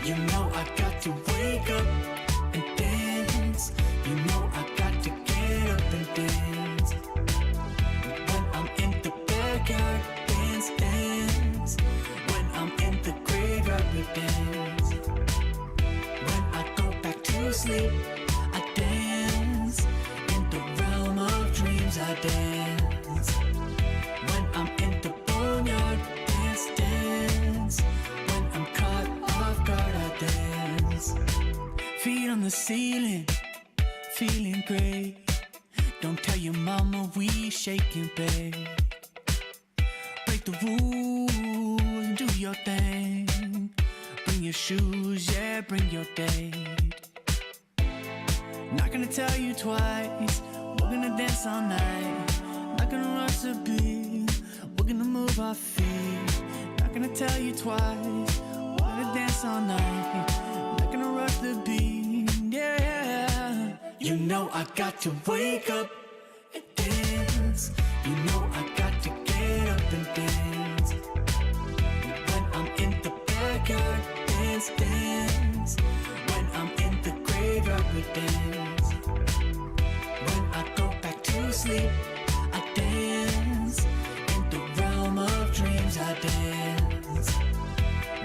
You know I got to wake up and dance. You know I got to get up and dance. When I'm in the backyard, dance, dance. When I'm in the graveyard, we dance. When I go back to sleep, I dance. In the realm of dreams, I dance. When I'm in the boneyard, dance, dance. When I'm caught off guard, I dance. Feet on the ceiling, feeling great. Don't tell your mama we shaking, babe. Break the rules and do your thing. Bring your shoes, yeah, bring your date. Not gonna tell you twice, we're gonna dance all night. Not gonna rush the beat, we're gonna move our feet. Not gonna tell you twice, we're gonna dance all night. Not gonna rush the beat, yeah. You know I got to wake up and dance. You know I got to get up and dance. When I'm in the backyard, dance, dance. When I'm in the graveyard, we dance. When I go back to sleep, I dance. In the realm of dreams, I dance.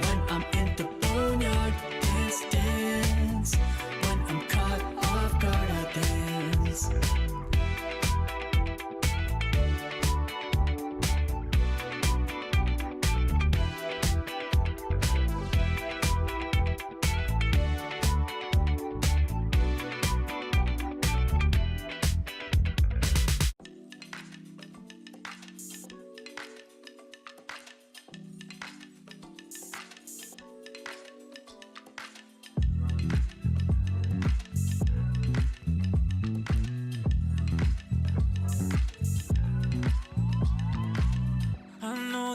When I'm in the boneyard, dance, dance. When I'm caught off guard, I dance.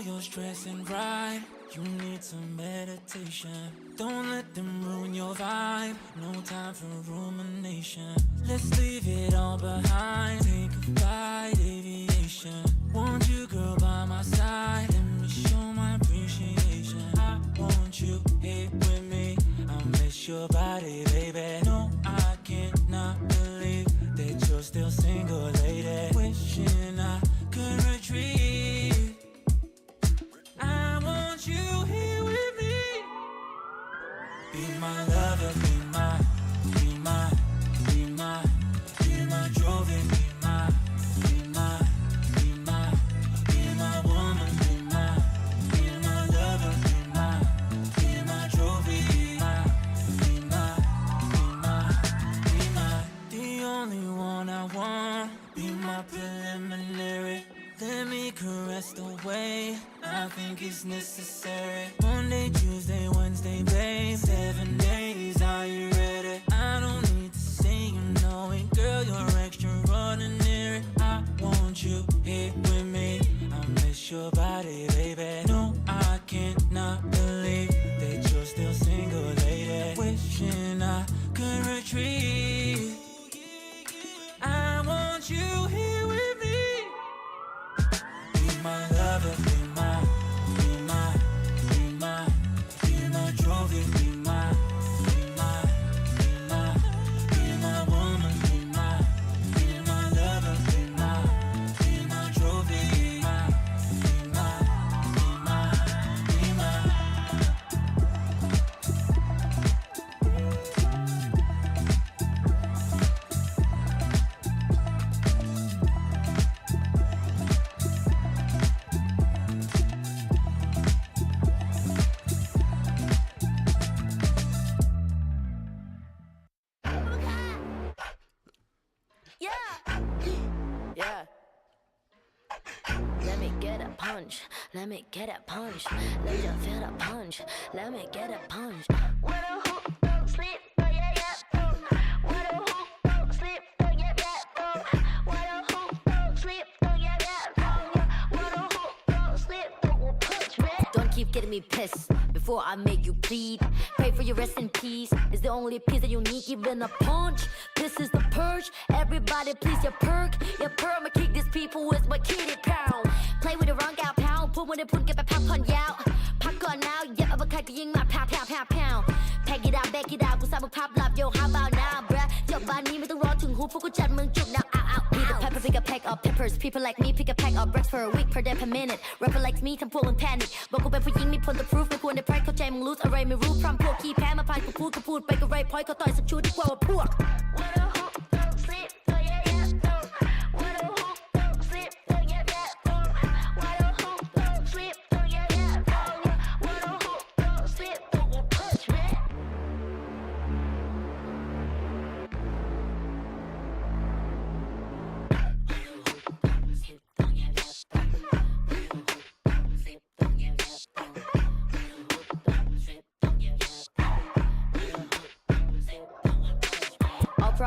You're stressing right, you need some meditation. Don't let them ruin your vibe, no time for rumination. Let's leave it all behind, take a flight, aviation. Want you, girl, by my side, let me show my appreciation. I want you here with me, I miss your body, baby. No, I cannot believe that you're still single, lady. Wishing I could retreat. I want you here with me. Be my lover, be my, be my, be my, be my trophy, be my, be my, be my, be my woman, be my lover, be my trophy, be my, be my, be my, be my, the only one I want. Be my preliminary. Let me caress the way I think it's necessary. Monday, Tuesday, Wednesday, babe. 7 days, are you ready? I don't need to say you know it, girl, you're extraordinary. I want you here with me, I miss your body, baby. No, I cannot believe that you're still single, lady. Wishing I could retreat. I want you here with me. Be my lover, be my, be my, be my, be my trophy, be my, be my, be my, be my woman, be my lover, be my trophy, be my, be my, be my, be my. Yeah. Let me get a punch. Let me get a punch. Let you feel the punch. Let me get a punch. What a hoop, don't sleep, oh yeah, yeah, oh. What a hoop, don't sleep, oh yeah, yeah, oh. What a hoop, don't sleep, oh yeah, yeah, oh. What a hoop, don't sleep, don't punch me. Don't keep getting me pissed before I make you bleed. Pray for your rest in peace. It's the only piece that you need, even a punch. This is the purge. Everybody please your perk. Your perk, I'ma kick these people with my kitty pound. play with the wrong gal พาวพวกมันได้พุ่นเก็บไปพักผ่อนยาวพักก่อนnow อย่าเอาไปใครก็ยิงมาแผ่วPack it out, back it out กูสร้างมึงภาพลับ Yo how about now bruh จบบ้านนี้ไม่ต้องรอถึงหูพวกกูจัดมึงจุกดังout Pick a pepper, pick a pack of peppers People like me pick a pack of bricks for a week per day per minute Rapper like me ทำพวกมึง panic บอกกูเป็นผู้หญิงมีผลต่อ proof ไม่ควรได้ pride เข้าใจมึง lose อะไรไม่รู้พร้อมพวกขี้แพ้มาพานกูพูดไปก็ไร point เขาต่อยสักชุดดีกว่าพวก What a hook, don't sleep, oh yeah yeah What a hook, don't sleep, oh yeah yeah What a hook, don't sleep, oh yeah yeah What a hook, don't sleep, don't you push me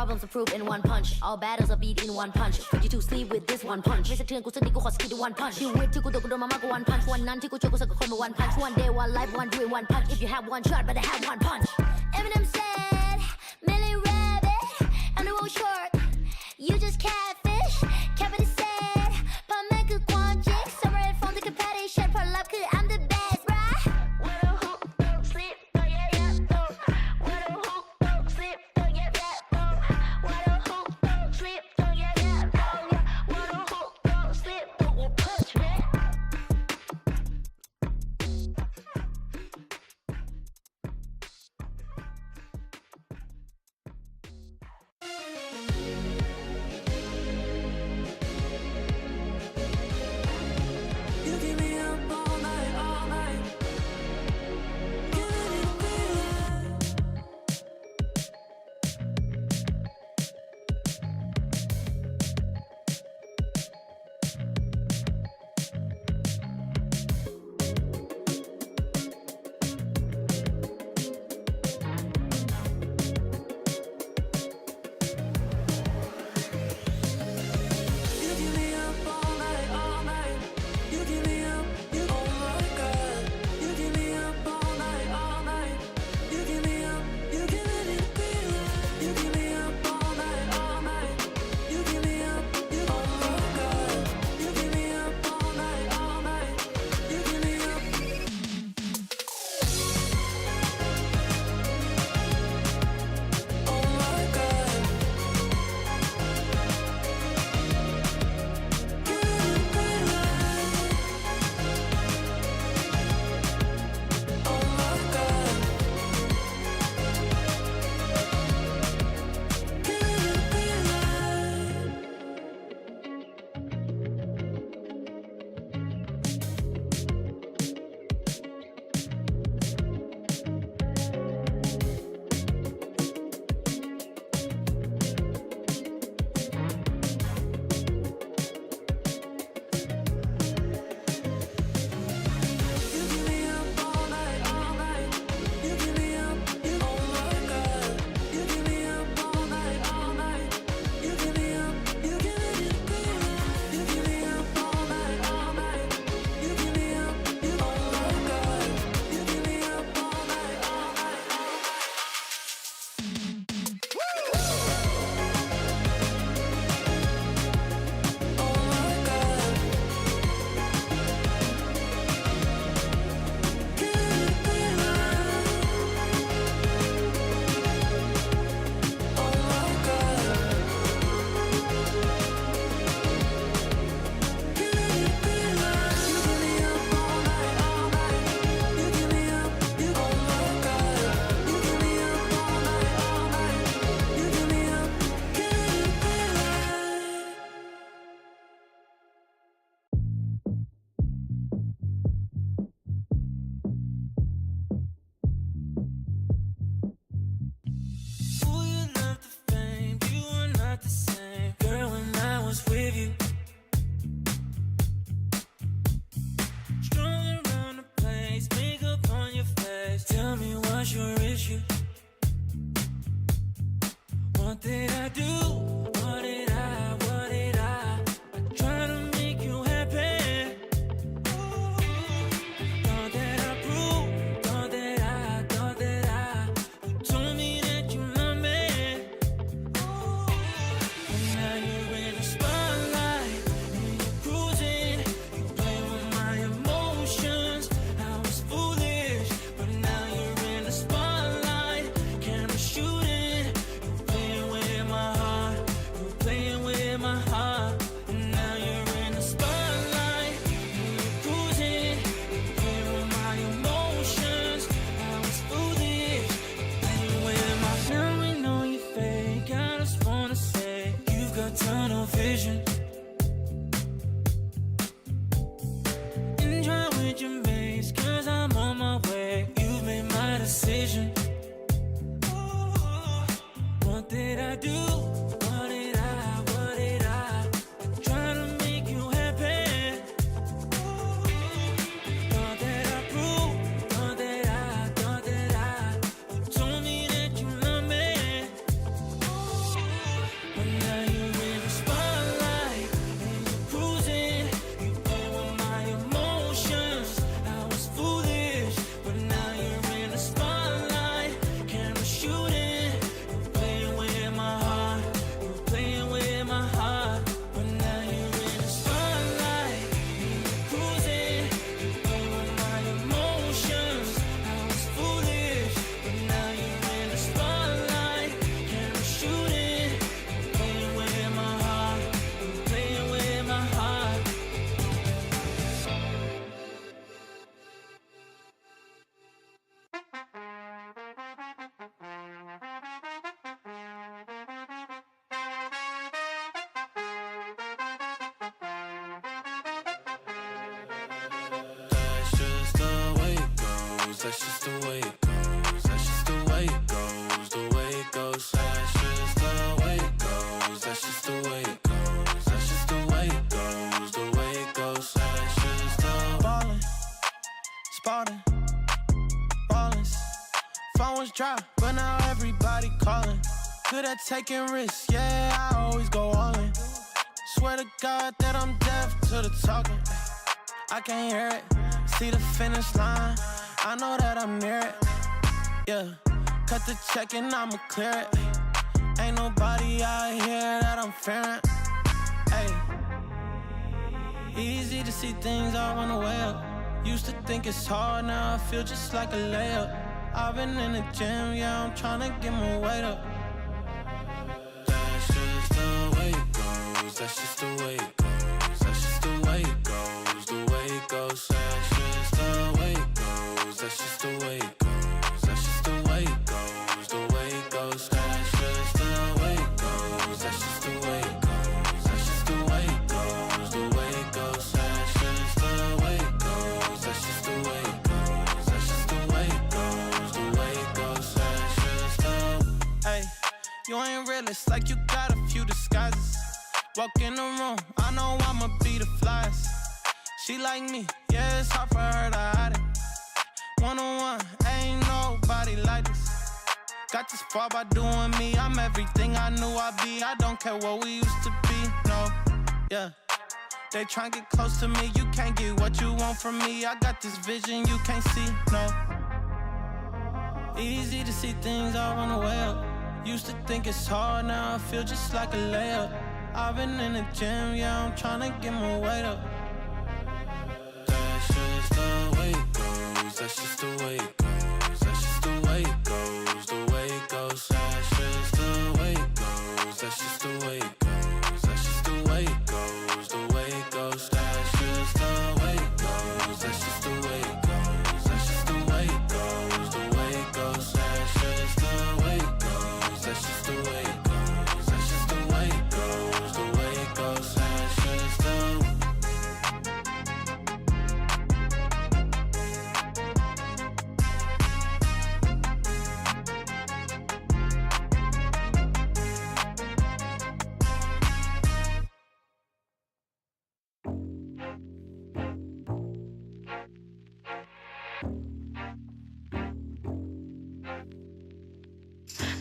Problems are proved in one punch All battles are beat in one punch Put you to sleep with this one punch ไม่สะเทือนกูสนิทกูขอสกิด one punch ชีวิตที่กูโดนมามากกว่า one punch วันนั้นที่กูเจอกูสักคนมา one punch One day one life one dream one punch If you have one shot better have one punch Eminem said Millie Rabbit I'm the world short You just catfish Kevin said พ่อแม่คือความจริง Summer and phone ที่คือ passion ผลลัพธ์คือ I'm the best right What a hook don't sleep oh yeah yeah What a hook don't sleep oh yeah yeah What a hook don't sleep oh yeah yeah What a hook don't sleep don't you push me You keep me up all night Giving it feeling You keep me up all night You keep me up, you oh my God You keep me up all night You keep me up, you giving it feeling You keep me up all night You keep me up, you oh my God You keep me up all night You keep me up Oh my God Giving it feeling Oh my God Giving it feeling You keep me up all night You keep me up, you oh my God You keep me up all night You keep me up, you giving it feeling You keep me up all night You keep me up, you oh my God You keep me up all night Oh my God Giving it feeling Oh my God Giving it feeling You keep me up all night You keep me up, you oh my God You keep me up all night You keep me up, giving it feeling Ooh, you love the fame, you are not the same Girl, when I was with you Strung around the place, makeup on your face Tell me what's your issue What did I do? What did I try to make you happy Thought that I proved Thought that I You told me that you love me And now you're in the spotlight And you're cruising You play that's just the way it goes. That's just the way it goes, the way it goes. That's just the way it goes. That's just the way it goes. That's just the way it goes, the way it goes. That's just the ballin', spotting, ballin'. Phone was dry, but now everybody calling. Good at taking risks, yeah, I always go all in. Swear to God that I'm deaf to the talking. I can't hear it, see the finish line, I know that I'm near it. Yeah, cut the check and I'ma clear it. Ain't nobody out here that I'm fearing. Ay, easy to see things I wanna weigh up. Used to think it's hard, now I feel just like a layup. I've been in the gym, yeah, I'm tryna get my weight up. That's just the way it goes, that's just the way it goes. That's just the way it goes, the way it goes. That's just the way it goes, that's just the way it goes. That's just the way it goes, the way it goes. That's just the way it goes, that's just the way it goes. That's just the way it goes, the way it goes. That's just the way it goes, that's just the way it goes. That's just the way it goes, the way it goes. That's just the. Hey, you ain't realist, like you got a few disguises. Walk in the room, I know I'ma be the flyest. She like me, yeah, it's hard for her to hide it. One-on-one, ain't nobody like this. Got this far by doing me, I'm everything I knew I'd be. I don't care what we used to be, no, yeah. They tryna get close to me, you can't get what you want from me. I got this vision you can't see, no. Easy to see things I wanna weigh up. Used to think it's hard, now I feel just like a layup. I've been in the gym, yeah, I'm tryna get my weight up. That's just the way it goes, that's just the way it goes. That's just the way it goes, the way it goes. That's just the way it goes, that's just the way it goes. That's just the way it goes, the way it goes. That's just the way it goes, that's just the way it goes. That's just the way it goes, the way it goes. That's just the way it goes, that's just the way it goes. That's just the way it goes, the way it goes. That's just the.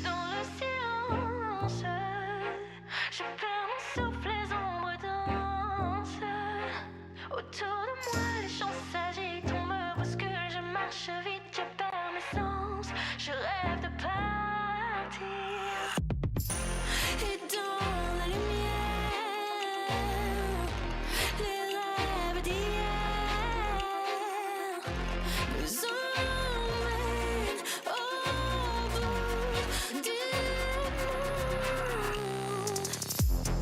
Dans le silence, je perds mon souffle, les ombres dansent. Autour de moi, les champs s'agitent, on me bouscule, je marche vite, je perds mes sens. Je rêve de partir. Et dans la lumière, les rêves d'hier nous emmènent au bout du monde.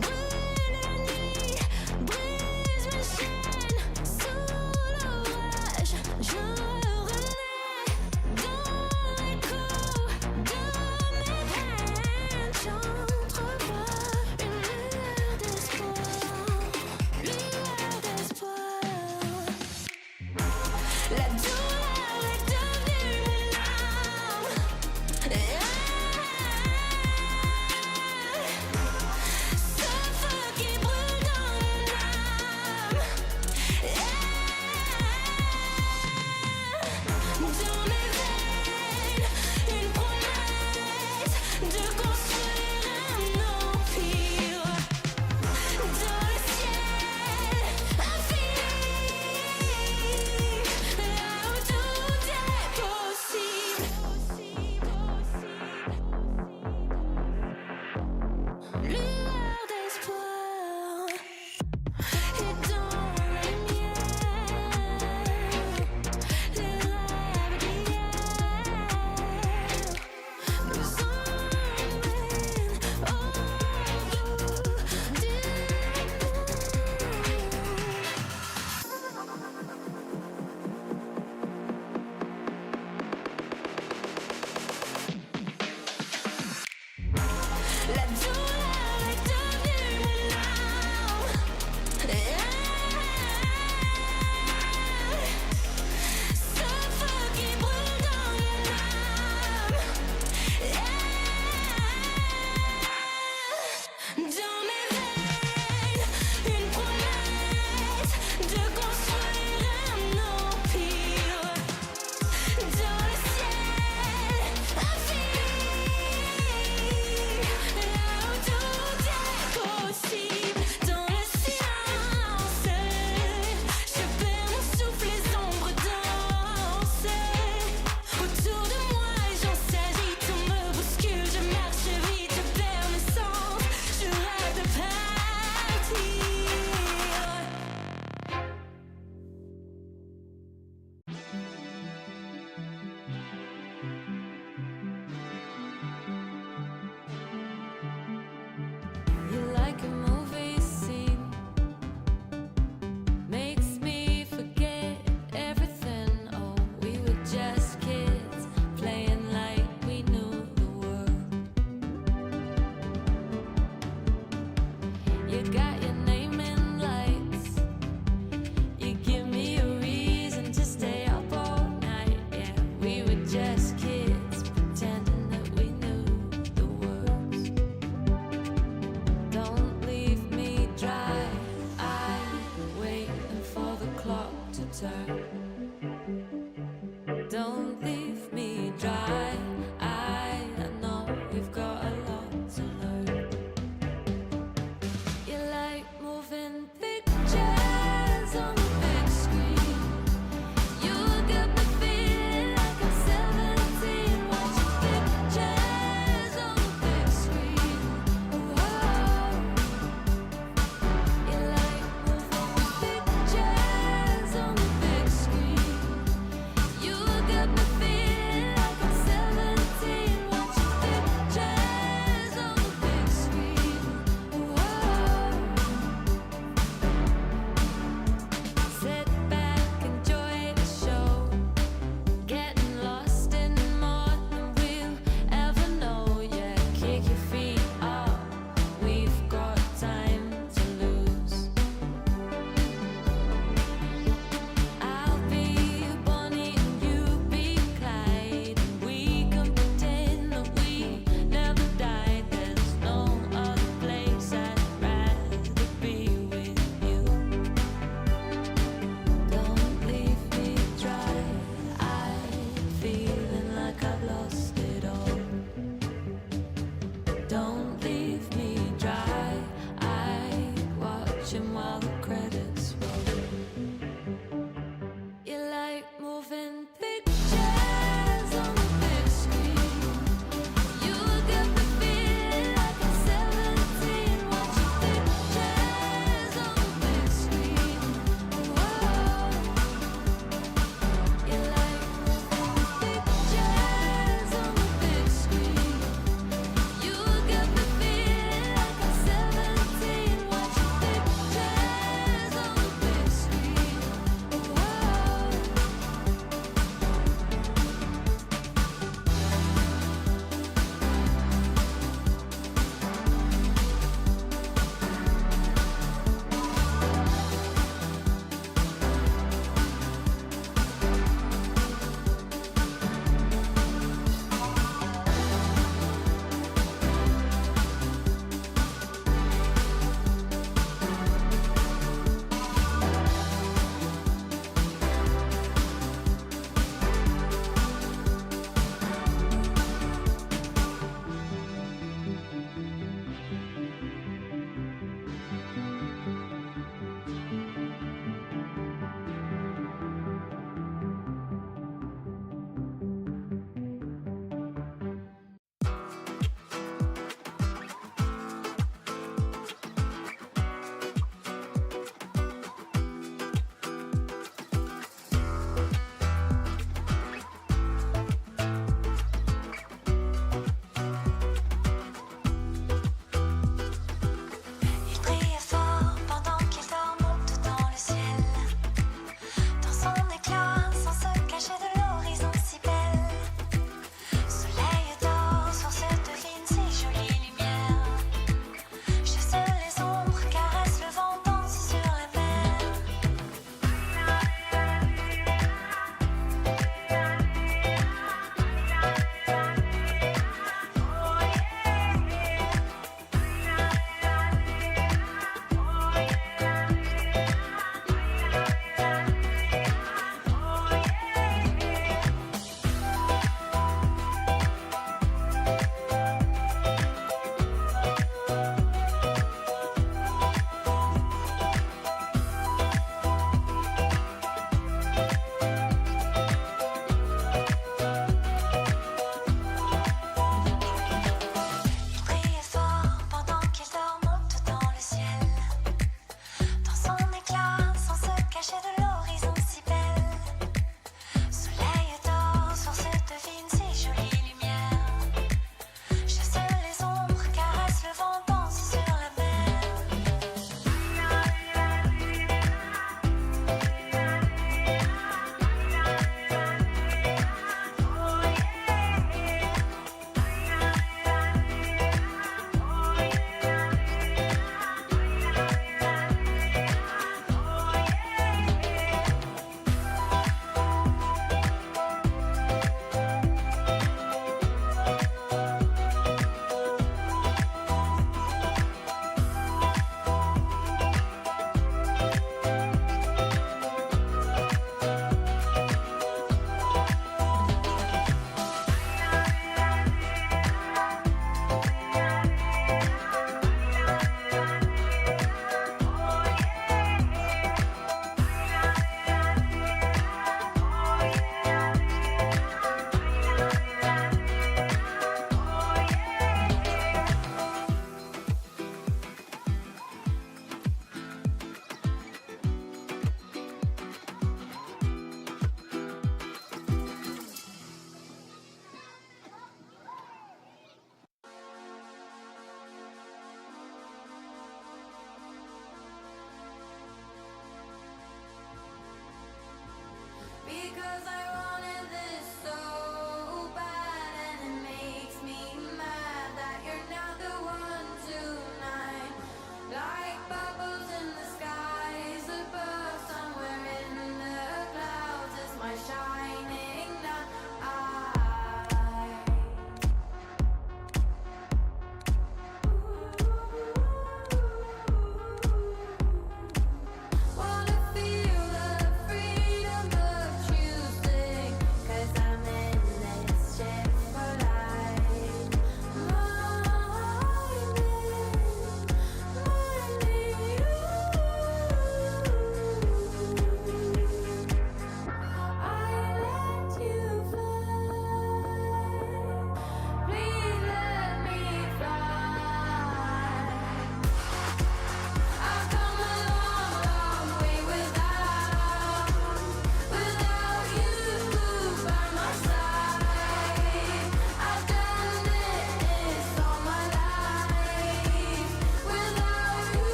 Brûle la nuit, brise mes chaînes, sous l'orage, je renais dans l'écho de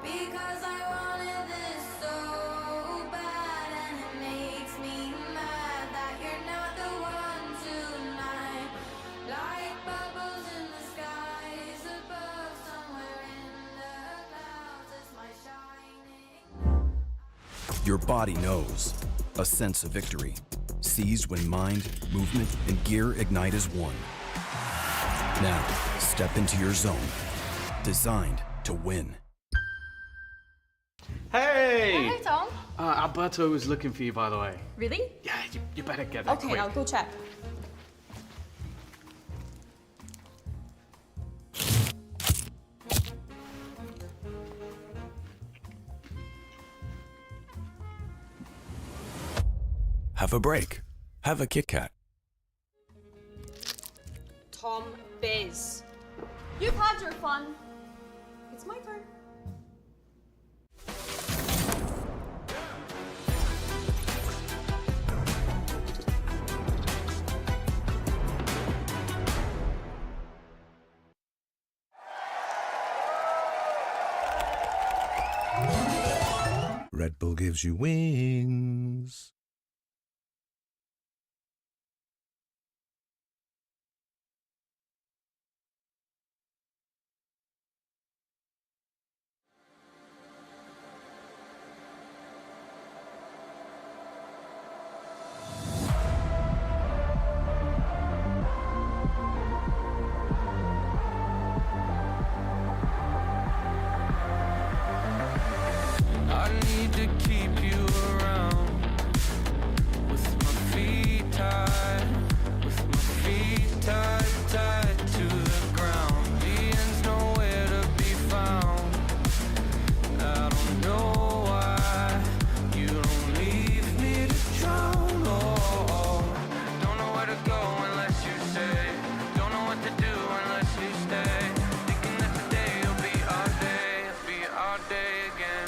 Because I wanted this so bad, and it makes me mad that you're not the one tonight. Like bubbles in the skies above, somewhere in the clouds is my shining. Your body knows. A sense of victory. Seized when mind, movement, and gear ignite as one. Now, step into your zone. Designed to win. Hey! Hey, Tom. Alberto was looking for you, by the way. Really? Yeah, you better get there Okay, quick. I'll go check. Have a break. Have a Kit Kat. Tom Biz. You've had your fun. It's my turn. Red Bull gives you wings. I need to keep you around with my feet tied, tied to the ground. The end's nowhere to be found. I don't know why you don't leave me to drown. Oh, don't know where to go unless you stay. Don't know what to do unless you stay. Thinking that today will be our day, again.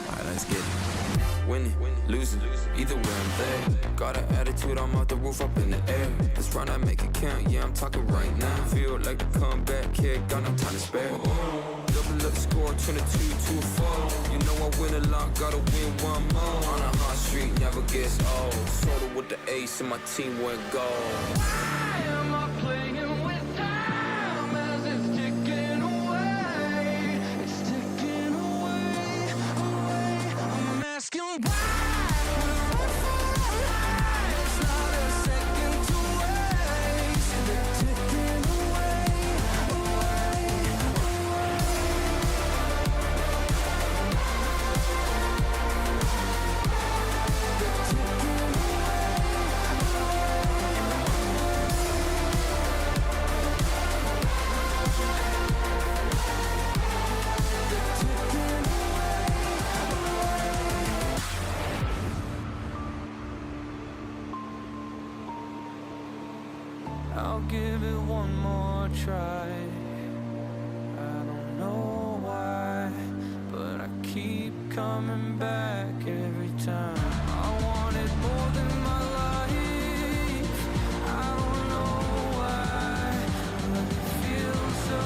Alright, let's get it. Winning, losing, either way I'm there. Got an attitude, I'm off the roof, up in the air. This run I make it count, yeah, I'm talking right now. Feel like the comeback kid, got no time to spare. Double up score, 22-2-4. You know I win a lot, gotta win one more. On a hot street, never gets old. Soda with the ace and my team went gold. Why am I playing with time as it's ticking away? It's ticking away. I'm asking why. It's not a second to waste. They're ticking away. I'll give it one more try. I don't know why, but I keep coming back every time. I want it more than my life. I don't know why, but it feels so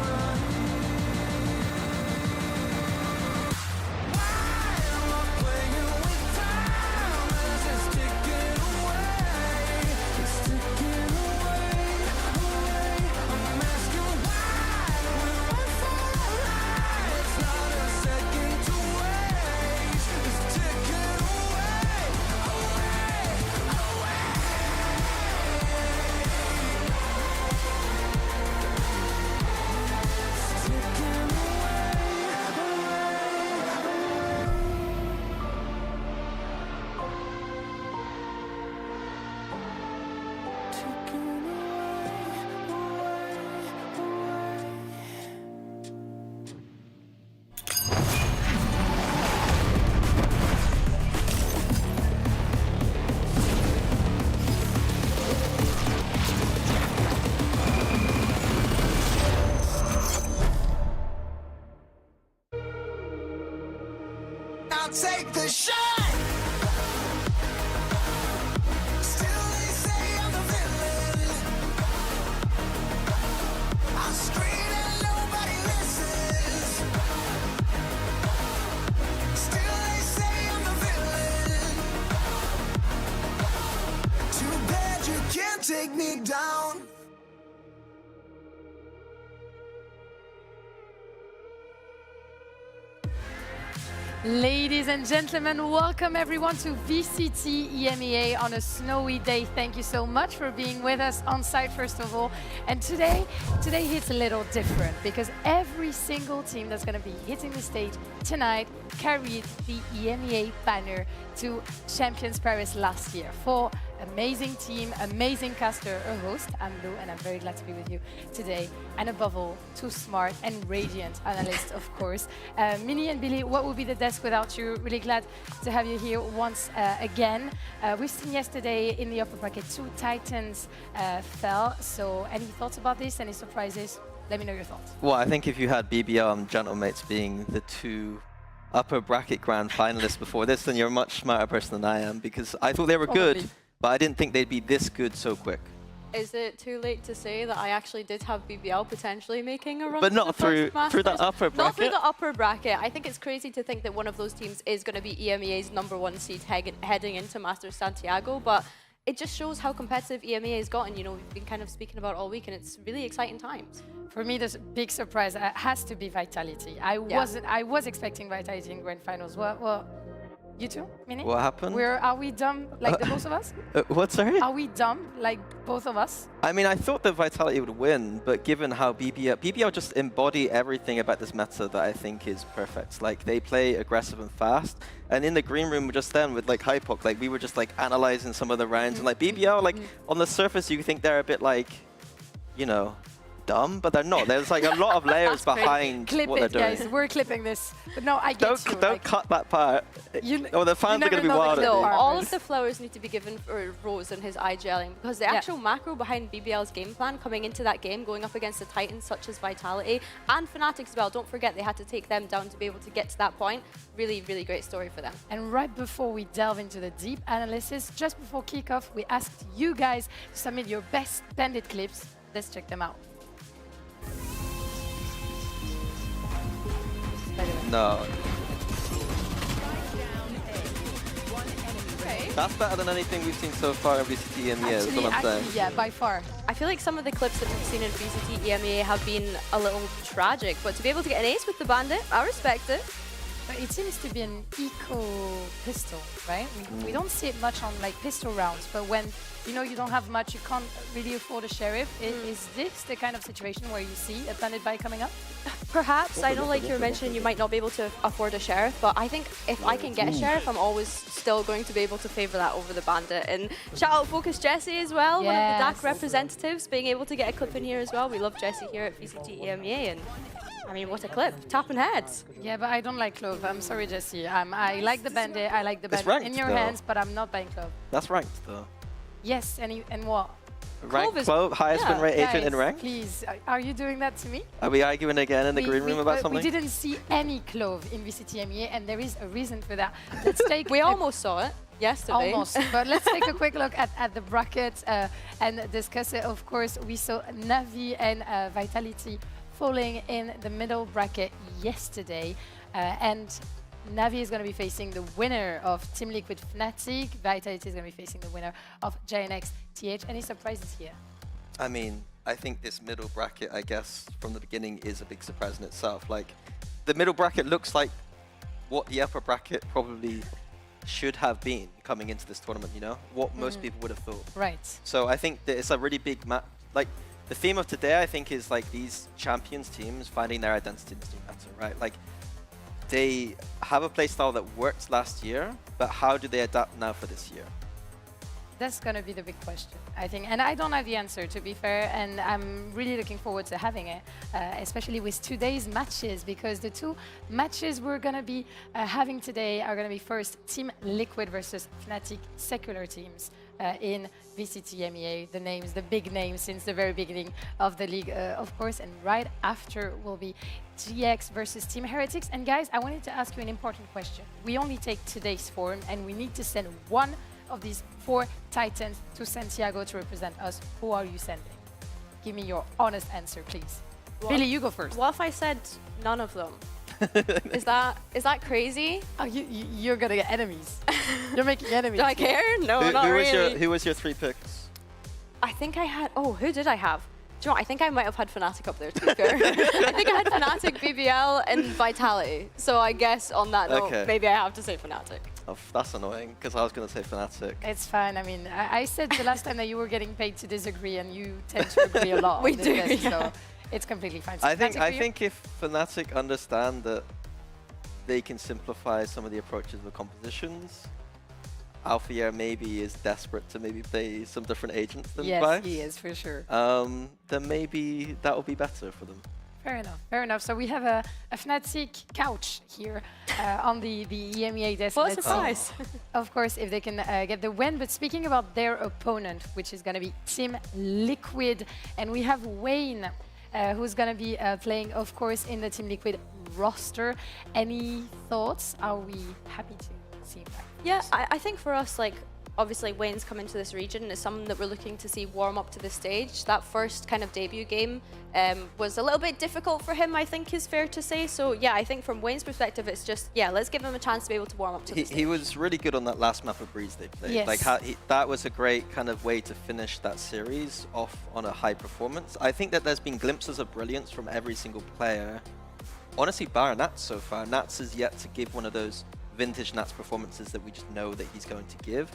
right. Why am I playing with time as it's ticking away? It's ticking away. I'm asking take me down. Ladies and gentlemen, welcome everyone to VCT EMEA on a snowy day. Thank you so much for being with us on site, first of all. And today hits a little different because every single team that's going to be hitting the stage tonight carried the EMEA banner to Champions Paris last year. For amazing team, amazing caster, a host. I'm Lou, and I'm very glad to be with you today. And above all, two smart and radiant analysts, of course. Minnie and Billy, what would be the desk without you? Really glad to have you here once again. We've seen yesterday in the upper bracket, two Titans fell. So any thoughts about this? Any surprises? Let me know your thoughts. Well, I think if you had BBL and Gentlemates being the two upper bracket grand finalists before this, then you're a much smarter person than I am, because I thought they were good, but I didn't think they'd be this good so quick. Is it too late to say that I actually did have BBL potentially making a run? But not through the upper bracket? Not through the upper bracket. I think it's crazy to think that one of those teams is going to be EMEA's #1 seed heading into Masters Santiago, but it just shows how competitive EMEA has gotten. You know, we've been kind of speaking about it all week, and it's really exciting times. For me, the big surprise has to be Vitality. I was expecting Vitality in grand finals. Well, you too, Minnie? What happened? Are we dumb like the both of us? What, sorry? Are we dumb like both of us? I mean, I thought that Vitality would win, but given how BBL just embody everything about this meta that I think is perfect. Like, they play aggressive and fast, and in the green room just then with like Hypok, like we were just like analyzing some of the rounds, and like BBL, like on the surface you think they're a bit like, you know, dumb, but they're not. There's like a lot of layers behind what they're doing. Guys, we're clipping this. But no, I get you. Don't cut that part. The fans are going to be wild. No, all of the flowers need to be given for Rose and his gelling, because the actual macro behind BBL's game plan coming into that game, going up against the Titans such as Vitality and Fnatic as well. Don't forget they had to take them down to be able to get to that point. Really, really great story for them. And right before we delve into the deep analysis, just before kickoff, we asked you guys to submit your best Bandit clips. Let's check them out. No. That's better than anything we've seen so far in VCT EMEA, is what I'm saying. Yeah, by far. I feel like some of the clips that we've seen in VCT EMEA have been a little tragic, but to be able to get an ace with the Bandit, I respect it. But it seems to be an eco pistol, right? We don't see it much on like pistol rounds, but when you know you don't have much, you can't really afford a sheriff. Is this the kind of situation where you see a Bandit buy coming up? Perhaps. I know, like you were mentioning, you might not be able to afford a sheriff, but I think if I can get a sheriff, I'm always still going to be able to favor that over the Bandit. And shout out Focus Jessie as well, one of the DAC representatives, being able to get a clip in here as well. We love Jessie here at VCT EMEA, and I mean, what a clip. Tapping heads. Yeah, but I don't like Clove. I'm sorry, Jessie. I like the Bandit. I like the Bandit in your hands, but I'm not buying Clove. That's ranked, though. Yes, and what? Ranked Clove, highest win rate agent in rank? Please, are you doing that to me? Are we arguing again in the green room about something? We didn't see any Clove in VCT EMEA, and there is a reason for that. Let's take. We almost saw it yesterday. Almost, but let's take a quick look at the bracket and discuss it. Of course, we saw Navi and Vitality falling in the middle bracket yesterday, and Navi is going to be facing the winner of Team Liquid Fnatic. Vitality is going to be facing the winner of JNX TH. Any surprises here? I mean, I think this middle bracket, I guess, from the beginning is a big surprise in itself. Like, the middle bracket looks like what the upper bracket probably should have been coming into this tournament, you know? What most people would have thought. Right. So I think that it's a really big map. Like, the theme of today, I think, is like these champions teams finding their identity in this new meta, right? Like, they have a playstyle that worked last year, but how do they adapt now for this year? That's going to be the big question, I think. And I don't have the answer, to be fair, and I'm really looking forward to having it, especially with today's matches, because the two matches we're going to be having today are going to be first Team Liquid versus Fnatic secular teams in VCT EMEA, the big names since the very beginning of the league, of course, and right after will be GX versus Team Heretics. And guys, I wanted to ask you an important question. We only take today's form, and we need to send one of these 4 Titans to Santiago to represent us. Who are you sending? Give me your honest answer, please. Well, Billy, you go first. What if I said none of them? Is that crazy? Oh, you're gonna get enemies. You're making enemies. Do I care? No, not really. Who was your 3 picks? I think I had, oh, who did I have? Do you know what? I think I might have had Fnatic up there, to be fair. I think I had Fnatic, BBL, and Vitality. So I guess on that note, maybe I have to say Fnatic. Oh, that's annoying, because I was going to say Fnatic. It's fine. I mean, I said the last time that you were getting paid to disagree, and you tend to agree a lot. We do, this, so it's completely fine. So I think if Fnatic understand that they can simplify some of the approaches of compositions, Alpha maybe is desperate to maybe play some different agents than yes, Vice. he is, for sure. Then maybe that will be better for them. Fair enough, fair enough. So we have a Fnatic couch here on the EMEA desk. What a surprise. Of course, if they can get the win. But speaking about their opponent, which is going to be Team Liquid, and we have Wayne, who's going to be playing, of course, in the Team Liquid roster. Any thoughts? Are we happy to see him back? Yeah, I think for us, like, obviously Wayne's come into this region and is someone that we're looking to see warm up to the stage. That first kind of debut game was a little bit difficult for him, I think is fair to say. So yeah, I think from Wayne's perspective, it's just, yeah, let's give him a chance to be able to warm up to the stage. He was really good on that last map of Breeze they played. Yes. Like that was a great kind of way to finish that series off on a high performance. I think that there's been glimpses of brilliance from every single player. Honestly, bar Nats so far. Nats is yet to give one of those vintage Nats performances that we just know that he's going to give.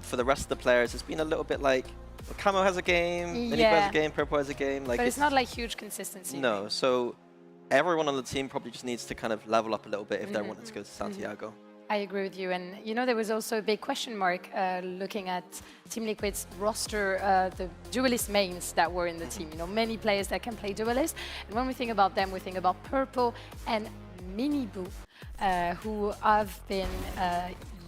For the rest of the players, it's been a little bit like, well, Camo has a game, Minibu has a game, Purple has a game. Like, but it's not like huge consistency. No, so everyone on the team probably just needs to kind of level up a little bit if they wanted to go to Santiago. I agree with you. And, you know, there was also a big question mark looking at Team Liquid's roster, the duelist mains that were in the team. You know, many players that can play duelist. And when we think about them, we think about Purple and Minibu, who have been,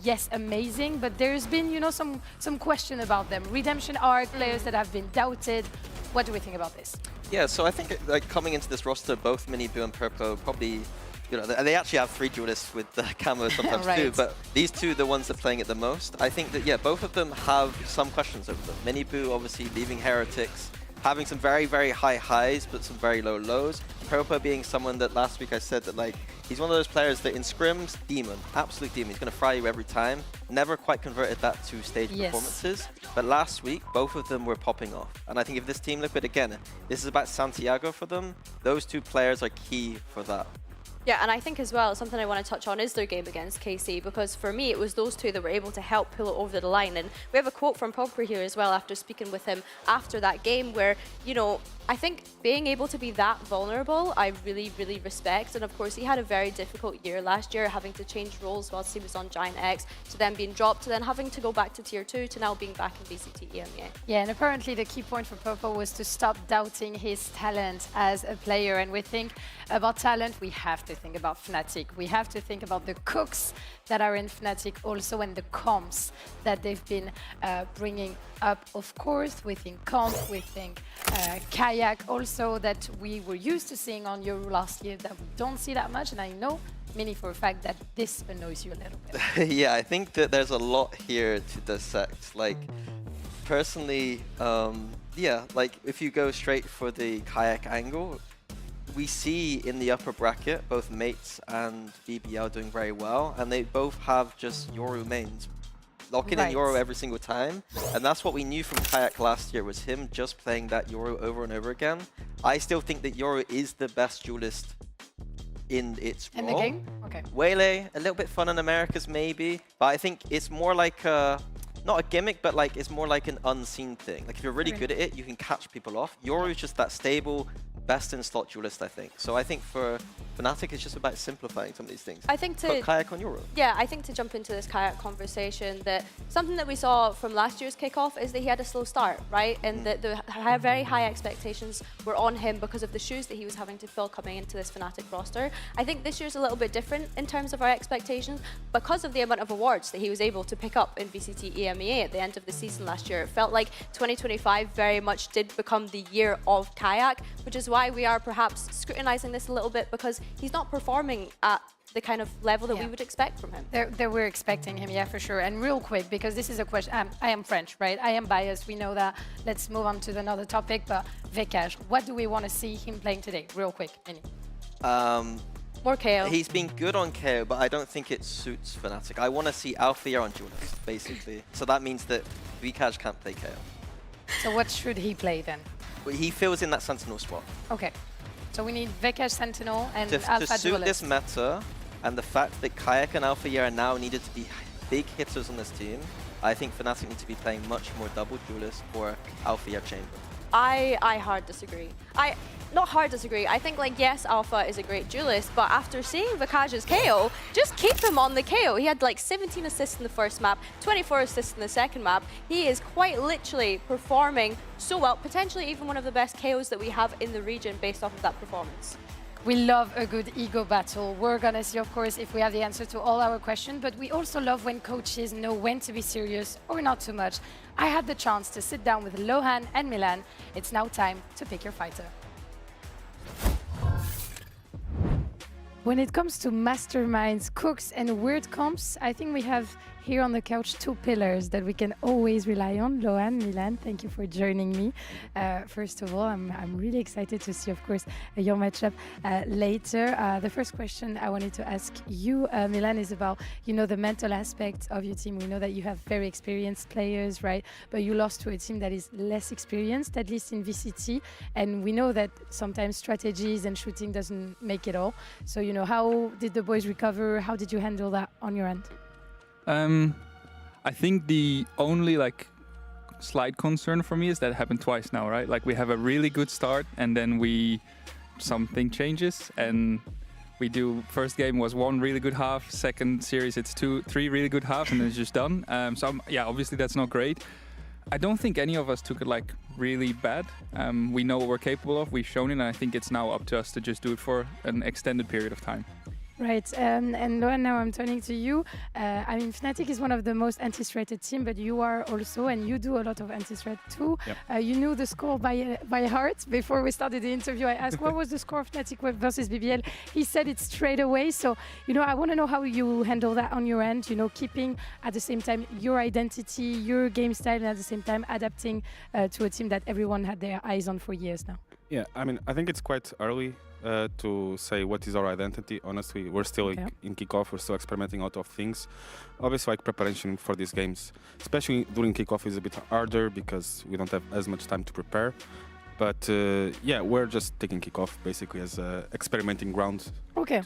yes, amazing, but there's been, you know, some question about them. Redemption Arc players that have been doubted. What do we think about this? Yeah, so I think like coming into this roster, both Minibu and Purple probably, you know, they actually have 3 duelists with Camo sometimes too, but these two are the ones that are playing it the most. I think that, yeah, both of them have some questions over them. Minibu obviously leaving Heretics, having some very, very high highs, but some very low lows. Purple being someone that last week I said that, like, he's one of those players that in scrims, demon, absolute demon. He's going to fry you every time. Never quite converted that to stage performances. But last week, both of them were popping off. And I think if this Team Liquid, again, this is about Santiago for them, those 2 players are key for that. Yeah, and I think as well, something I want to touch on is their game against KC, because for me, it was those 2 that were able to help pull it over the line. And we have a quote from Popper here as well after speaking with him after that game where, you know, I think being able to be that vulnerable, I really, really respect. And of course, he had a very difficult year last year, having to change roles whilst he was on Giant X, to then being dropped, to then having to go back to Tier 2, to now being back in VCT EMEA. Yeah, and apparently the key point for Purple was to stop doubting his talent as a player. And we think about talent, we have to think about Fnatic. We have to think about the cooks that are in Fnatic also, and the comps that they've been bringing up. Of course, we think comp, we think kayak also, that we were used to seeing on Euro last year that we don't see that much. And I know, Mini, for a fact that this annoys you a little bit. Yeah, I think that there's a lot here to dissect. Like, personally, yeah, like if you go straight for the kayak angle, we see in the upper bracket both Mates and BBL doing very well, and they both have just Yoru mains. Locking in Yoru every single time, and that's what we knew from Kayak last year, was him just playing that Yoru over and over again. I still think that Yoru is the best duelist in its role. In the game? Okay. Waylay, a little bit fun in Americas maybe, but I think it's more like a, not a gimmick, but like it's more like an unseen thing. Like if you're really good at it, you can catch people off. Yoru is just that stable, best in slot duelist, I think. So I think for Fnatic, it's just about simplifying some of these things. I think to put Kayak on Yoru. Yeah, I think to jump into this kayak conversation, that something that we saw from last year's kickoff is that he had a slow start, right? And that the very high expectations were on him because of the shoes that he was having to fill coming into this Fnatic roster. I think this year's a little bit different in terms of our expectations because of the amount of awards that he was able to pick up in VCT EMEA at the end of the season last year. It felt like 2025 very much did become the year of kayak, which is why we are perhaps scrutinizing this a little bit, because he's not performing at the kind of level that we would expect from him. There we're expecting him, yeah, for sure. And real quick, because this is a question, I am French, right? I am biased, we know that. Let's move on to another topic, but Vikash, what do we want to see him playing today? Real quick, Mini. More KO. He's been good on KO, but I don't think it suits Fnatic. I want to see Althea on Duelist, basically. So that means that Vikash can't play KO. So what should he play then? But he fills in that Sentinel spot. Okay. So we need Vekash Sentinel and To Alpha suit Duelist. this meta, and the fact that Kayak and Alpha Year are now needed to be big hitters on this team, I think Fnatic need to be playing much more double Duelist or Alpha Year Chamber. I hard disagree. Not hard disagree. I think, like, yes, Alpha is a great duelist, but after seeing Vikaj's KO, just keep him on the KO. He had like 17 assists in the first map, 24 assists in the second map. He is quite literally performing so well, potentially even one of the best KOs that we have in the region based off of that performance. We love a good ego battle. We're gonna see, of course, if we have the answer to all our questions, but we also love when coaches know when to be serious or not too much. I had the chance to sit down with Lohan and Milan. It's now time to pick your fighter. When it comes to masterminds, cooks, and weird comps, I think we have here on the couch two pillars that we can always rely on. Lohan, Milan, thank you for joining me. First of all, I'm really excited to see, of course, your matchup later. The first question I wanted to ask you, Milan, is about, the mental aspect of your team. We know that you have very experienced players, right? But you lost to a team that is less experienced, at least in VCT. And we know that sometimes strategies and shooting doesn't make it all. So, how did the boys recover? How did you handle that on your end? I think the only slight concern for me is that it happened twice now, right? Like we have a really good start and then something changes and we do first game was one really good half, second series it's three really good halves and then it's just done. Obviously that's not great. I don't think any of us took it really bad. We know what we're capable of, we've shown it, and I think it's now up to us to just do it for an extended period of time. Right, and Lohan, now I'm turning to you. Fnatic is one of the most anti-threated team, but you are also, and you do a lot of anti-threat too. Yep. You knew the score by heart. Before we started the interview, I asked, what was the score of Fnatic versus BBL? He said it straight away. So, I want to know how you handle that on your end, keeping at the same time your identity, your game style, and at the same time adapting to a team that everyone had their eyes on for years now. Yeah, I think it's quite early to say what is our identity. Honestly, we're still in kickoff, we're still experimenting a lot of things. Obviously, preparation for these games, especially during kickoff, is a bit harder because we don't have as much time to prepare. But we're just taking kickoff basically as experimenting ground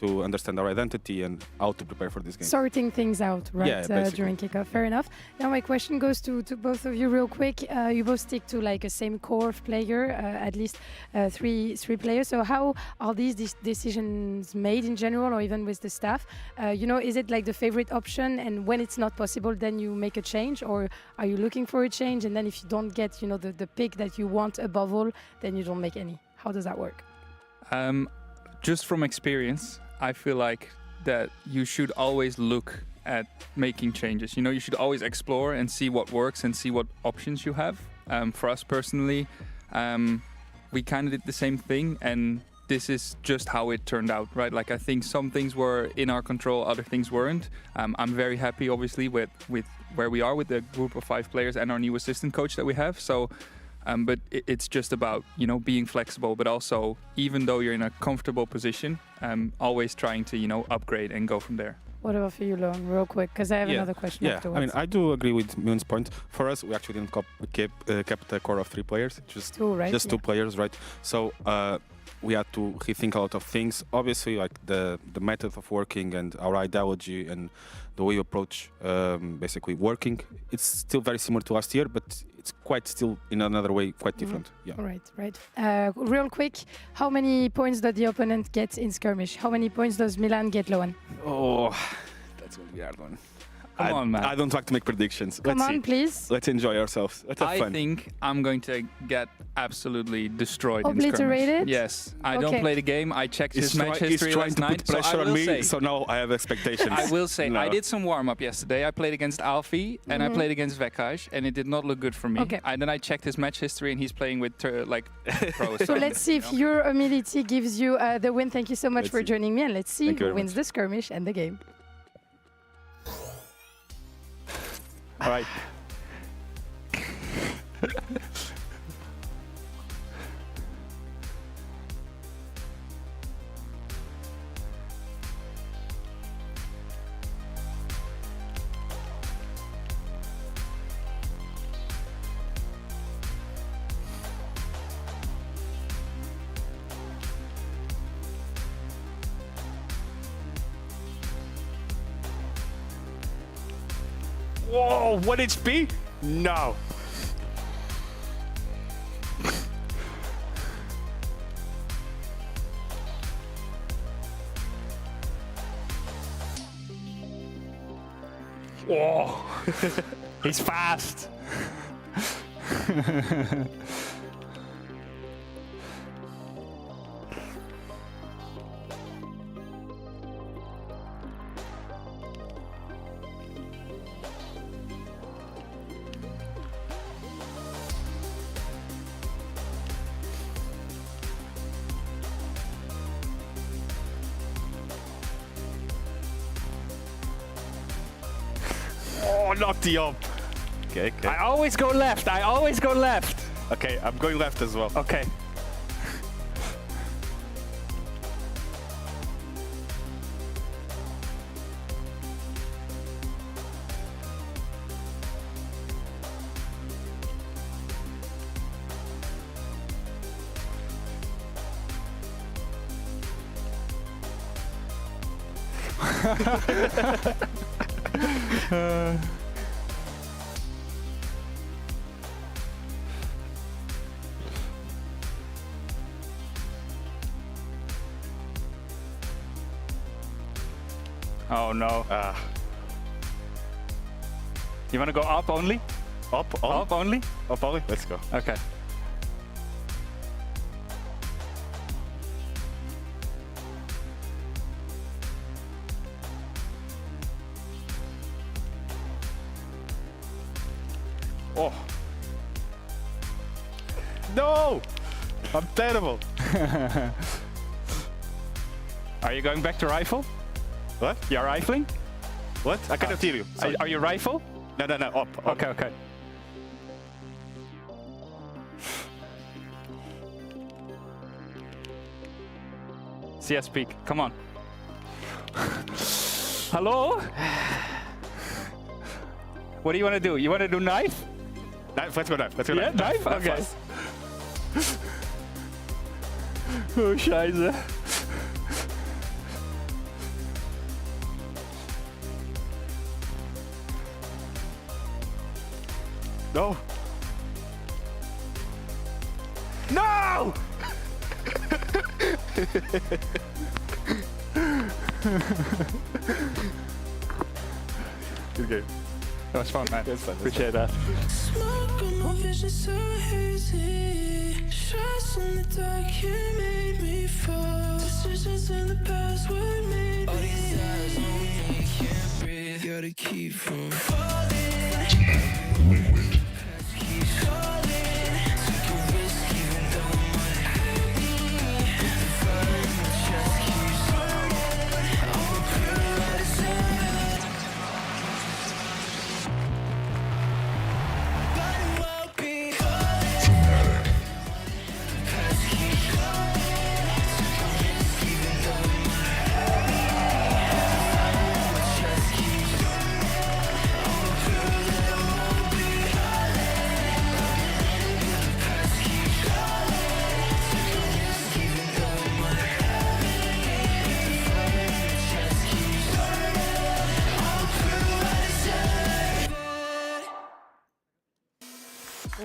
to understand our identity and how to prepare for this game. Sorting things out, right, during kickoff. Fair enough. Now my question goes to both of you real quick. You both stick to a same core of player, at least three players. So how are these decisions made in general or even with the staff? Is it the favorite option and when it's not possible then you make a change, or are you looking for a change and then if you don't get the pick that you want above all, then you don't make any? How does that work? Just from experience, I feel like that you should always look at making changes. You should always explore and see what works and see what options you have. For us personally, we kind of did the same thing, and this is just how it turned out, right? I think some things were in our control, other things weren't. I'm very happy, obviously, with where we are with the group of 5 players and our new assistant coach that we have. So. But it's just about, being flexible, but also, even though you're in a comfortable position, always trying to, upgrade and go from there. What about for you, Lohan, real quick, because I have another question afterwards. I do agree with Milan's point. For us, we actually didn't keep the core of 3 players, just 2, right? Just 2 players, right? So we had to rethink a lot of things. Obviously, the method of working and our ideology and the way you approach basically working, it's still very similar to last year, but it's quite still in another way quite different. Yeah. Right. Real quick, how many points does the opponent get in skirmish? How many points does Milan get, Lohan? Oh, that's going to be a hard one. Come on, man. I don't like to make predictions. Come on, please. Let's enjoy ourselves. Let's have fun. I think I'm going to get absolutely destroyed. Obliterated? In skirmish. Yes. I don't play the game. I checked his match history last night. He's trying to put pressure on me, so now I have expectations. I will say, I did some warm-up yesterday. I played against Alfie and I played against Vekash, and it did not look good for me. Okay. And then I checked his match history, and he's playing with pros. So let's see if your humility gives you the win. Thank you so much for joining me, and let's see who wins the skirmish and the game. All right. Whoa, 1 HP? No. Whoa. He's fast. Oh, knocked the up. Okay, okay. I always go left. I always go left. Okay, I'm going left as well. Okay. Oh no. You want to go up only? Up, Up only? Up only? Let's go. Okay. Oh. No! I'm terrible. Are you going back to rifle? What? You're rifling? What? I cannot hear you. Are you rifle? No, no, no. Up. Okay, okay. CS peak, come on. Hello? What do you want to do? You want to do knife? Knife, let's go knife. Let's go Yeah, knife. knife? Okay. Oh, scheiße. No. No! Good game. That was fun, man. It's fun. Appreciate that. Smoke on my vision so hazy. Stress in the dark, you made me fall. Decisions in the past were made. All these eyes on me, can't breathe. Gotta keep from falling. Keep falling. Take a risk even though my head beat. The fire in my chest keeps burning. I'ma prove I deserve. But it won't be falling. Past keep falling. Take a risk even though my head beat. The fire in my chest keeps burning. I'ma prove that it won't be falling. Past keep falling. Take a risk even though my head beat. The fire in my chest keeps burning. I'ma prove I deserve it.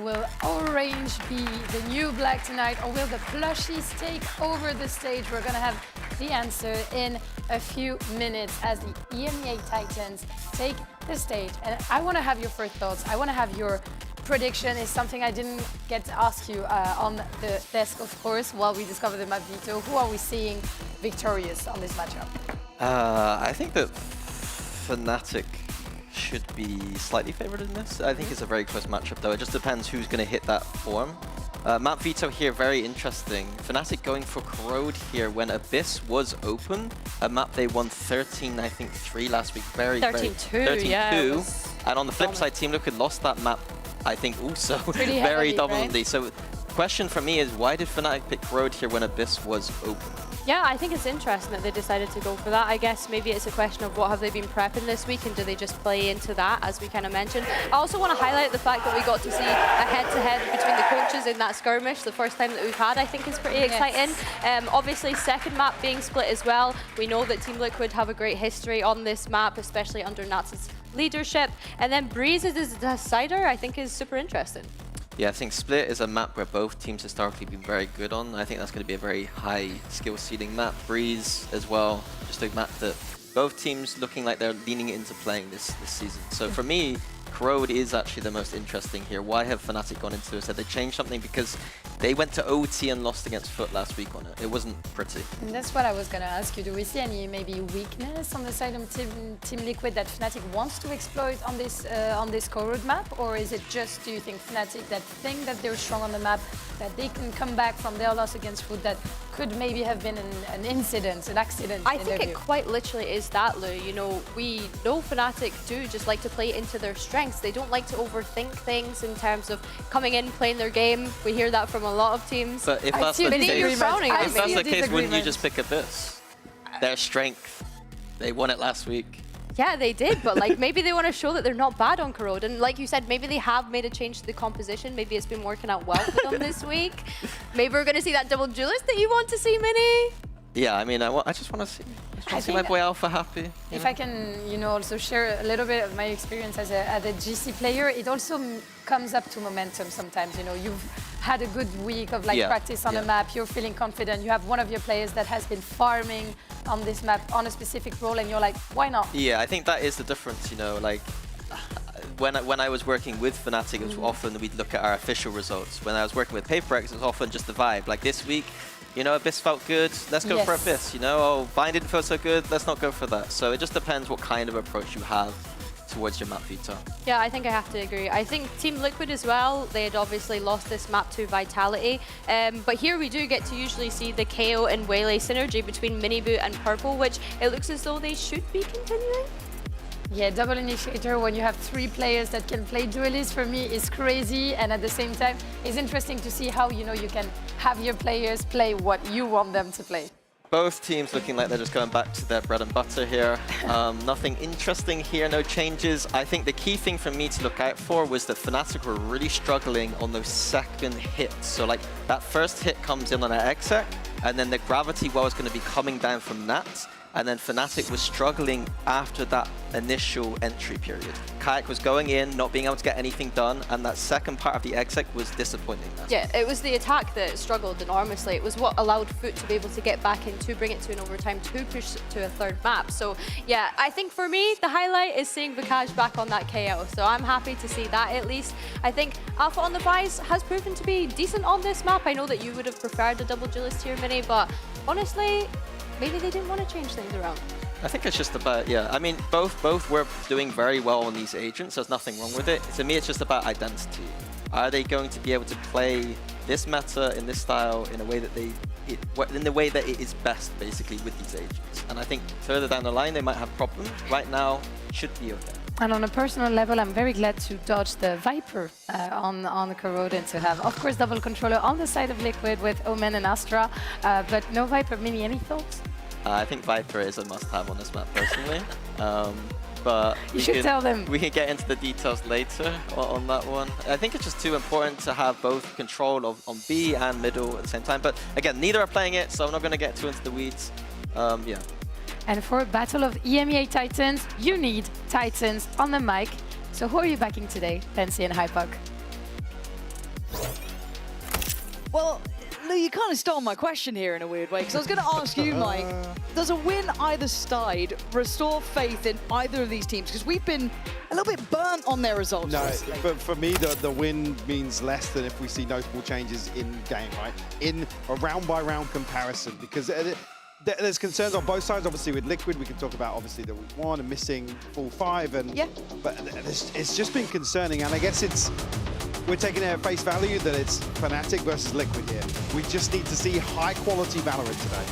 Will orange be the new black tonight, or will the plushies take over the stage? We're gonna have the answer in a few minutes as the EMEA Titans take the stage. And I wanna have your first thoughts. I wanna have your prediction. Is something I didn't get to ask you on the desk, of course, while we discover the map veto. Who are we seeing victorious on this matchup? I think that Fnatic should be slightly favored in this. I think it's a very close matchup though. It just depends who's going to hit that form. Map veto here, very interesting. Fnatic going for Corrode here when Abyss was open. A map they won 13, I think 3 last week. 13-2, yeah, it was And on the flip side, Team Liquid lost that map, I think also Pretty very heavily, dominantly. right? So question for me is, why did Fnatic pick Corrode here when Abyss was open? Yeah, I think it's interesting that they decided to go for that. I guess maybe it's a question of what have they been prepping this week and do they just play into that, as we kind of mentioned. I also want to highlight the fact that we got to see a head-to-head between the coaches in that skirmish. The first time that we've had, I think, is pretty exciting. Obviously, second map being split as well. We know that Team Liquid have a great history on this map, especially under Nats's leadership. And then Breeze as a decider, I think is super interesting. Yeah, I think Split is a map where both teams historically been very good on. I think that's going to be a very high skill ceiling map. Breeze as well, just a map that both teams looking like they're leaning into playing this season. So for me, Corrode is actually the most interesting here. Why have Fnatic gone into this? Have they changed something? Because they went to OT and lost against Foot last week on it. It wasn't pretty. And that's what I was going to ask you. Do we see any maybe weakness on the side of Team Liquid that Fnatic wants to exploit on this Corrode map? Or is it just, do you think, Fnatic that think that they're strong on the map, that they can come back from their loss against Foot that could maybe have been an incident, an accident? I think it quite literally is that, Lou. You know, we know Fnatic do just like to play into their strengths. They don't like to overthink things in terms of coming in, playing their game. We hear that from a lot of teams. But if that's the case, wouldn't you just pick Abyss? Their strength. They won it last week. Yeah, they did, but like maybe they want to show that they're not bad on Corrode. And like you said, maybe they have made a change to the composition. Maybe it's been working out well for them this week. Maybe we're going to see that double duelist that you want to see, Mini. Yeah, I mean, I just want to see my boy Alpha happy. If I can, also share a little bit of my experience as a GC player, it also comes up to momentum sometimes. You've had a good week of practice on a map, you're feeling confident, you have one of your players that has been farming on this map on a specific role, and you're like, why not? Yeah, I think that is the difference, like when I was working with Fnatic, it was often we'd look at our official results. When I was working with PaperX, it was often just the vibe. Like this week, Abyss felt good, let's go for Abyss. Oh, Vine didn't feel so good, let's not go for that. So it just depends what kind of approach you have towards your map veto. Yeah, I think I have to agree. I think Team Liquid as well, they had obviously lost this map to Vitality. But here we do get to usually see the KO and Waylay synergy between Miniboot and Purple, which it looks as though they should be continuing. Yeah, double initiator when you have 3 players that can play duelist for me is crazy, and at the same time it's interesting to see how you can have your players play what you want them to play. Both teams looking like they're just going back to their bread and butter here. Nothing interesting here, no changes. I think the key thing for me to look out for was that Fnatic were really struggling on those second hits. So like that first hit comes in on an exec, and then the gravity well is going to be coming down from that. And then Fnatic was struggling after that initial entry period. Kayak was going in, not being able to get anything done, and that second part of the exec was disappointing. Yeah, it was the attack that struggled enormously. It was what allowed Foot to be able to get back in, to bring it to an overtime, to push to a third map. So yeah, I think for me, the highlight is seeing Vikaj back on that KO. So I'm happy to see that at least. I think Alpha on the Rise has proven to be decent on this map. I know that you would have preferred a double duelist here, Mini, but honestly, maybe they didn't want to change things around. I think it's just about, I mean, both were doing very well on these agents. There's nothing wrong with it. To me, it's just about identity. Are they going to be able to play this meta in this style in a way that in the way that it is best, basically, with these agents? And I think further down the line, they might have problems. Right now, it should be okay. And on a personal level, I'm very glad to dodge the Viper on Corrode and to have, of course, double controller on the side of Liquid with Omen and Astra, but no Viper. Mini, any thoughts? I think Viper is a must-have on this map, personally. But you should tell them. We can get into the details later on that one. I think it's just too important to have both control on B and middle at the same time. But again, neither are playing it, so I'm not going to get too into the weeds. Yeah. And for a battle of EMEA Titans, you need Titans on the mic. So who are you backing today, Fancy and Hypuck? Well, Lou, you kind of stole my question here in a weird way, because I was going to ask you, Mike, does a win either side restore faith in either of these teams? Because we've been a little bit burnt on their results. No, but for me, the win means less than if we see notable changes in game, right? In a round-by-round comparison, because there's concerns on both sides. Obviously, with Liquid, we can talk about obviously the week 1 and missing full 5, and but it's just been concerning. And I guess we're taking it at face value that it's Fnatic versus Liquid here. We just need to see high-quality VALORANT today.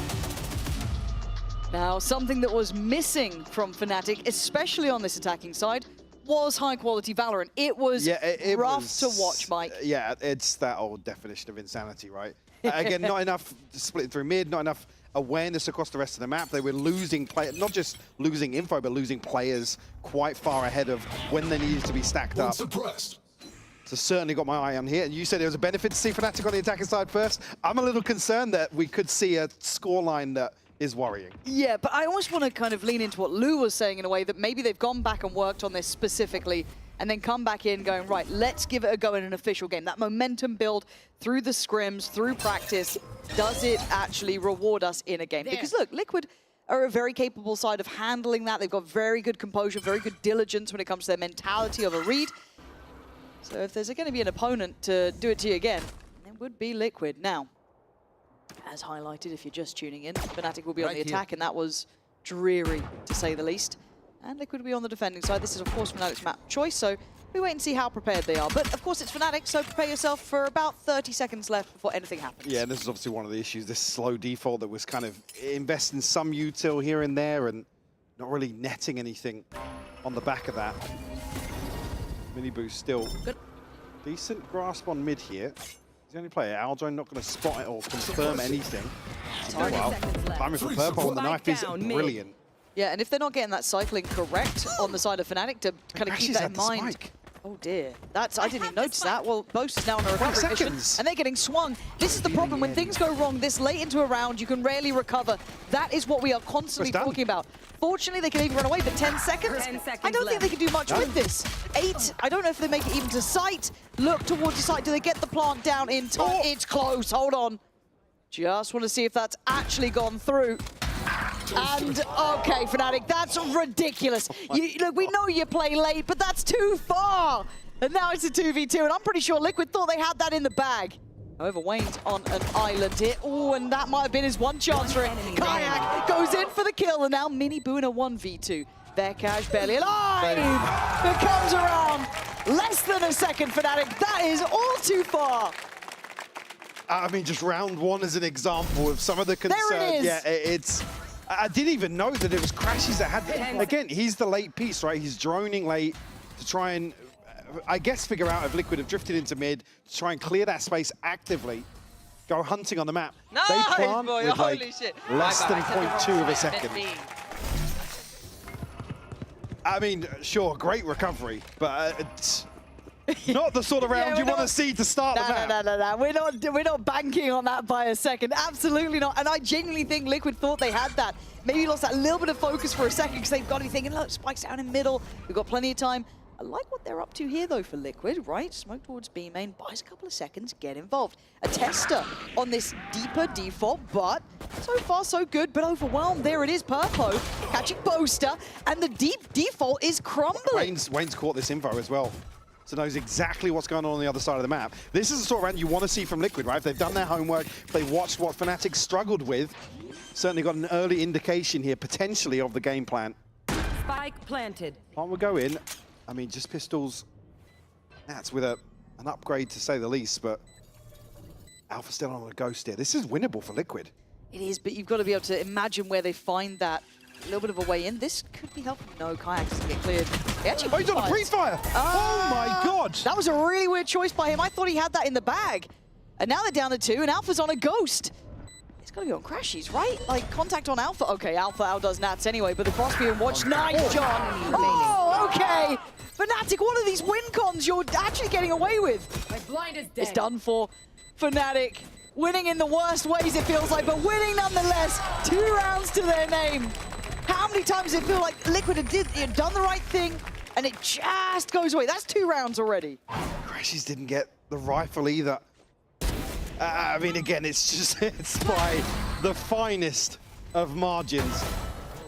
Now, something that was missing from Fnatic, especially on this attacking side, was high-quality VALORANT. It was rough to watch, Mike. Yeah, it's that old definition of insanity, right? Again, not enough split through mid, not enough awareness across the rest of the map. They were losing players, not just losing info, but losing players quite far ahead of when they needed to be stacked up. Suppressed. So certainly got my eye on here. And you said it was a benefit to see Fnatic on the attacking side first. I'm a little concerned that we could see a scoreline that is worrying. Yeah, but I almost want to kind of lean into what Lou was saying in a way that maybe they've gone back and worked on this specifically and then come back in going, right, let's give it a go in an official game. That momentum build through the scrims, through practice, does it actually reward us in a game? Because look, Liquid are a very capable side of handling that. They've got very good composure, very good diligence when it comes to their mentality of a read. So if there's going to be an opponent to do it to you again, it would be Liquid. Now, as highlighted, if you're just tuning in, Fnatic will be on the attack, and that was dreary, to say the least. And Liquid will be on the defending side. This is, of course, Fnatic's map choice, so we wait and see how prepared they are. But, of course, it's Fnatic, so prepare yourself for about 30 seconds left before anything happens. Yeah, and this is obviously one of the issues, this slow default that was kind of investing some util here and there and not really netting anything on the back of that. Mini boost still good. Decent grasp on mid here. He's the only player. Aljo not going to spot it or confirm anything. Wow. Timing for purple and the knife is brilliant. Yeah, and if they're not getting that cycling correct on the side of Fnatic, to kind of keep that in mind. Oh dear, I didn't even notice that. Well, Boast is now on a recovery mission, and they're getting swung. This is the problem, when things go wrong this late into a round, you can rarely recover. That is what we are constantly talking about. Fortunately, they can even run away, but 10 seconds? I don't think they can do much with this. 8, I don't know if they make it even to sight. Look towards the site, do they get the plant down in time? It's close, hold on. Just want to see if that's actually gone through. And, okay, Fnatic, that's ridiculous. Look, we know you play late, but that's too far. And now it's a 2v2, and I'm pretty sure Liquid thought they had that in the bag. However, Wayne's on an island here. Oh, and that might have been his one chance for it. Kayak goes in for the kill, and now Mini Boo in a 1v2. Vekash barely alive. It comes around. Less than a second, Fnatic. That is all too far. I mean, just round one as an example of some of the concerns. There it is. Yeah, it's... I didn't even know that it was Crashies that had... Again, he's the late piece, right? He's droning late to try and, I guess, figure out if Liquid have drifted into mid, to try and clear that space actively, go hunting on the map. Nice, they plant boy. with Holy like shit. less than 0.2 of a second. I mean, sure, great recovery, but it's not the sort of round you want to see to start the map. No. We're not banking on that by a second. Absolutely not. And I genuinely think Liquid thought they had that. Maybe lost that little bit of focus for a second because they've got to be thinking, look, Spike's down in middle. We've got plenty of time. I like what they're up to here, though, for Liquid, right? Smoke towards B main, buys a couple of seconds, get involved. A tester on this deeper default, but so far so good, but overwhelmed. There it is, Purpo catching Boaster, and the deep default is crumbling. Wayne's caught this info as well, so knows exactly what's going on the other side of the map. This is the sort of round you want to see from Liquid, right? If they've done their homework, if they've watched what Fnatic struggled with, certainly got an early indication here, potentially, of the game plan. Spike planted. Plant will go in. I mean, just pistols. That's with an upgrade, to say the least, but Alpha still on a ghost here. This is winnable for Liquid. It is, but you've got to be able to imagine where they find that little bit of a way in. This could be helpful. No, Kayak doesn't get cleared. Oh, he's on a pre-fire! Oh my god! That was a really weird choice by him. I thought he had that in the bag. And now they're down to 2, and Alpha's on a ghost. It's got to be on Crashies, right? Like, contact on Alpha. Okay, Alpha outdoes Nats anyway, but the crossbeam and watch. Nice, John! Oh, okay! Fnatic, one of these win cons you're actually getting away with. My blind is dead. It's done for Fnatic. Winning in the worst ways, it feels like, but winning nonetheless. 2 rounds to their name. How many times does it feel like Liquid had done the right thing, and it just goes away? That's 2 rounds already. Crashies didn't get the rifle either. I mean, again, it's by the finest of margins.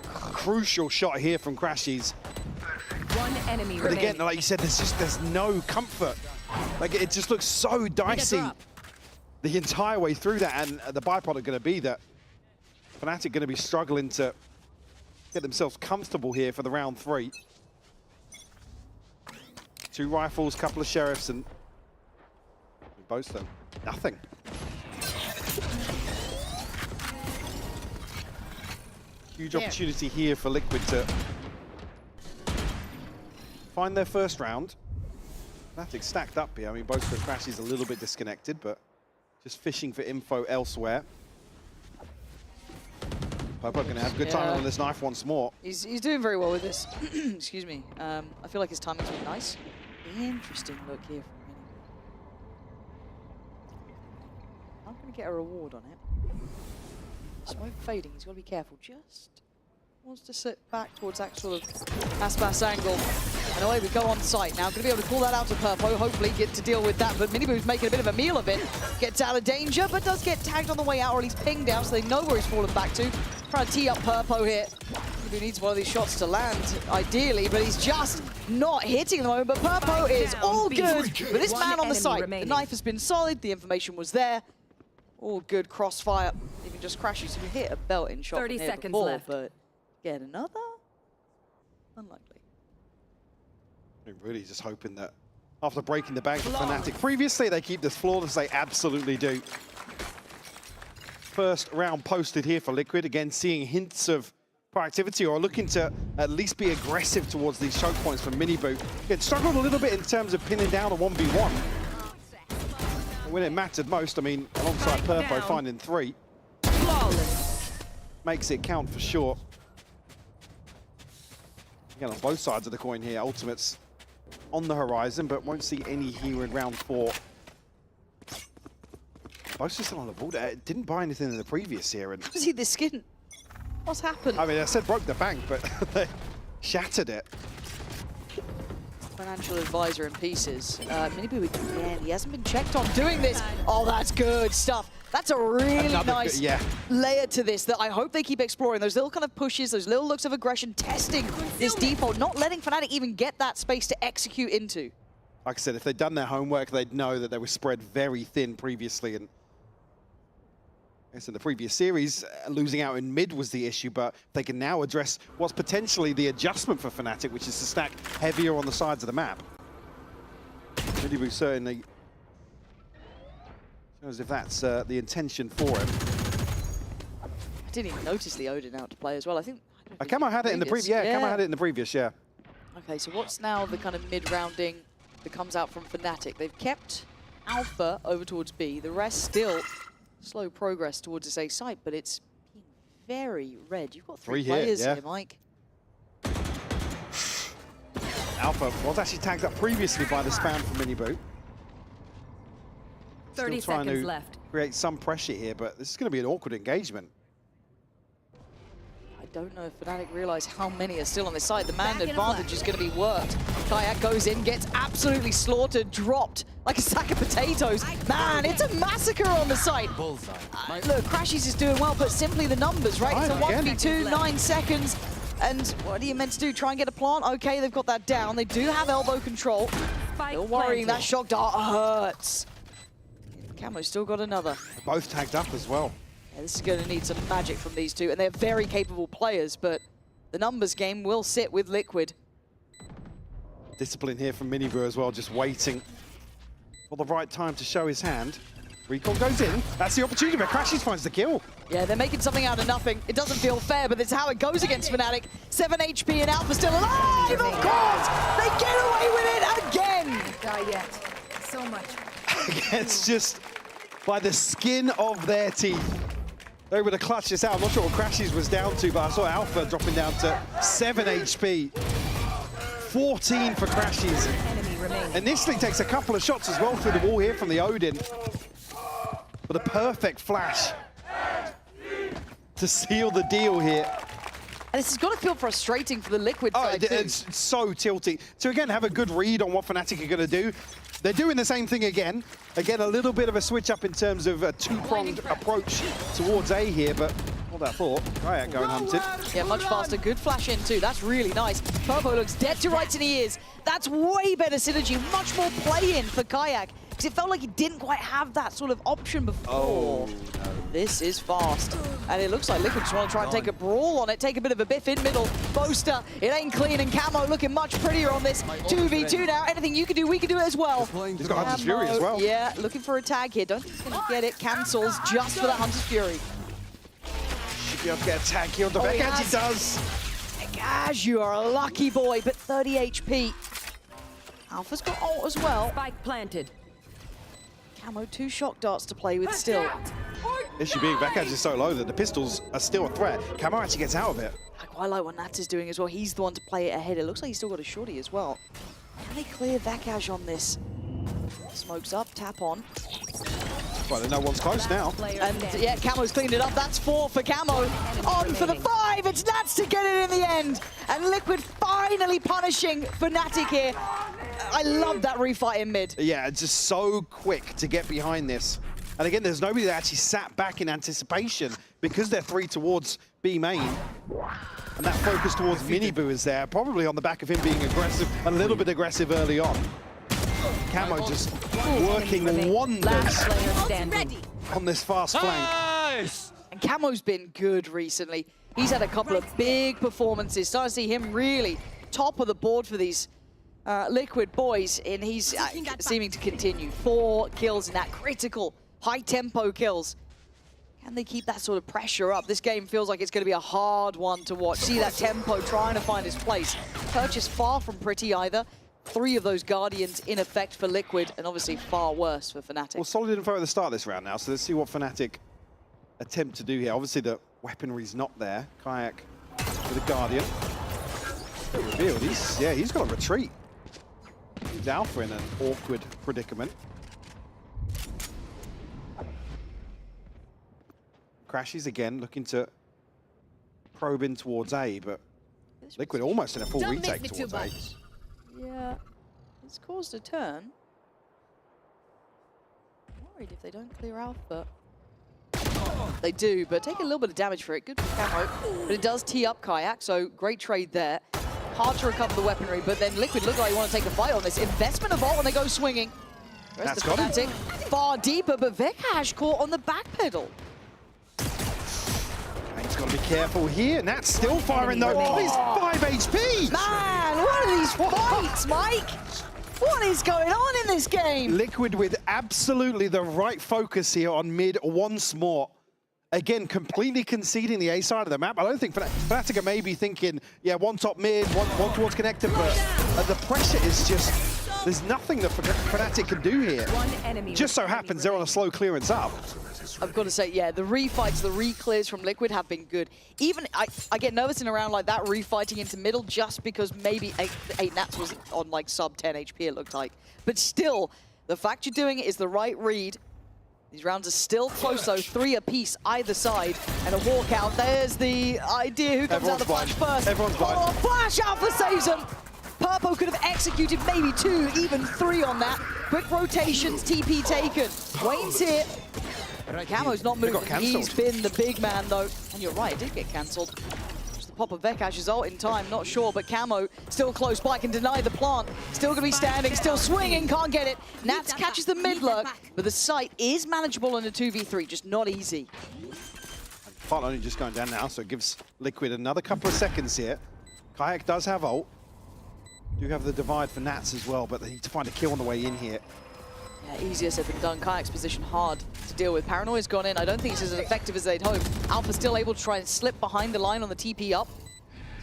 Crucial shot here from Crashies. One enemy But again, remaining. like you said, there's no comfort. Like, it just looks so dicey the entire way through that, and the byproduct going to be that Fnatic going to be struggling to get themselves comfortable here for the round 3. 2 rifles, couple of sheriffs, and both of them, nothing. Huge opportunity here for Liquid to find their first round. Fnatic stacked up here. I mean, both the Crashies a little bit disconnected, but just fishing for info elsewhere. Popo going to have a good time on this knife once more. He's doing very well with this. Excuse me. I feel like his timing's been nice. Interesting look here from Mini. I'm going to get a reward on it. Smoke fading, he's got to be careful. Just wants to sit back towards that sort of Aspas angle. And away we go on site now. Going to be able to call that out to Purpo, hopefully get to deal with that. But Miniboo's making a bit of a meal of it. Gets out of danger, but does get tagged on the way out, or at least pinged out, so they know where he's fallen back to. Trying to tee up Purpo here. Miniboo needs one of these shots to land, ideally, but he's just not hitting at the moment. But Purpo is all good with this man on the site. The knife has been solid, the information was there. All good crossfire. Even just crashes. We hit a belt-in shot 30 from here seconds before, left. but get another? Unlikely. I'm really just hoping that after breaking the bank for Fnatic previously, they keep this flawless. They absolutely do. First round posted here for Liquid. Again, seeing hints of proactivity or looking to at least be aggressive towards these choke points from Miniboo. It struggled a little bit in terms of pinning down a 1v1. When it mattered most, I mean, alongside Purpo finding 3. Flawless. Makes it count for sure. Again, on both sides of the coin here, Ultimate's on the horizon, but won't see any here in round 4. Both just still on the board. Didn't buy anything in the previous here. And See the skin. What's happened? I mean, I said broke the bank, but they shattered it. Financial advisor in pieces. Miniboo again, he hasn't been checked on doing this. Oh, that's good stuff. That's a really nice layer to this that I hope they keep exploring. Those little kind of pushes, those little looks of aggression, testing this default, not letting Fnatic even get that space to execute into. Like I said, if they'd done their homework, they'd know that they were spread very thin previously. And I guess in the previous series, losing out in mid was the issue, but they can now address what's potentially the adjustment for Fnatic, which is to stack heavier on the sides of the map. Miniboo certainly shows if that's the intention for him. I didn't even notice the Odin out to play as well. I think Camo had it in the previous. Yeah, Camo had it in the previous. Yeah. Okay, so what's now the kind of mid-rounding that comes out from Fnatic? They've kept Alpha over towards B. The rest still slow progress towards this A site, but it's been very red. You've got 3 players here, Mike. Alpha was actually tagged up previously by the spam from Miniboo. 30 Still trying seconds to left. create some pressure here, but this is going to be an awkward engagement. I don't know if Fnatic realize how many are still on this side. The man advantage is going to be worked. Kayak goes in, gets absolutely slaughtered, dropped like a sack of potatoes. Man, it's a massacre on the site. Look, Crashies is doing well, but simply the numbers, right? It's a 1v2, 9 seconds. And what are you meant to do? Try and get a plant? Okay, they've got that down. They do have elbow control. Still worrying, that shock dart hurts. Camo's still got another. Both tagged up as well. Yeah, this is going to need some magic from these two, and they're very capable players, but the numbers game will sit with Liquid. Discipline here from Miniboo as well, just waiting for the right time to show his hand. Recall goes in. That's the opportunity, but Crashies finds the kill. Yeah, they're making something out of nothing. It doesn't feel fair, but it's how it goes against Fnatic. 7 HP and Alpha still alive, of course! They get away with it again! Die yet. So much. It's just by the skin of their teeth. They were to clutch this out. I'm not sure what Crashies was down to, but I saw Alpha dropping down to 7 HP. 14 for Crashies. Initially takes a couple of shots as well through the wall here from the Odin. But a perfect flash to seal the deal here. And this has got to feel frustrating for the Liquid side too. It's so tilty. So again, have a good read on what Fnatic are going to do. They're doing the same thing again. Again, a little bit of a switch up in terms of a two-pronged approach towards A here, but hold that thought. Kayak going hunted. Yeah, much faster. Good flash in too. That's really nice. Purpo looks dead to rights, and he is. That's way better synergy. Much more play-in for Kayak, because it felt like he didn't quite have that sort of option before. Oh, no. This is fast. And it looks like Liquid just want to try and take a brawl on it, take a bit of a biff in middle. Boaster, it ain't clean, and Camo looking much prettier on this 2v2 now. Anything you can do, we can do it as well. He's got Hunter's Fury as well. Yeah, looking for a tag here. Don't think he's going to get it. Cancels just for that Hunter's Fury. Should be able to get a tag here on the back, and he does. Gosh, you are a lucky boy, but 30 HP. Alpha's got ult as well. Spike planted. Camo, 2 shock darts to play with still. Issue being backhand is so low that the pistols are still a threat. Camo actually gets out of it. I quite like what Nats is doing as well. He's the one to play it ahead. It looks like he's still got a shorty as well. Can they clear Vakaj on this? Smokes up, tap on. Well, no one's close now. And yeah, Camo's cleaned it up. That's 4 for Camo. On for the 5. It's Nats to get it in the end. And Liquid finally punishing Fnatic here. I love that refight in mid. Yeah, it's just so quick to get behind this. And again, there's nobody that actually sat back in anticipation because they're 3 towards B main. And that focus towards Miniboo is there, probably on the back of him being aggressive, a little bit aggressive early on. Camo just working wonders on this fast flank. And Camo's been good recently. He's had a couple of big performances. Starting to see him really top of the board for these Liquid boys, and he's seeming to continue. 4 kills in that critical, high-tempo kills. Can they keep that sort of pressure up? This game feels like it's going to be a hard one to watch. See that tempo trying to find his place. Purchase far from pretty either. 3 of those Guardians in effect for Liquid, and obviously far worse for Fnatic. Well, solid info at the start of this round now, so let's see what Fnatic attempt to do here. Obviously, the weaponry's not there. Kayak with a Guardian. Revealed. He's got a retreat. He's Alpha in an awkward predicament. Crashes again, looking to probe in towards A, but Liquid almost in a full retake towards A. Yeah, it's caused a turn. I'm worried if they don't clear Alpha. They do, but take a little bit of damage for it. Good for Camo, but it does tee up Kayak, so great trade there. Hard to recover the weaponry, but then Liquid look like they want to take a fight on this. Investment of ult when they go swinging. Rest of Fnatic far deeper, but Vekash caught on the back pedal. He's got to be careful here. Nat's still firing though. Oh, he's 5 HP! Man, what are these fights, Mike? What is going on in this game? Liquid with absolutely the right focus here on mid once more. Again, completely conceding the A side of the map. I don't think Fnatic are maybe thinking, yeah, one top mid, one towards connector, but the pressure is just, there's nothing that Fnatic can do here. Just so happens they're on a slow clearance up. I've got to say, yeah, the refights, the re-clears from Liquid have been good. Even, I get nervous in a round like that, refighting into middle, just because maybe 8 Nats was on like sub 10 HP, it looked like. But still, the fact you're doing it is the right read. These rounds are still close though, 3 apiece either side, and a walkout. There's the idea who comes out the flash first. Everyone's blind. Oh, Flash Alpha saves him! Purpo could have executed maybe 2, even 3 on that. Quick rotations, TP taken. Wayne's here. Camo's not moving. He's been the big man though. And you're right, it did get cancelled. Just the pop of Vekash's ult in time, not sure, but Camo still close by, can deny the plant. Still gonna be standing, still swinging, can't get it. Nats catches the mid lurk, but the site is manageable in a 2v3, just not easy. Plant only just going down now, so it gives Liquid another couple of seconds here. Kayak does have ult. Do have the divide for Nats as well, but they need to find a kill on the way in here. Yeah, easier said than done. Kayak's position hard to deal with. Paranoia's gone in. I don't think it's as effective as they'd hope. Alpha's still able to try and slip behind the line on the TP up.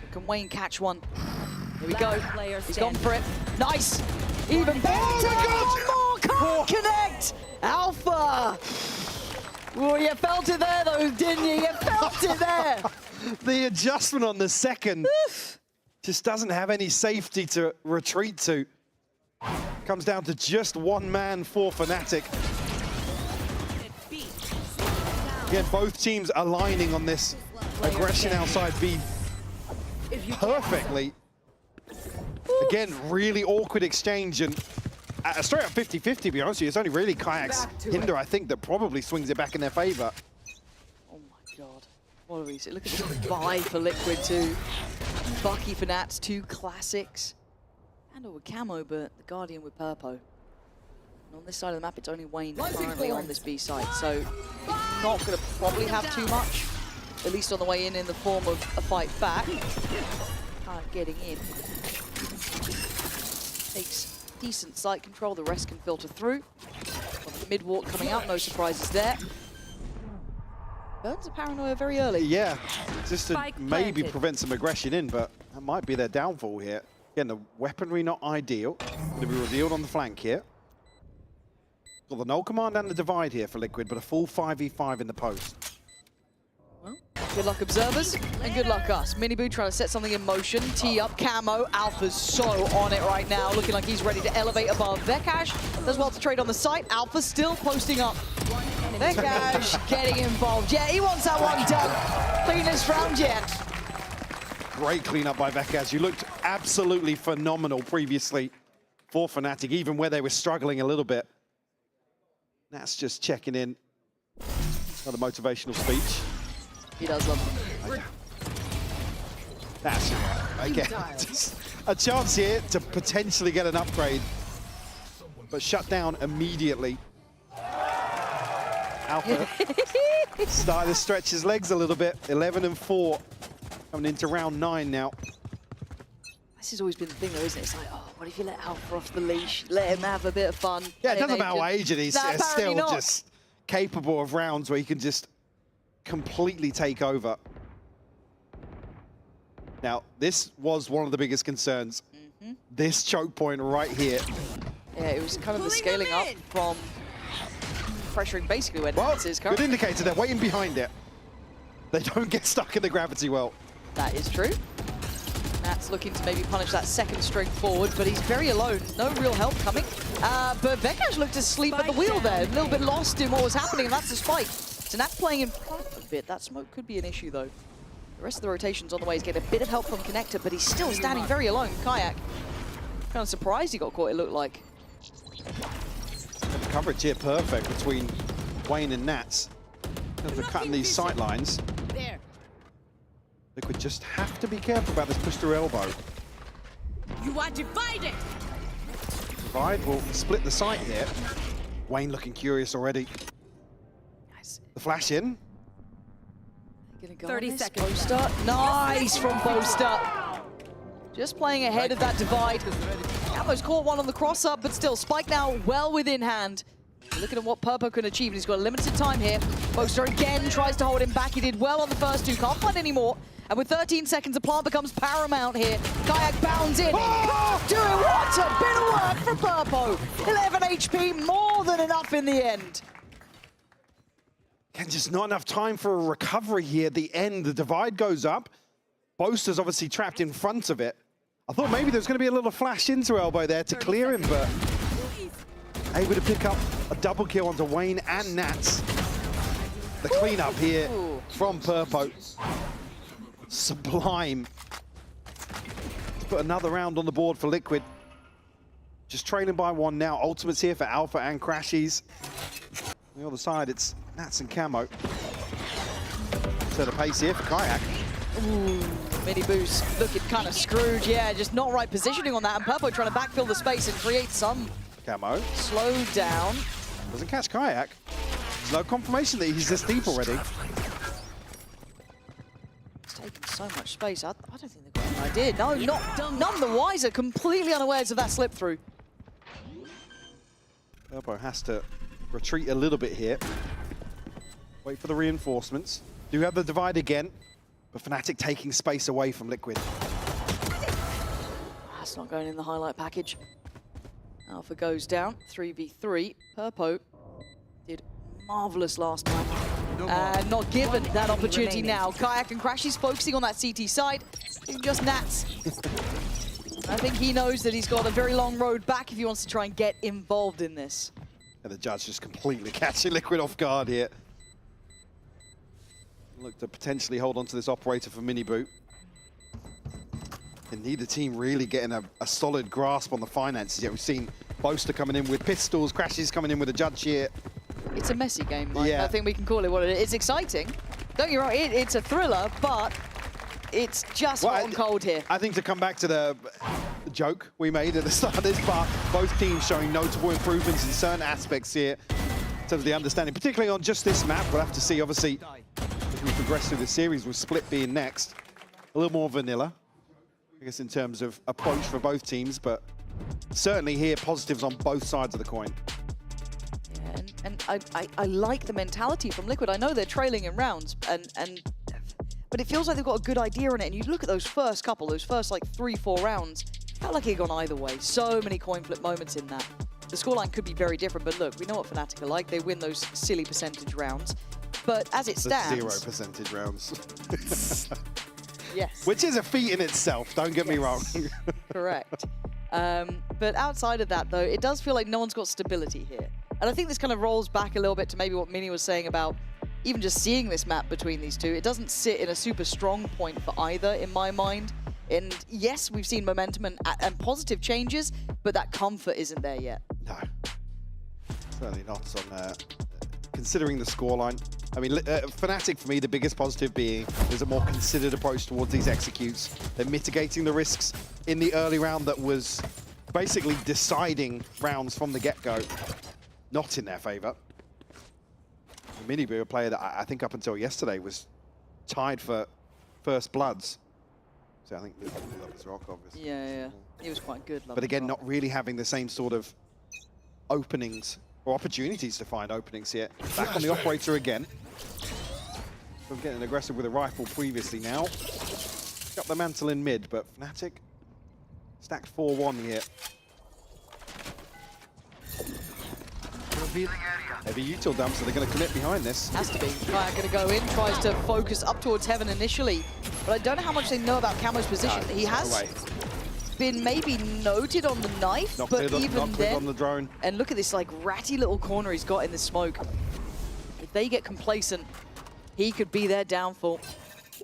So can Wayne catch one? Here we go. He's gone for it. Nice. Even better. Oh one more. Can't connect. Alpha. Oh, you felt it there, though, didn't you? You felt it there. The adjustment on the second just doesn't have any safety to retreat to. Comes down to just one man for Fnatic. Again, both teams aligning on this aggression outside B perfectly. Again, really awkward exchange and straight up 50-50, to be honest with you. It's only really Kayak's hinder, I think, that probably swings it back in their favor. Oh my god. What a reset. Look at the buy for Liquid too. Bucky for Nats, 2 classics. And with Camo, but the Guardian with Purpo. And on this side of the map, it's only Wayne currently on this B side, so not going to probably have too much, at least on the way in the form of a fight back. Getting in. Takes decent site control, the rest can filter through. Mid walk coming out, no surprises there. Burns a Paranoia very early. Yeah, just to maybe prevent some aggression in, but that might be their downfall here. Again, the weaponry not ideal. Going to be revealed on the flank here. Got the null command and the divide here for Liquid, but a full 5v5 in the post. Well, good luck observers, and good luck us. Miniboo trying to set something in motion. Tee up, Camo. Alpha's so on it right now, looking like he's ready to elevate above. Vekash does well to trade on the site. Alpha still posting up. Vekash getting involved. Yeah, he wants that one done. Cleanest round yet. Great cleanup by Vekash. You looked absolutely phenomenal previously for Fnatic, even where they were struggling a little bit. That's just checking in. Another motivational speech. He does love them. That's again just a chance here to potentially get an upgrade, but shut down immediately. Alpha starting to stretch his legs a little bit. 11 and 4, coming into round 9 now. This has always been the thing, though, isn't it? It's like, oh, what if you let Alpha off the leash, let him have a bit of fun? Yeah, it doesn't matter what age it is. Nah, It's still not. just capable of rounds where he can just completely take over. Now, this was one of the biggest concerns. This choke point right here. Yeah, it was kind of the scaling up from pressuring basically where Nats is Good currently. indicator, they're waiting behind it. They don't get stuck in the gravity well. That is true. Nats looking to maybe punish that second string forward, but he's very alone. No real help coming. But Vekash looked asleep at the wheel there, a little bit lost in what was happening, and that's the spike. So Nats playing in front a bit. That smoke could be an issue, though. The rest of the rotations on the way is getting a bit of help from Connector, but he's still standing very alone. Kayak, kind of surprised he got caught, it looked like. The coverage here perfect between Wayne and Nats. They're cutting these sight lines. There. Liquid just have to be careful about this push through elbow. You are divided. Divide will split the sight here. Wayne looking curious already. The flash in. Gonna go 30 on this. seconds. Boaster. Nice from Boaster. Just playing ahead of that divide. Almost caught one on the cross-up, but still, Spike now well within hand. Looking at what Purpo can achieve, and he's got a limited time here. Boaster again tries to hold him back. He did well on the first two, can't find any more. And with 13 seconds, the plant becomes paramount here. Kayak bounds in. Can't do it. What a bit of work from Purpo. 11 HP, more than enough in the end. And just not enough time for a recovery here at the end. The divide goes up. Boaster's obviously trapped in front of it. I thought maybe there was going to be a little flash into elbow there to clear him, but able to pick up a double kill onto Wayne and Nats. The cleanup here from Purpo. Sublime. Let's put another round on the board for Liquid. Just trailing by 1 now. Ultimates here for Alpha and Crashies. On the other side, it's Nats and Camo. So the pace here for Kayak. Ooh, mini boost looking kind of screwed. Yeah, just not right positioning on that. And Purpo trying to backfill the space and create some Camo. slow down. Doesn't catch Kayak. There's no confirmation that he's this deep already. It's taking so much space. I don't think they've got an idea. No, none the wiser. Completely unawares of that slip through. Purpo has to retreat a little bit here. Wait for the reinforcements. Do have the divide again, but Fnatic taking space away from Liquid. That's not going in the highlight package. Alpha goes down, 3v3. Purpo did marvelous last time. Not given that opportunity now. Kayak and Crashies focusing on that CT side. Just Nats. I think he knows that he's got a very long road back if he wants to try and get involved in this. And the judge just completely catching Liquid off guard here. Look to potentially hold on to this operator for mini boot. And neither team really getting a solid grasp on the finances yet. We've seen Boaster coming in with pistols, Crashies coming in with a judge here. It's a messy game, Mike. Yeah. I think we can call it what it is. It's exciting. Don't get me wrong, it's a thriller, but it's just hot and cold here. I think to come back to the joke we made at the start of this part, both teams showing notable improvements in certain aspects here in terms of the understanding, particularly on just this map. We'll have to see, obviously, as we progress through the series, with Split being next. A little more vanilla, I guess, in terms of approach for both teams, but certainly here, positives on both sides of the coin. Yeah, and I like the mentality from Liquid. I know they're trailing in rounds, but it feels like they've got a good idea on it. And you look at those first couple, those first like 3-4 rounds, felt like it had gone either way. So many coin flip moments in that. The scoreline could be very different, but look, we know what Fnatic are like. They win those silly percentage rounds. But as it stands... 0% rounds. Yes. Which is a feat in itself, don't get me wrong. Correct. But outside of that, though, it does feel like no one's got stability here. And I think this kind of rolls back a little bit to maybe what Mini was saying about even just seeing this map between these two. It doesn't sit in a super strong point for either, in my mind. And yes, we've seen momentum and positive changes, but that comfort isn't there yet. No, certainly not on considering the scoreline. I mean, Fnatic, for me, the biggest positive being there's a more considered approach towards these executes. They're mitigating the risks in the early round that was basically deciding rounds from the get-go, not in their favor. Miniboo, a player that I think up until yesterday was tied for first bloods. So I think Love is Rock, obviously. Yeah. He was quite good. But again, not really having the same sort of openings or opportunities to find openings here. Back on the operator again. From getting aggressive with a rifle previously now. Got the mantle in mid, but Fnatic stacked 4-1 here. Heavy util dump, so they're going to commit behind this. Has to be. Kaya going to go in, tries to focus up towards Heaven initially. But I don't know how much they know about Camo's position. He has been maybe noted on the knife, but even then, on the drone. And look at this like ratty little corner he's got in the smoke. If they get complacent, he could be their downfall.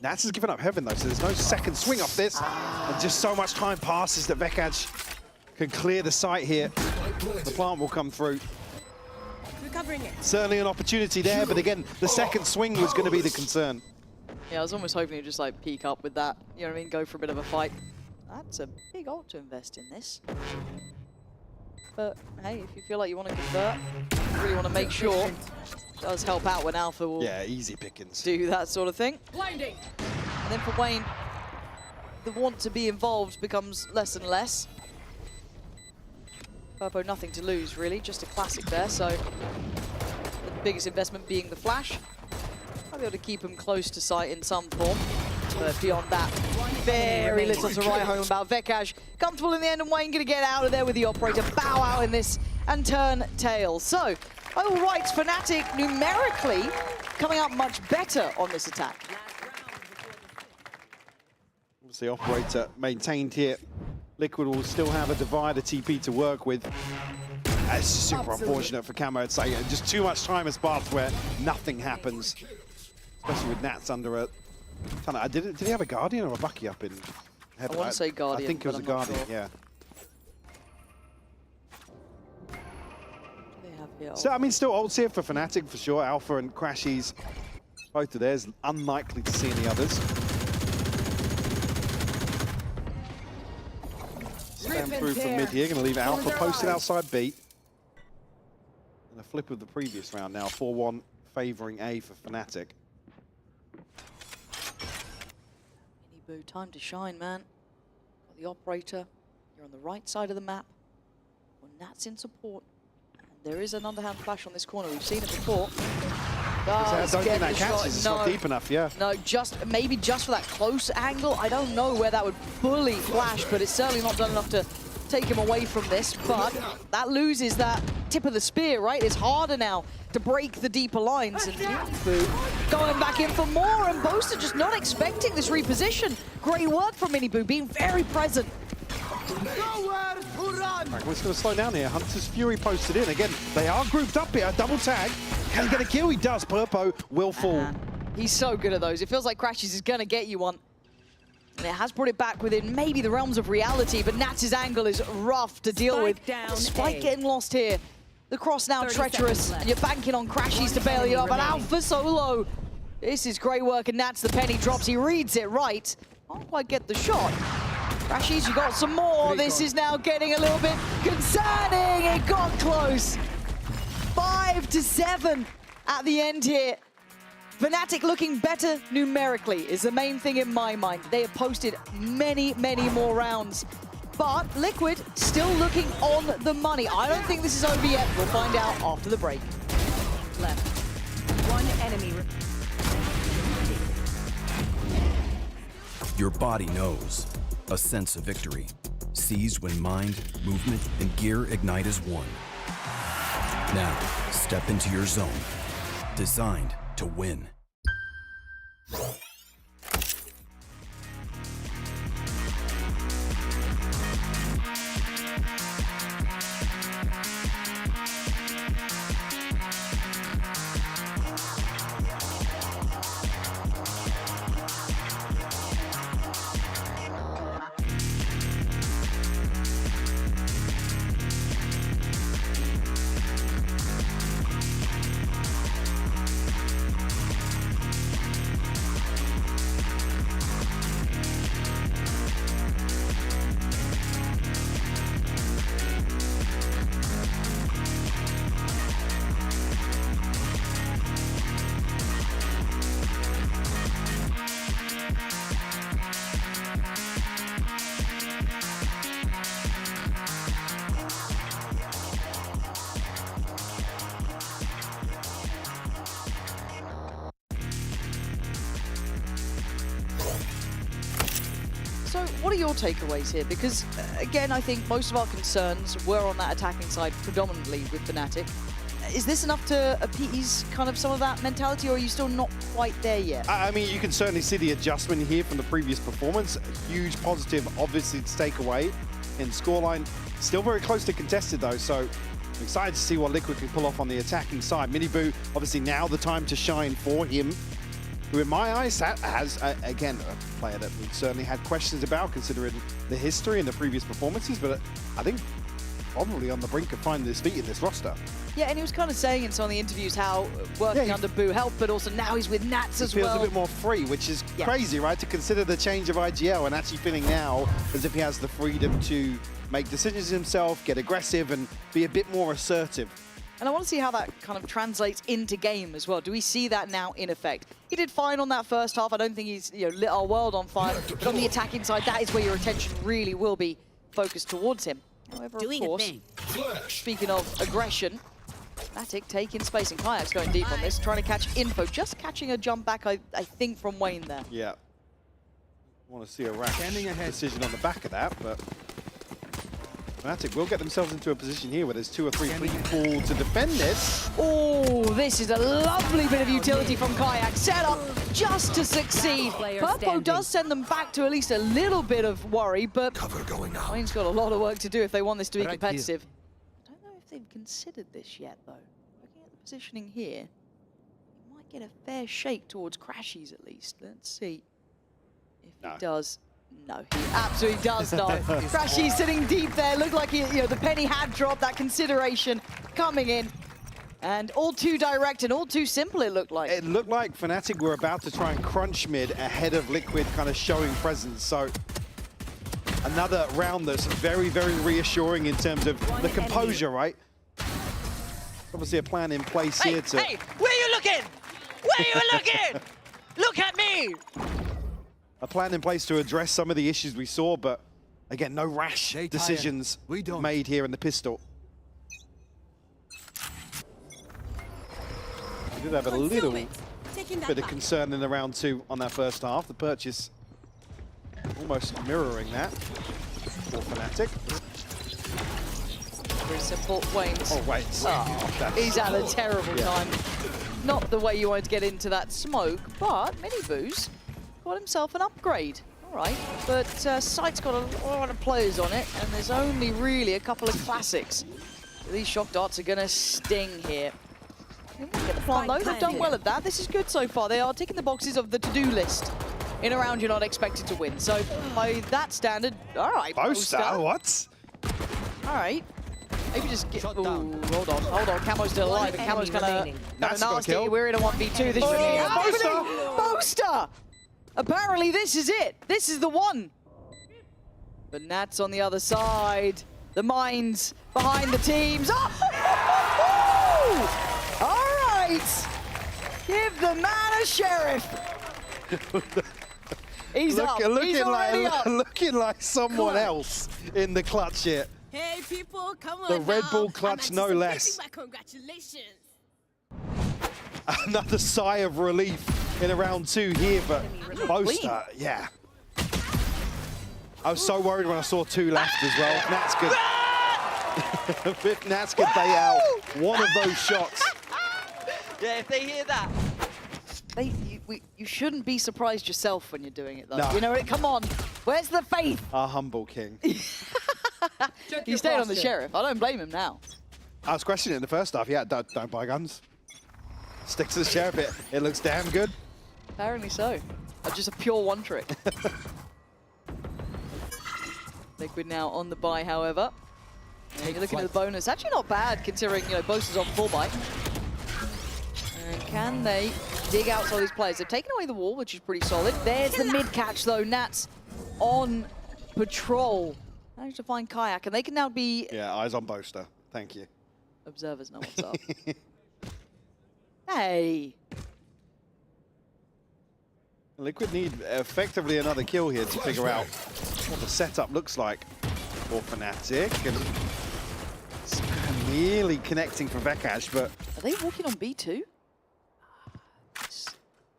Nats has given up Heaven though, so there's no second swing off this. And just so much time passes that Vekaj can clear the site here. The plant will come through. Recovering it. Certainly an opportunity there, but again, the second swing was going to be the concern. Yeah, I was almost hoping he'd just like peek up with that, you know what I mean, go for a bit of a fight. That's a big ult to invest in this. But hey, if you feel like you want to convert, you really want to make sure, it does help out when Alpha will easy pickings. Do that sort of thing. Blinding. And then for Wayne, the want to be involved becomes less and less. Purpo, nothing to lose really, just a classic there, so the biggest investment being the flash. I'll be able to keep him close to sight in some form. But beyond that, very little to write home about. Vekaj comfortable in the end, and Wayne gonna get out of there with the operator, bow out in this, and turn tails. So, all right, Fnatic numerically coming out much better on this attack. The operator maintained here. Liquid will still have a divider TP to work with. It's super unfortunate for Camo. It's like just too much time has passed where nothing happens. Especially with Nats under a... Did he have a Guardian or a Bucky up in heaven? I want to say Guardian, I think it was a Guardian, sure. yeah. They have here. So, I mean, still ults here for Fnatic, for sure. Alpha and Crashies, both of theirs. Unlikely to see any others. Stand through from mid here. Going to leave Alpha posted outside B. And a flip of the previous round now. 4-1 favouring A for Fnatic. Miniboo, time to shine, man. Got the operator. You're on the right side of the map. Well, Nat's in support. And there is an underhand flash on this corner. We've seen it before. I don't think that catches. It's not deep enough, yeah. No, maybe just for that close angle. I don't know where that would fully flash, but it's certainly not done enough to take him away from this. But that loses that tip of the spear, right? It's harder now to break the deeper lines. And Miniboo going back in for more, and Boaster just not expecting this reposition. Great work from Miniboo, being very present. Right, well, it's going to slow down here. Hunter's Fury posted in. Again, they are grouped up here. Double tag. Can he get a kill? He does. Purpo will fall. He's so good at those. It feels like Crashies is going to get you one. And it has brought it back within maybe the realms of reality, but Nats' angle is rough to deal with. Spike getting lost here. The cross now treacherous, and you're banking on Crashies to bail you up. But Alpha solo. This is great work, and Nats, the penny drops. He reads it right. Can't quite get the shot. Crashies, you got some more. This is now getting a little bit concerning. It got close. 5-7 at the end here. Fnatic looking better numerically is the main thing in my mind. They have posted many, many more rounds. But Liquid still looking on the money. I don't think this is over yet. We'll find out after the break. Left. One enemy. Your body knows. A sense of victory. Seized when mind, movement, and gear ignite as one. Now, step into your zone. Designed to win. what are your takeaways here? Because, again, I think most of our concerns were on that attacking side predominantly with Fnatic. Is this enough to appease kind of some of that mentality, or are you still not quite there yet? I mean, you can certainly see the adjustment here from the previous performance. A huge positive, obviously, to take away in scoreline. Still very close to contested, though, so I'm excited to see what Liquid can pull off on the attacking side. Miniboo, obviously now the time to shine for him, who in my eyes has, again, a player that we certainly had questions about considering the history and the previous performances, but I think probably on the brink of finding his feet in this roster. Yeah, and he was kind of saying in some of the interviews how working under Boo helped, but also now he's with Nats as well. He feels a bit more free, which is crazy, right? To consider the change of IGL and actually feeling now as if he has the freedom to make decisions himself, get aggressive, and be a bit more assertive. And I want to see how that kind of translates into game as well. Do we see that now in effect? He did fine on that first half. I don't think he's lit our world on fire. But on the attacking side, that is where your attention really will be focused towards him. However, of course, speaking of aggression, Fnatic taking space, and Kayak's going deep on this, trying to catch info. Just catching a jump back, I think, from Wayne there. Yeah. Want to see a rash decision on the back of that, but Fnatic will get themselves into a position here where there's 2 or 3 people to defend this. Oh, this is a lovely bit of utility from Kayak. Set up just to succeed. Purpo does send them back to at least a little bit of worry, but Wayne's got a lot of work to do if they want this to be competitive. I don't know if they've considered this yet, though. Looking at the positioning here, he might get a fair shake towards Crashies at least. Let's see if he does. No, he absolutely does not. Crashies sitting deep there. Looked like the penny had dropped, that consideration coming in. And all too direct and all too simple, it looked like. It looked like Fnatic were about to try and crunch mid ahead of Liquid kind of showing presence. So another round that's very, very reassuring in terms of the composure, right? Obviously a plan in place here to... Hey, where are you looking? Where are you looking? Look at me! A plan in place to address some of the issues we saw, but again, no rash decisions made here in the pistol. We did have a little bit of concern in the round 2 on that first half. The purchase almost mirroring that for Fnatic. Very simple. Wayne. Oh, wait. Oh, he's had a terrible time. Not the way you wanted to get into that smoke, but Miniboo's got himself an upgrade. All right, but Sight's got a lot of players on it, and there's only really a couple of classics. These shock darts are going to sting here. Get the plant though, they've done well at that. This is good so far. They are ticking the boxes of the to-do list in a round you're not expected to win. So by that standard, all right. Boaster, what? All right. Maybe just get... Ooh, hold on. Camo's still alive, and Camo's kind of nasty. We're in a 1v2. This should be happening. Boaster! Apparently this is it. This is the one. But Nats on the other side. The minds behind the teams. Oh! All right. Give the man a sheriff. He's up. He's already up. Looking like someone else in the clutch here. Hey people, come on. The Red Bull clutch, no less. My congratulations. Another sigh of relief in a round 2 here, but Boaster, yeah. I was so worried when I saw 2 left as well. If Nats could bait out one of those shots. Yeah, if they hear that. You shouldn't be surprised yourself when you're doing it, though. No. You know, come on. Where's the faith? Our humble king. He stayed on the sheriff. I don't blame him now. I was questioning it in the first half. Yeah, don't buy guns. Stick to the sheriff. It looks damn good. Apparently so. Just a pure one trick. Liquid now on the buy, however. And you're looking at the bonus. Actually not bad, considering, Boaster's on full buy. And can they dig out some of these players? They've taken away the wall, which is pretty solid. There's the mid catch, though. Nats on patrol. Managed to find Kayak, and they can now be... Yeah, eyes on Boaster. Thank you. Observers know what's up. Hey! Liquid need effectively another kill here to figure out what the setup looks like for Fnatic. And nearly connecting for Vekash, but... Are they walking on B2?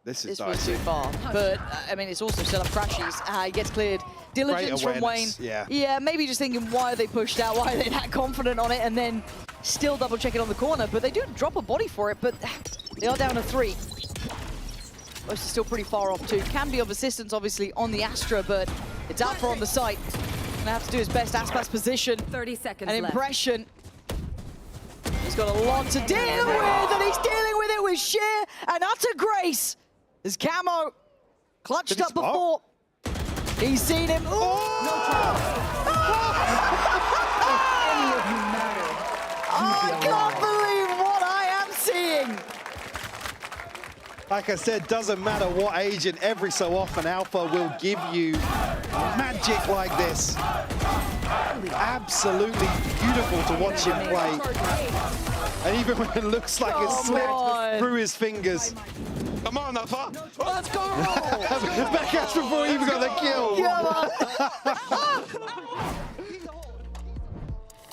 This is was too far. But, I mean, it's also set up Crashies. He gets cleared diligence from Wayne. Yeah, maybe just thinking, why are they pushed out? Why are they that confident on it? And then still double check it on the corner. But they do drop a body for it, but they are down to 3. Most is still pretty far off too. Can be of assistance, obviously, on the Astra, but it's Alpha on the site. Gonna have to do his best. Aspas position. 30 seconds An left. impression. He's got a lot to deal with, and he's dealing with it with sheer and utter grace. His camo clutched up before. He's seen him. I can't believe what I am seeing. Like I said, doesn't matter what agent, every so often Alpha will give you magic like this. Absolutely beautiful to watch him play. And even when it looks like it slipped through his fingers. Come on, Alpha! Let's go! Back out before he even got the kill.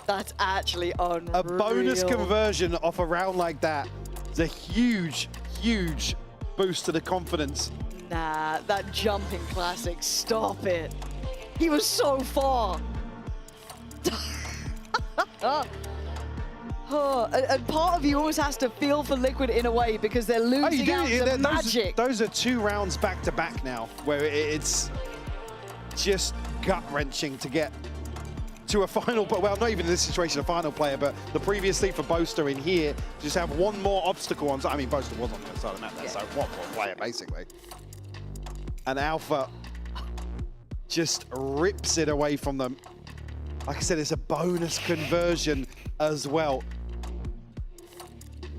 That's actually unreal. A bonus conversion off a round like that is a huge, huge boost to the confidence. Nah, that jumping classic, stop it. He was so far. And part of you always has to feel for Liquid in a way because they're losing out to magic. Those are 2 rounds back to back now, where it's just gut-wrenching to get to a final, but well, not even in this situation a final player, but the previously for Boaster in here, just have one more obstacle on. I mean, Boaster was on the other side of the map, so one more player basically. And Alpha just rips it away from them. Like I said, it's a bonus conversion as well.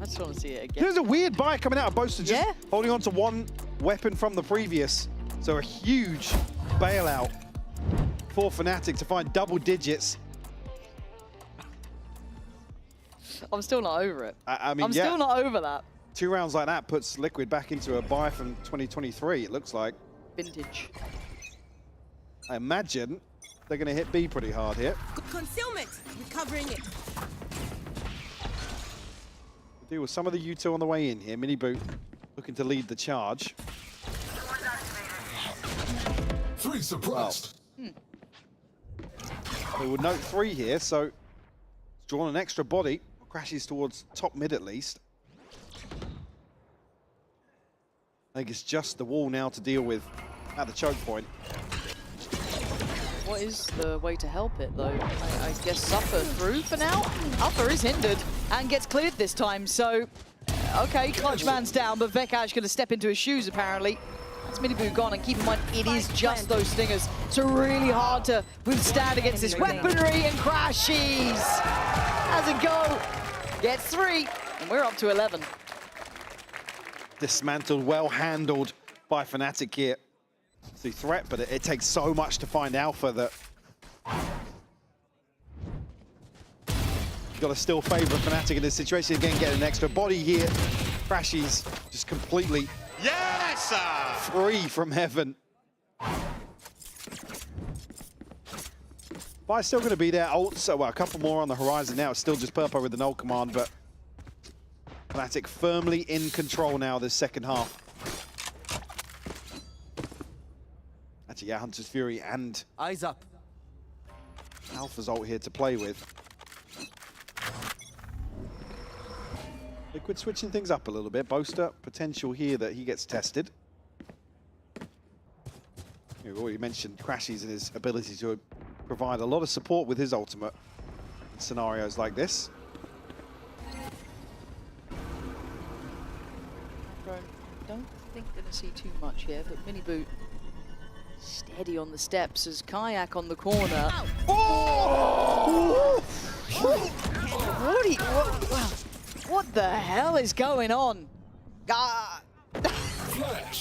I just want to see it again. There's a weird buy coming out of Boaster, just holding on to one weapon from the previous. So a huge bailout for Fnatic to find double digits. I'm still not over it. I mean, I'm still not over that. 2 rounds like that puts Liquid back into a buy from 2023, it looks like. Vintage. I imagine they're going to hit B pretty hard here. Concealment, recovering it. Deal with some of the U2 on the way in here. Mini Boot looking to lead the charge. 3 suppressed. They would note 3 here, so it's drawn an extra body. Crashes towards top mid at least. I think it's just the wall now to deal with at the choke point. What is the way to help it, though? I guess suffer through for now? Alpha is hindered and gets cleared this time, so... Okay, Clutch Man's down, but Vekaj going to step into his shoes, apparently. That's Minibu gone, and keep in mind, it is just those stingers. So really hard to withstand against this weaponry, and crashes! Has a go, gets 3, and we're up to 11. Dismantled, well handled by Fnatic here. It's the threat, but it takes so much to find Alpha that you've got to still favour Fnatic in this situation. Again, get an extra body here. Crashes just completely free from heaven. Buy's still going to be there. Ult, so well, a couple more on the horizon now. It's still just Purpo with the null command, but Fnatic firmly in control now this second half. Actually, yeah, Hunter's Fury and Eyes up. Alpha's ult here to play with. Liquid switching things up a little bit. Boaster, potential here that he gets tested. We've already mentioned Crashies and his ability to provide a lot of support with his ultimate in scenarios like this. Right, don't think we're going to see too much here, but Mini Boot steady on the steps as Kayak on the corner. Oh! What the hell is going on?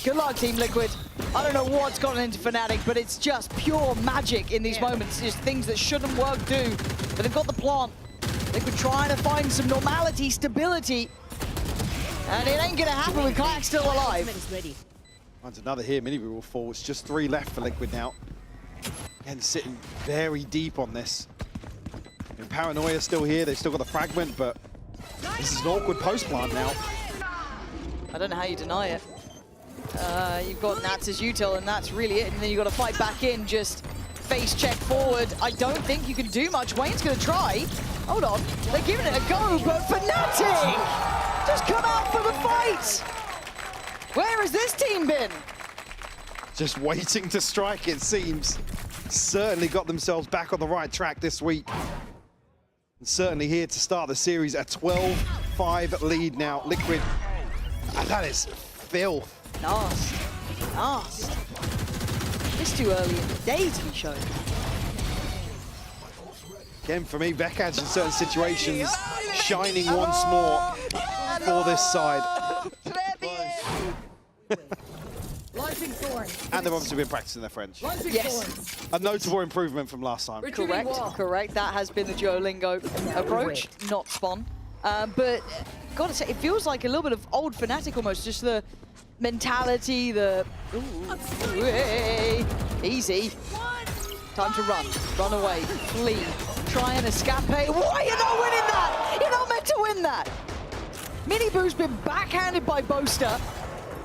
Good luck, Team Liquid. I don't know what's gotten into Fnatic, but it's just pure magic in these moments. Just things that shouldn't work do, but they've got the plant. Liquid trying to find some normality, stability, and it ain't gonna happen with Kayak still alive. Finds another here. Mini will fall. It's just 3 left for Liquid now. Again, sitting very deep on this. And Paranoia still here. They've still got the fragment, but this is an awkward post plant now. I don't know how you deny it. You've got Nats as util, and that's really it. And then you've got to fight back in. Just face check forward. I don't think you can do much. Wayne's going to try. Hold on. They're giving it a go, but Fnatic just come out for the fight. Where has this team been? Just waiting to strike, it seems. Certainly got themselves back on the right track this week. And certainly here to start the series, a 12-5 lead now. Liquid, and that is filth. Nasty. Nasty. It's too early in the day to be shown. Again, for me, Vekaj in certain situations, shining once more for this side. And they've obviously been practicing their French. Yes. A notable improvement from last time. Correct, correct. That has been the Duolingo approach, not Spawn. But gotta say, it feels like a little bit of old Fnatic almost, just the mentality, the easy. Time to run away, flee, try and escape. Why you're not winning that? You're not meant to win that. Mini Boo's been backhanded by Boaster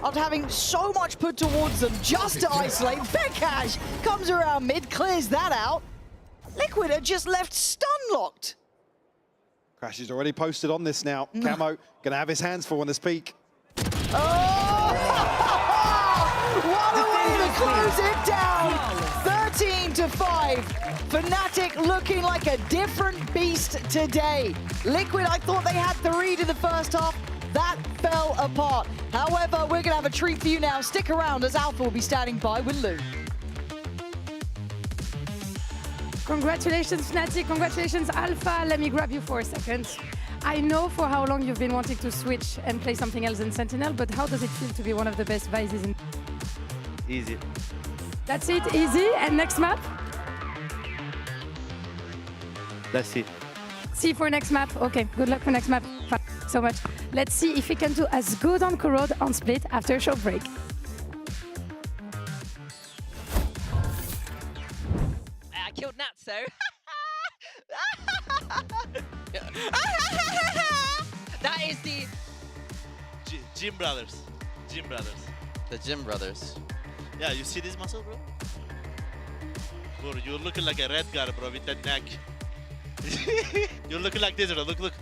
after having so much put towards them just to isolate. Vekaj comes around mid, clears that out. Liquid are just left stun-locked. Crash is already posted on this now. Camo gonna have his hands full on this peak. Oh! What a way to close it down! 13-5. Fnatic looking like a different beast today. Liquid, I thought they had the lead in the first half. That fell apart. However, we're gonna have a treat for you now. Stick around as Alpha will be standing by with Lou. Congratulations, Fnatic. Congratulations, Alpha. Let me grab you for a second. I know for how long you've been wanting to switch and play something else than Sentinel, but how does it feel to be one of the best Vices in? Easy. That's it, easy. And next map? Let's see. See for next map. Okay, good luck for next map. Thank you so much. Let's see if we can do as good on Corrode on Split after a short break. I killed Natso. That is the Gym Brothers. Gym Brothers. The Gym Brothers. Yeah, you see this muscle, bro? Bro, you're looking like a red guy, bro, with that neck. You're looking like this, bro. Look.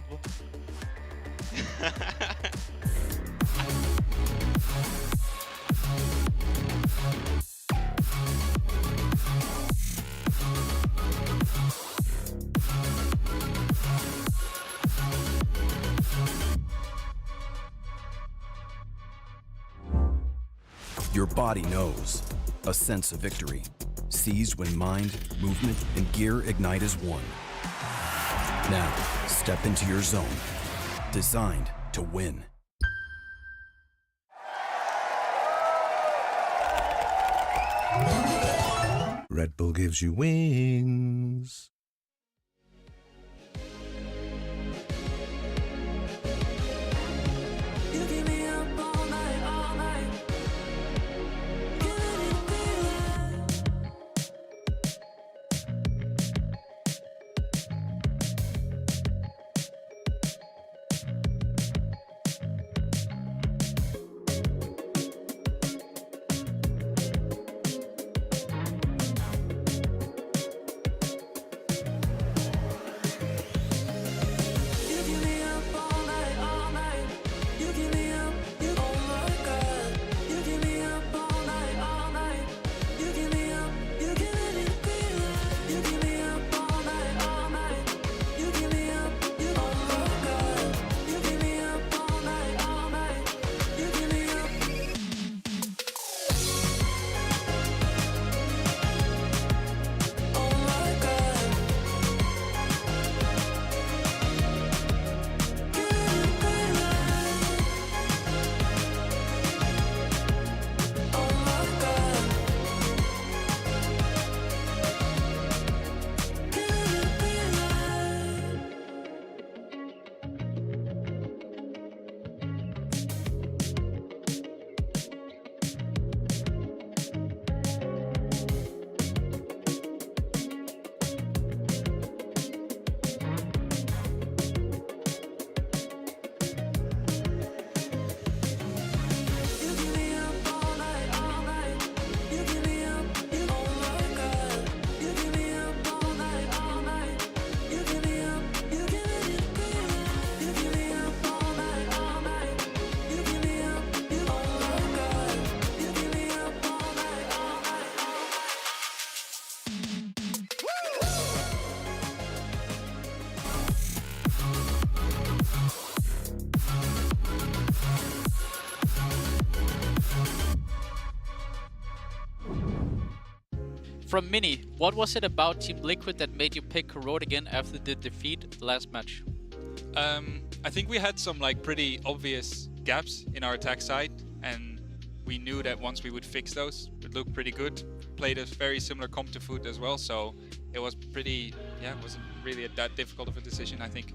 Your body knows. A sense of victory. Seized when mind, movement, and gear ignite as one. Now, step into your zone. Designed to win. Red Bull gives you wings. From Mini, what was it about Team Liquid that made you pick Corrode again after the defeat last match? I think we had some like pretty obvious gaps in our attack side, and we knew that once we would fix those, it looked pretty good. Played a very similar comp to Foot as well, so it was pretty, yeah, it wasn't really that difficult of a decision, I think.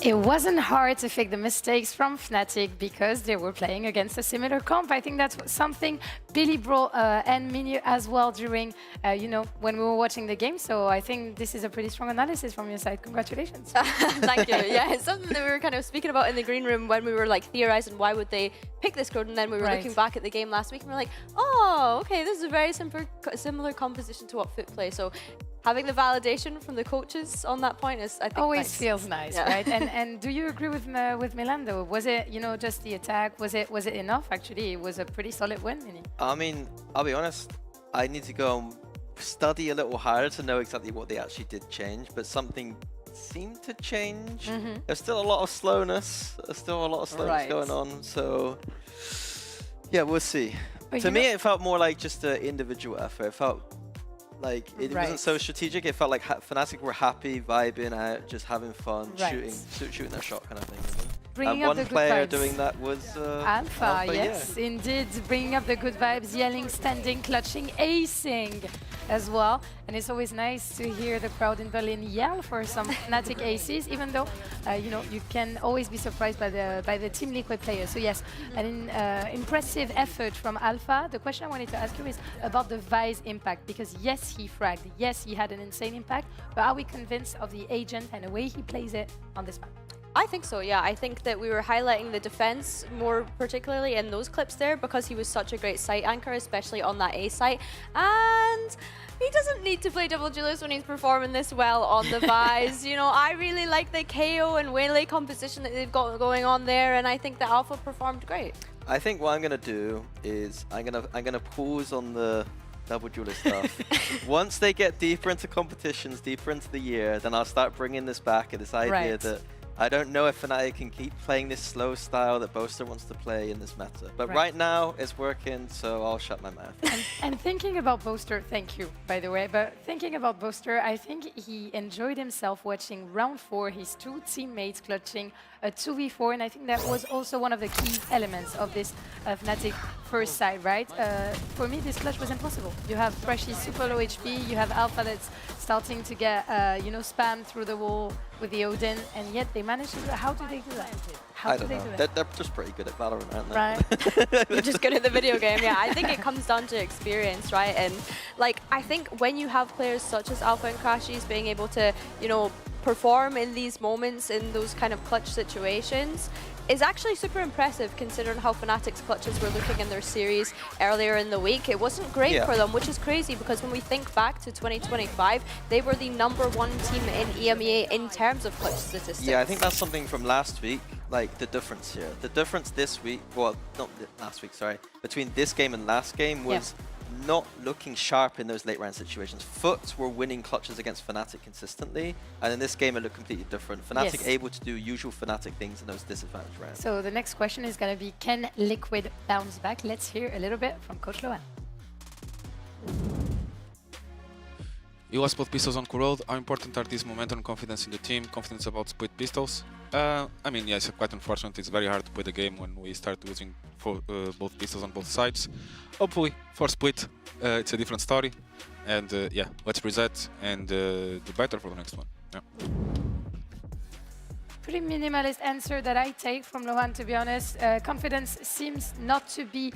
It wasn't hard to fix the mistakes from Fnatic because they were playing against a similar comp. I think that's something Billy brought and Minu as well during, you know, when we were watching the game. So I think this is a pretty strong analysis from your side. Congratulations. Thank you. Yeah, it's something that we were kind of speaking about in the green room when we were like theorizing why would they pick this code, and then we were looking back at the game last week and we're like, oh, okay, this is a very similar composition to what Foot play. So having the validation from the coaches on that point is, I think, always nice. feels nice, Yeah. right? And do you agree with Milando? Was it, you know, just the attack? Was it enough? Actually, it was a pretty solid win, Mini. I mean, I'll be honest, I need to go and study a little harder to know exactly what they actually did change, but something seemed to change. There's still a lot of slowness. There's still a lot of slowness going on, so yeah, we'll see. But to me, it felt more like just an individual effort. It felt like it wasn't so strategic. It felt like Fnatic were happy, vibing out, just having fun, shooting their shot kind of thing. Bringing and up one the good player vibes. doing that was Alpha, yes, indeed. Bringing up the good vibes, yelling, standing, clutching, acing as well. And it's always nice to hear the crowd in Berlin yell for some Fnatic aces, even though, you know, you can always be surprised by the Team Liquid players. So yes, an impressive effort from Alpha. The question I wanted to ask you is about the Vi's impact, because yes, he fragged, yes, he had an insane impact, but are we convinced of the agent and the way he plays it on this map? I think so, yeah. I think that we were highlighting the defense more particularly in those clips there because he was such a great site anchor, especially on that A site. And he doesn't need to play double duelist when he's performing this well on the Vise. You know, I really like the KO and Waylay composition that they've got going on there, and I think the Alpha performed great. I think what I'm gonna do is I'm gonna pause on the double duelist stuff. Once they get deeper into competitions, deeper into the year, then I'll start bringing this back and this idea that I don't know if Fnatic can keep playing this slow style that Boaster wants to play in this meta. But right now, it's working, so I'll shut my mouth. And thinking about Boaster, thank you, by the way, but thinking about Boaster, I think he enjoyed himself watching round 4, his two teammates clutching a 2v4, and I think that was also one of the key elements of this Fnatic first side, right? For me, this clutch was impossible. You have Freshy super low HP, you have Alpha that's starting to get, you know, spammed through the wall with the Odin, and yet they managed to do that. How do they do that? I don't know. They're just pretty good at VALORANT, aren't they? Right. You're just good at the video game. Yeah, I think it comes down to experience, right? And like, I think when you have players such as Alpha and Crashies being able to, you know, perform in these moments, in those kind of clutch situations, is actually super impressive considering how Fnatic's clutches were looking in their series earlier in the week. It wasn't great for them, which is crazy because when we think back to 2025, they were the #1 team in EMEA in terms of clutch statistics. Yeah, I think that's something from last week, like the difference here. The difference this week, well, not last week, sorry, between this game and last game was not looking sharp in those late round situations. Foot were winning clutches against Fnatic consistently, and in this game it looked completely different. Fnatic able to do usual Fnatic things in those disadvantaged rounds. So the next question is going to be, can Liquid bounce back? Let's hear a little bit from Coach Lohan. You lost both pistols on Corrode. How important are these momentum and confidence in the team, confidence about split pistols? I mean, yeah, it's quite unfortunate. It's very hard to play the game when we start losing both pistols on both sides. Hopefully, for split, it's a different story. And yeah, let's reset and do better for the next one. Yeah. Pretty minimalist answer that I take from Lohan, to be honest. Confidence seems not to be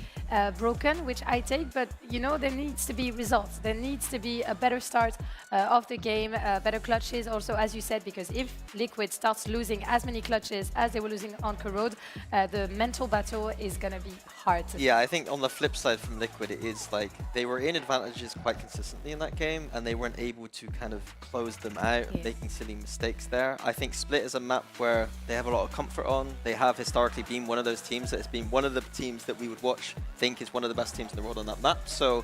broken, which I take, but you know, there needs to be results. There needs to be a better start of the game, better clutches also, as you said, because if Liquid starts losing as many clutches as they were losing on Corrode, the mental battle is going to be hard to I think on the flip side from Liquid, it is like they were in advantages quite consistently in that game, and they weren't able to kind of close them out, making silly mistakes there. I think Split is a map where they have a lot of comfort on. They have historically been one of those teams that has been one of the teams that we would watch, think is one of the best teams in the world on that map. So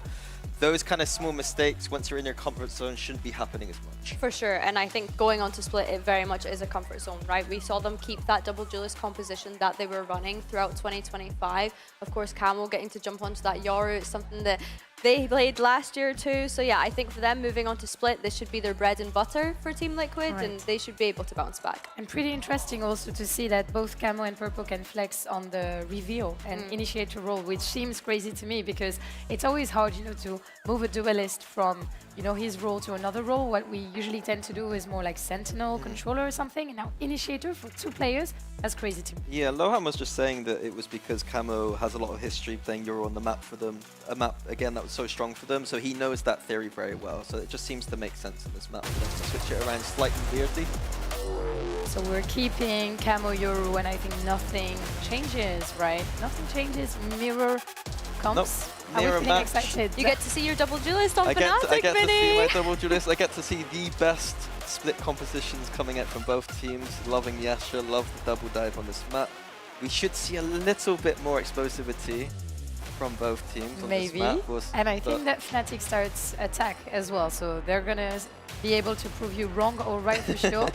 those kind of small mistakes, once you're in your comfort zone, shouldn't be happening as much. For sure, and I think going on to Split, it very much is a comfort zone, right? We saw them keep that double duelist composition that they were running throughout 2025. Of course, Camel getting to jump onto that Yoru is something that They played last year too, so yeah, I think for them moving on to Split, this should be their bread and butter for Team Liquid, Right. and they should be able to bounce back. And pretty interesting also to see that both Camo and Purple can flex on the reveal and initiator role, which seems crazy to me because it's always hard, you know, to move a duelist from, you know, his role to another role. What we usually tend to do is more like Sentinel, Controller or something, and now initiator for 2 players, that's crazy to me. Yeah, Lohan was just saying that it was because Camo has a lot of history playing Euro on the map for them. A map, again, that was so strong for them, so he knows that theory very well. So it just seems to make sense in this map for them to switch it around slightly weirdly. So we're keeping Camo Yoru, and I think nothing changes, right? Nothing changes. Mirror comes. Nope. Are we Mirror feeling match. excited? You get to see your double duelist on I get Fnatic, to see my Mini! double duelist. I get to see the best split compositions coming out from both teams. Loving the Astra, love the double dive on this map. We should see a little bit more explosivity from both teams on Maybe. this map. And I think that Fnatic starts attack as well, so they're gonna be able to prove you wrong or right for sure.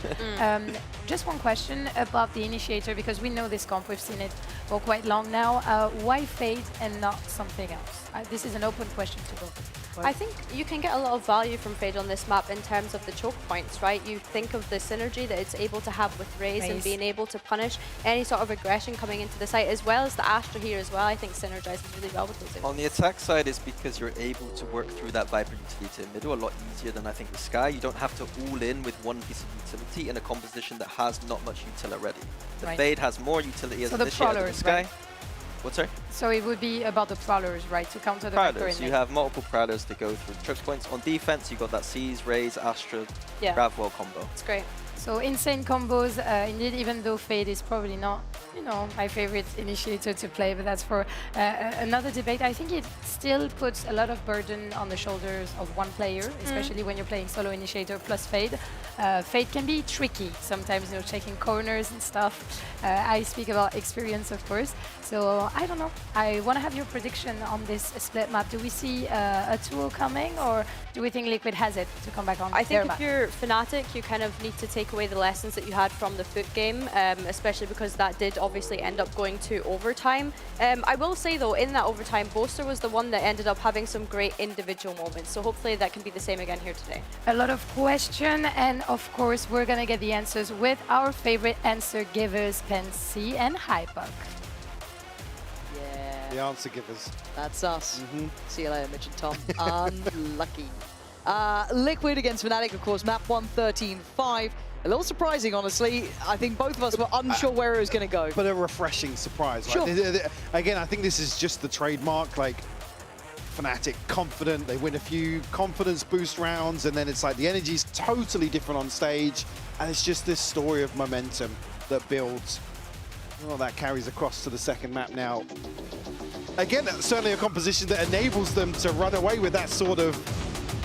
Just one question about the initiator, because we know this comp, we've seen it for quite long now. Why Fade and not something else? This is an open question to both. I think you can get a lot of value from Fade on this map in terms of the choke points, right? You think of the synergy that it's able to have with Raze and being able to punish any sort of aggression coming into the site, as well as the Astra here as well. I think synergizes really well with those. On the attack side is because you're able to work through that Viper utility in middle a lot easier than I think with Sky. You don't have to all in with one piece of utility in a composition that has not much util already. The Fade has more utility as So an the initiator than Prowlers, Sky. right? What's that? So it would be about the Prowlers, right, to counter the Viper in Prowlers. You lane. have multiple Prowlers to go through choke points. On defense, you've got that Seize, Raze, Astra, Gravwell combo. It's great. So insane combos, indeed, even though Fade is probably not, you know, my favorite initiator to play, but that's for another debate. I think it still puts a lot of burden on the shoulders of one player, especially when you're playing solo initiator plus Fade. Fade can be tricky sometimes, you know, checking corners and stuff. I speak about experience, of course. So I don't know. I want to have your prediction on this split map. Do we see a 2-0 coming, or do we think Liquid has it to come back on I their think map? if you're Fnatic, you kind of need to take away the lessons that you had from the Foot game, especially because that did obviously end up going to overtime. I will say though, in that overtime, Boaster was the one that ended up having some great individual moments, so hopefully that can be the same again here today. A lot of question, and of course we're gonna get the answers with our favorite answer givers, Pensy and Hypuck. The answer givers. That's us. See you later, Mitch and Tom. Unlucky. Liquid against Fnatic, of course, map 113-5. A little surprising, honestly. I think both of us were unsure where it was going to go. But a refreshing surprise, right? Sure. Again, I think this is just the trademark, like, Fnatic confident, they win a few confidence boost rounds, and then it's like the energy's totally different on stage, and it's just this story of momentum that builds. Well, that carries across to the second map now. Again, certainly a composition that enables them to run away with that sort of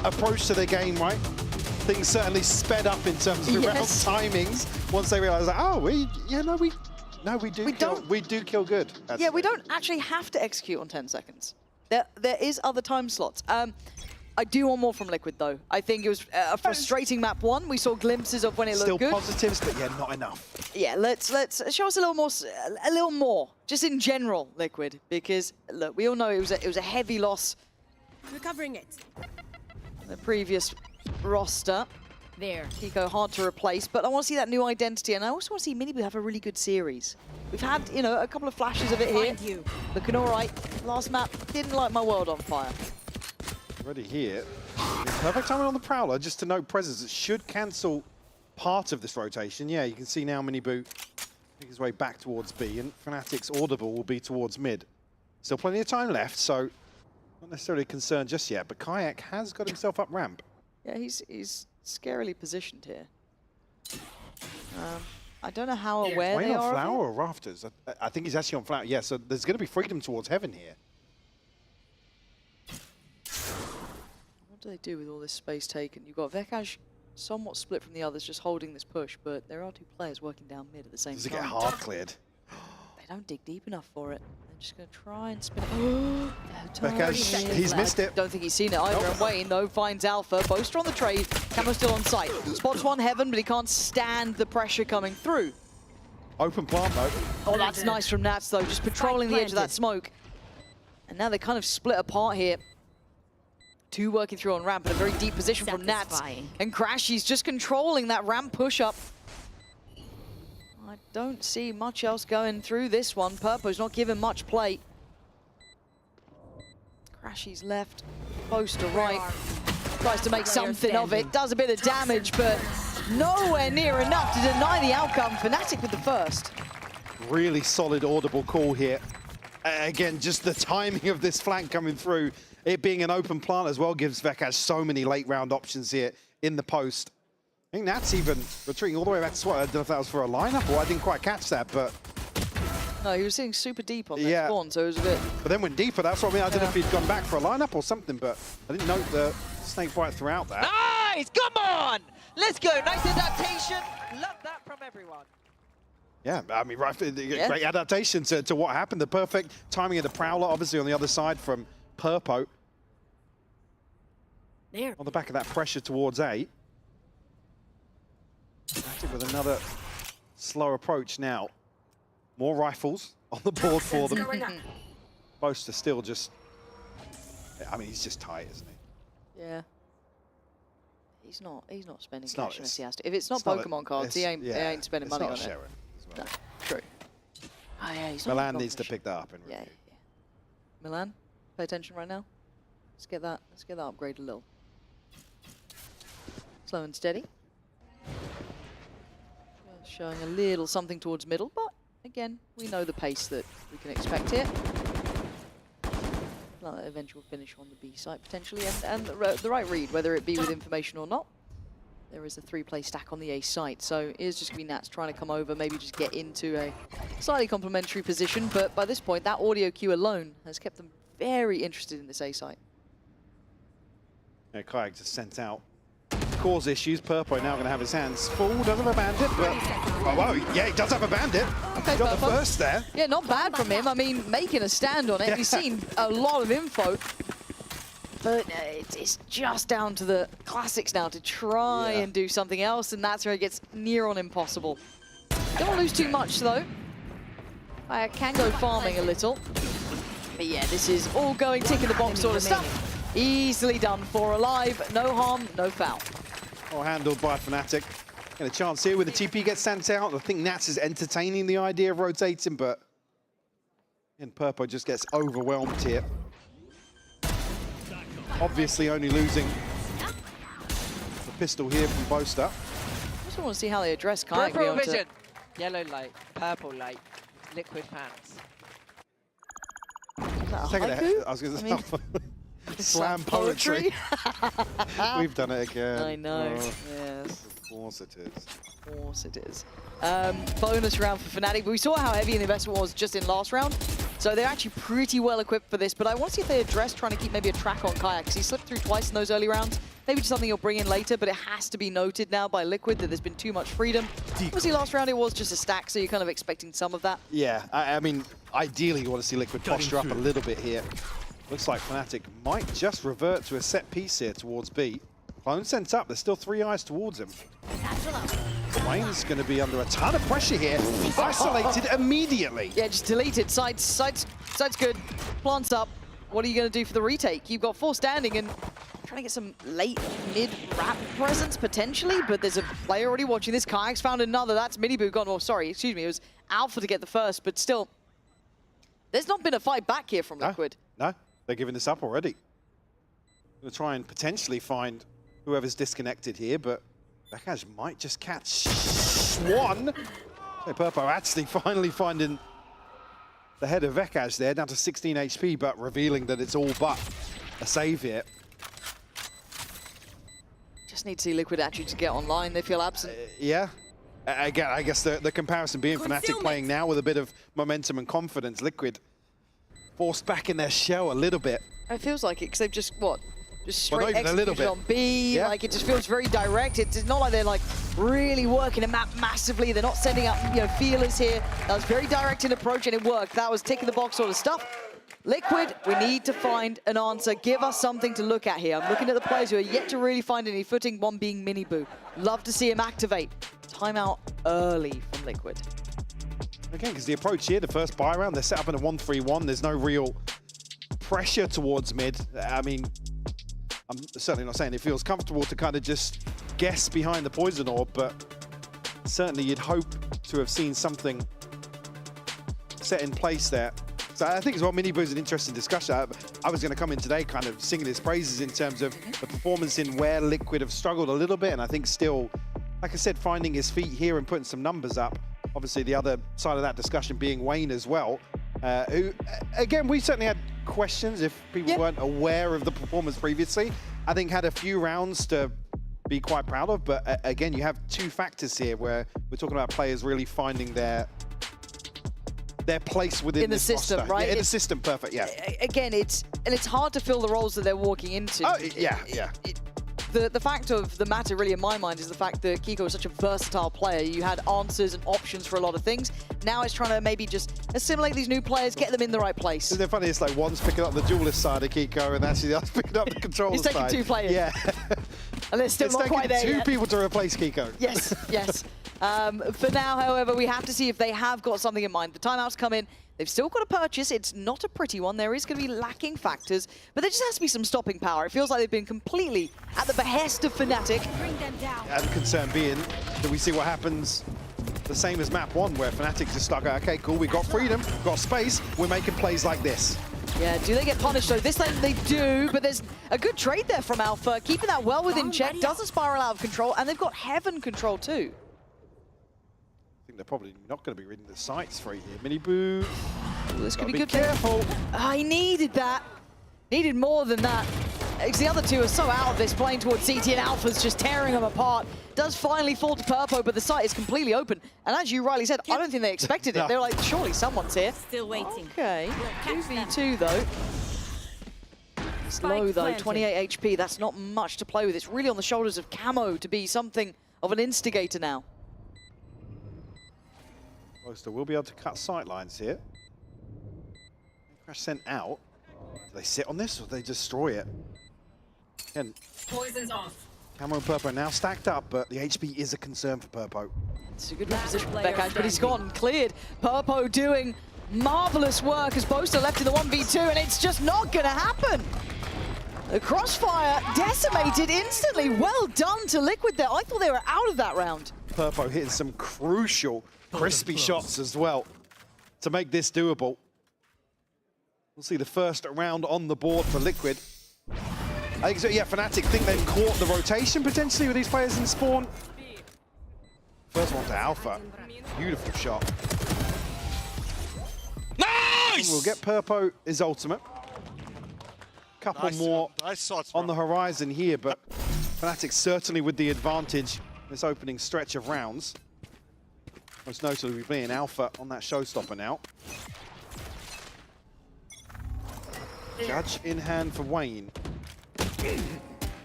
approach to the game, right? Things certainly sped up in terms of round timings once they realize that, oh, we do kill good. Yeah, we don't actually have to execute on 10 seconds. There is other time slots. I do want more from Liquid, though. I think it was a frustrating map 1. We saw glimpses of when it looked good. Still positives, but yeah, not enough. Yeah, let's show us a little more, just in general, Liquid, because look, we all know it was a heavy loss. Recovering it. The previous roster. There. Kiko hard to replace, but I want to see that new identity, and I also want to see Minibu have a really good series. We've had, you know, a couple of flashes of it here. Looking all right. Last map didn't light my world on fire. Ready here. Perfect timing on the Prowler, just to note presence. It should cancel part of this rotation. Yeah, you can see now Minibu make his way back towards B, and Fnatic's Audible will be towards mid. Still plenty of time left, so not necessarily concerned just yet, but Kayak has got himself up ramp. Yeah, he's scarily positioned here. I don't know how aware they Wayne are on of Flower it. or Rafters? I think he's actually on Flower. Yeah, so there's going to be freedom towards Heaven here. What do they do with all this space taken? You've got Vekaj somewhat split from the others, just holding this push, but there are 2 players working down mid at the same Does it time. get hard cleared? They don't dig deep enough for it. They're just going to try and spin it. Vekaj, he's missed it. Don't think he's seen it either. And Wayne, though, finds Alpha. Boaster on the trade. Camo's still on site. Spots one Heaven, but he can't stand the pressure coming through. Open plant mode. Oh, that's nice from Nats, though, just patrolling the edge of that smoke. And now they kind of split apart here. Two working through on ramp in a very deep position from Nats. And Crashy's just controlling that ramp push-up. I don't see much else going through this one. Purpo's not given much play. Crashy's left, post to right. Tries to make something of it. Does a bit of damage, but nowhere near enough to deny the outcome. Fnatic with the first. Really solid audible call here. Again, just the timing of this flank coming through, it being an open plant as well, gives Vekaj so many late round options here in the post. I think that's even retreating all the way back to SWAT. I don't know if that was for a lineup or I didn't quite catch that, but... No, he was sitting super deep on that spawn, so it was a bit... But then went deeper, that's what I mean. I don't know if he'd gone back for a lineup or something, but I didn't note the snake bite throughout that. Nice! Come on! Let's go. Nice adaptation. Love that from everyone. Yeah, I mean, right, great adaptation to what happened. The perfect timing of the Prowler, obviously, on the other side from Purpo. There. On the back of that pressure towards A. With another slow approach now. More rifles on the board for them. Boaster still just... I mean, he's just tight, isn't he? Yeah. He's not spending cash unless he has to. If it's not Pokemon cards, he ain't spending money on it. No, true. Oh, yeah, he's not Milan needs to pick that up. Yeah. Milan, pay attention right now. Let's get that upgrade a little. Slow and steady. Showing a little something towards middle, but again, we know the pace that we can expect here. Eventual finish on the B site potentially, and the right read, whether it be with information or not. There is a 3-play stack on the A site, so it's just going to be Nats trying to come over, maybe just get into a slightly complementary position, but by this point, that audio cue alone has kept them very interested in this A site. Yeah, Kayak just sent out. Cause issues. Purpo now going to have his hands full. Doesn't have a bandit, but... Oh, wow, yeah, he does have a bandit. Okay, got the first there. Yeah, not bad from him. I mean, making a stand on it. Yeah. He's seen a lot of info. But it's just down to the classics now to try and do something else, and that's where it gets near on impossible. Don't want to lose too much, though. I can go farming a little. But yeah, this is all going tick in the box sort of stuff. Easily done for. Alive, no harm, no foul. Well handled by Fnatic. And a chance here with the TP gets sent out. I think Nats is entertaining the idea of rotating, but... And Purpo just gets overwhelmed here. Obviously only losing the pistol here from Boaster. I just want to see how they address Kayak. Peripheral vision. Yellow light, purple light, liquid fans. Is that a haiku? I was going to say... Slam poetry. We've done it again. I know. Oh, yes. Of course it is. Of course it is. Bonus round for Fnatic, but we saw how heavy the investment was just in last round. So they're actually pretty well equipped for this, but I want to see if they address trying to keep maybe a track on Kayak, because he slipped through twice in those early rounds. Maybe just something he'll bring in later, but it has to be noted now by Liquid that there's been too much freedom. Obviously last round it was just a stack, so you're kind of expecting some of that. Yeah, I mean, ideally you want to see Liquid posture up a little bit here. Looks like Fnatic might just revert to a set piece here towards B. Clone sent up, there's still 3 eyes towards him. Wayne's going to be under a ton of pressure here. Isolated immediately. Yeah, just deleted. Side's good. Plants up. What are you going to do for the retake? You've got 4 standing and trying to get some late mid-wrap presence potentially, but there's a player already watching this. Kayak's found another. That's Miniboo gone. Oh, sorry, excuse me. It was Alpha to get the first, but still, there's not been a fight back here from Liquid. No, they're giving this up already. Going to try and potentially find whoever's disconnected here, but Vekaj might just catch one. So Purpo actually finally finding the head of Vekaj there, down to 16 HP, but revealing that it's all but a save here. Just need to see Liquid actually to get online. They feel absent. Yeah. Again, I guess the comparison being Fnatic playing now with a bit of momentum and confidence. Liquid forced back in their shell a little bit. It feels like it, because they've just, what? Just straight not even a little bit. on B, like it just feels very direct. It's not like they're like really working a map massively. They're not sending up, feelers here. That was very direct in approach and it worked. That was ticking the box sort of stuff. Liquid, we need to find an answer. Give us something to look at here. I'm looking at the players who are yet to really find any footing, one being Miniboo. Love to see him activate. Timeout early from Liquid. Again, because the approach here, the first buy round, they're set up in a 1-3-1. There's no real pressure towards mid. I mean, I'm certainly not saying it feels comfortable to kind of just guess behind the poison orb, but certainly you'd hope to have seen something set in place there. So I think as well, Miniboo's an interesting discussion. I was going to come in today kind of singing his praises in terms of the performance in where Liquid have struggled a little bit, and I think still, like I said, finding his feet here and putting some numbers up. Obviously, the other side of that discussion being Wayne as well, who, again, we certainly had questions if people weren't aware of the performance previously. I think had a few rounds to be quite proud of, but again, you have two factors here where we're talking about players really finding their place within the system, roster. right? Yeah, in the system, perfect, yeah. Again, it's hard to fill the roles that they're walking into. Oh, yeah. The fact of the matter, really, in my mind, is the fact that Kiko is such a versatile player. You had answers and options for a lot of things. Now it's trying to maybe just assimilate these new players, get them in the right place. Isn't it funny? It's like one's picking up the duelist side of Kiko, and actually the other's picking up the controller side. He's taking two players. Yeah. And they're still not quite there two yet. people to replace Kiko. Yes, yes. For now, however, we have to see if they have got something in mind. The timeouts come in. They've still got a purchase. It's not a pretty one. There is going to be lacking factors, but there just has to be some stopping power. It feels like they've been completely at the behest of Fnatic. Bring them down. And concern being that we see what happens the same as map 1, where Fnatic just stuck out, okay, cool, we got freedom, got space, we're making plays like this. Yeah, do they get punished though? This time they do, but there's a good trade there from Alpha, keeping that well within check, doesn't spiral out of control, and they've got Heaven control too. I think they're probably not going to be reading the sights for it here. Miniboo. This could be good. Careful. I needed that. Needed more than that. Because the other two are so out of this, playing towards CT, and Alpha's just tearing them apart. Does finally fall to Purpo, but the site is completely open. And as you rightly said, I don't think they expected it. No. They were like, surely someone's here. Still waiting. Okay, 2v2 though. It's low though, 28 HP. That's not much to play with. It's really on the shoulders of Camo to be something of an instigator now. Roaster will be able to cut sight lines here. Crash sent out. Do they sit on this or do they destroy it? Again, Poison's off. Camo and Purpo now stacked up, but the HP is a concern for Purpo. It's a good reposition for Beckham, but he's gone cleared. Purpo doing marvelous work as Boaster left in the 1v2, and it's just not going to happen. The crossfire decimated instantly. Well done to Liquid there. I thought they were out of that round. Purpo hitting some crucial, crispy shots as well to make this doable. We'll see the first round on the board for Liquid. I think so, yeah, Fnatic think they've caught the rotation potentially with these players in spawn. First one to Alpha. Beautiful shot. Nice! We'll get Purpo his ultimate. Couple more on the horizon here, but Fnatic certainly with the advantage this opening stretch of rounds. Most notably, we're playing Alpha on that showstopper now. Judge in hand for Wayne.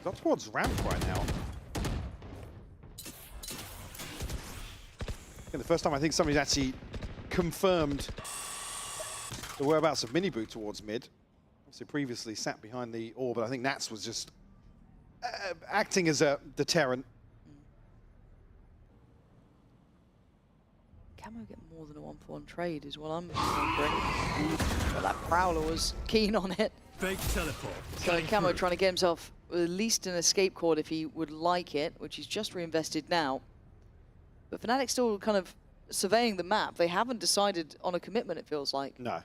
Not towards ramp right now. And the first time I think somebody's actually confirmed the whereabouts of Miniboo towards mid. Obviously previously sat behind the orb, but I think Nats was just acting as a deterrent. Camo get more than a 1-for-1 trade is what I'm wondering. But that Prowler was keen on it. Fake teleport. So Camo trying to get himself at least an escape cord if he would like it, which he's just reinvested now. But Fnatic still kind of surveying the map. They haven't decided on a commitment, it feels like. No.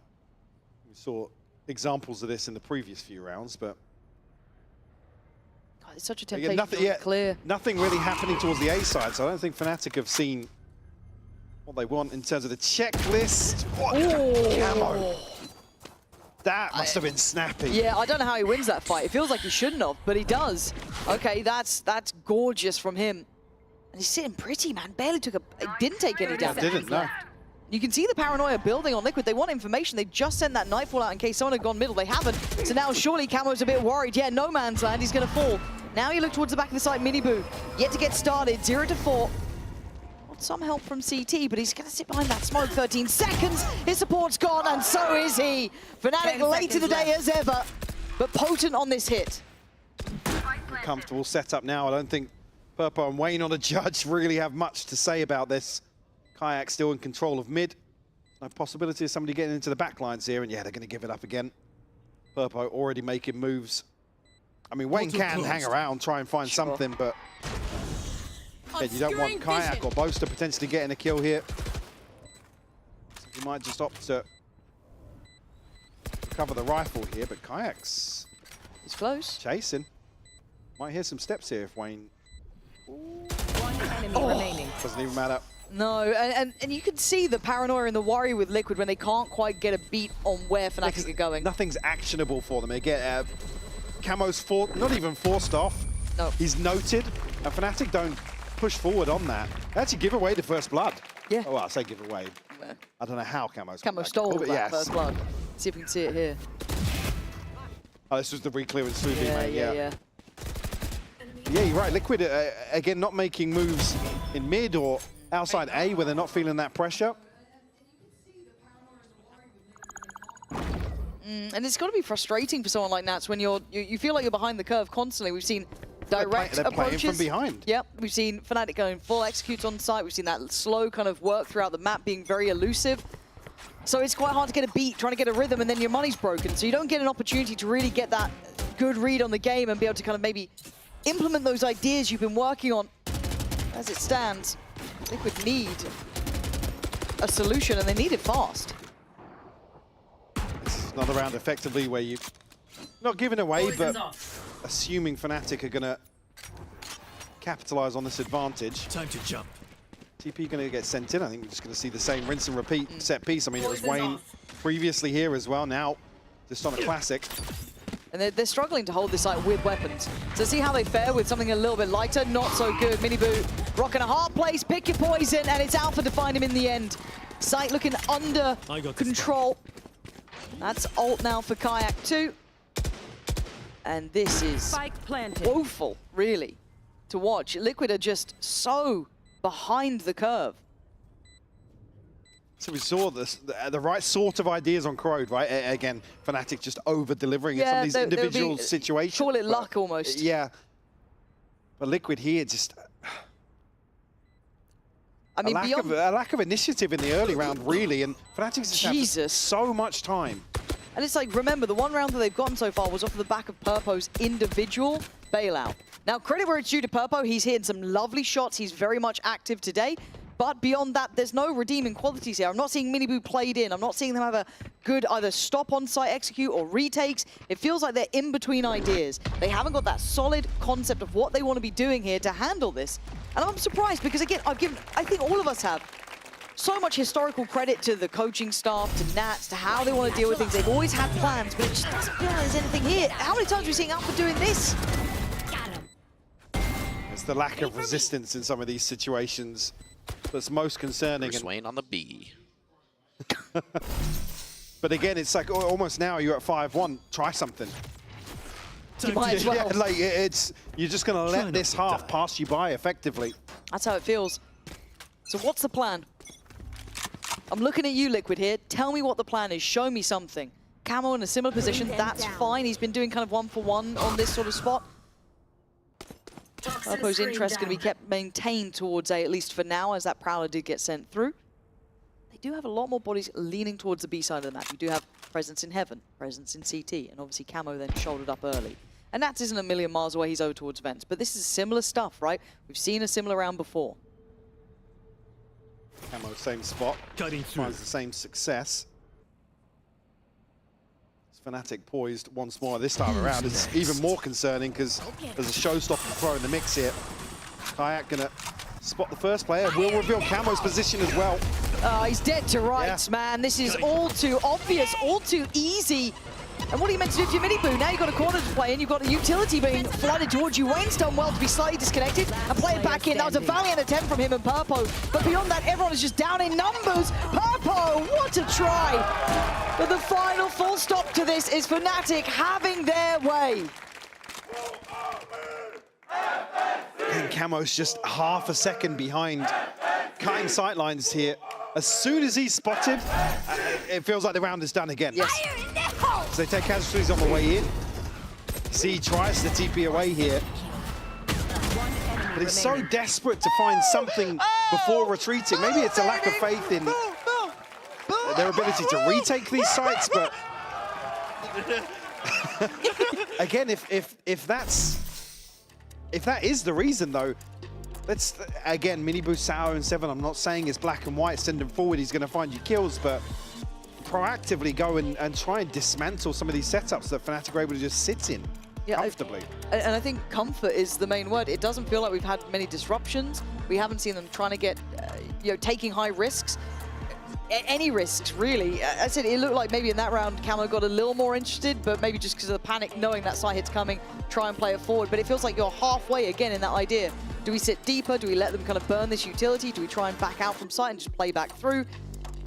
We saw examples of this in the previous few rounds, but God, it's such a again, temptation to clear. Nothing really happening towards the A side, so I don't think Fnatic have seen what they want in terms of the checklist. What Camo. That must have been snappy. Yeah, I don't know how he wins that fight. It feels like he shouldn't have, but he does. Okay, that's gorgeous from him. And he's sitting pretty, man. Barely took didn't take any damage. Didn't, no. You can see the paranoia building on Liquid. They want information. They just sent that Nightfall out in case someone had gone middle. They haven't. So now surely Camo's a bit worried. Yeah, no man's land. He's going to fall. Now you look towards the back of the site. Miniboo yet to get started. 0-4. Some help from CT, but he's going to sit behind that smoke. 13 seconds. His support's gone, and so is he. Fnatic late in the day as ever, but potent on this hit. Comfortable setup now. I don't think Purpo and Wayne on a Judge really have much to say about this. Kayak still in control of mid. No possibility of somebody getting into the back lines here, and yeah, they're going to give it up again. Purpo already making moves I mean, Wayne can hang around, try and find something, but yeah, you don't want Kayak or Boaster potentially getting a kill here. So he might just opt to cover the rifle here, but Kayak's close. Chasing. Might hear some steps here if Wayne. One enemy remaining. Doesn't even matter. No, and you can see the paranoia and the worry with Liquid when they can't quite get a beat on where Fnatic are going. Nothing's actionable for them. They get Camo's not even forced off. No. He's noted, and Fnatic don't push forward on that. They actually give away the first blood. Yeah. Oh, well, I say give away. I don't know how Camo stole that first blood. See if we can see it here. Oh, this was the re-clearance through B, mate. Yeah. Yeah, you're right. Liquid, again, not making moves in mid or outside A where they're not feeling that pressure. And it's got to be frustrating for someone like Nats when you feel like you're behind the curve constantly. We've seen direct they're approaches. playing from behind. Yep, we've seen Fnatic going full executes on site. We've seen that slow kind of work throughout the map being very elusive. So it's quite hard to get a beat, trying to get a rhythm, and then your money's broken. So you don't get an opportunity to really get that good read on the game and be able to kind of maybe implement those ideas you've been working on. As it stands, Liquid need a solution, and they need it fast. This is another round effectively where you're not giving away, but assuming Fnatic are going to capitalize on this advantage. Time to jump. TP going to get sent in. I think we're just going to see the same rinse and repeat set piece. I mean, it was Wayne previously here as well. Now, just on a classic. And they're struggling to hold this site with weapons. So see how they fare with something a little bit lighter. Not so good. Miniboo rocking a hard place, pick your poison, and it's Alpha to find him in the end. Sight looking under control. That's ult now for Kayak too. And this is woeful, really, to watch. Liquid are just so behind the curve. So we saw this, the right sort of ideas on Corrode, right? Again, Fnatic just over-delivering in some of these individual situations. Call it luck almost. Yeah. But Liquid here just... I mean, a lack of initiative in the early round, really, and Fnatic's just had so much time. And it's like, remember, the one round that they've gotten so far was off the back of Purpo's individual bailout. Now, credit where it's due to Purpo, he's hitting some lovely shots. He's very much active today. But beyond that, there's no redeeming qualities here. I'm not seeing Miniboo played in. I'm not seeing them have a good either stop on-site execute or retakes. It feels like they're in between ideas. They haven't got that solid concept of what they want to be doing here to handle this. And I'm surprised because, again, I think all of us have so much historical credit to the coaching staff, to Nats, to how they want to deal with things. They've always had plans, but it just doesn't feel like there's anything here. How many times are we seeing Alpha doing this? It's the lack of resistance in some of these situations that's most concerning. Bruce Wayne on the B. But again, it's like almost now you're at 5-1. Try something. You might as well. Yeah, like you're just going to let this half pass you by effectively. That's how it feels. So what's the plan? I'm looking at you, Liquid, here. Tell me what the plan is. Show me something. Camo in a similar position. That's fine. He's been doing kind of 1-for-1 on this sort of spot. Purpo's interest going to be kept maintained towards A, at least for now, as that Prowler did get sent through. They do have a lot more bodies leaning towards the B side of the map. You do have presence in Heaven, presence in CT, and obviously Camo then shouldered up early. And Nats isn't a million miles away, he's over towards Vents. But this is similar stuff, right? We've seen a similar round before. Camo, same spot. Finds the same success. Fnatic poised once more this time around. It's even more concerning because there's a showstopper throw in the mix here. Kayak gonna spot the first player. Will reveal Camo's position as well. Oh, he's dead to rights, man. This is all too obvious, all too easy. And what are you meant to do if you're Miniboo? Now you've got a corner to play in, you've got a utility being flooded towards you. Wayne's done well to be slightly disconnected and play it back in. That was a valiant attempt from him and Purpo. But beyond that, everyone is just down in numbers. Purpo, what a try! But the final full stop to this is Fnatic having their way. And Camo's just half a second behind, cutting sightlines here. As soon as he's spotted, it feels like the round is done again. Yes. So they take casualties on the way in. See, he tries to TP away here. But he's so desperate to find something before retreating. Maybe it's a lack of faith in their ability to retake these sites, but Again, if that is the reason though, let's again Minibu, Sao, and Seven. I'm not saying it's black and white. Send him forward. He's going to find you kills, but proactively go and try and dismantle some of these setups that Fnatic are able to just sit in comfortably. And I think comfort is the main word. It doesn't feel like we've had many disruptions. We haven't seen them trying to get, taking high risks. Any risks, really. I said it looked like maybe in that round, Camo got a little more interested, but maybe just because of the panic, knowing that side hit's coming, try and play it forward. But it feels like you're halfway again in that idea. Do we sit deeper? Do we let them kind of burn this utility? Do we try and back out from site and just play back through?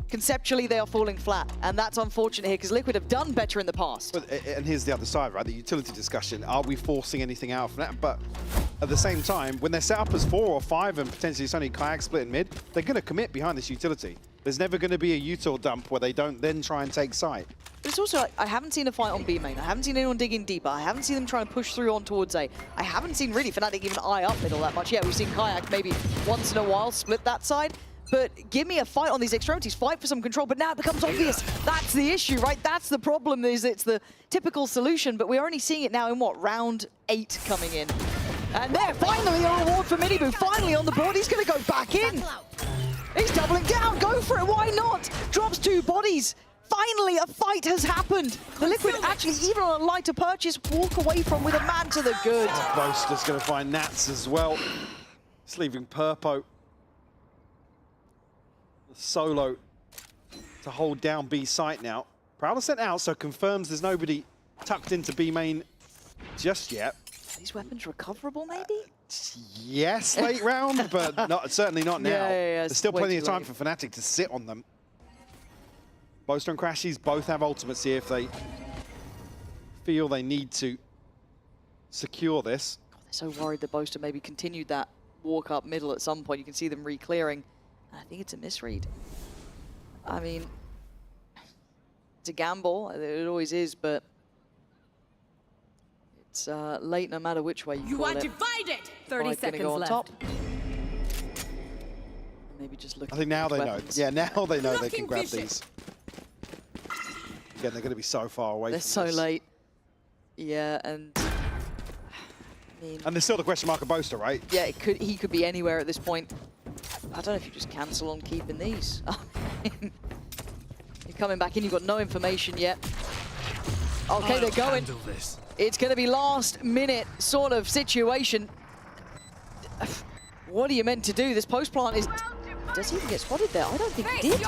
Conceptually, they are falling flat, and that's unfortunate here because Liquid have done better in the past. And here's the other side, right? The utility discussion. Are we forcing anything out from that? But at the same time, when they're set up as 4 or 5 and potentially it's only kayak split in mid, they're going to commit behind this utility. There's never going to be a util dump where they don't then try and take site. But it's also like, I haven't seen a fight on B main. I haven't seen anyone digging deeper. I haven't seen them trying to push through on towards A. I haven't seen really Fnatic even eye up middle that much. Yeah, we've seen kayak maybe once in a while split that side. But give me a fight on these extremities, fight for some control, but now it becomes obvious. That's the issue, right? That's the problem, is it's the typical solution, but we're only seeing it now in what, round 8 coming in. And there, finally a reward for Minibu, finally on the board. He's gonna go back in. He's doubling down, go for it, why not? Drops 2 bodies. Finally, a fight has happened. The Liquid actually, even on a lighter purchase, walk away from with a man to the good. Boaster's gonna find Nats as well. It's leaving Purpo solo to hold down B site now. Prowler sent out, so confirms there's nobody tucked into B main just yet. Are these weapons recoverable, maybe? Yes, late round, but certainly not now. Yeah, There's still plenty of time for Fnatic to sit on them. Boaster and Crashies both have ultimates here if they feel they need to secure this. God, they're so worried that Boaster maybe continued that walk up middle at some point. You can see them re-clearing. I think it's a misread. I mean, it's a gamble. It always is, but it's late no matter which way you call it. divided! 30 seconds left. Top. Maybe just look. I think now they know. Yeah, now they know they Looking can grab vicious. these. Again, they're going to be so far away They're from so this. late. Yeah, and I mean, And there's still the question mark of Boaster, right? yeah, he could be anywhere at this point. I don't know if you just cancel on keeping these. You're coming back in, you've got no information yet. Okay, they're going. It's going to be last minute sort of situation. What are you meant to do? This post plant is... Does he even get spotted there? I don't think he did.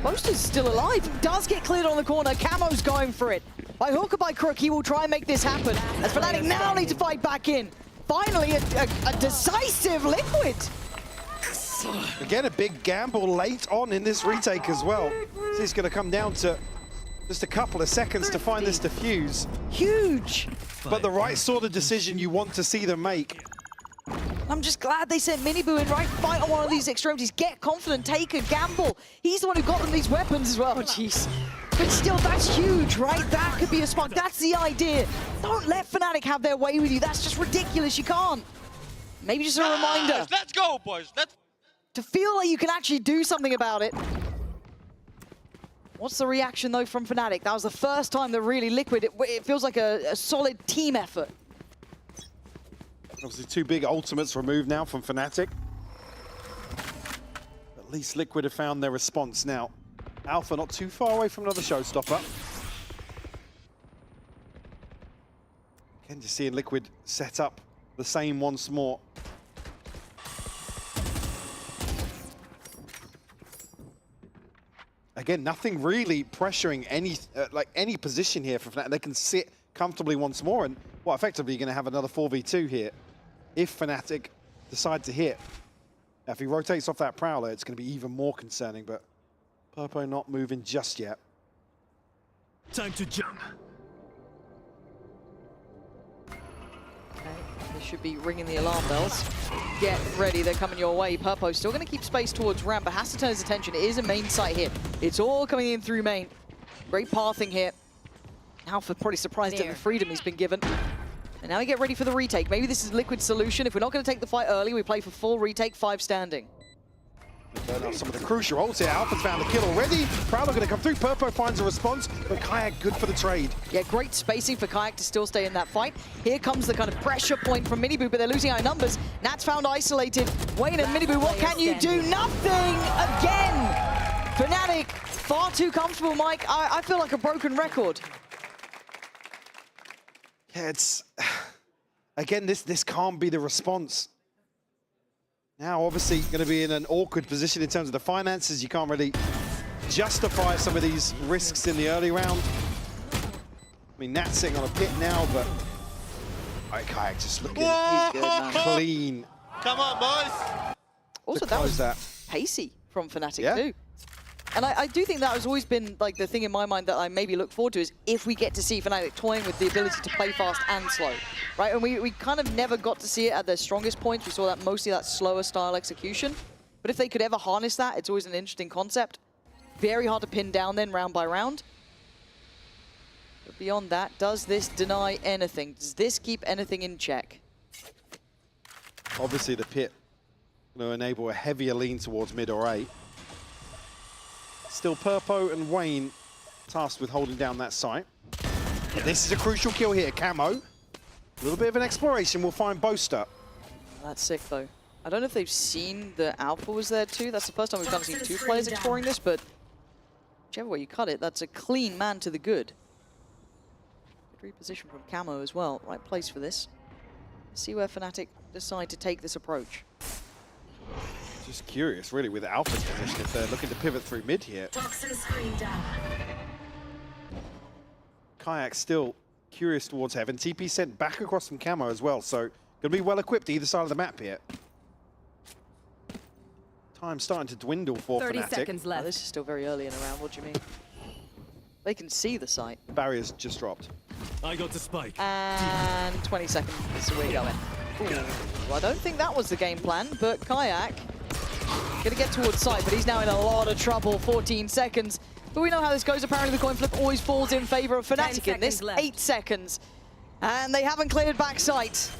Boaster's still alive. Does get cleared on the corner. Camo's going for it. By hook or by crook, he will try and make this happen. As Fnatic now need to fight back in. Finally, a decisive Liquid. Again, a big gamble late on in this retake as well. So it's going to come down to just a couple of seconds to find this defuse. Huge. But the right sort of decision you want to see them make. I'm just glad they sent Minibu in, right? Fight on one of these extremities. Get confident, take a gamble. He's the one who got them these weapons as well. Jeez. But still, that's huge, right? That could be a spark. That's the idea. Don't let Fnatic have their way with you. That's just ridiculous. You can't. Maybe just a reminder. Let's go, boys. To feel like you can actually do something about it. What's the reaction, though, from Fnatic? That was the first time that really Liquid, it feels like a solid team effort. Obviously, 2 big ultimates removed now from Fnatic. At least Liquid have found their response now. Alpha not too far away from another showstopper. Again, just seeing Liquid set up the same once more. Again, nothing really pressuring any position here for Fnatic. They can sit comfortably once more, and well, effectively you're going to have another 4v2 here if Fnatic decide to hit. Now, if he rotates off that Prowler, it's going to be even more concerning, but Purpo not moving just yet. Time to jump. They should be ringing the alarm bells. Get ready, they're coming your way. Purpo's still going to keep space towards ramp, but has to turn his attention. It is a main site here. It's all coming in through main. Great pathing here. Alpha probably surprised at the freedom he's been given. And now we get ready for the retake. Maybe this is Liquid's solution. If we're not going to take the fight early, we play for full retake, 5 standing. Burn off some of the crucial ults here. Alpha's found the kill already. Prowler going to come through. Purpo finds a response, but Kayak good for the trade. Yeah, great spacing for Kayak to still stay in that fight. Here comes the kind of pressure point from Miniboo, but they're losing high numbers. Nat's found isolated. Wayne and Miniboo, what can you do? Nothing again! Fnatic, far too comfortable, Mike. I feel like a broken record. Yeah, it's... Again, this can't be the response. Now, obviously, going to be in an awkward position in terms of the finances. You can't really justify some of these risks in the early round. I mean, Nat's sitting on a pit now, but... Kayak just looking clean. Come on, boys! Also, that was pacey from Fnatic too. And I do think that has always been like the thing in my mind that I maybe look forward to is if we get to see Fnatic toying with the ability to play fast and slow, right? And we kind of never got to see it at their strongest points. We saw that mostly that slower style execution. But if they could ever harness that, it's always an interesting concept. Very hard to pin down then round by round. But beyond that, does this deny anything? Does this keep anything in check? Obviously, the pit going to enable a heavier lean towards mid or A. Still Purpo and Wayne tasked with holding down that site. But this is a crucial kill here. Camo. A little bit of an exploration. We'll find Boaster. That's sick, though. I don't know if they've seen the Alpha was there, too. That's the first time we've kind of seen two players exploring this, but whichever way you cut it, that's a clean man to the good. Good reposition from Camo as well. Right place for this. Let's see where Fnatic decide to take this approach. Just curious, really, with Alpha's position, if they're looking to pivot through mid here. Kayak still curious towards Heaven. TP sent back across from Camo as well, so going to be well equipped either side of the map here. Time starting to dwindle for 30 Fnatic. seconds left. Oh, this is still very early in the round. What do you mean? They can see the site. Barrier's just dropped. I got the spike. And 20 seconds is where you're going. Well, I don't think that was the game plan, but Kayak gonna get towards site, but he's now in a lot of trouble. 14 seconds. But we know how this goes. Apparently the coin flip always falls in favor of Fnatic in this. 8 seconds. And they haven't cleared back site.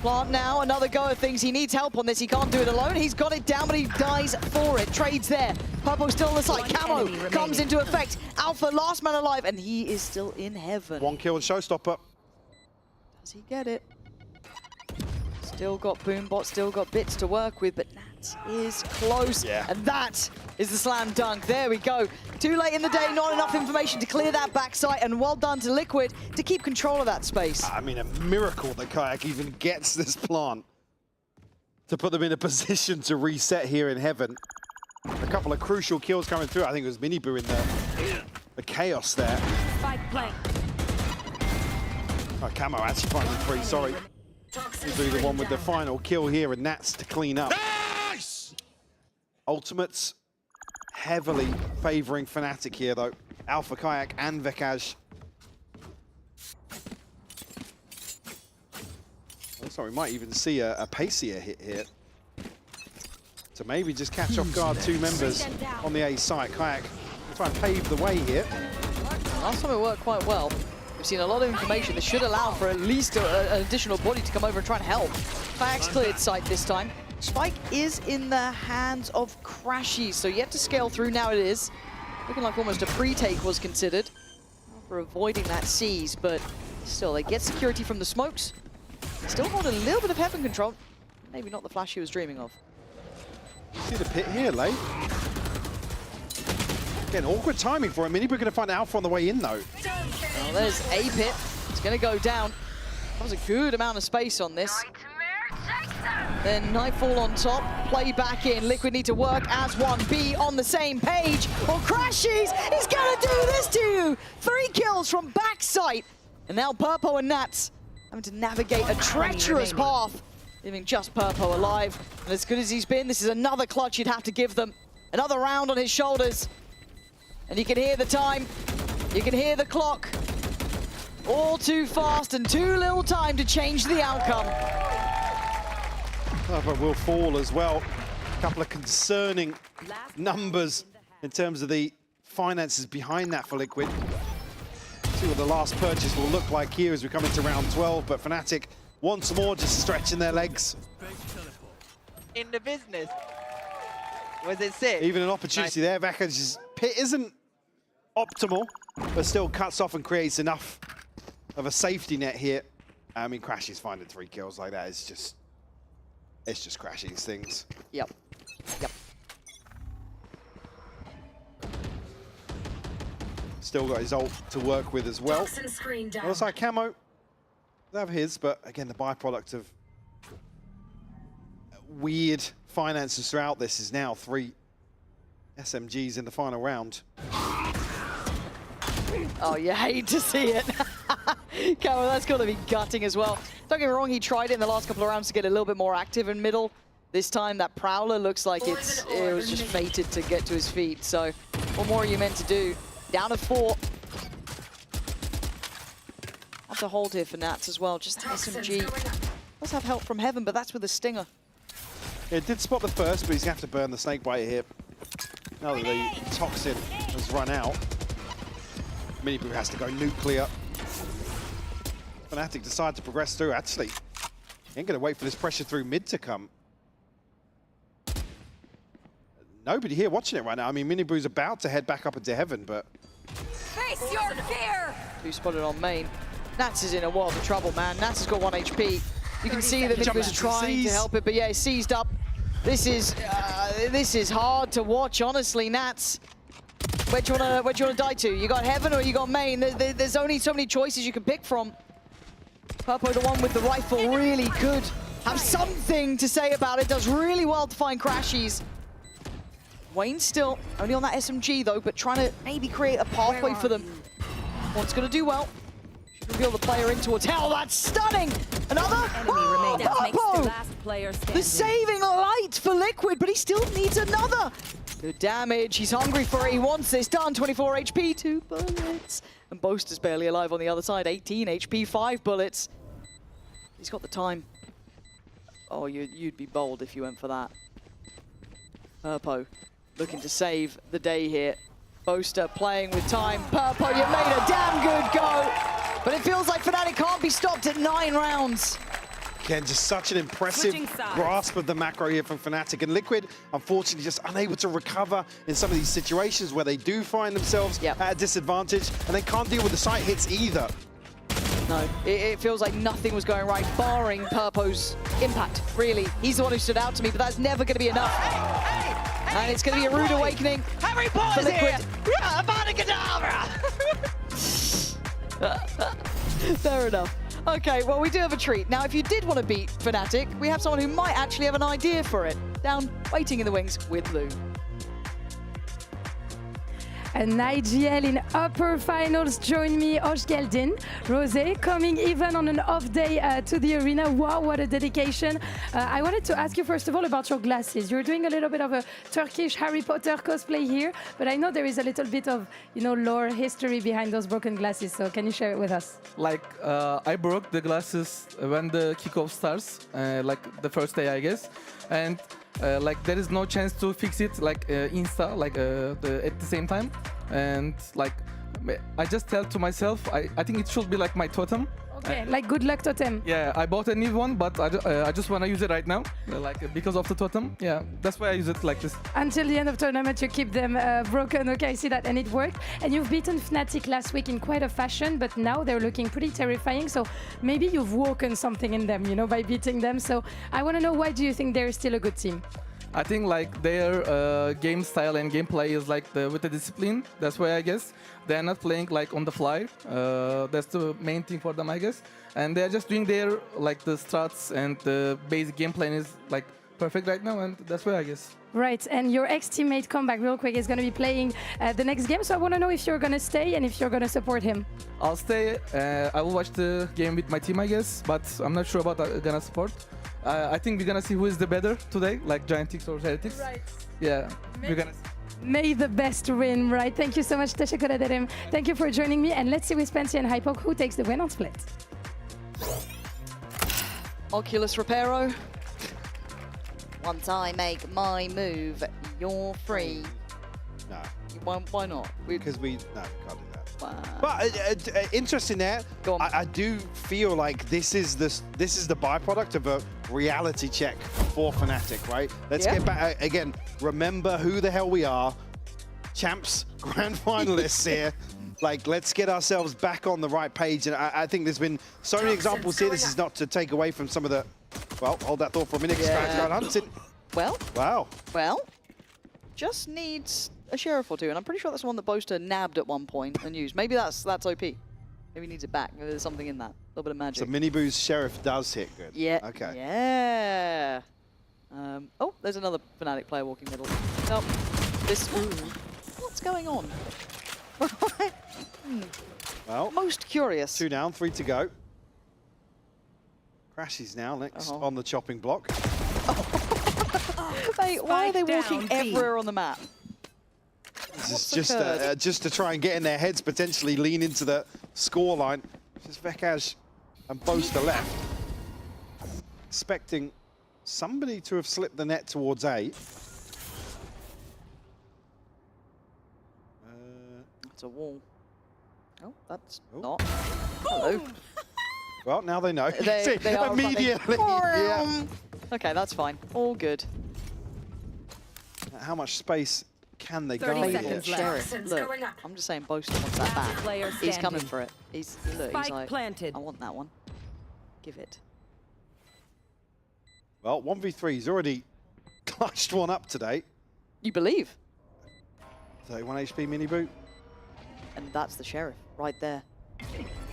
Plant now, another go at things. He needs help on this. He can't do it alone. He's got it down, but he dies for it. Trades there. Purple still on the side. Camo comes into effect. Alpha, last man alive, and he is still in heaven. One kill and showstopper. Does he get it? Still got Boombot, still got bits to work with, but Nats is close. Yeah. And that is the slam dunk. There we go. Too late in the day, not enough information to clear that backside, and well done to Liquid to keep control of that space. I mean, a miracle that Kayak even gets this plant to put them in a position to reset here in Heaven. A couple of crucial kills coming through. I think it was Miniboo in the chaos there. Spike plank. Oh, Camo actually finding 3, sorry. He'll be the one with the final kill here, and Nats to clean up. Nice! Ultimates heavily favouring Fnatic here, though. Alpha, Kayak, and Vekaj. Looks like we might even see a pacier hit here. To maybe just catch off guard 2 members on the A site. Kayak will try and pave the way here. Last time it worked quite well. We've seen a lot of information that should allow for at least an additional body to come over and try and help. Kayak's cleared site this time. Spike is in the hands of Crashy, so yet to scale through. Now it is. Looking like almost a pre-take was considered for avoiding that seize, but still, they get security from the smokes. Still hold a little bit of Heaven control. Maybe not the flash he was dreaming of. See the pit here, Lay. Again, awkward timing for him. Miniboo going to find Alpha on the way in, though. Well, there's a pit. It's going to go down. That was a good amount of space on this. Then Nightfall on top, play back in. Liquid need to work as one, be on the same page. Or Crashies, he's going to do this to you! 3 kills from backside. And now Purpo and Nats having to navigate a treacherous path, leaving just Purpo alive. And as good as he's been, this is another clutch you'd have to give them. Another round on his shoulders. And you can hear the time, you can hear the clock. All too fast and too little time to change the outcome. Purpo will fall as well. A couple of concerning numbers in terms of the finances behind that for Liquid. See what the last purchase will look like here as we come into round 12, but Fnatic once more just stretching their legs. In the business. Was it 6? Even an opportunity there. Vaka's pit isn't optimal, but still cuts off and creates enough of a safety net here. I mean, Crashy's finding 3 kills like that is just, it's just Crashy's things. Yep. Yep. Still got his ult to work with as well. Looks like Camo, they have his, but again, the byproduct of weird finances throughout this is now 3 SMGs in the final round. Oh, you hate to see it. Camo, that's got to be gutting as well. Don't get me wrong, he tried it in the last couple of rounds to get a little bit more active in middle. This time, that Prowler looks like it was just fated to get to his feet. So, what more are you meant to do? Down to 4. Have to hold here for Nats as well. Just SMG. Does have help from Heaven, but that's with a Stinger. Yeah, it did spot the first, but he's going to have to burn the Snakebite here. Now that the Toxin has run out, Miniboo has to go nuclear. Fnatic decide to progress through. Actually, he ain't going to wait for this pressure through mid to come. Nobody here watching it right now. I mean, Miniboo's about to head back up into Heaven, but... Face your fear! 2 spotted on main. Nats is in a world of trouble, man. Nats has got 1 HP. You can see that Miniboo's trying to help it, but yeah, he's seized up. This is hard to watch, honestly, Nats. Where do you wanna die to? You got Heaven or you got main? There's only so many choices you can pick from. Purpo, the one with the rifle, really could have something to say about it. Does really well to find Crashies. Wayne's still only on that SMG though, but trying to maybe create a pathway for them. One's gonna do well. Should reveal the player in towards hell. That's stunning! Another? Oh, Purpo! The saving light for Liquid, but he still needs another. Good damage. He's hungry for it. He wants this done. 24 HP, 2 bullets. And Boaster's barely alive on the other side. 18 HP, 5 bullets. He's got the time. Oh, you'd be bold if you went for that. Purpo looking to save the day here. Boaster playing with time. Purpo, you made a damn good go. But it feels like Fnatic can't be stopped at 9 rounds. Again, just such an impressive grasp of the macro here from Fnatic. And Liquid, unfortunately, just unable to recover in some of these situations where they do find themselves at a disadvantage, and they can't deal with the site hits either. No, it feels like nothing was going right, barring Purpo's impact, really. He's the one who stood out to me, but that's never going to be enough. And it's going to be a rude awakening Harry Potter's here! Abadacadabra! Fair enough. Okay, well, we do have a treat. Now, if you did want to beat Fnatic, we have someone who might actually have an idea for it. Down, waiting in the wings with Lou. And IGL in upper finals join me, Geldin. Rosé coming even on an off day to the arena. Wow, what a dedication. I wanted to ask you first of all about your glasses. You're doing a little bit of a Turkish Harry Potter cosplay here, but I know there is a little bit of, lore history behind those broken glasses. So can you share it with us? I broke the glasses when the kickoff starts, the first day, I guess. And there is no chance to fix it insta at the same time, and I just tell to myself I think it should be like my totem. Okay, good luck totem. Yeah, I bought a new one, but I just want to use it right now, because of the totem. Yeah, that's why I use it like this. Until the end of tournament, you keep them broken. Okay, I see that, and it worked. And you've beaten Fnatic last week in quite a fashion, but now they're looking pretty terrifying. So maybe you've woken something in them, by beating them. So I want to know, why do you think they're still a good team? I think their game style and gameplay is with the discipline. That's why I guess they're not playing on the fly. That's the main thing for them, I guess. And they're just doing their the strats, and the basic gameplay is perfect right now, and that's why I guess. Right, and your ex-teammate Comeback real quick is going to be playing the next game. So I want to know if you're going to stay and if you're going to support him. I'll stay. I will watch the game with my team, I guess, but I'm not sure about gonna support. I think we're gonna see who is the better today, Giantix or Heretics. Right. Yeah, we're gonna see. May the best win, right? Thank you so much, Teşekkür ederim. Thank you for joining me, and let's see with Spency and Hypok who takes the win on Split. Oculus Reparo. Once I make my move, you're free. No. You Why not? Because we can't do that. Wow. But interesting there. I do feel like this is the byproduct of a reality check for Fnatic, right? Let's get back again. Remember who the hell we are. Champs, grand finalists here. Like, let's get ourselves back on the right page. And I think there's been so many examples here. This is not to take away from some of the. Well, hold that thought for a minute. Hunting. Well. Wow. Well. Just needs a sheriff or two, and I'm pretty sure that's the one that Boaster nabbed at one point and used. Maybe that's OP. Maybe he needs it back. Maybe there's something in that. A little bit of magic. So Miniboo's sheriff does hit good. Yeah. Okay. Yeah. Oh, there's another Fnatic player walking middle. Nope. This. What's going on? Well. Most curious. 2 down, 3 to go. Crashes now next on the chopping block. Mate, why are they walking everywhere on the map? This is just to try and get in their heads, potentially lean into the scoreline. Just Vekaj and Boaster left. Expecting somebody to have slipped the net towards A. That's a wall. Oh, that's not. Hello. Well, now they know. They are immediately. Yeah. Okay, that's fine. All good. How much space can they 30 guard seconds here? left. Look, I'm just saying Boaster wants that back. He's coming for it. He's like, planted. I want that one. Give it. Well, 1v3, he's already clutched one up today. You believe? 31 HP mini boot. And that's the sheriff right there.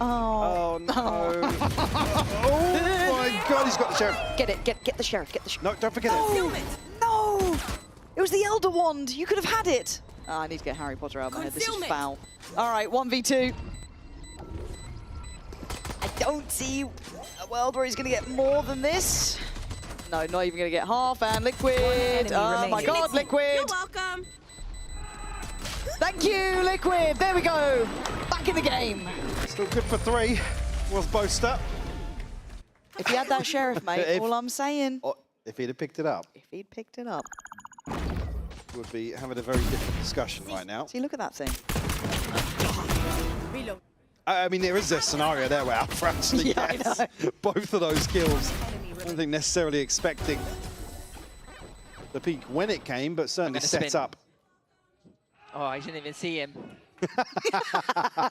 Oh no. Oh my god, he's got the sheriff. Get it, get the sheriff, get the sheriff. No, don't forget it. No! It was the Elder Wand. You could have had it. Oh, I need to get Harry Potter out of my head. This is foul. All right, 1v2. I don't see a world where he's going to get more than this. No, not even going to get half. And Liquid. Oh my god, Liquid. You're welcome. Thank you, Liquid. There we go. Back in the game. Still good for 3. Was Boaster. If he had that sheriff, mate, all I'm saying. If he'd have picked it up. If he'd picked it up. Would be having a very different discussion right now. See, look at that thing. I mean, there is a scenario there where Alpha actually gets both of those kills. I don't think necessarily expecting the peak when it came, but certainly set up. Oh, I didn't even see him. I've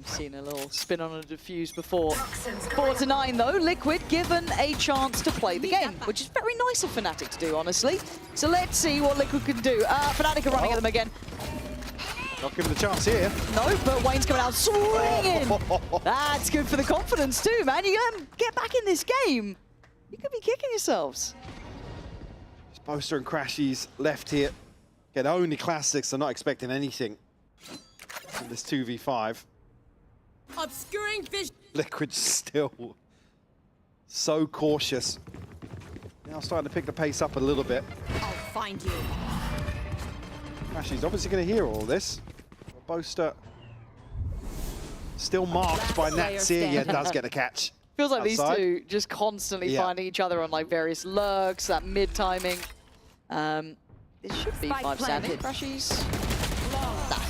seen a little spin on a defuse before. 4-9 though, Liquid given a chance to play the game, which is very nice of Fnatic to do, honestly. So let's see what Liquid can do. Fnatic are running at them again. Not giving the chance here. No, but Wayne's coming out swinging. That's good for the confidence too, man. You get back in this game. You could be kicking yourselves. Boaster and Crashies left here. Get only classics, they're not expecting anything in this 2v5. Obscuring vision. Liquid still so cautious. Now starting to pick the pace up a little bit. I'll find you. Crashies obviously going to hear all this. Boaster still marked by Natsir. Yeah, does get a catch. Feels like outside. these two just constantly finding each other on like various lurks, that mid timing. This should be 5 standing. Crashies.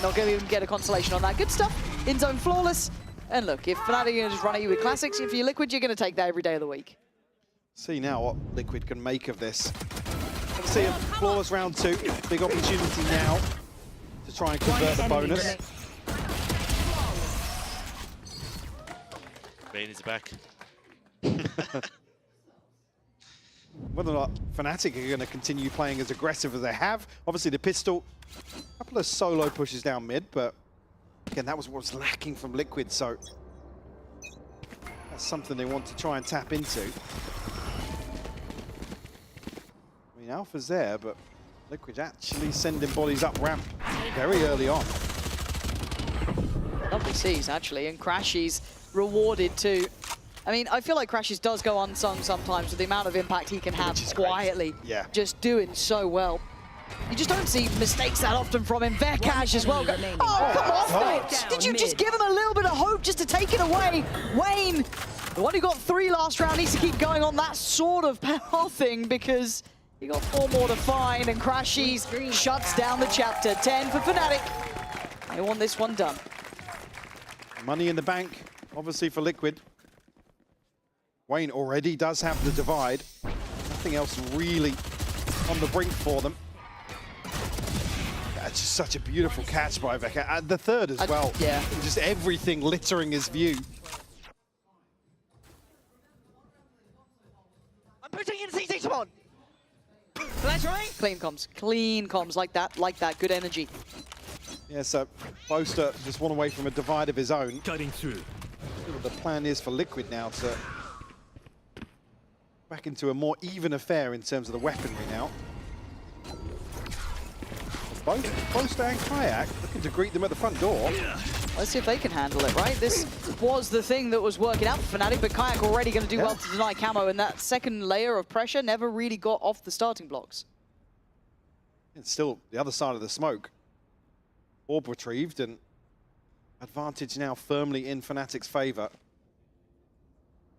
Not going to even get a consolation on that. Good stuff. In zone flawless. And look, if Fnatic are going to just run at you with classics, if you're Liquid, you're going to take that every day of the week. See now what Liquid can make of this. See a flawless round 2. Big opportunity now to try and convert the bonus. Bane is back. Whether or not Fnatic are going to continue playing as aggressive as they have. Obviously the pistol, a couple of solo pushes down mid, but again, that was what was lacking from Liquid, so that's something they want to try and tap into. I mean, Alpha's there, but Liquid actually sending bodies up ramp very early on. Lovely C's, actually, and Crashies rewarded too. I mean, I feel like Crashies does go unsung sometimes with the amount of impact he can have quietly. Yeah. Just doing so well. You just don't see mistakes that often from him. Vekaj as well. Oh, come off it! Did you just give him a little bit of hope just to take it away? Wayne, the one who got 3 last round, needs to keep going on that sort of pathing because You got 4 more to find, and Crashies shuts down the chapter. 10 for Fnatic. They want this one done. Money in the bank, obviously, for Liquid. Wayne already does have the divide. Nothing else really on the brink for them. That's just such a beautiful catch by Veka. And the third as well. Yeah. Just everything littering his view. I'm putting in CT spawn. Flash ring. Clean comms, like that, good energy. Yeah, so Boaster just one away from a divide of his own. Cutting through. The plan is for Liquid now to back into a more even affair in terms of the weaponry now. Both Boaster and Kayak looking to greet them at the front door. Let's see if they can handle it, right? This was the thing that was working out for Fnatic, but Kayak already going to do well to deny Camo, and that second layer of pressure never really got off the starting blocks. It's still the other side of the smoke. Orb retrieved, and advantage now firmly in Fnatic's favor.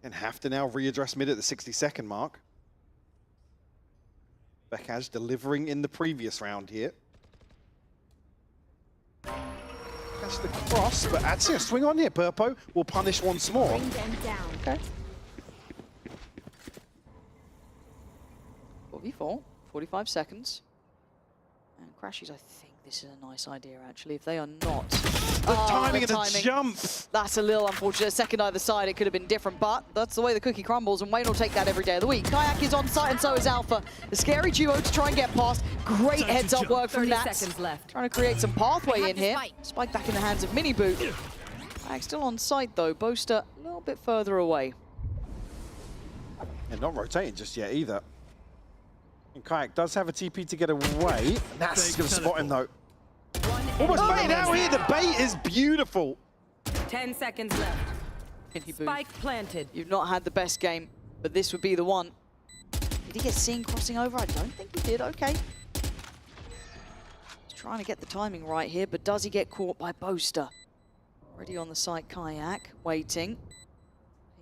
And have to now readdress mid at the 60-second mark. Bekaj delivering in the previous round here. Catch the cross, but actually a swing on here. Purpo will punish once more. Bring them down. Okay. 4v4, 45 seconds. And Crashies, I think this is a nice idea, actually. If they are not... The timing of the jump! That's a little unfortunate. Second either side, it could have been different, but that's the way the cookie crumbles, and Wayne will take that every day of the week. Kayak is on site, and so is Alpha. The scary duo to try and get past. Great heads-up work from Nats. Seconds left. Trying to create some pathway in here. Spike back in the hands of Miniboo. Kayak still on site, though. Boaster a little bit further away. And not rotating just yet, either. And Kayak does have a TP to get away. Nats going to spot him, though. Almost bait out here. The bait is beautiful. 10 seconds left. Spike planted. You've not had the best game, but this would be the one. Did he get seen crossing over? I don't think he did. Okay. He's trying to get the timing right here, but does he get caught by Boaster? Already on the site, Kayak, waiting.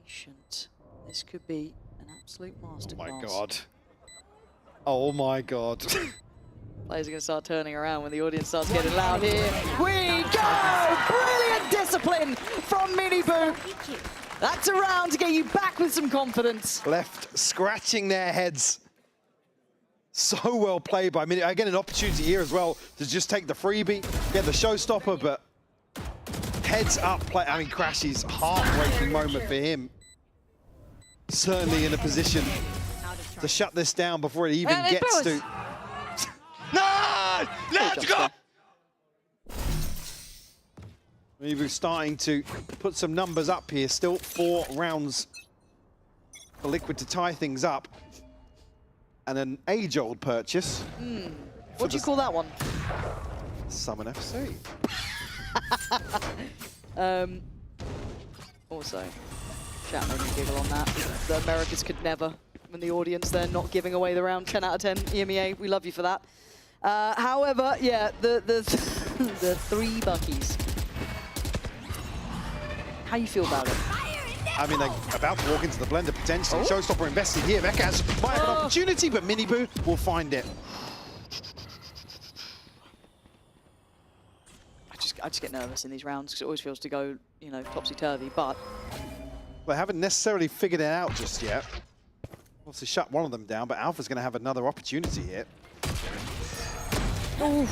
Patient. This could be an absolute masterclass. Oh my god. Oh my god. Players are going to start turning around when the audience starts getting loud here. We go! Brilliant discipline from Miniboo. That's a round to get you back with some confidence. Left scratching their heads. So well played by Miniboo. Again, an opportunity here as well to just take the freebie, get the showstopper, but heads up play. I mean, Crashy's heartbreaking moment for him. Certainly in a position to shut this down before it even gets to... No! Let's go! Miniboo starting to put some numbers up here. Still 4 rounds for Liquid to tie things up. And an age-old purchase. What do you call that one? Summon FC. Also, chat made me giggle on that. The Americans could never. When the audience, they're not giving away the round. 10 out of 10, EMEA, we love you for that. However, yeah, the 3 Buckies. How you feel about it? I mean, they're about to walk into the blender potentially. Showstopper invested here. Bekaz might have an opportunity, but Miniboo will find it. I just get nervous in these rounds because it always feels to go, you know, topsy-turvy, but... They haven't necessarily figured it out just yet. Obviously shut one of them down, but Alpha's going to have another opportunity here. Ooh.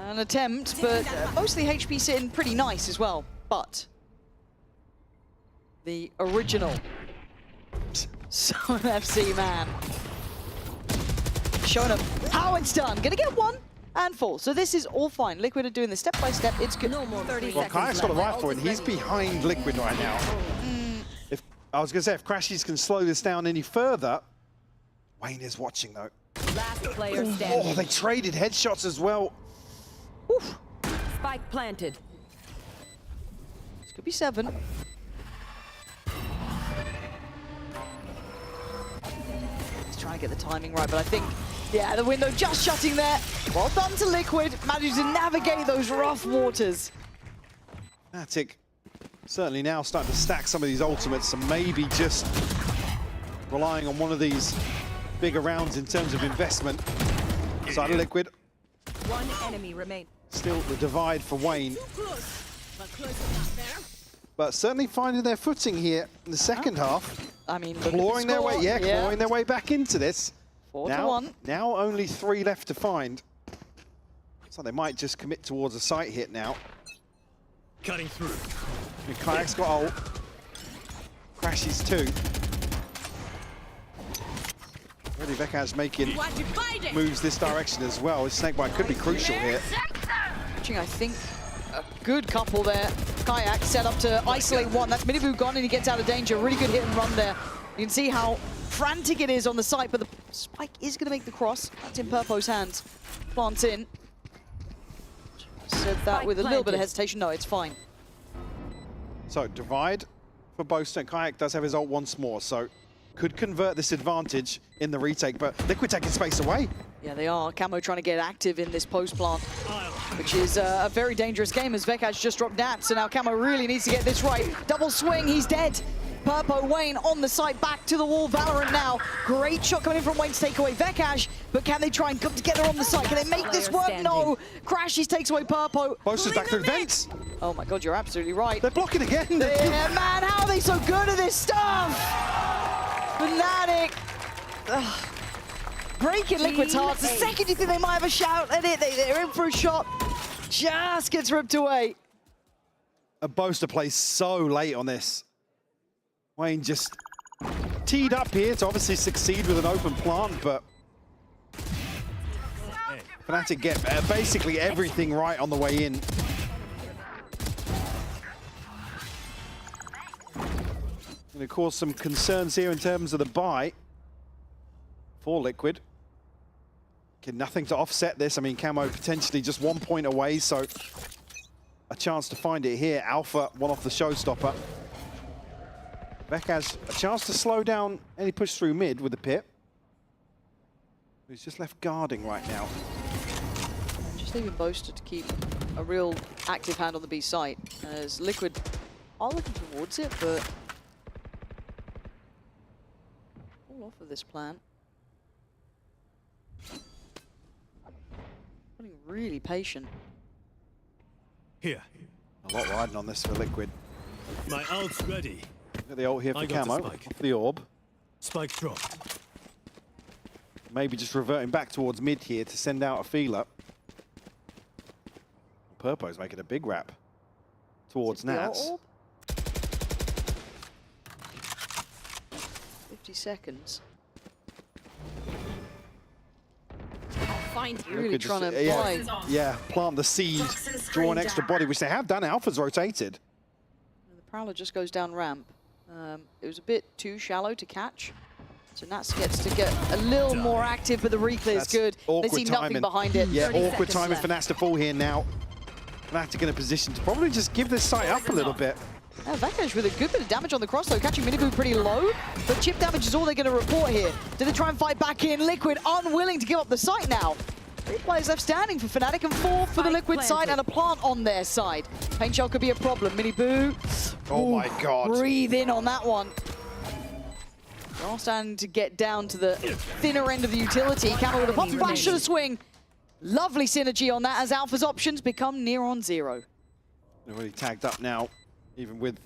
An attempt, but mostly HP sitting pretty nice as well. But the original Summon FC man showing up how it's done. Gonna get 1 and 4. So this is all fine. Liquid are doing this step by step. It's good. No more 30 Well, seconds Kayak's got a left. rifle, and he's behind Liquid right now. If I was going to say, if Crashies can slow this down any further, Wayne is watching though. Last player Oh, standing. they traded headshots as well. Oof. Spike planted. This could be 7. He's trying to get the timing right, but I think, yeah, the window just shutting there. Well done to Liquid. Managed to navigate those rough waters. Fnatic certainly now starting to stack some of these ultimates and maybe just relying on one of these bigger rounds in terms of investment. Side of Liquid. One enemy remains. Still the divide for Wayne. But certainly finding their footing here in the second half. I mean, clawing their way, clawing their way back into this. 4-1. Now only 3 left to find. So they might just commit towards a site hit now. Cutting through. And Kayak's got ult. Crashes too. Really, Vekaz making moves this direction as well. His snakebite could be crucial here. I think a good couple there. Kayak set up to isolate one. That's Minibu gone and he gets out of danger. Really good hit and run there. You can see how frantic it is on the site, but the spike is going to make the cross. That's in Purpo's hands. Plants in. Said that with a little bit of hesitation. No, it's fine. So divide for Boaster. Kayak does have his ult once more, so could convert this advantage in the retake, but Liquid taking space away. Yeah, they are. Camo trying to get active in this post plant, which is a very dangerous game as Vekaz just dropped Nat, so now Camo really needs to get this right. Double swing, he's dead. Purpo, Wayne on the side, back to the wall. VALORANT now. Great shot coming in from Wayne to take away Vekaz, but can they try and come together on the side? Can they make this work? No. Crashes takes away Purpo. Boaster's back through vents. Oh my God, you're absolutely right. They're blocking again. Yeah, man, how are they so good at this stuff? Fnatic. Ugh. Breaking Liquid's hearts. The second you think they might have a shout at it, they're in for a shot. Just gets ripped away. A Boaster plays so late on this. Wayne just teed up here to obviously succeed with an open plant, but Fnatic get basically everything right on the way in. Going to cause some concerns here in terms of the buy for Liquid. Nothing to offset this. I mean, Camo potentially just 1 point away, so a chance to find it here. Alpha, one off the showstopper. Vekaz, a chance to slow down any push through mid with the pit. He's just left guarding right now. Just leaving Boaster to keep a real active hand on the B site, as Liquid are looking towards it, but all off of this plan. Running really patient. Here. A lot riding on this for Liquid. My ult's ready. Look at the ult here for Camo, off the orb. Spike drop. Maybe just reverting back towards mid here to send out a feeler. Purpo's making a big wrap towards Nats. 50 seconds. Find you. Really trying to apply. Yeah, plant the seed, draw an extra body, which they have done. Alpha's rotated. And the Prowler just goes down ramp. It was a bit too shallow to catch. So Nats gets to get a little more active, but the reclear is good. They see nothing behind it. Yeah, awkward timing for Nats to fall here now. Fnatic in a position to probably just give this site up a little bit. Now Vekaz with a good bit of damage on the cross though, catching Minibu pretty low, but chip damage is all they're going to report here. Do they try and fight back in? Liquid unwilling to give up the site now. 3 players left standing for Fnatic and 4 for the Liquid side and a plant on their side. Paint shell could be a problem. Minibu. Oh my God. Breathe in on that one. They're all starting to get down to the thinner end of the utility. Camo with a pop flash to the swing. Lovely synergy on that as Alpha's options become near on 0. They're already tagged up now, even with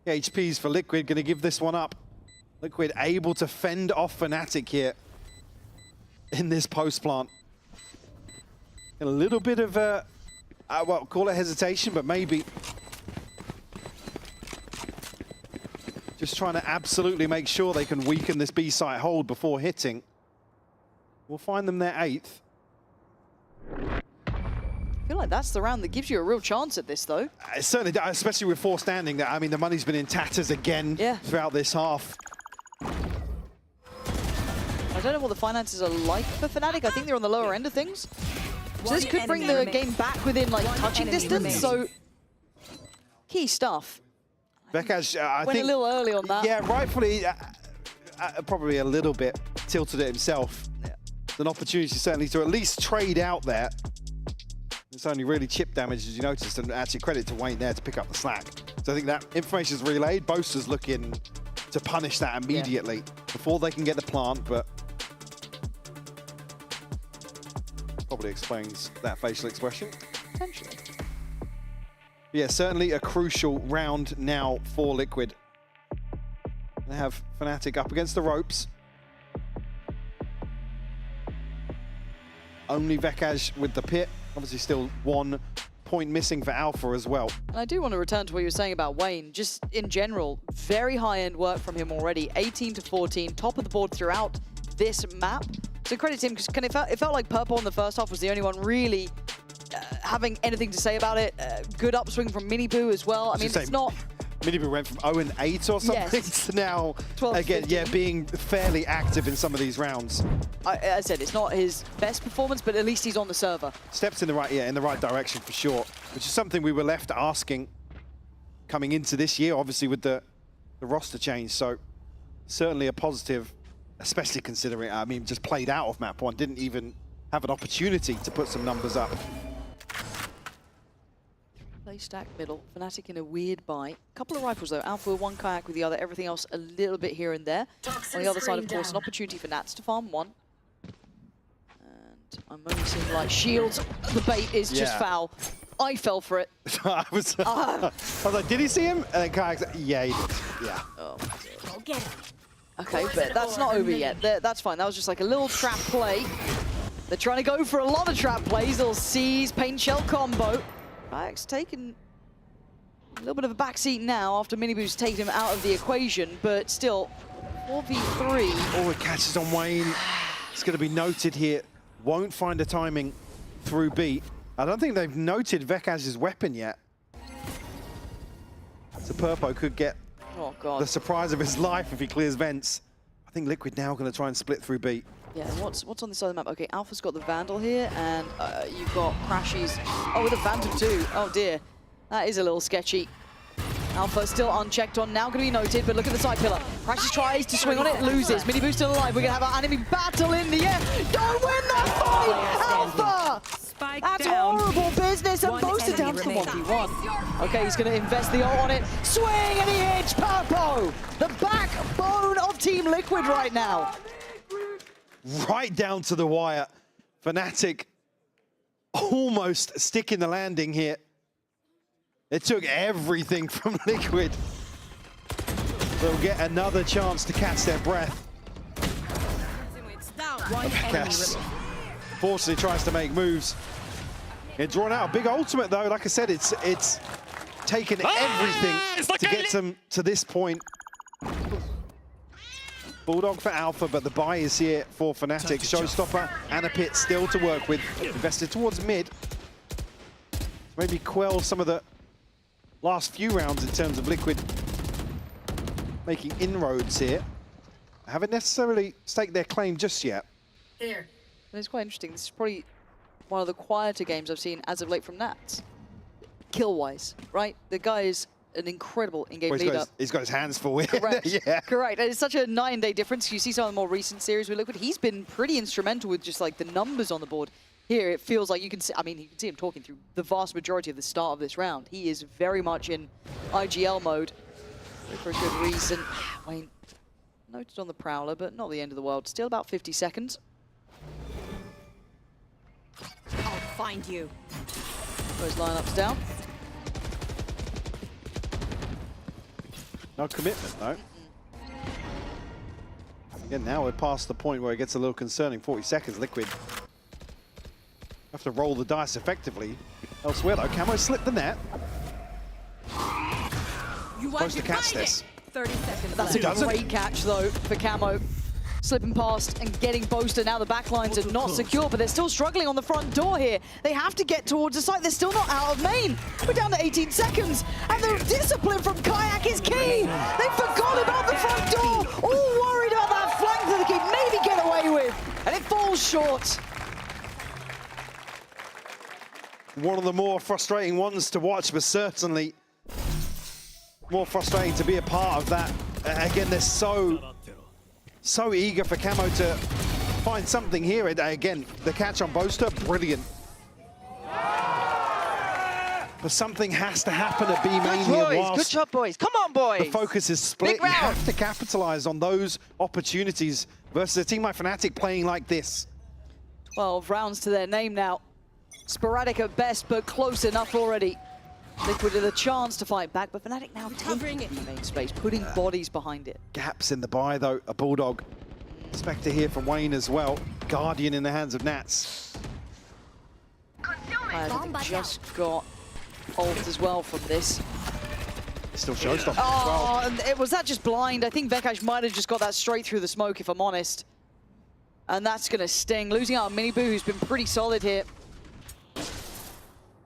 HPs for Liquid, going to give this one up. Liquid able to fend off Fnatic here in this post plant. A little bit of a, well, call it hesitation, but maybe just trying to absolutely make sure they can weaken this B site hold before hitting. We'll find them their 8th. I feel like that's the round that gives you a real chance at this, though. It certainly does, especially with 4 standing. I mean, the money's been in tatters again throughout this half. I don't know what the finances are like for Fnatic. I think they're on the lower end of things. So this could bring the game back within, like, touching distance. So, key stuff. Vekaz, I Went think, a little early on that. Yeah, rightfully, probably a little bit tilted it himself. An opportunity certainly to at least trade out there. It's only really chip damage, as you noticed, and actually credit to Wayne there to pick up the slack. So I think that information is relayed. Boaster's looking to punish that immediately before they can get the plant, but probably explains that facial expression. Potentially. Yeah, certainly a crucial round now for Liquid. They have Fnatic up against the ropes. Only Vekaj with the pit. Obviously still 1 point missing for Alpha as well. And I do want to return to what you were saying about Wayne. Just in general, very high-end work from him already. 18 to 14, top of the board throughout this map. So credit to him, because it felt like Purple in the first half was the only one really having anything to say about it. Good upswing from Miniboo as well. I mean, it's not... Miniboo went from 0-8 or something to now, again, yeah, being fairly active in some of these rounds. I said it's not his best performance, but at least he's on the server. Steps in the right direction for sure, which is something we were left asking coming into this year, obviously with the roster change. So certainly a positive, especially considering, I mean, just played out of map 1, didn't even have an opportunity to put some numbers up. Play stack middle, Fnatic in a weird buy. Couple of rifles though, Alpha 1 kayak with the other, everything else a little bit here and there. On the other side, of course, an opportunity for Nats to farm 1. And I'm only seeing like shields. The bait is just foul. I fell for it. I was like, did he see him? And then kayak, yeah, he did. Yeah. Oh my God. Go get him. Okay, but that's not over yet. That's fine. That was just like a little trap play. They're trying to go for a lot of trap plays. Little C's, paint shell combo. Kayak's taken a little bit of a backseat now after Miniboo's taken him out of the equation, but still, 4v3. Oh, it catches on Wayne. It's going to be noted here. Won't find a timing through B. I don't think they've noted Vekaj's weapon yet. So Purpo could get the surprise of his life if he clears vents. I think Liquid now going to try and split through B. Yeah, what's on this side of the map? Okay, Alpha's got the Vandal here, and you've got Crashies. Oh, with a Phantom too. Oh dear, that is a little sketchy. Alpha still unchecked on, now going to be noted, but look at the side pillar. Crashies tries to swing on it, loses. Miniboo still alive. We're going to have an enemy battle in the air. Don't win that fight, Alpha! That's horrible business, and Boaster down to the 1v1. Okay, he's going to invest the ult on it. Swing, and he hits Purpo! The backbone of Team Liquid right now. Right down to the wire. Fnatic almost sticking the landing here. It took everything from Liquid. They'll get another chance to catch their breath. Cass fortunately tries to make moves. It drawn out a big ultimate though. Like I said, it's taken everything to get them to this point. Bulldog for Alpha, but the buy is here for Fnatic. Showstopper and a pit still to work with. Invested towards mid. Maybe quell some of the last few rounds in terms of Liquid making inroads here. Haven't necessarily staked their claim just yet. There. It's quite interesting. This is probably one of the quieter games I've seen as of late from Nats. Kill-wise, right? The guy is an incredible in-game leader. He's got his hands full. Correct. Yeah. Correct. And it's such a night-and-day difference. You see some of the more recent series with Liquid. He's been pretty instrumental with just like the numbers on the board. Here, it feels like you can see, I mean, you can see him talking through the vast majority of the start of this round. He is very much in IGL mode for a good reason. Wayne noted on the Prowler, but not the end of the world. Still about 50 seconds. I'll find you. Those lineups down. No commitment, though. Yeah, now we're past the point where it gets a little concerning. 40 seconds, Liquid. Have to roll the dice effectively. Elsewhere, though, Camo slipped the net. Supposed to catch this. 30 seconds That's a great catch, though, for Camo. Slipping past and getting Boaster. Now the backlines are not secure, but they're still struggling on the front door here. They have to get towards the site. They're still not out of main. We're down to 18 seconds, and the discipline from Kayak is key. They forgot about the front door. All worried about that flank that they can maybe get away with, and it falls short. One of the more frustrating ones to watch, but certainly more frustrating to be a part of that. Again, they're so eager for Camo to find something here. Again, the catch on Boaster, brilliant. But something has to happen at B main here. Good job, boys. Come on, boys. The focus is split. You have to capitalize on those opportunities versus a team like Fnatic playing like this. 12 rounds to their name now. Sporadic at best, but close enough already. Liquid with a chance to fight back, but Fnatic now taking the main space, putting bodies behind it. Gaps in the buy, though. A Bulldog. Spectre here from Wayne as well. Guardian in the hands of Nats. I think just got ult as well from this. Still showstopper Oh, and was that just blind? I think Vekash might have just got that straight through the smoke, if I'm honest. And that's going to sting. Losing out on Miniboo, who's been pretty solid here.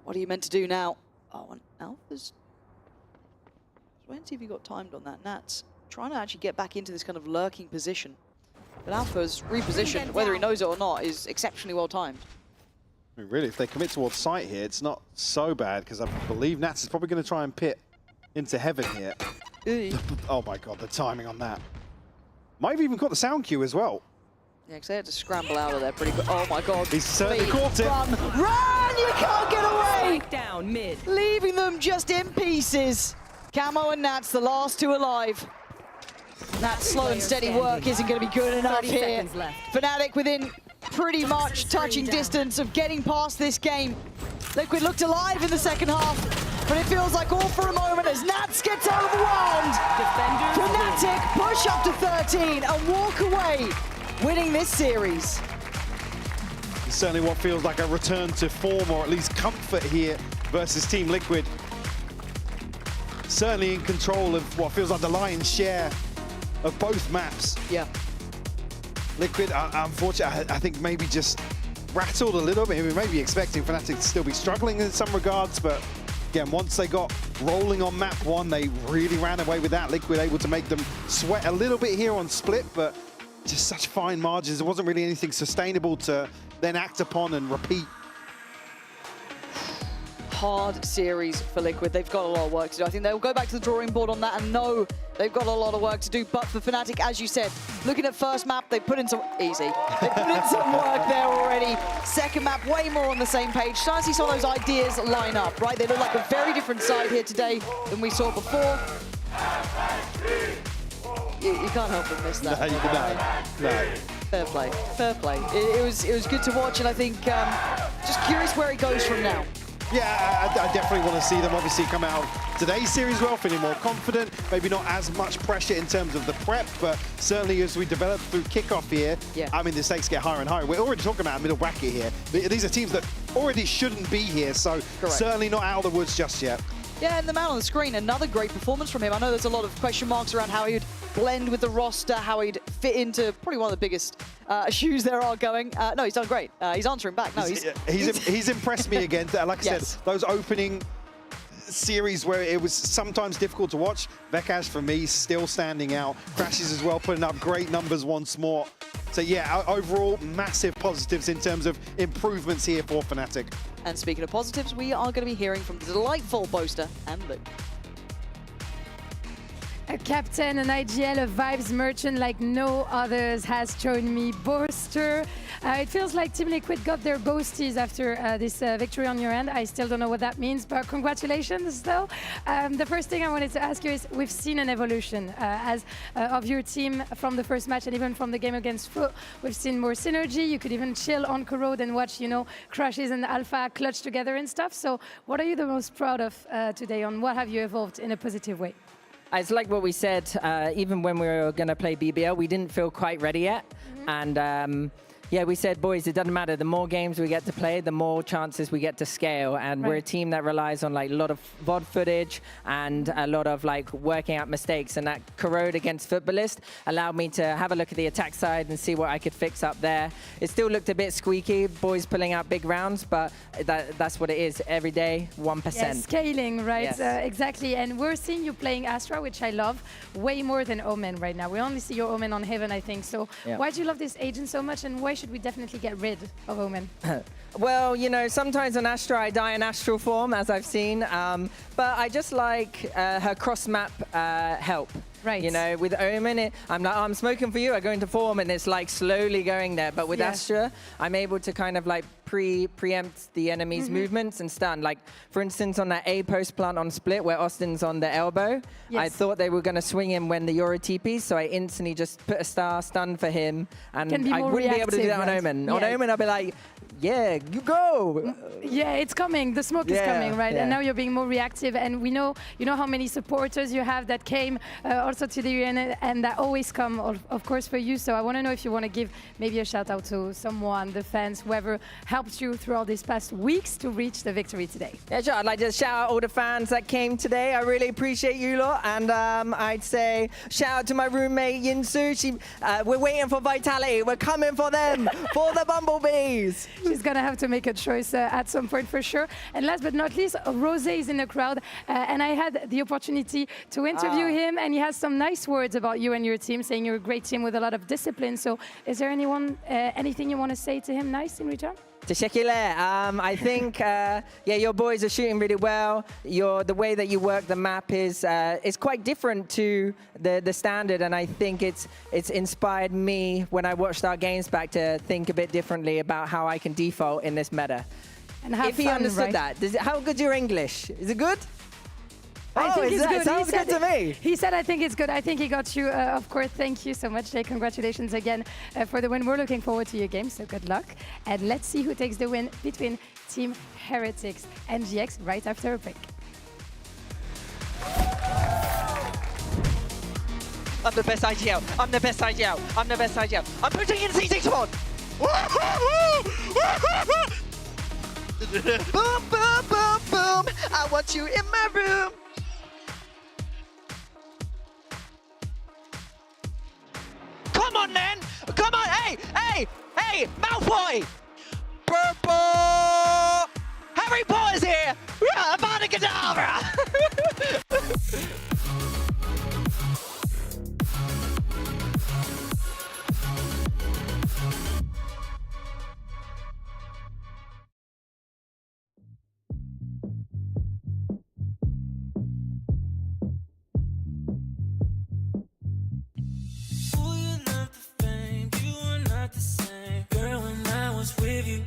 What are you meant to do now? Oh, and Alpha's... Wait and see if he got timed on that. Nats trying to actually get back into this kind of lurking position. But Alpha's repositioned, whether he knows it or not, is exceptionally well timed. I mean, really, if they commit towards site here, it's not so bad, because I believe Nats is probably going to try and pit into heaven here. Oh my god, the timing on that. Might have even got the sound cue as well. Yeah, because they had to scramble out of there pretty quick. Oh my god. He's certainly caught it. Run! Run! You can't get away! Down mid. Leaving them just in pieces. Camo and Nats, the last two alive. Nats' slow and steady work isn't going to be good enough here. Fnatic within pretty much touching distance of getting past this game. Liquid looked alive in the second half, but it feels like all for a moment as Nats gets overwhelmed. Fnatic push up to 13 and walk away, winning this series. It's certainly what feels like a return to form, or at least comfort here versus Team Liquid. Certainly in control of what feels like the lion's share of both maps. Yeah. Liquid, unfortunately, I think maybe just rattled a little bit. We may be expecting Fnatic to still be struggling in some regards, but again, once they got rolling on map one, they really ran away with that. Liquid able to make them sweat a little bit here on split, but just such fine margins. There wasn't really anything sustainable to then act upon and repeat. Hard series for Liquid. They've got a lot of work to do. I think they'll go back to the drawing board on that and know they've got a lot of work to do. But for Fnatic, as you said, looking at first map, they put in some easy. They put in some work there already. Second map, way more on the same page. Starting to see some of those ideas line up, right? They look like a very different side here today than we saw before. You can't help but miss that. No. Fair play, fair play. It was good to watch, and I think just curious where it goes from now. Yeah, I definitely want to see them obviously come out today's series well, feeling more confident, maybe not as much pressure in terms of the prep, but certainly as we develop through kickoff here, I mean, the stakes get higher and higher. We're already talking about a middle bracket here. These are teams that already shouldn't be here, so certainly not out of the woods just yet. Yeah, and the man on the screen, another great performance from him. I know there's a lot of question marks around how he'd blend with the roster, how he'd fit into probably one of the biggest shoes there are going. No, he's done great. He's answering back. No, he's impressed me again. Like I said, those opening series where it was sometimes difficult to watch, Vekash for me still standing out. Crashes as well, putting up great numbers once more. So yeah, overall massive positives in terms of improvements here for Fnatic. And speaking of positives, we are going to be hearing from the delightful Boaster and Luke. A captain, an IGL, a vibes merchant like no others has joined me, Boaster. It feels like Team Liquid got their boasties after this victory on your end. I still don't know what that means, but congratulations though. The first thing I wanted to ask you is, we've seen an evolution of your team from the first match and even from the game against Foot. We've seen more synergy. You could even chill on Corrode and watch, you know, Crashes and Alpha clutch together and stuff. So what are you the most proud of today, on what have you evolved in a positive way? It's like what we said, even when we were going to play BBL, we didn't feel quite ready yet. And yeah, we said, boys, it doesn't matter. The more games we get to play, the more chances we get to scale. And we're a team that relies on like a lot of VOD footage and a lot of like working out mistakes. And that Corrode against Footballist allowed me to have a look at the attack side and see what I could fix up there. It still looked a bit squeaky, boys pulling out big rounds, but that's what it is. Every day, 1%. Yeah, scaling, right? Yes. Exactly. And we're seeing you playing Astra, which I love, way more than Omen right now. We only see your Omen on Heaven, I think. So why do you love this agent so much, and why should we definitely get rid of Omen? Well, you know, sometimes on Astra I die in astral form, as I've seen, but I just like her cross-map help. Right. You know, with Omen, I'm like, oh, I'm smoking for you, I go into form, and it's like slowly going there. But with Astra, I'm able to kind of like preempt the enemy's movements and stun. Like, for instance, on that A post plant on split where Austin's on the elbow, I thought they were going to swing him when the Yoru TPs, so I instantly just put a star stun for him, and I wouldn't be able to do that on Omen. On Omen, I'd be like, yeah, you go. Yeah, it's coming. The smoke is coming, right? And now you're being more reactive. And we know, you know how many supporters you have that came also to the arena and that always come, of course, for you. So I want to know if you want to give maybe a shout out to someone, the fans, whoever helped you throughout these past weeks to reach the victory today. Yeah, sure. I'd like to shout out all the fans that came today. I really appreciate you lot. And I'd say shout out to my roommate, Yinsu. We're waiting for Vitality. We're coming for them, for the Bumblebees. She's going to have to make a choice at some point for sure. And last but not least, Rose is in the crowd. And I had the opportunity to interview him, and he has some nice words about you and your team, saying you're a great team with a lot of discipline. So is there anything you want to say to him nice in return? Teşekkürler. I think, your boys are shooting really well. The way that you work the map is quite different to the standard, and I think it's inspired me when I watched our games back to think a bit differently about how I can default in this meta. And have if he fun, understood right? that, how good's your English? Is it good? I think it's good. Sounds good to me. He said, I think it's good. I think he got you, of course. Thank you so much, Jay. Congratulations again for the win. We're looking forward to your game, so good luck. And let's see who takes the win between Team Heretics and GX right after a break. I'm the best IGL. I'm the best IGL. I'm the best IGL. I'm putting in CT spawn. Boom, boom, boom, boom. I want you in my room. Come on, then. Come on. Hey, Malfoy. Purple. Harry Potter's here. Avada Kedavra. With you,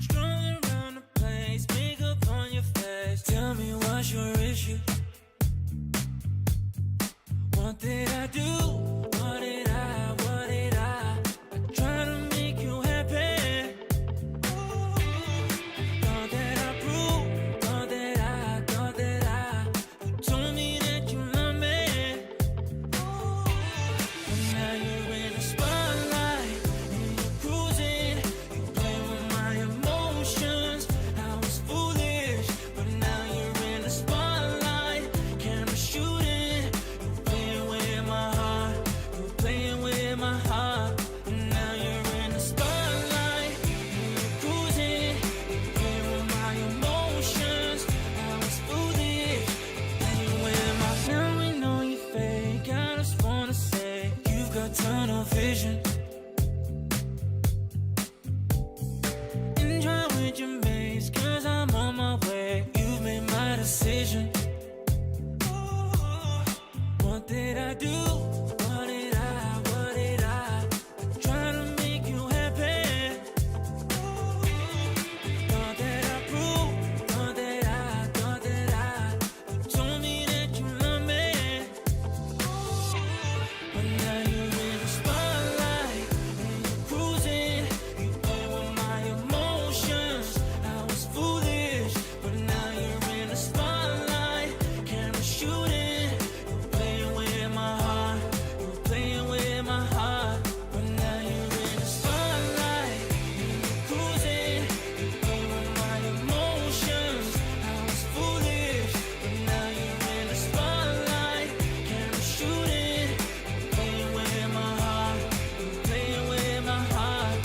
strolling around the place, makeup on your face. Tell me what's your issue? What did I do? What did I? I try to make you happy. Thought that I proved, thought that I. You told me that you love me. And now you're in the spotlight, and you're cruising. You play with my emotions. I was foolish, but now you're in the spotlight. Camera shooting. You're playing with my heart. You're playing with my heart. And now you're in the spotlight, and you're cruising. You play with my emotions. I was foolish, playing with my. Now we know you're fake. I just wanna say you've got tunnel vision. Enjoy with your mates, 'cause I'm on my way. You've made my decision. What did I do? What did I? I try to make you happy. Thought that I proved, thought that I. You told me that you love me. But now you're in the spotlight, and you're cruising. You play with my emotions. I was foolish, but now you're in the spotlight. Camera shooting. You're playing with my heart. You're playing with my heart. But now you're in the spotlight, and you're cruising. You play with my emotions. I was foolish, but now you're in the spotlight. Camera shooting. You're playing with my heart. You're playing with my heart.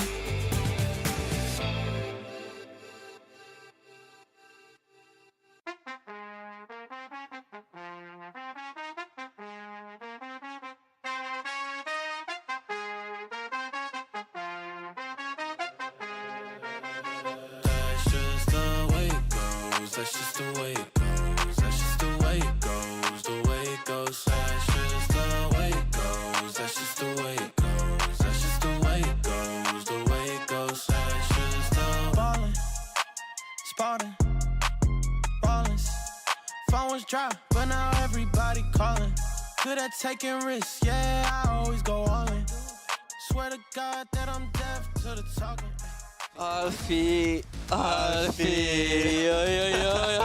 That's just the way it goes. That's just the way it goes. That's just the way it goes. The way it goes. That's just the way it goes. That's just the way it goes. That's just the way it goes. falling. Ballers. Phone was dry, but now everybody calling. Good at taking risks, yeah, I always go all in. Swear to God that I'm deaf to the talking. Alfie, Alfie,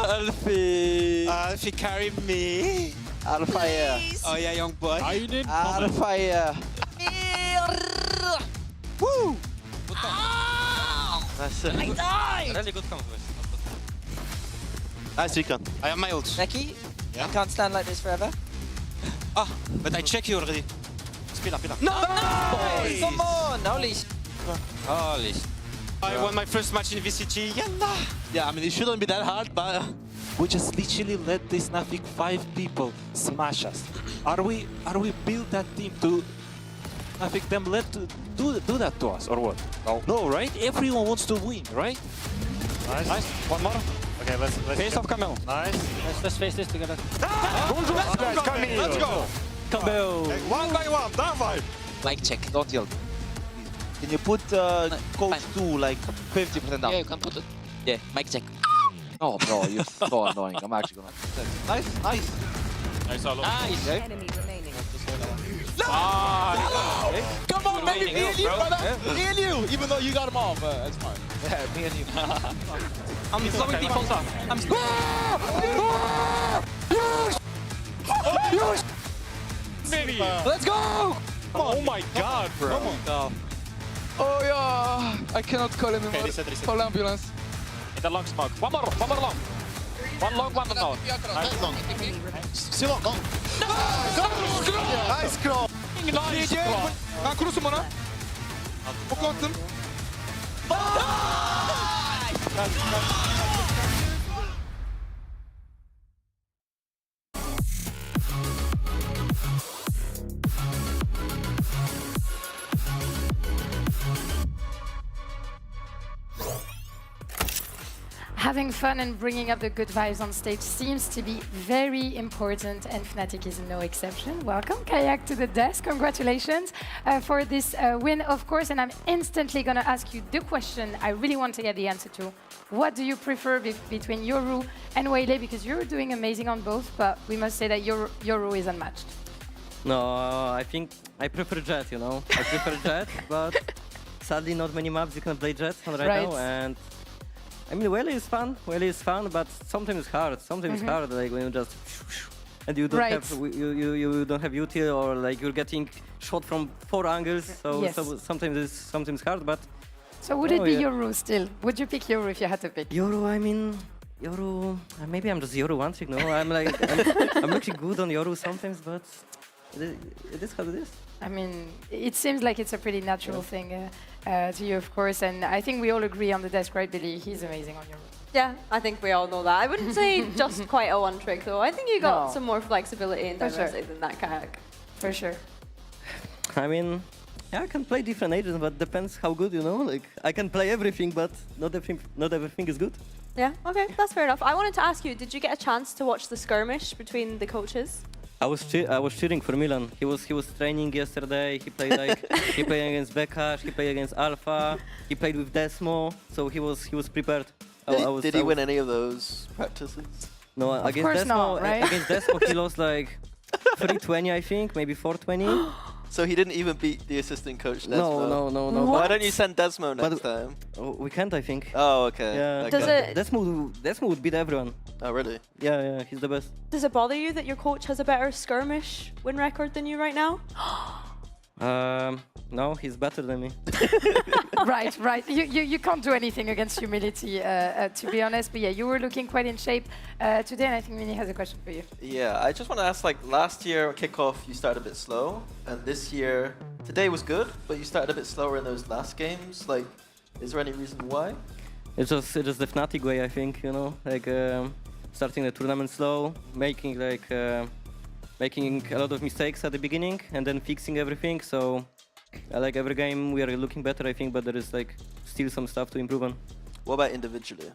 Alfie. Alfie, carry me. Alpha, yeah. Oh yeah, young boy. Are you in? Alpha, yeah. Woo! Good combo. That's it. I died! Really good combo. Nice recon. I have my ult. Becky, Yeah? I can't stand like this forever. But I check you already. Spila. No! Come on! Holy sh... Holy sh... I won my first match in VCT. Yalla! Yeah, I mean, it shouldn't be that hard, but we just literally let this Nafik 5 people smash us. Are we build that team to Nafik them let to do that to us or what? No. No, right? Everyone wants to win, right? Nice. One more. Okay, let's face off Camille. Nice. Let's face this together. Let's go. Camille. One by one, that vibe. Mic check, don't yell. Can you put coach 2 like 50% down? Yeah, you can put it. Yeah, mic check. Oh, bro, you're so annoying. I'm actually gonna. Nice. Nice, okay. Enemy remaining. Come on, baby, me and you, brother. Me and you, even though you got him off, it's fine. Yeah, me and you. I'm slowing people up. I'm Let's go! Oh my god, bro. Oh yeah, I cannot call anymore. Reset. Call ambulance. In the long smoke. One more long. One long, one more. Nice long. Still long. Nice scroll. Nice scroll. Ben kurusun bana. Oku attım. Having fun and bringing up the good vibes on stage seems to be very important, and Fnatic is no exception. Welcome, Kayak, to the desk. Congratulations for this win, of course. And I'm instantly going to ask you the question I really want to get the answer to. What do you prefer between Yoru and Waylay? Because you're doing amazing on both, but we must say that Yoru is unmatched. No, I think I prefer Jet, you know. I prefer Jet, but sadly not many maps you can play Jet on right now. And I mean, Waylay is fun, but sometimes it's hard. Sometimes it's hard, like when you just and you don't have you don't have util, or like you're getting shot from 4 angles. So, so sometimes it's hard, but. So would it be Yoru still? Would you pick Yoru if you had to pick? Yoru, I mean, Yoru. Maybe I'm just Yoru one trick. No, I'm like I'm actually good on Yoru sometimes, but it is how it is. I mean, it seems like it's a pretty natural thing to you, of course, and I think we all agree on the desk, right, Billy? He's amazing on Yoru. Yeah, I think we all know that. I wouldn't say just quite a one trick though. I think you got some more flexibility and diversity than that Kayak. For sure. I mean, yeah, I can play different agents, but depends how good, you know. Like I can play everything, but not everything is good. Yeah, okay, that's fair enough. I wanted to ask you, did you get a chance to watch the skirmish between the coaches? I was cheering for Milan. He was training yesterday. He played he played against Bekash. He played against Alpha. He played with Desmo, so he was prepared. Did he win any of those practices? No, against Desmo. Against Desmo, he lost like 320, I think, maybe 420. So he didn't even beat the assistant coach Desmo? No. Why don't you send Desmo next time? Oh, we can't, I think. Oh, okay. Yeah. Okay. Desmo would beat everyone. Oh, really? Yeah, he's the best. Does it bother you that your coach has a better skirmish win record than you right now? No, he's better than me. Right. You can't do anything against humility, to be honest. But yeah, you were looking quite in shape today, and I think Mini has a question for you. Yeah, I just want to ask, like, last year kickoff, you started a bit slow, and this year, today was good, but you started a bit slower in those last games. Like, is there any reason why? It's just the Fnatic way, I think, you know, like starting the tournament slow, making a lot of mistakes at the beginning, and then fixing everything. So, like every game, we are looking better, I think, but there is like still some stuff to improve on. What about individually?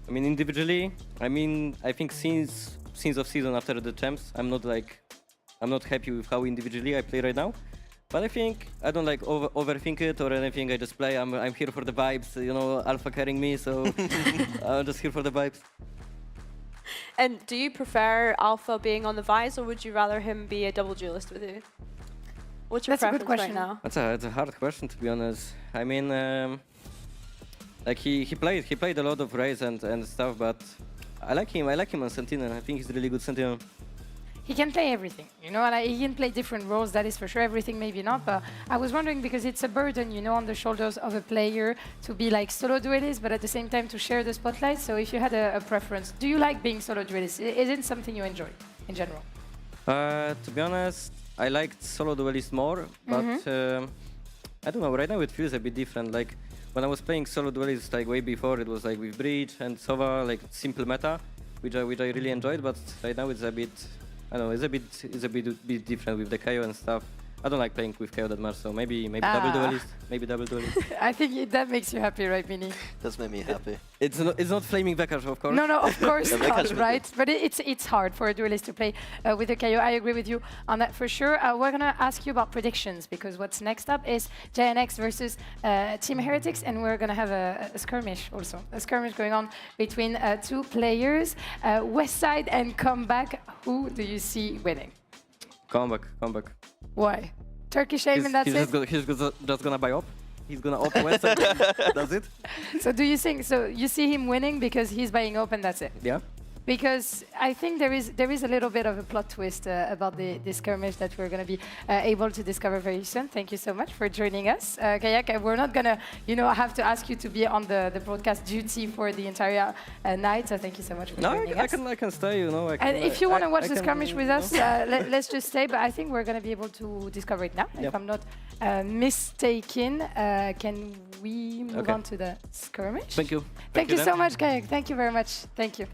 I mean, individually, I think since of season after the champs, I'm not happy with how individually I play right now. But I think I don't like overthink it or anything. I just play. I'm here for the vibes. You know, Alpha carrying me, so I'm just here for the vibes. And do you prefer Alpha being on the Vise, or would you rather him be a double duelist with you? What's your That's a good preference right question. now? That's a hard question, to be honest. I mean, like he played a lot of Raze and stuff, but I like him on Sentinel. I think he's a really good Sentinel. He can play everything, you know, and he can play different roles, that is for sure. Everything maybe not, but I was wondering because it's a burden, you know, on the shoulders of a player to be like solo duelist, but at the same time to share the spotlight. So if you had a preference, do you like being solo duelist? Is it something you enjoy in general? To be honest, I liked solo duelist more, but I don't know. Right now it feels a bit different. Like when I was playing solo duelist, like way before, it was like with Breach and Sova, like simple meta, which I really enjoyed. But right now it's a bit. I don't know, it's a bit different with the KO and stuff. I don't like playing with KO that much, so maybe double duelist, I think that makes you happy, right, Mini? Does make me happy. It's not flaming Vekash, of course. No, of course not, right? But it's hard for a duelist to play with a KO. I agree with you on that for sure. We're gonna ask you about predictions because what's next up is JNX versus Team Heretics, and we're gonna have a skirmish also. A skirmish going on between two players, Westside and Comeback. Who do you see winning? Comeback. Why? Turkish aim and that's it? He's just gonna buy up. He's gonna open Westside. That's it. So do you think, so you see him winning because he's buying up and that's it? Yeah. Because I think there is a little bit of a plot twist about the skirmish that we're going to be able to discover very soon. Thank you so much for joining us. Kayak, we're not going to, you know, have to ask you to be on the broadcast duty for the entire night, so thank you so much for joining us. I can stay, you know. And if you want to watch the skirmish with us, let's just stay, but I think we're going to be able to discover it now, if I'm not mistaken. Can we move on to the skirmish? Thank you. Thank you so much, Kayak. Thank you very much. Thank you.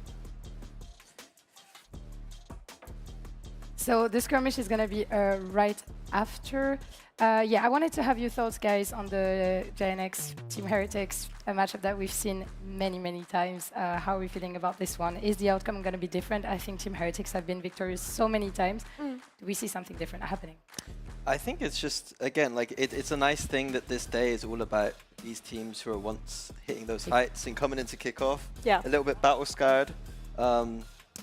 So the skirmish is going to be right after. Yeah, I wanted to have your thoughts, guys, on the JNX Team Heretics, a matchup that we've seen many times. How are we feeling about this one? Is the outcome going to be different? I think Team Heretics have been victorious so many times. Do we see something different happening? I think it's just, again, like it's a nice thing that this day is all about these teams who are once hitting those heights and coming into kickoff. Yeah. A little bit battle-scarred.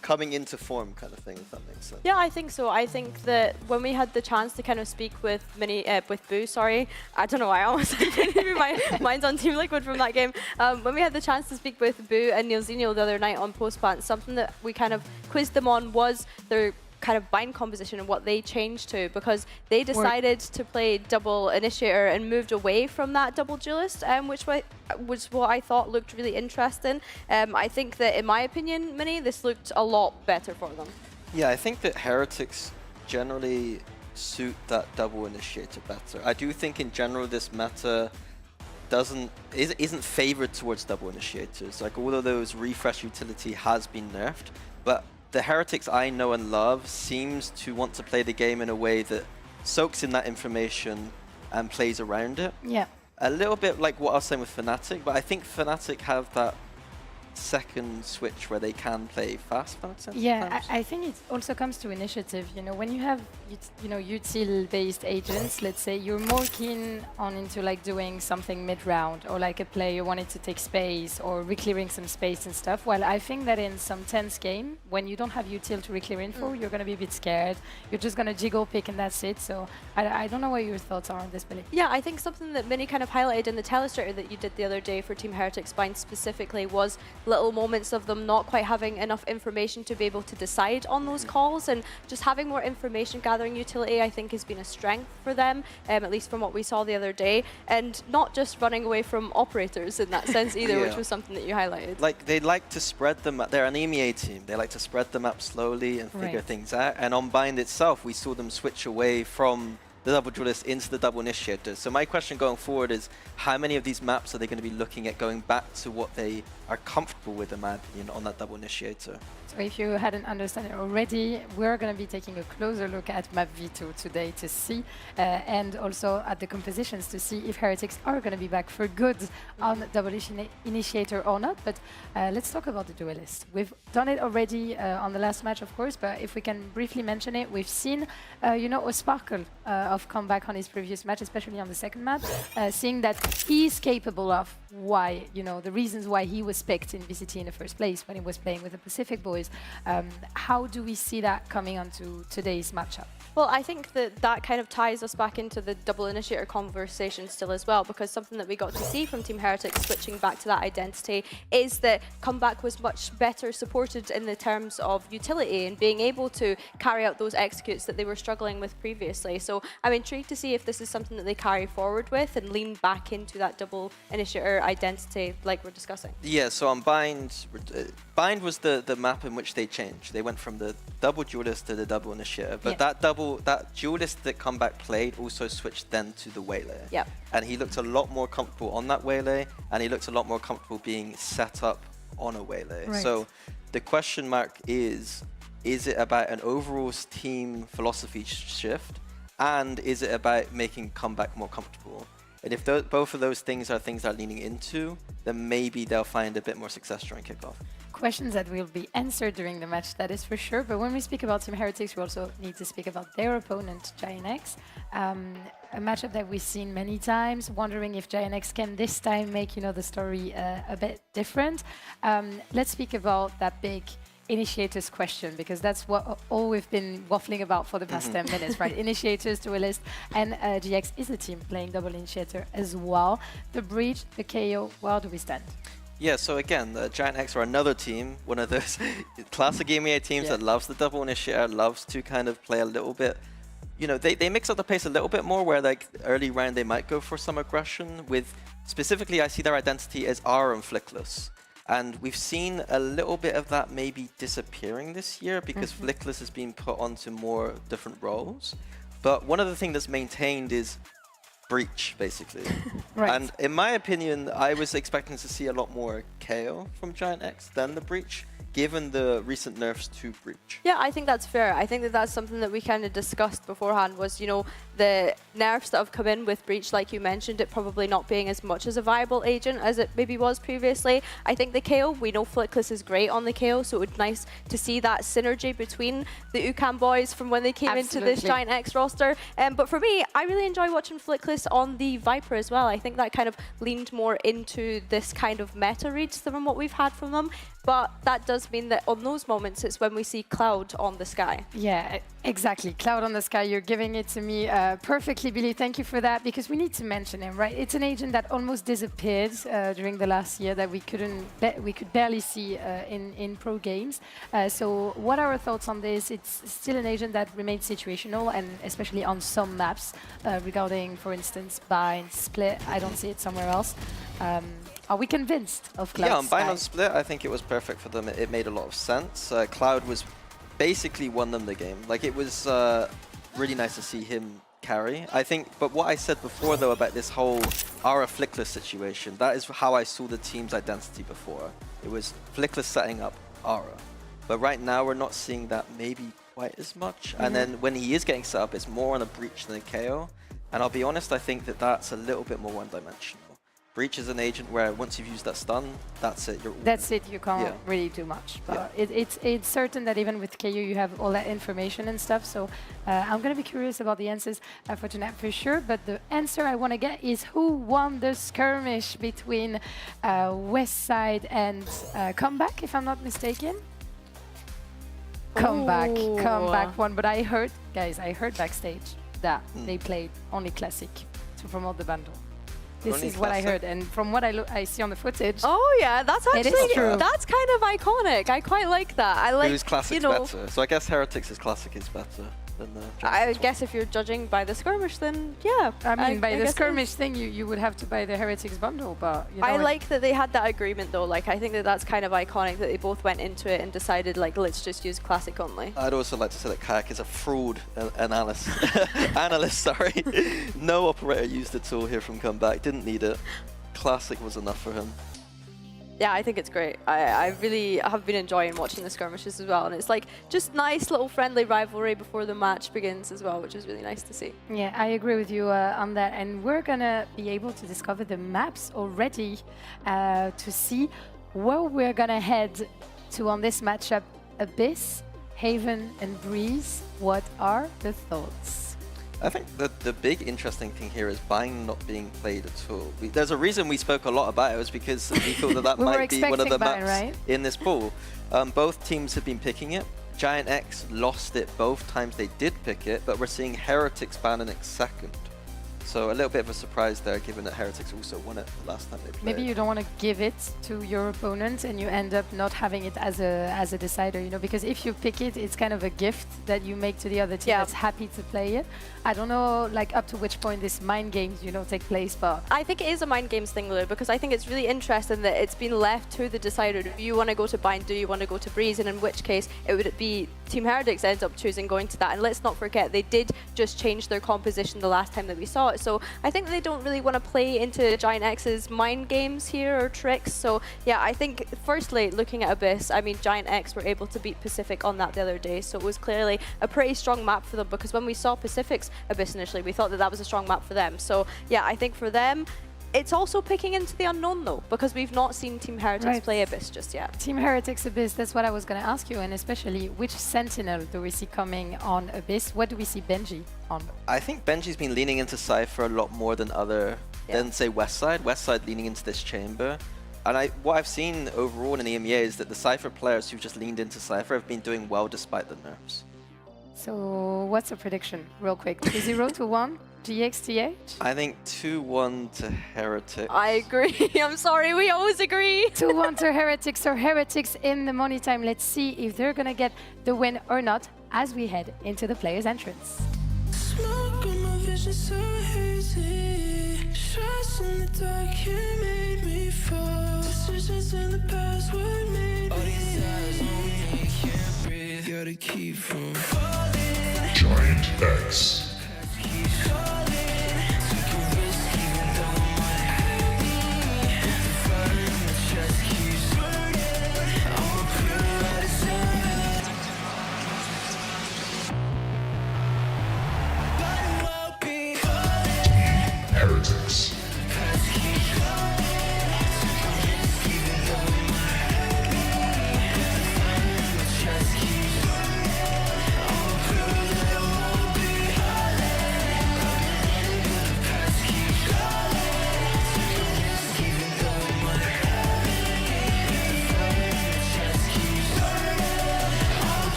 Coming into form kind of thing, if that makes sense. Yeah, I think so. I think that when we had the chance to kind of speak with Boo, sorry, I don't know why I almost my mind's on Team Liquid from that game. When we had the chance to speak with Boo and Neilzinho the other night on Postplant, something that we kind of quizzed them on was their kind of bind composition and what they changed to, because they decided to play double initiator and moved away from that double duelist, which was what I thought looked really interesting. I think that, in my opinion, Mini, this looked a lot better for them. Yeah, I think that Heretics generally suit that double initiator better. I do think in general this meta isn't favored towards double initiators. Like all of those refresh utility has been nerfed, but the Heretics I know and love seems to want to play the game in a way that soaks in that information and plays around it. Yeah. A little bit like what I was saying with Fnatic, but I think Fnatic have that second switch where they can play fast, if that makes sense. Yeah, I think it also comes to initiative. You know, when you have util-based agents, let's say, you're more keen on into like doing something mid-round, or like a player wanted to take space or re-clearing some space and stuff. Well, I think that in some tense game, when you don't have util to re-clear info, you're going to be a bit scared. You're just going to jiggle pick and that's it. So I don't know what your thoughts are on this, Billy. Yeah, I think something that Minnie kind of highlighted in the telestrator that you did the other day for Team Heretics Bind specifically was little moments of them not quite having enough information to be able to decide on those calls, and just having more information gathering utility I think has been a strength for them, at least from what we saw the other day, and not just running away from operators in that sense either, which was something that you highlighted. Like they like to spread them, they're an EMEA team, they like to spread the map slowly and figure things out, and on Bind itself we saw them switch away from the double duelist into the double initiator. So my question going forward is, how many of these maps are they going to be looking at going back to what they are comfortable with, in my opinion, on that double initiator? So if you hadn't understood it already, we're going to be taking a closer look at map V2 today to see, and also at the compositions to see if Heretics are going to be back for good on double initiator or not. But let's talk about the duelist. We've done it already on the last match, of course, but if we can briefly mention it, we've seen, you know, a sparkle of comeback on his previous match, especially on the second map, seeing that he's capable of why, the reasons why he was picked in VCT in the first place when he was playing with the Pacific boys. How do we see that coming onto today's matchup? Well, I think that kind of ties us back into the double initiator conversation still as well, because something that we got to see from Team Heretics switching back to that identity is that Comeback was much better supported in the terms of utility and being able to carry out those executes that they were struggling with previously. So I'm intrigued to see if this is something that they carry forward with and lean back into that double initiator identity like we're discussing. Yeah, so on Bind, Bind was the map in which they changed. They went from the double duelist to the double initiator, but that duelist that Comeback played also switched then to the waylay. Yep. And he looked a lot more comfortable on that waylay, and he looked a lot more comfortable being set up on a waylay. Right. So the question mark is it about an overall team philosophy shift, and is it about making Comeback more comfortable? And if both of those things are things they're leaning into, then maybe they'll find a bit more success during kickoff. Questions that will be answered during the match, that is for sure. But when we speak about Team Heretics, we also need to speak about their opponent, Giant X. A matchup that we've seen many times, wondering if Giant X can this time make the story a bit different. Let's speak about that big initiators question, because that's what all we've been waffling about for the past 10 minutes, right? Initiators, duelist, and GX is a team playing double initiator as well. The Breach, the KO, where do we stand? Yeah, so again, the Giant X are another team, one of those classic EMEA teams that loves the double initiator, loves to kind of play a little bit, they mix up the pace a little bit more, where like early round they might go for some aggression with, specifically I see their identity as Aura and Flickless. And we've seen a little bit of that maybe disappearing this year because Flickless has been put onto more different roles. But one of the things that's maintained is Breach, basically. Right. And in my opinion, I was expecting to see a lot more KO from Giant X than the Breach, given the recent nerfs to Breach. Yeah, I think that's fair. I think that that's something that we kind of discussed beforehand was, the nerfs that have come in with Breach, like you mentioned, it probably not being as much as a viable agent as it maybe was previously. I think the KO, we know Flickless is great on the KO, so it would be nice to see that synergy between the UCAM boys from when they came into this Giant X roster. But for me, I really enjoy watching Flickless on the Viper as well. I think that kind of leaned more into this kind of meta reads than what we've had from them. But that does mean that on those moments, it's when we see Cloud on the sky. Yeah, exactly. Cloud on the sky, you're giving it to me perfectly, Billy. Thank you for that, because we need to mention him, right? It's an agent that almost disappeared during the last year, that we could barely see in pro games. So what are our thoughts on this? It's still an agent that remains situational, and especially on some maps, regarding, for instance, Bind, Split. I don't see it somewhere else. Are we convinced of Cloud's Yeah, on Bind style? on Split, I think it was perfect for them. It made a lot of sense. Cloud was basically won them the game. Like, it was really nice to see him carry. I think, but what I said before, though, about this whole Aura Flickless situation, that is how I saw the team's identity before. It was Flickless setting up Aura. But right now, we're not seeing that maybe quite as much. And then when he is getting set up, it's more on a Breach than a KO. And I'll be honest, I think that that's a little bit more one-dimensional. Breach is an agent where once you've used that stun, that's it. That's it, you can't really do much. But it's certain that even with KO, you have all that information and stuff. So I'm going to be curious about the answers for tonight for sure. But the answer I want to get is who won the skirmish between Westside and Comeback, if I'm not mistaken? Comeback won. But I heard, guys, backstage that they played only Classic to promote the bundle. This is what I heard, and from what I see on the footage. Oh yeah, that's actually true. That's kind of iconic. I quite like that. I like, Who's Classic's better? So I guess Heretics' Classic is better than the I guess if you're judging by the skirmish, then yeah. I mean, by the skirmish thing, you would have to buy the Heretics bundle, but I like that they had that agreement though. Like, I think that that's kind of iconic that they both went into it and decided, like, let's just use Classic only. I'd also like to say that Kayak is a fraud analyst. Sorry. No operator used the tool here from Comeback. Didn't need it. Classic was enough for him. Yeah, I think it's great. I really have been enjoying watching the skirmishes as well. And it's like just nice little friendly rivalry before the match begins as well, which is really nice to see. Yeah, I agree with you on that. And we're going to be able to discover the maps already to see where we're going to head to on this matchup. Abyss, Haven, and Breeze. What are the thoughts? I think the big interesting thing here is Bind not being played at all. There's a reason we spoke a lot about it, was because we thought that We were might be one of the expecting maps Bind, right? in this pool. Both teams have been picking it. Giant X lost it both times they did pick it, but we're seeing Heretics ban in its second. So a little bit of a surprise there, given that Heretics also won it the last time they played. Maybe you don't want to give it to your opponent and you end up not having it as a decider, you know, because if you pick it, it's kind of a gift that you make to the other team that's happy to play it. I don't know, like, up to which point this mind games, you know, take place, but... I think it is a mind games thing, Lou, because I think it's really interesting that it's been left to the decider. Do you want to go to Bind? Do you want to go to Breeze? And in which case, it would be Team Heretics ends up choosing going to that. And let's not forget, they did just change their composition the last time that we saw it. So I think they don't really want to play into Giant X's mind games here or tricks. So yeah, I think firstly, looking at Abyss, I mean, Giant X were able to beat Pacific on that the other day. So it was clearly a pretty strong map for them, because when we saw Pacific's Abyss initially, we thought that that was a strong map for them. So yeah, I think for them, it's also picking into the unknown though, because we've not seen Team Heretics play Abyss just yet. Team Heretics Abyss, that's what I was going to ask you, and especially which Sentinel do we see coming on Abyss? What do we see Benji on? I think Benji's been leaning into Cypher a lot more than say Westside. Westside leaning into this chamber. And what I've seen overall in EMEA is that the Cypher players who've just leaned into Cypher have been doing well despite the nerfs. So what's a prediction, real quick? 0 to 1, GXTH? I think 2-1 to Heretics. I agree. I'm sorry, we always agree. 2-1 to Heretics. So Heretics in the money time. Let's see if they're going to get the win or not as we head into the players' entrance. Smoke on my vision so hazy. Shots in the dark, you made me fall. Decisions in the past were made. All these eyes on me, can't breathe. Gotta keep from falling. Giant X. Keep falling. Took a risk even though my head the fire in my chest keeps burning. I'ma prove I deserve. But I won't be falling. Heretics.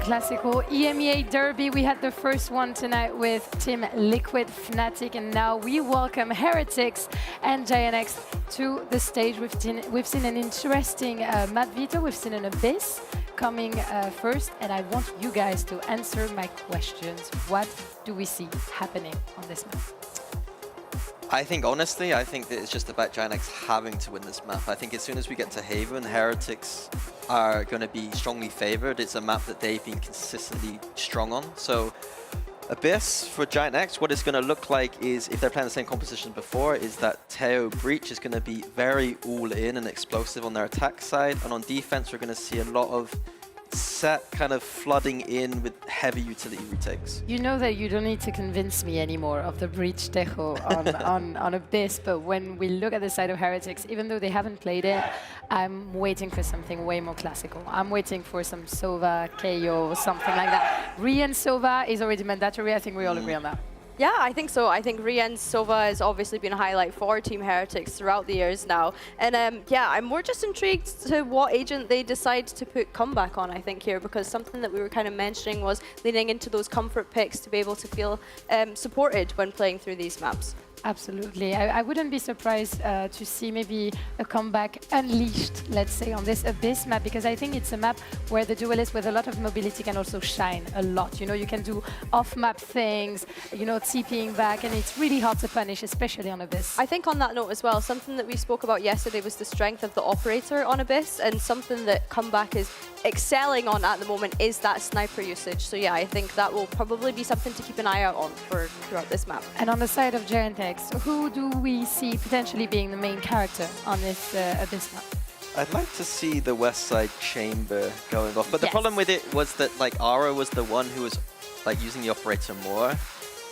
Classical EMEA Derby. We had the first one tonight with Team Liquid Fnatic, and now we welcome Heretics and Giant X to the stage. We've seen an interesting map veto. We've seen an Abyss coming first, and I want you guys to answer my questions. What do we see happening on this map? I think, honestly, I think that it's just about Giant X having to win this map. I think as soon as we get to Haven, Heretics are going to be strongly favored. It's a map that they've been consistently strong on. So Abyss for Giant X, what it's going to look like is, if they're playing the same composition before, is that Teo Breach is going to be very all-in and explosive on their attack side. And on defense, we're going to see a lot of set kind of flooding in with heavy utility retakes. You know that you don't need to convince me anymore of the Breach Tejo on Abyss, but when we look at the side of Heretics, even though they haven't played it, I'm waiting for something way more classical. I'm waiting for some Sova, KO, something like that. Rian Sova is already mandatory. I think we all agree on that. Yeah, I think so. I think Rian Sova has obviously been a highlight for Team Heretics throughout the years now. And yeah, I'm more just intrigued to what agent they decide to put Comeback on, I think, here, because something that we were kind of mentioning was leaning into those comfort picks to be able to feel supported when playing through these maps. Absolutely. I wouldn't be surprised to see maybe a Comeback unleashed, let's say, on this Abyss map, because I think it's a map where the duelist with a lot of mobility can also shine a lot. You know, you can do off-map things, you know, TPing back, and it's really hard to punish, especially on Abyss. I think on that note as well, something that we spoke about yesterday was the strength of the operator on Abyss, and something that Comeback is excelling on at the moment is that sniper usage. So yeah, I think that will probably be something to keep an eye out on throughout this map. And on the side of Giant X, who do we see potentially being the main character on this Abyss map? I'd like to see the West Side Chamber going off, but the problem with it was that like Ara was the one who was like using the operator more.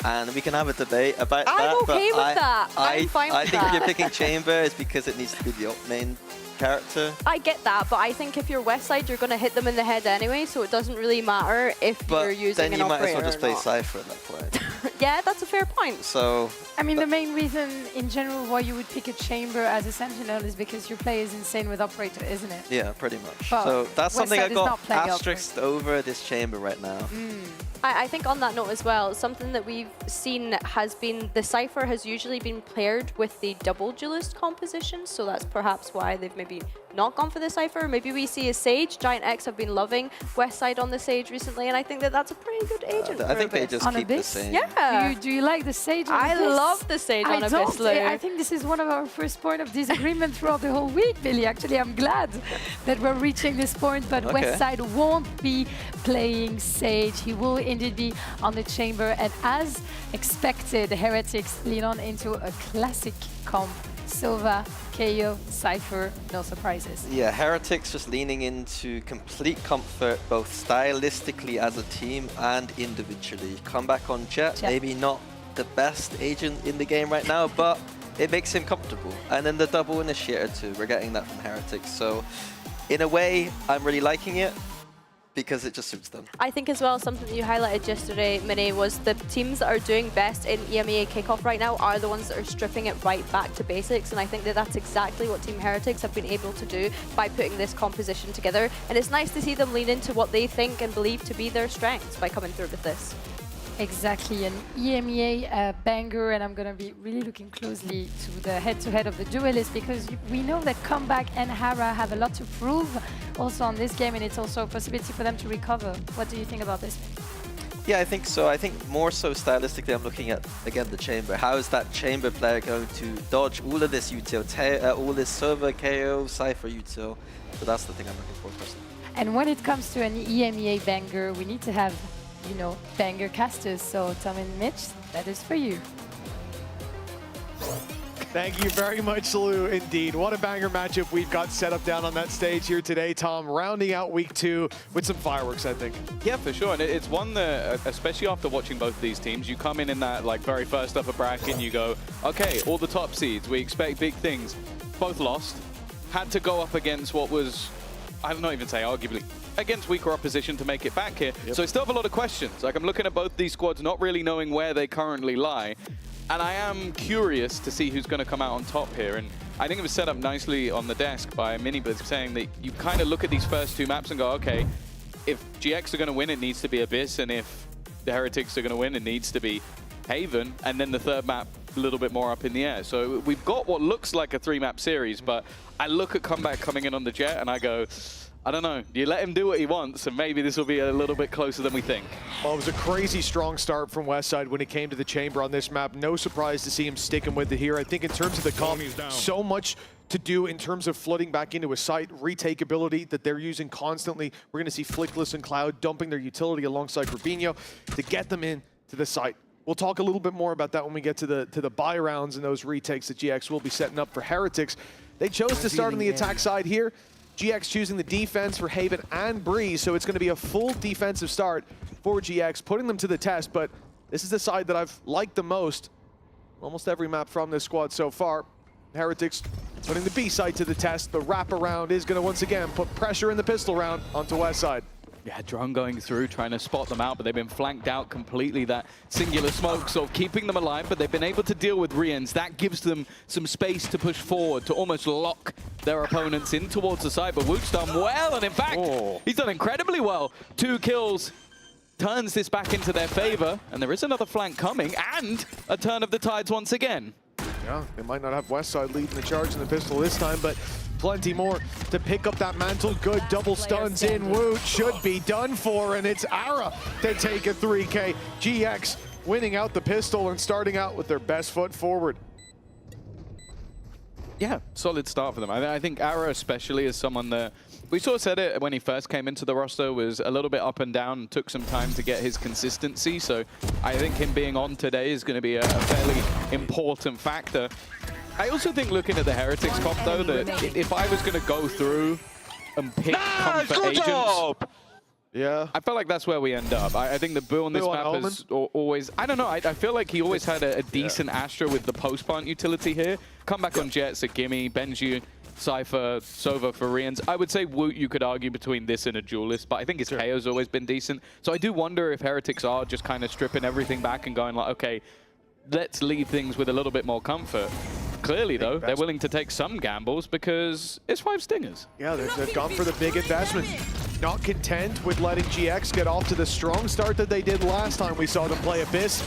and we can have a debate about I'm that. okay but with that. I'm fine with I think that. if you're picking Chamber, it's because it needs to be the main character. I get that, but I think if you're West Side, you're going to hit them in the head anyway, so it doesn't really matter if you're using an operator. Then you might as well just play not. Cypher at that point. Yeah, that's a fair point. So. I mean, the main reason in general why you would pick a Chamber as a Sentinel is because your play is insane with Operator, isn't it? Yeah, pretty much. But so that's something I got not asterisked over this Chamber right now. I think on that note as well, something that we've seen has been the Cypher has usually been paired with the double duelist composition, so that's perhaps why they've maybe not gone for the Cypher. Maybe we see a Sage. Giant X have been loving West Side on the Sage recently, and I think that that's a pretty good agent. I think they just keep the same. Yeah. Do you like the Sage on I Abyss? love the Sage on Abyss. I think this is one of our first point of disagreement throughout the whole week, Billy. Actually, I'm glad that we're reaching this point, but West Side won't be playing Sage. He will indeed be on the Chamber, and as expected, Heretics lean on into a classic comp. Sova, KO, Cypher, no surprises. Yeah, Heretics just leaning into complete comfort, both stylistically as a team and individually. Come back on Jet, maybe not the best agent in the game right now, but it makes him comfortable. And then the double initiator too, we're getting that from Heretics. So in a way, I'm really liking it, because it just suits them. I think as well, something that you highlighted yesterday, Minnie, was the teams that are doing best in EMEA Kickoff right now are the ones that are stripping it right back to basics, and I think that that's exactly what Team Heretics have been able to do by putting this composition together, and it's nice to see them lean into what they think and believe to be their strengths by coming through with this. Exactly, an EMEA banger, and I'm going to be really looking closely to the head-to-head of the duelists, because we know that Comeback and Hara have a lot to prove also on this game, and it's also a possibility for them to recover. What do you think about this? Yeah, I think so. I think more so stylistically, I'm looking at, again, the Chamber. How is that Chamber player going to dodge all of this util, all this server KO, Cypher util? So that's the thing I'm looking for personally. And when it comes to an EMEA banger, we need to have, you know, banger casters. So Tom and Mitch, that is for you. Thank you very much, Lou. Indeed, what a banger matchup we've got set up down on that stage here today, Tom. Rounding out week 2 with some fireworks, I think. Yeah, for sure. And it's one that, especially after watching both of these teams, you come in that like very first upper bracket and you go, okay, all the top seeds, we expect big things. Both lost. Had to go up against what was, I don't even say arguably, against weaker opposition to make it back here. So I still have a lot of questions. Like, I'm looking at both these squads, not really knowing where they currently lie. And I am curious to see who's going to come out on top here. And I think it was set up nicely on the desk by Minibus, saying that you kind of look at these first 2 maps and go, okay, if GX are going to win, it needs to be Abyss. And if the Heretics are going to win, it needs to be Haven. And then the third map, a little bit more up in the air. So we've got what looks like a 3-map series, but I look at Comeback coming in on the Jet and I go, I don't know, you let him do what he wants, and maybe this will be a little bit closer than we think. Well, it was a crazy strong start from Westside when it came to the Chamber on this map. No surprise to see him sticking with it here. I think in terms of the comp, so much to do in terms of flooding back into a site, retake ability that they're using constantly. We're going to see Flickless and Cloud dumping their utility alongside Rubinho to get them in to the site. We'll talk a little bit more about that when we get to the buy rounds and those retakes that GX will be setting up for Heretics. They chose to start on the attack side here. GX choosing the defense for Haven and Breeze, so it's going to be a full defensive start for GX, putting them to the test, but this is the side that I've liked the most. Almost every map from this squad so far. Heretics putting the B side to the test. The wraparound is going to once again put pressure in the pistol round onto Westside. Yeah, drone going through, trying to spot them out, but they've been flanked out completely. That singular smoke sort of keeping them alive, but they've been able to deal with Rians. That gives them some space to push forward, to almost lock their opponents in towards the side. But Woot's done well, and in fact, he's done incredibly well. 2 kills, turns this back into their favor, and there is another flank coming, and a turn of the tides once again. Yeah, they might not have Westside leading the charge in the pistol this time, but plenty more to pick up that mantle. Good double stuns in. Woot should be done for, and it's Ara to take a 3K. GX winning out the pistol and starting out with their best foot forward. Yeah, solid start for them. I think Ara especially is someone that, we sort of said it when he first came into the roster, was a little bit up and down and took some time to get his consistency. So I think him being on today is going to be a fairly important factor. I also think, looking at the Heretics comp though, that if I was going to go through and pick comfort agents, Yeah. I feel like that's where we end up. I think the Boo on this Boo on map Omen? has always... I don't know. I feel like he always had a decent Astra with the post-plant utility here. Come back on Jets at Gimme, Benji, Cypher, Sova for Rians. I would say Woot you could argue between this and a Duelist, but I think his KO's always been decent. So I do wonder if Heretics are just kind of stripping everything back and going like, okay, let's leave things with a little bit more comfort. Clearly, though, they're willing to take some gambles because it's 5 Stingers. Yeah, they've gone for the big investment. Not content with letting GX get off to the strong start that they did last time we saw them play Abyss.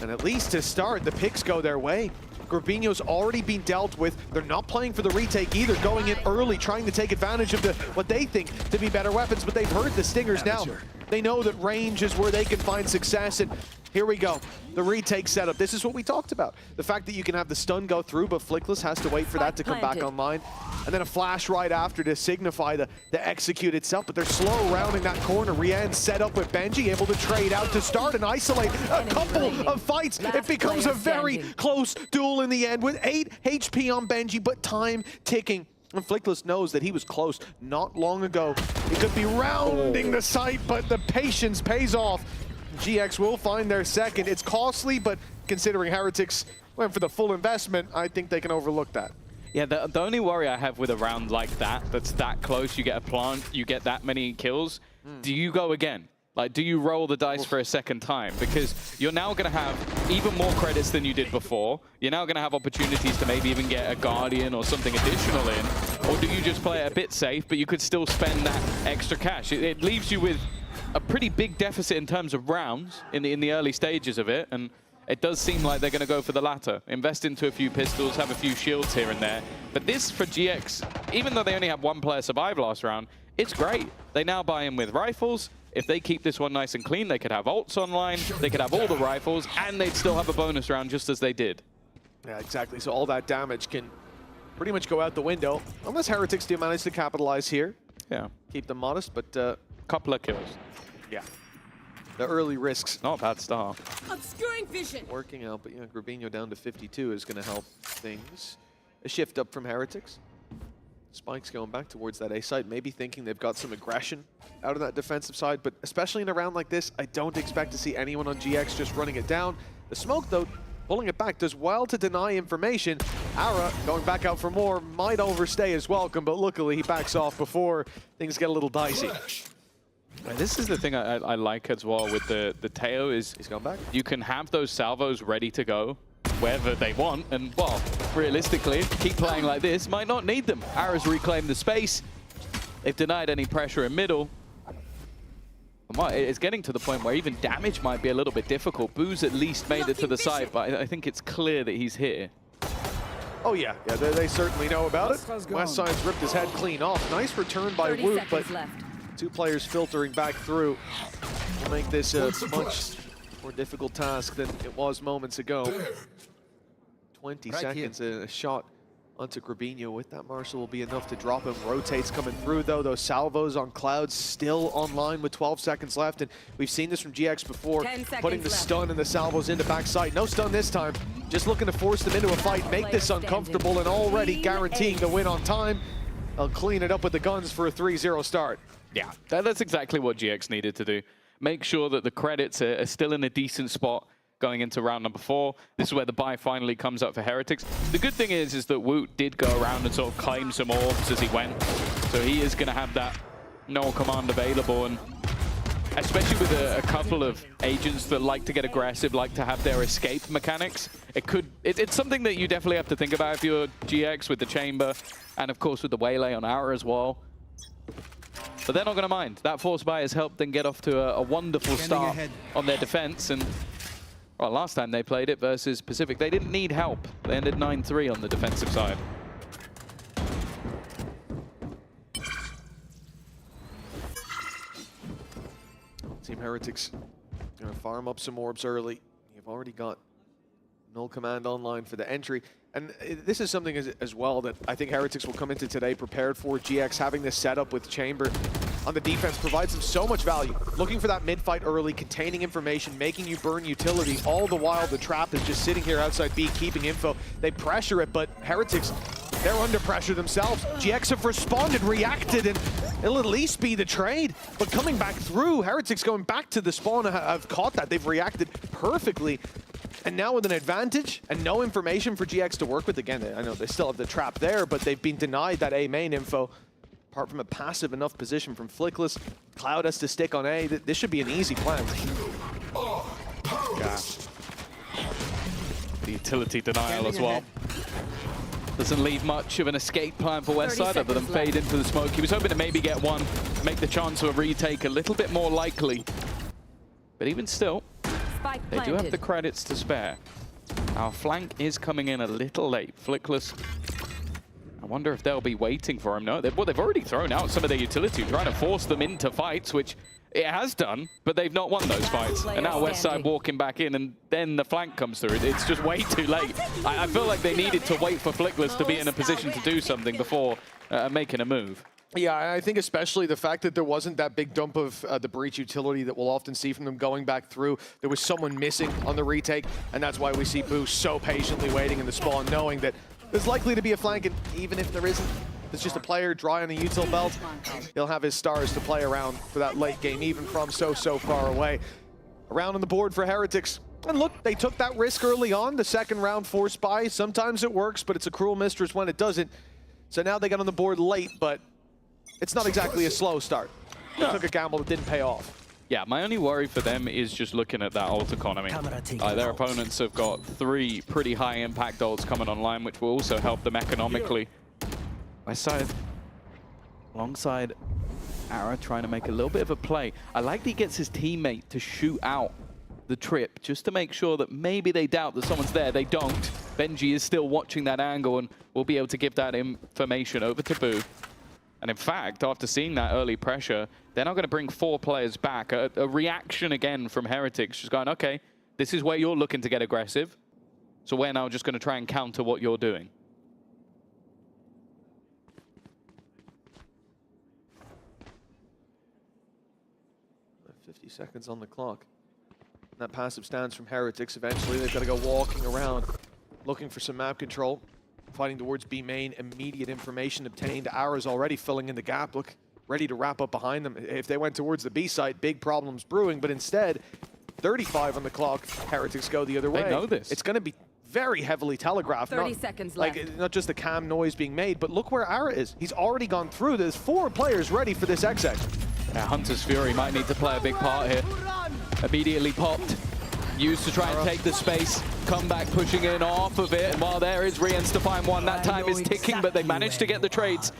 And at least to start, the picks go their way. Grabinho's already been dealt with. They're not playing for the retake either, going in early, trying to take advantage of what they think to be better weapons, but they've heard the Stingers now. They know that range is where they can find success, and here we go. The retake setup. This is what we talked about. The fact that you can have the stun go through, but Flickless has to wait for that to come back online. And then a flash right after to signify the execute itself, but they're slow rounding that corner. Rian set up with Benji, able to trade out to start and isolate a couple of fights. It becomes a very close duel in the end with 8 HP on Benji, but time ticking. And Flickless knows that he was close not long ago. He could be rounding the site, but the patience pays off. GX will find their second. It's costly, but considering Heretics went for the full investment, I think they can overlook that. Yeah, the only worry I have with a round like that, that's that close, you get a plant, you get that many kills, do you go again? Like, do you roll the dice for a second time? Because you're now going to have even more credits than you did before. You're now going to have opportunities to maybe even get a Guardian or something additional in. Or do you just play it a bit safe, but you could still spend that extra cash? It leaves you with a pretty big deficit in terms of rounds in the early stages of it. And it does seem like they're going to go for the latter. Invest into a few pistols, have a few shields here and there. But this, for GX, even though they only had 1 player survive last round, it's great. They now buy in with rifles. If they keep this one nice and clean, they could have ults online, they could have all the rifles, and they'd still have a bonus round just as they did. Yeah, exactly. So all that damage can pretty much go out the window, unless Heretics do manage to capitalize here. Yeah. Keep them modest, but... couple of kills. Yeah. The early risks. Not a bad start. Obscuring vision. Working out, but yeah, Grabinho down to 52 is going to help things. A shift up from Heretics. Spike's going back towards that A side, maybe thinking they've got some aggression out of that defensive side, but especially in a round like this, I don't expect to see anyone on GX just running it down. The smoke, though, pulling it back, does well to deny information. Ara, going back out for more, might overstay his welcome, but luckily he backs off before things get a little dicey. This is the thing I like as well with the Teo is he's gone back. You can have those salvos ready to go wherever they want, and well, realistically, keep playing like this, might not need them. Ara's reclaimed the space. They've denied any pressure in middle. And well, it's getting to the point where even damage might be a little bit difficult. Boo's at least made it to the side, but I think it's clear that he's here. Oh yeah, they certainly know about it. Westside's ripped his head clean off. Nice return by Woot, but 2 players filtering back through will make this a much more difficult task than it was moments ago. 20 seconds, a shot onto Grabinho with that Marshall will be enough to drop him. Rotates coming through though, those salvos on Cloud still online with 12 seconds left, and we've seen this from GX before, putting the stun and the salvos into backside. No stun this time, just looking to force them into a fight, make this uncomfortable, and already guaranteeing the win on time. They'll clean it up with the guns for a 3-0 start. Yeah, that's exactly what GX needed to do. Make sure that the credits are still in a decent spot going into round number 4. This is where the buy finally comes up for Heretics. The good thing is that Woot did go around and sort of claim some orbs as he went. So he is going to have that null command available. And especially with a couple of agents that like to get aggressive, like to have their escape mechanics, it's something that you definitely have to think about if you're GX with the Chamber, and of course with the Waylay on Aura as well. But they're not going to mind. That force buy has helped them get off to a wonderful start on their defense. And well, last time they played it versus Pacific, they didn't need help. They ended 9-3 on the defensive side. Team Heretics going to farm up some orbs early. You've already got null command online for the entry. And this is something as well that I think Heretics will come into today prepared for. GX having this setup with Chamber on the defense provides them so much value. Looking for that mid-fight early, containing information, making you burn utility, all the while the trap is just sitting here outside B, keeping info. They pressure it, but Heretics They're under pressure themselves. GX have responded, reacted, and it'll at least be the trade. But coming back through, Heretics going back to the spawn have caught that. They've reacted perfectly. And now with an advantage and no information for GX to work with. Again, I know they still have the trap there, but they've been denied that A main info. Apart from a passive enough position from Flickless, Cloud has to stick on A. This should be an easy plant. Yeah. The utility denial as well. Doesn't leave much of an escape plan for Westside other than fade into the smoke. He was hoping to maybe get one, make the chance of a retake a little bit more likely. But even still, they do have the credits to spare. Our flank is coming in a little late. Flickless, I wonder if they'll be waiting for him. No, they've already thrown out some of their utility, trying to force them into fights, which it has done, but they've not won those fights. And now Westside walking back in, and then the flank comes through. It's just way too late. I feel like they needed to wait for Flickless to be in a position to do something before making a move. Yeah, I think especially the fact that there wasn't that big dump of the breach utility that we'll often see from them going back through. There was someone missing on the retake, and that's why we see Boo so patiently waiting in the spawn, knowing that there's likely to be a flank, and even if there isn't, it's just a player dry on a util belt. He'll have his stars to play around for that late game, even from so far away. Around on the board for Heretics. And look, they took that risk early on, the second round forced buy. Sometimes it works, but it's a cruel mistress when it doesn't. So now they got on the board late, but it's not exactly a slow start. They took a gamble that didn't pay off. Yeah, my only worry for them is just looking at that ult economy. Their opponents have got 3 pretty high impact ults coming online, which will also help them economically. Westside, alongside Ara, trying to make a little bit of a play. I like that he gets his teammate to shoot out the trip, just to make sure that maybe they doubt that someone's there. They don't. Benji is still watching that angle and will be able to give that information over to Boo. And in fact, after seeing that early pressure, they're now going to bring 4 players back. A reaction again from Heretics, just going, okay, this is where you're looking to get aggressive. So we're now just going to try and counter what you're doing. Left 50 seconds on the clock. And that passive stance from Heretics. Eventually, they've got to go walking around, looking for some map control. Fighting towards B main, immediate information obtained. Ara's already filling in the gap. Look, ready to wrap up behind them. If they went towards the B site, big problems brewing. But instead, 35 on the clock. Heretics go the other way. They know this. It's going to be very heavily telegraphed. 30 seconds left. Like, not just the cam noise being made, but look where Ara is. He's already gone through. There's 4 players ready for this XX. Yeah, Hunter's Fury might need to play a big part here. Immediately popped. Used to try and take the space, come back pushing in off of it, and while there is Riens to find one, that time is ticking, but they managed to get the trades.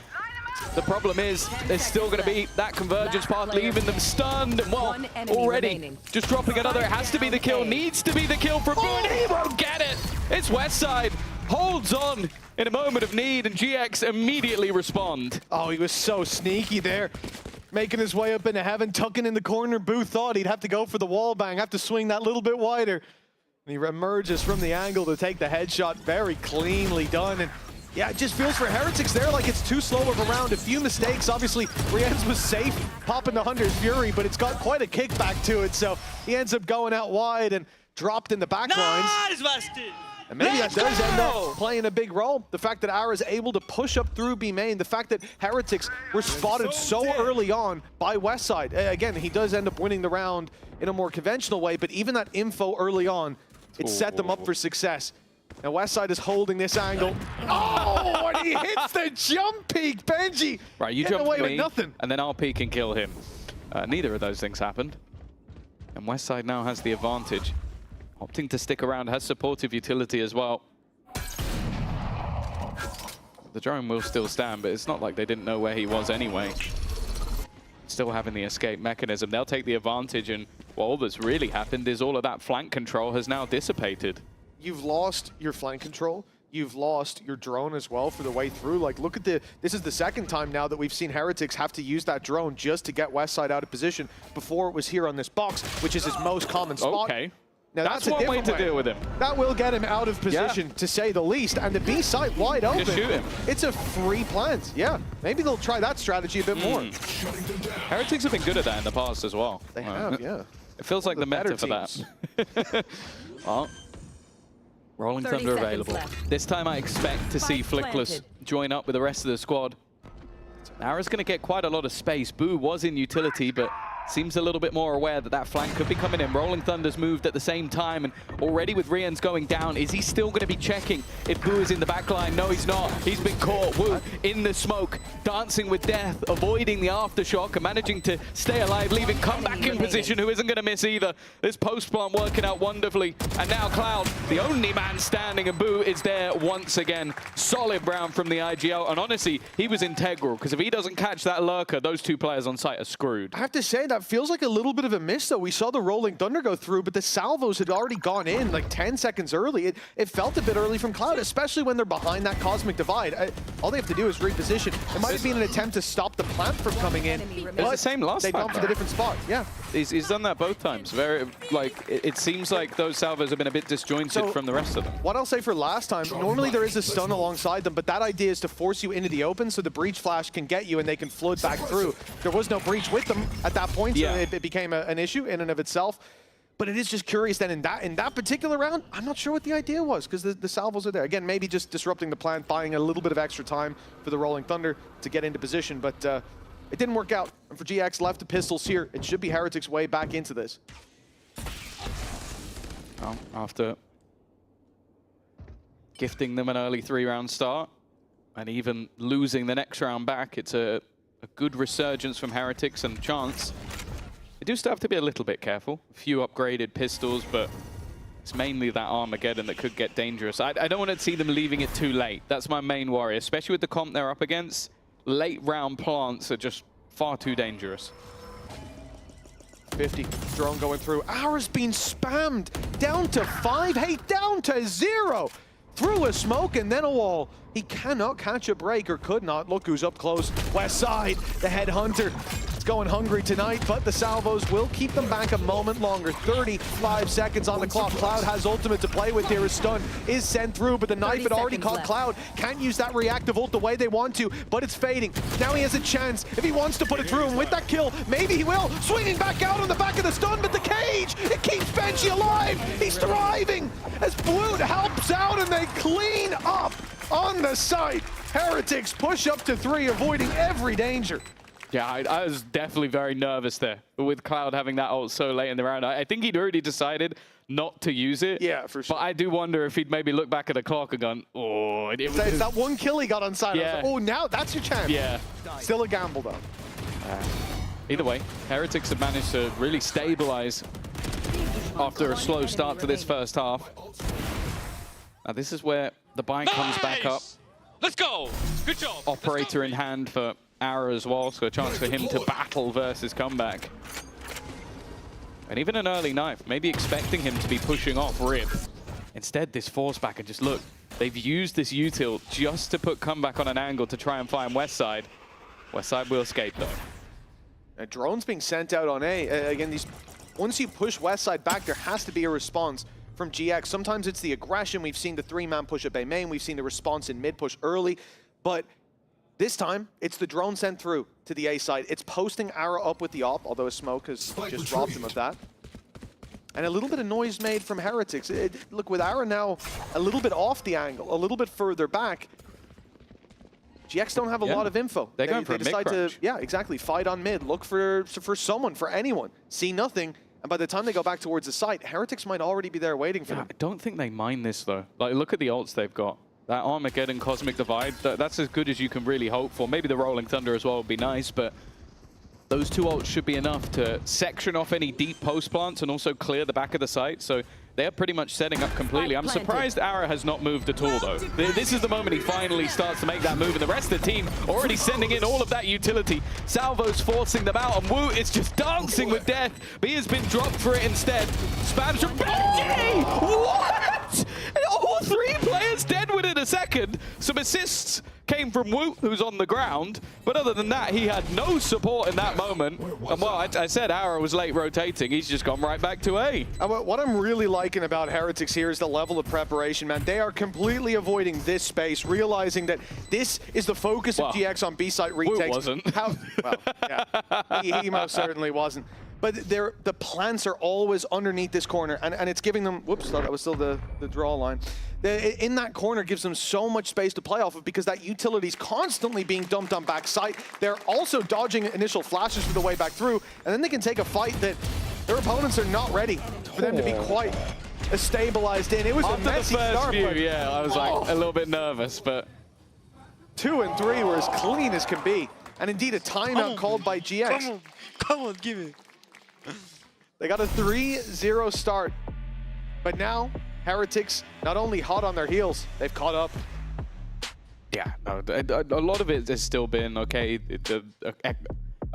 The problem is, there's still going to be that convergence path, leaving them stunned, and well, already just dropping another. It has to be the kill, needs to be the kill for Boo, and he won't get it. It's Westside, holds on in a moment of need, and GX immediately respond. Oh, he was so sneaky there. Making his way up into heaven, tucking in the corner. Boo thought he'd have to go for the wall bang, have to swing that little bit wider. And he emerges from the angle to take the headshot, very cleanly done. And yeah, it just feels for Heretics there like it's too slow of a round. A few mistakes, obviously. Riens was safe, popping the Hunter's Fury, but it's got quite a kickback to it. So he ends up going out wide and dropped in the back lines. And maybe that does end up playing a big role. The fact that Ara is able to push up through B main, the fact that Heretics were spotted so early on by Westside. Again, he does end up winning the round in a more conventional way, but even that info early on, it set them up for success. Now Westside is holding this angle. Oh, and he hits the jump peek, Benji. Right, you jump away with nothing, and then I'll peek and kill him. Neither of those things happened. And Westside now has the advantage. Opting to stick around, has supportive utility as well. The drone will still stand, but it's not like they didn't know where he was anyway. Still having the escape mechanism. They'll take the advantage, and well, all that's really happened is all of that flank control has now dissipated. You've lost your flank control. You've lost your drone as well for the way through. Like, look at this is the second time now that we've seen Heretics have to use that drone just to get Westside out of position. Before it was here on this box, which is his most common spot. Okay. Now that's one way to deal with him. That will get him out of position, to say the least. And the B site wide open. Just shoot him. It's a free plant. Yeah, maybe they'll try that strategy a bit more. Heretics have been good at that in the past as well. They have, yeah. It feels like the meta for that. Well, Rolling Thunder available. This time I expect to see Flickless join up with the rest of the squad. Ara's going to get quite a lot of space. Boo was in utility, but seems a little bit more aware that that flank could be coming in. Rolling Thunder's moved at the same time, and already with Rian's going down, is he still going to be checking if Boo is in the back line? No, he's not. He's been caught. Wu in the smoke, dancing with death, avoiding the aftershock and managing to stay alive, leaving Comeback in position, who isn't going to miss either. This post plant working out wonderfully. And now Cloud, the only man standing, and Boo is there once again. Solid round from the IGL, and honestly, he was integral, because if he doesn't catch that lurker, those two players on site are screwed. I have to say, that feels like a little bit of a miss, though. We saw the Rolling Thunder go through, but the salvos had already gone in like 10 seconds early. It felt a bit early from Cloud, especially when they're behind that Cosmic Divide. All they have to do is reposition. It might have been an attempt to stop the plant from coming in, It's but the same last they time. bumped at a different spot. Yeah, He's done that both times. Very, like, it seems like those salvos have been a bit disjointed from the rest of them. What I'll say for last time, normally there is a stun alongside them, but that idea is to force you into the open so the breach flash can get you and they can flood back through. There was no breach with them at that point, so it became an issue in and of itself. But it is just curious that in that particular round, I'm not sure what the idea was, because the salvos are there. Again, maybe just disrupting the plant, buying a little bit of extra time for the Rolling Thunder to get into position, but it didn't work out. And for GX, left the pistols here. It should be Heretic's way back into this. Well, after gifting them an early 3-round start, and even losing the next round back, it's a good resurgence from Heretics and Chance. They do still have to be a little bit careful. A few upgraded pistols, but it's mainly that Armageddon that could get dangerous. I don't want to see them leaving it too late. That's my main worry, especially with the comp they're up against. Late round plants are just far too dangerous. 50, drone going through. Ara's been spammed, down to 5, hey, down to 0. Through a smoke and then a wall. He cannot catch a break, or could not. Look who's up close. West side, the headhunter. It's going hungry tonight, but the salvos will keep them back a moment longer. 35 seconds on the clock. Cloud has ultimate to play with here. A stun is sent through, but the knife had already caught Cloud. Can't use that reactive ult the way they want to, but it's fading. Now he has a chance if he wants to put it through, and with that kill, maybe he will. Swinging back out on the back of the stun, but the cage, it keeps Benji alive. He's thriving as Blue helps out, and they clean up on the site. Heretics push up to 3, avoiding every danger. Yeah, I was definitely very nervous there with Cloud having that ult so late in the round. I think he'd already decided not to use it. Yeah, for sure. But I do wonder if he'd maybe look back at the clock and gone, oh. It's that one kill he got on side. Yeah. Like, oh, now that's your chance. Yeah. Still a gamble, though. Either way, Heretics have managed to really stabilize after a slow start to this first half. Now, this is where the buy comes back up. Let's go. Good job. Operator in hand for Ara as well, so a chance for him to battle versus Comeback. And even an early knife, maybe expecting him to be pushing off Rip. Instead, this force back, and just look, they've used this util just to put Comeback on an angle to try and find Westside. Westside will escape though. A drone's being sent out on A. Again, once you push Westside back, there has to be a response from GX. Sometimes it's the aggression. We've seen the 3-man push at A main. We've seen the response in mid push early. But this time, it's the drone sent through to the A side. It's posting Ara up with the op, although a smoke has just robbed him of that. And a little bit of noise made from Heretics. Look, with Ara now a little bit off the angle, a little bit further back, GX don't have a lot of info. They're going for a decide to, yeah, exactly, fight on mid, look for someone, for anyone, see nothing. And by the time they go back towards the site, Heretics might already be there waiting for them. I don't think they mind this though. Like, look at the ults they've got. That Armageddon Cosmic Divide, that's as good as you can really hope for. Maybe the Rolling Thunder as well would be nice, but those 2 ults should be enough to section off any deep post plants and also clear the back of the site. So they're pretty much setting up completely. I'm surprised Ara has not moved at all, though. This is the moment he finally starts to make that move, and the rest of the team already sending in all of that utility. Salvo's forcing them out, and Wu is just dancing with death, but he has been dropped for it instead. Spams from Benji! What? All 3 players dead within a second. Some assists came from Woot, who's on the ground, but other than that, he had no support in that moment. And well, I said Ara was late rotating. He's just gone right back to A. What I'm really liking about Heretics here is the level of preparation, man. They are completely avoiding this space, realizing that this is the focus of GX on B-site retakes. Woot wasn't. Well, yeah, he most certainly wasn't. but the plants are always underneath this corner, and it's giving them, whoops, thought that was still the draw line. In that corner gives them so much space to play off of because that utility's constantly being dumped on backside. They're also dodging initial flashes for the way back through, and then they can take a fight that their opponents are not ready for them to be quite as stabilized in. It was after a messy the first start, view, but yeah, I was like a little bit nervous, but 2 and 3 were as clean as can be. And indeed, a timeout called by GX. Come on, give it. They got a 3-0 start. But now, Heretics not only hot on their heels, they've caught up. Yeah, no, a lot of it has still been, okay, the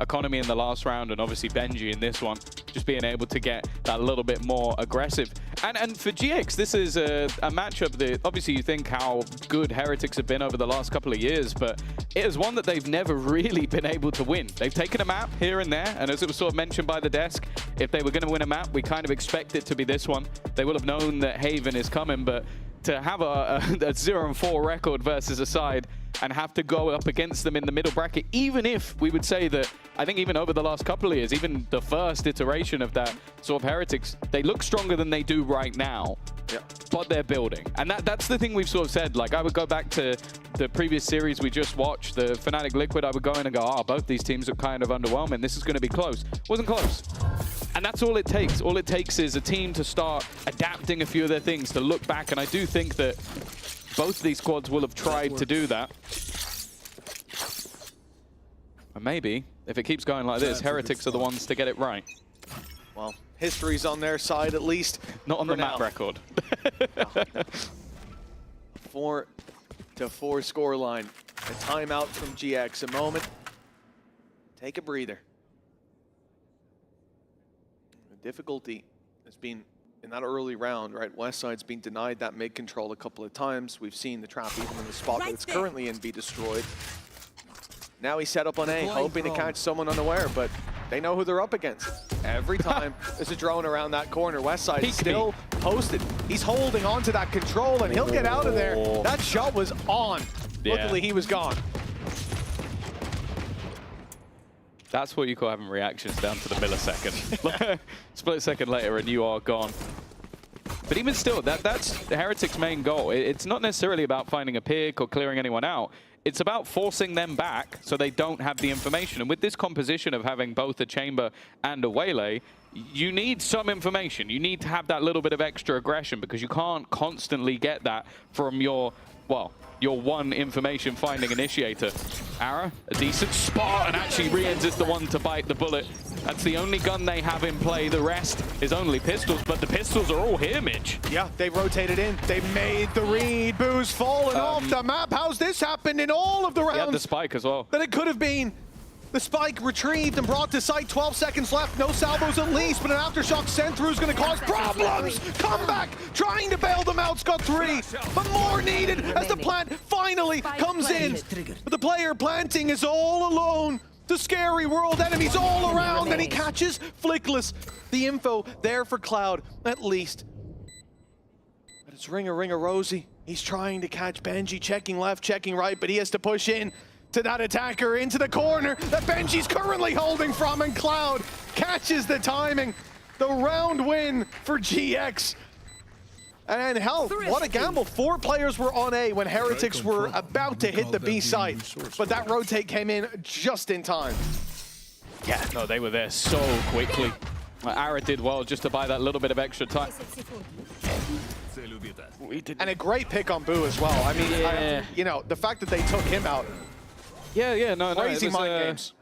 economy in the last round and obviously Benji in this one, just being able to get that little bit more aggressive. And for GX, this is a matchup that obviously you think how good Heretics have been over the last couple of years, but it is one that they've never really been able to win. They've taken a map here and there, and as it was sort of mentioned by the desk, if they were going to win a map, we kind of expect it to be this one. They will have known that Haven is coming, but to have a 0-4 record versus a side and have to go up against them in the middle bracket, even if we would say that, I think even over the last couple of years, even the first iteration of that sort of Heretics, they look stronger than they do right now, but they're building. And that's the thing we've sort of said. Like, I would go back to the previous series we just watched, the Fnatic Liquid, I would go in and go, oh, both these teams are kind of underwhelming. This is going to be close. Wasn't close. And that's all it takes. All it takes is a team to start adapting a few of their things, to look back. And I do think that both of these squads will have tried to do that. And maybe, if it keeps going like this, Heretics are the ones to get it right. Well, history's on their side, at least. Not on the map record. 4-4 scoreline. A timeout from GX. A moment. Take a breather. The difficulty has been in that early round, right? Westside's been denied that mid control a couple of times. We've seen the trap even in the spot that it's currently in be destroyed. Now he's set up on A, hoping to catch someone unaware, but they know who they're up against. Every time there's a drone around that corner, Westside is still posted. He's holding on to that control, and he'll get out of there. That shot was on. Yeah. Luckily, he was gone. That's what you call having reactions down to the millisecond. Split second later, and you are gone. But even still, that's the Heretics' main goal. It's not necessarily about finding a pick or clearing anyone out. It's about forcing them back so they don't have the information. And with this composition of having both a chamber and a waylay, you need some information. You need to have that little bit of extra aggression because you can't constantly get that from your, well, your one information finding initiator. Ara, a decent spot, and actually Riens is the one to bite the bullet. That's the only gun they have in play. The rest is only pistols, but the pistols are all here, Mitch. Yeah, they rotated in. They made the read. Boo's fallen off the map. How's this happened in all of the rounds? He had the spike as well. That it could have been. The spike retrieved and brought to site. 12 seconds left. No salvos at least, but an aftershock sent through is going to cause problems. Comeback, trying to bail them out. Scott 3, but more needed as the plant finally comes in. But the player planting is all alone. The scary world enemies all around, and he catches Flickless. The info there for Cloud, at least. But it's Ringer Rosie. He's trying to catch Benji, checking left, checking right, but he has to push in to that attacker into the corner that Benji's currently holding from, and Cloud catches the timing. The round win for GX. And hell, what a gamble. 4 players were on A when Heretics were about to hit the B site, but that rotate came in just in time. Yeah, no, they were there so quickly. Ara did well just to buy that little bit of extra time. And a great pick on Boo as well. I mean, you know, the fact that they took him out. Yeah, no, crazy it was, mind games.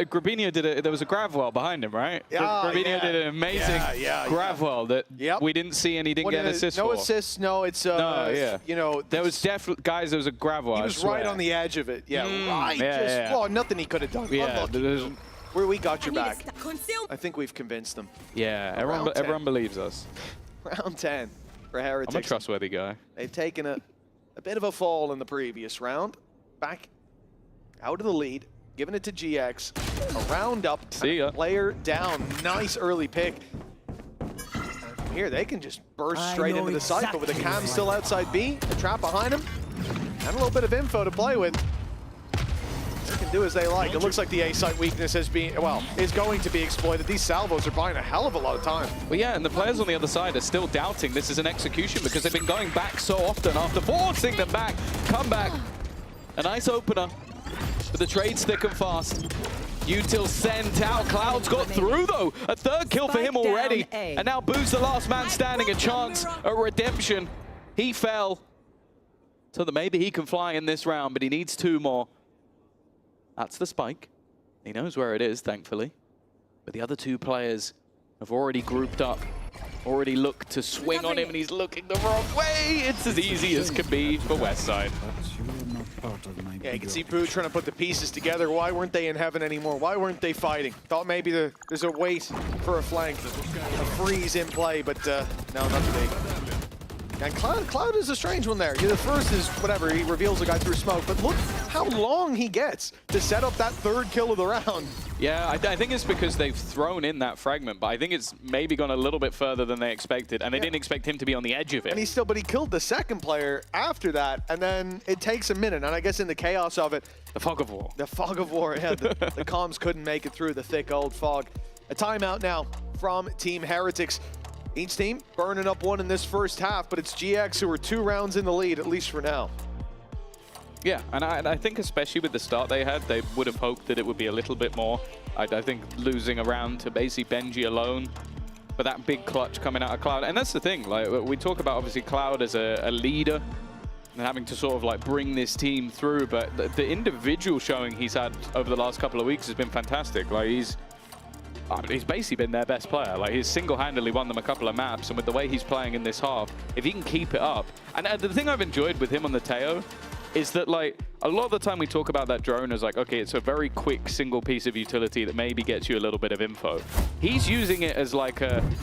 Grabinho did there was a grav well behind him, right? Yeah, Grabinho did an amazing grav well that we didn't see and he didn't get an assist no for. No assists, no, it's, you know. There was definitely, guys, there was a grav well, He was right on the edge of it, right, well, nothing he could have done. Yeah, where we got your back. I think we've convinced them. Yeah, everyone believes us. Round 10 for Heretics. I'm a trustworthy guy. They've taken a bit of a fall in the previous round. Back out of the lead, giving it to GX. A round up, player down. Nice early pick. From here, they can just burst straight into the site, but with the cam still outside B, the trap behind him, and a little bit of info to play with. They can do as they like. It looks like the A site weakness is going to be exploited. These salvos are buying a hell of a lot of time. Well, yeah, and the players on the other side are still doubting this is an execution because they've been going back so often after forcing them back. Come back. A nice opener, but the trade's thick and fast. Util sent out. Cloud's got through, though. A third kill for him already. And now Boo's the last man standing. A chance at redemption. He fell. So that maybe he can fly in this round, but he needs 2 more. That's the spike. He knows where it is, thankfully. But the other 2 players have already grouped up, already looked to swing on him, and he's looking the wrong way. It's as easy as can be for Westside. Yeah, you can see Boo trying to put the pieces together. Why weren't they in heaven anymore? Why weren't they fighting? Thought maybe there's a wait for a flank, a freeze in play, but no, not today. And Cloud is a strange one there. The first is whatever, he reveals a guy through smoke, but look how long he gets to set up that 3rd kill of the round. Yeah, I think it's because they've thrown in that fragment, but I think it's maybe gone a little bit further than they expected, and they didn't expect him to be on the edge of it. And but he killed the 2nd player after that, and then it takes a minute, and I guess in the chaos of it... The fog of war. The fog of war, yeah, the comms couldn't make it through the thick old fog. A timeout now from Team Heretics. Each team burning up 1 in this first half, but it's GX who are 2 rounds in the lead, at least for now. Yeah, and I think especially with the start they had, they would have hoped that it would be a little bit more. I think losing a round to basically Benji alone, but that big clutch coming out of Cloud. And that's the thing, like we talk about obviously Cloud as a leader and having to sort of like bring this team through, but the individual showing he's had over the last couple of weeks has been fantastic. Like he's basically been their best player. Like he's single-handedly won them a couple of maps, and with the way he's playing in this half, if he can keep it up. And the thing I've enjoyed with him on the Teo is that like a lot of the time we talk about that drone as like, okay, it's a very quick single piece of utility that maybe gets you a little bit of info. He's using it as like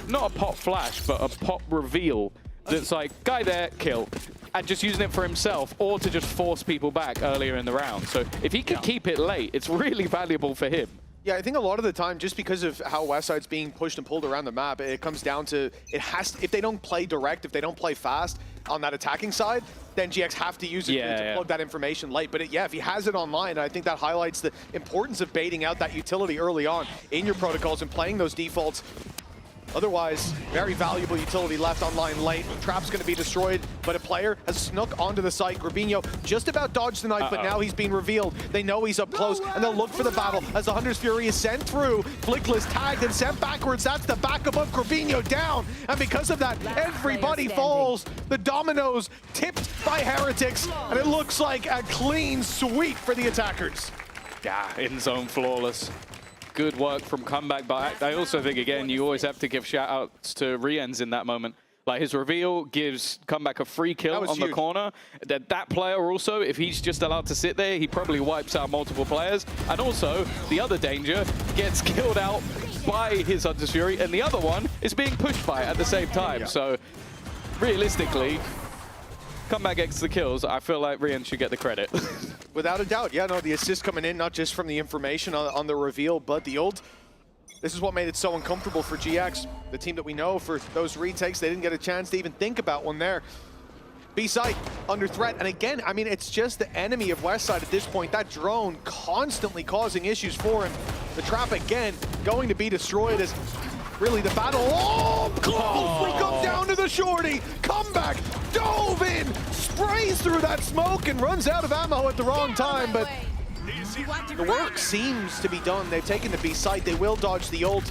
not a pop flash, but a pop reveal that's like, guy there, kill. And just using it for himself or to just force people back earlier in the round. So if he can keep it late, it's really valuable for him. Yeah, I think a lot of the time, just because of how Westside's being pushed and pulled around the map, it comes down to, if they don't play direct, if they don't play fast on that attacking side, then GX have to use it to plug that information late. But if he has it online, I think that highlights the importance of baiting out that utility early on in your protocols and playing those defaults. Otherwise, very valuable utility left online late. Trap's going to be destroyed, but a player has snuck onto the site. Grabinho just about dodged the knife, but now he's being revealed. They know he's up close, and they'll look for the battle as the Hunter's Fury is sent through. Flickless tagged and sent backwards. That's the backup of Grabinho down. And because of that, everybody falls. The dominoes tipped by Heretics, and it looks like a clean sweep for the attackers. Yeah, in zone flawless. Good work from Comeback, but I also think, again, you always have to give shout-outs to Riens in that moment. Like, his reveal gives Comeback a free kill on the corner. That player also, if he's just allowed to sit there, he probably wipes out multiple players. And also, the other danger gets killed out by his Hunter's Fury, and the other one is being pushed by it at the same time. So, realistically, Comeback gets the kills. I feel like Rian should get the credit. Without a doubt. Yeah, no, the assist coming in, not just from the information on the reveal, but the ult. This is what made it so uncomfortable for GX, the team that we know for those retakes. They didn't get a chance to even think about one there. B-site under threat, and again, I mean, it's just the enemy of Westside at this point. That drone constantly causing issues for him. The trap again going to be destroyed as really the battle. Oh, close! We come down to the shorty. Comeback, dove in, sprays through that smoke and runs out of ammo at the wrong time, but the work seems to be done. They've taken the B site. They will dodge the ult.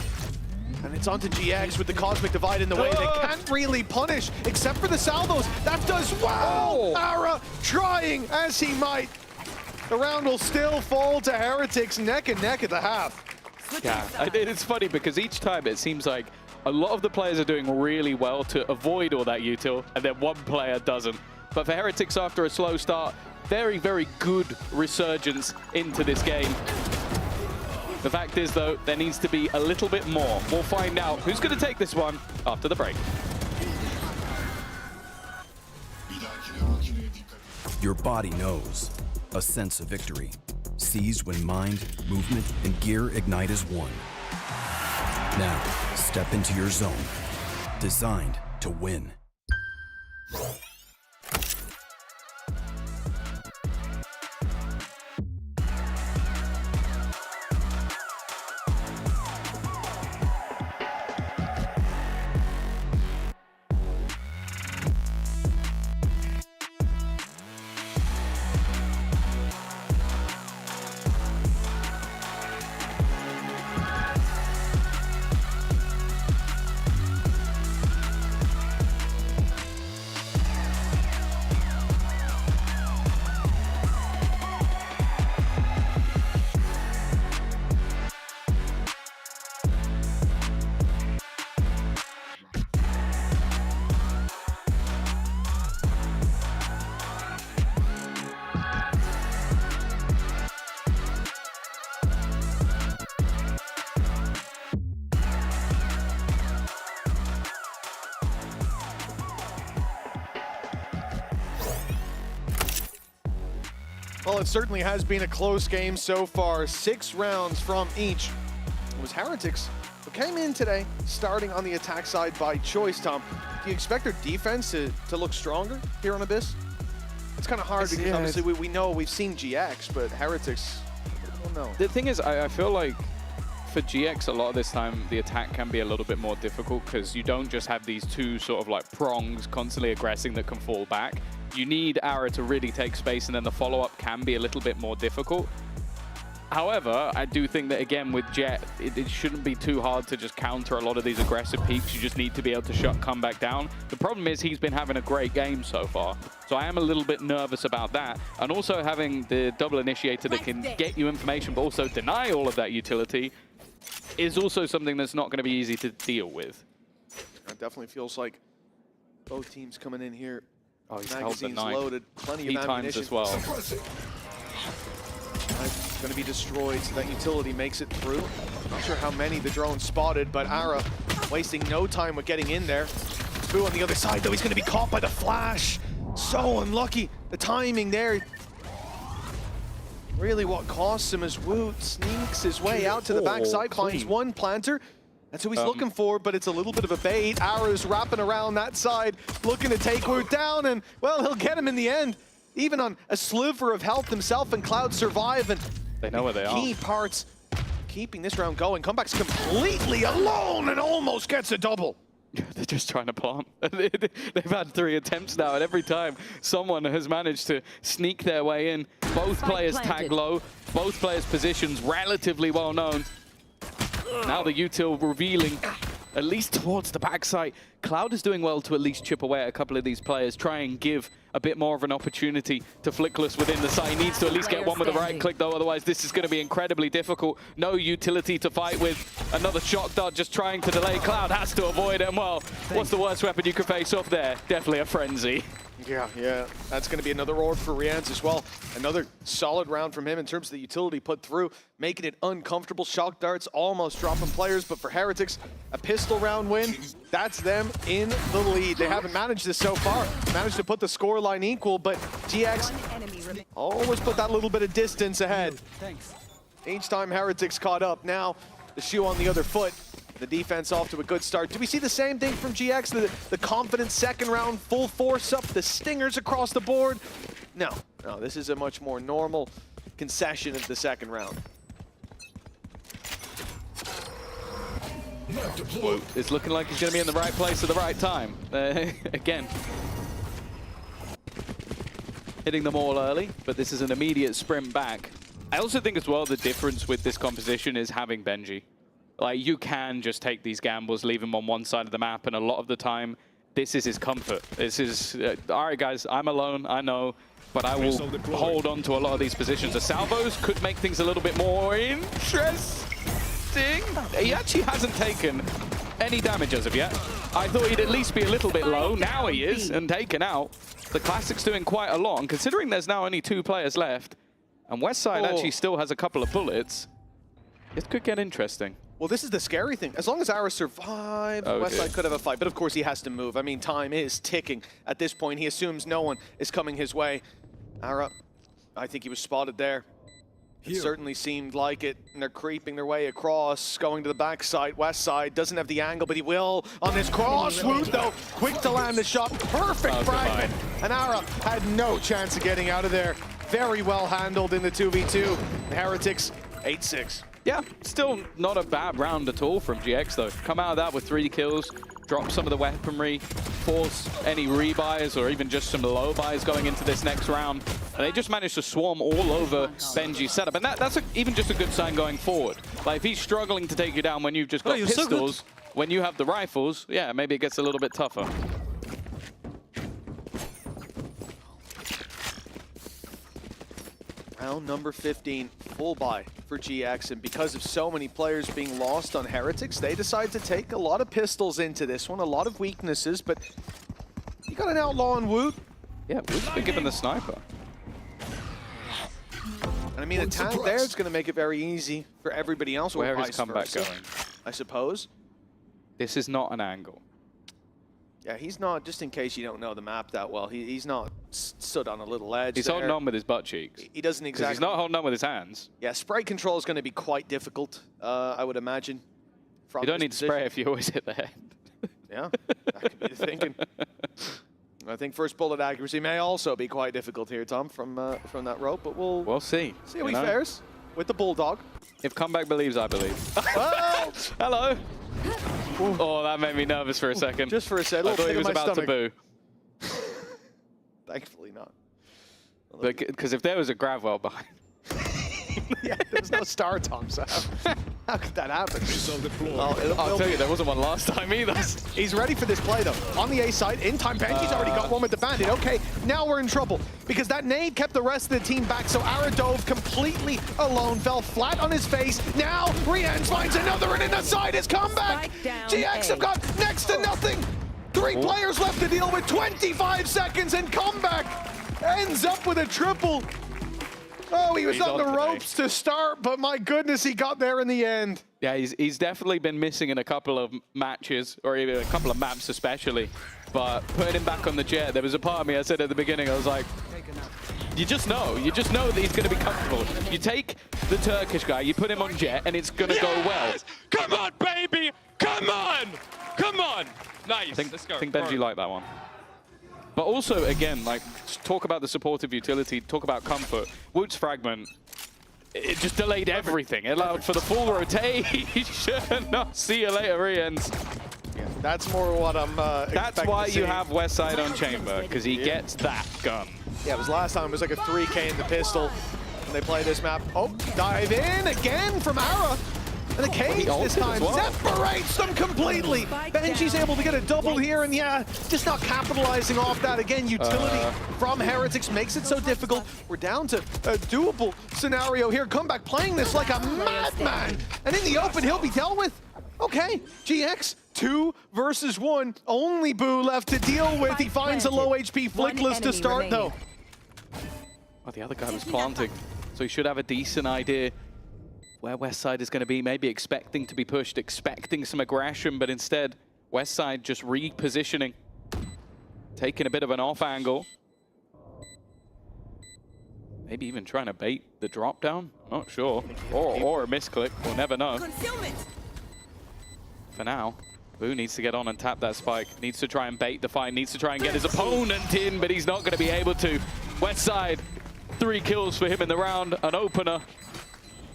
And it's onto GX with the Cosmic Divide in the way. They can't really punish, except for the salvos. That does well! Ara trying as he might. The round will still fall to Heretics neck and neck at the half. Yeah, it's funny because each time it seems like a lot of the players are doing really well to avoid all that util, and then one player doesn't. But for Heretics, after a slow start, very, very good resurgence into this game. The fact is, though, there needs to be a little bit more. We'll find out who's going to take this one after the break. Your body knows. A sense of victory. Seized when mind, movement, and gear ignite as one. Now, step into your zone. Designed to win. Well, it certainly has been a close game so far. 6 rounds from each. It was Heretics who came in today, starting on the attack side by choice, Tom. Do you expect their defense to look stronger here on Abyss? It's kind of hard because obviously we know we've seen GX, but Heretics, I don't know. The thing is, I feel like for GX, a lot of this time, the attack can be a little bit more difficult because you don't just have these two sort of like prongs constantly aggressing that can fall back. You need Ara to really take space, and then the follow-up can be a little bit more difficult. However, I do think that, again, with Jet, it shouldn't be too hard to just counter a lot of these aggressive peaks. You just need to be able to come back down. The problem is he's been having a great game so far. So I am a little bit nervous about that. And also having the double initiator that can get you information but also deny all of that utility is also something that's not going to be easy to deal with. It definitely feels like both teams coming in here. Oh, he's held the magazines knife. loaded, plenty of ammunition as well. Going to be destroyed, so that utility makes it through. Not sure how many the drone spotted, but Ara wasting no time with getting in there. Boo on the other side, though, he's going to be caught by the flash. So unlucky. The timing there. Really what costs him is Woot sneaks his way out to the backside, finds one planter. That's who he's looking for, but it's a little bit of a bait. Ara's wrapping around that side, looking to take Woot down, and, well, he'll get him in the end. Even on a sliver of health himself, and Cloud survive, and they know where they are. Key parts keeping this round going. Comeback's completely alone and almost gets a double. They're just trying to plant. They've had 3 attempts now, and every time someone has managed to sneak their way in. Both players tag low, both players' positions relatively well known. Now the util revealing, at least towards the backside. Cloud is doing well to at least chip away at a couple of these players, try and give a bit more of an opportunity to Flickless within the site. He needs to at least get one with the right click, though, otherwise this is going to be incredibly difficult. No utility to fight with. Another shock dart just trying to delay. Cloud has to avoid it, and well, what's the worst weapon you could face off there? Definitely a frenzy. Yeah, that's going to be another orb for Rianz as well. Another solid round from him in terms of the utility put through, making it uncomfortable. Shock darts almost dropping players, but for Heretics, a pistol round win, that's them in the lead. They haven't managed this so far. Managed to put the scoreline equal, but GX always put that little bit of distance ahead. Each time Heretics caught up, now the shoe on the other foot. The defense off to a good start. Do we see the same thing from GX? The confident second round, full force up, the stingers across the board? No, this is a much more normal concession of the second round. Woot is looking like he's going to be in the right place at the right time. Again, hitting them all early, but this is an immediate sprint back. I also think as well the difference with this composition is having Benji. Like, you can just take these gambles, leave him on one side of the map, and a lot of the time, this is his comfort. This is, all right, guys, I'm alone, I know, but I will hold on to a lot of these positions. The salvos could make things a little bit more interesting. He actually hasn't taken any damage as of yet. I thought he'd at least be a little bit low. Now he is, and taken out. The Classic's doing quite a lot, and considering there's now only 2 players left, and Westside actually still has a couple of bullets, it could get interesting. Well, this is the scary thing. As long as Ara survives, Westside could have a fight. But of course, he has to move. I mean, time is ticking at this point. He assumes no one is coming his way. Ara, I think he was spotted there. It certainly seemed like it. And they're creeping their way across, going to the backside. Westside doesn't have the angle, but he will on this cross. Woot, though, quick to land the shot. Perfect fragment. And Ara had no chance of getting out of there. Very well handled in the 2v2. The Heretics, 8-6. Yeah, still not a bad round at all from GX, though. Come out of that with 3 kills, drop some of the weaponry, force any rebuys or even just some low buys going into this next round. And they just managed to swarm all over Benji's setup. And that's even just a good sign going forward. Like, if he's struggling to take you down when you've just got pistols, when you have the rifles, yeah, maybe it gets a little bit tougher. Round number 15, full buy for GX, and because of so many players being lost on Heretics, they decide to take a lot of pistols into this one, a lot of weaknesses, but you got an outlaw on Woot. Yeah, Woot's been given the sniper. And I mean, a tag there is going to make it very easy for everybody else. Where is comeback going? I suppose. This is not an angle. Yeah, he's not, just in case you don't know the map that well, he's not stood on a little edge. He's holding on with his butt cheeks. He doesn't exactly. He's not holding on with his hands. Yeah, spray control is going to be quite difficult, I would imagine. You don't need to spray if you always hit the head. Yeah, that could be the thinking. I think first bullet accuracy may also be quite difficult here, Tom, from that rope, but we'll see. See how he fares with the Bulldog. If Comeback believes, I believe. Oh! Hello. Oh, that made me nervous for a second. Just for a second. I thought he was about to boo. Thankfully not. Because if there was a grab well behind. Yeah, there's no star, Tom, so how could that happen? I'll tell you, there wasn't one last time either. He's ready for this play, though. On the A side, in time, Benji's already got one with the Bandit. Okay, now we're in trouble because that nade kept the rest of the team back, so Ara dove completely alone, fell flat on his face. Now, Rians finds another, and in the side is comeback. GX have got next to nothing. 3 players left to deal with, 25 seconds, and comeback ends up with a triple. Oh, he was on the ropes to start, but my goodness, he got there in the end. Yeah, he's definitely been missing in a couple of matches, or even a couple of maps especially. But putting him back on the Jet, there was a part of me, I said at the beginning, I was like, you just know that he's going to be comfortable. You take the Turkish guy, you put him on Jet, and it's going to go well. Come on, baby! Come on! Come on! Nice. I think Benji liked that one. But also, again, like, talk about the supportive utility, talk about comfort. Woot's fragment, it just delayed everything. It allowed for the full rotation. No, see you later, Rians. Yeah, that's more what I'm That's why you have Westside on Chamber, because he gets that gun. Yeah, it was last time. It was like a 3K in the pistol. And they play this map. Oh, dive in again from Ara. And the cage this time separates them completely. Benji's able to get a double here, and yeah, just not capitalizing off that. Again, utility from Heretics makes it so difficult. We're down to a doable scenario here. Comeback playing this like a madman. And in the open, he'll be dealt with. Okay, GX, 2 versus 1. Only Boo left to deal with. He finds a low HP Flickless to start, though. Oh, the other guy was planting, so he should have a decent idea where Westside is going to be, maybe expecting to be pushed, expecting some aggression, but instead, Westside just repositioning, taking a bit of an off angle. Maybe even trying to bait the drop down, not sure. Or a misclick, we'll never know. For now, Boo needs to get on and tap that spike, needs to try and bait the fight, needs to try and get his opponent in, but he's not going to be able to. Westside, 3 kills for him in the round, an opener.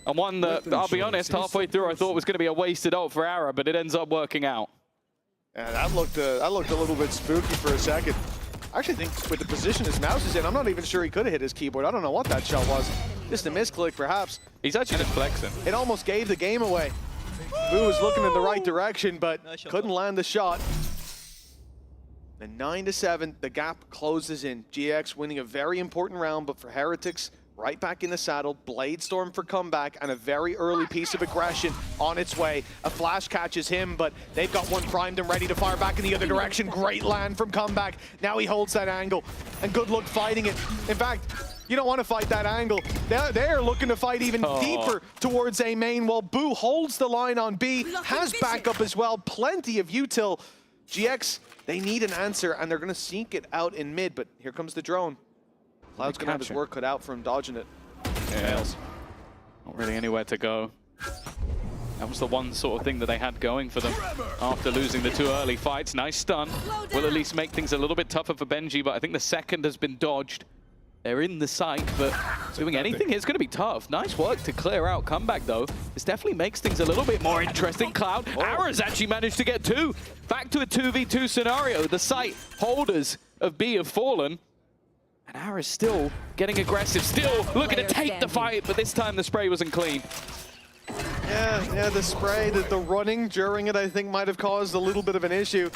And one that, I'll be honest, halfway through I thought was going to be a wasted ult for Ara, but it ends up working out. Yeah, that looked a little bit spooky for a second. I actually think with the position his mouse is in, I'm not even sure he could have hit his keyboard. I don't know what that shot was. Just a misclick, perhaps. He's actually just flexing. It almost gave the game away. Boo was looking in the right direction, but couldn't land the shot. And 9-7, the gap closes in. GX winning a very important round, but for Heretics, right back in the saddle, Bladestorm for comeback, and a very early piece of aggression on its way. A flash catches him, but they've got one primed and ready to fire back in the other direction. Great land from comeback. Now he holds that angle, and good luck fighting it. In fact, you don't want to fight that angle. They're looking to fight even deeper towards A main, while Boo holds the line on B, has backup as well, plenty of util. GX, they need an answer, and they're going to seek it out in mid, but here comes the drone. Cloud's going to have his work cut out for him dodging it. Yeah. Not really anywhere to go. That was the one sort of thing that they had going for them after losing the 2 early fights. Nice stun. Will at least make things a little bit tougher for Benji, but I think the second has been dodged. They're in the site, but doing anything here is going to be tough. Nice work to clear out comeback, though. This definitely makes things a little bit more interesting. Cloud, Ara's actually managed to get 2. Back to a 2v2 scenario. The site holders of B have fallen. And Ara's still getting aggressive, still looking to take the fight, but this time the spray wasn't clean. Yeah, the spray, the running during it, I think might have caused a little bit of an issue.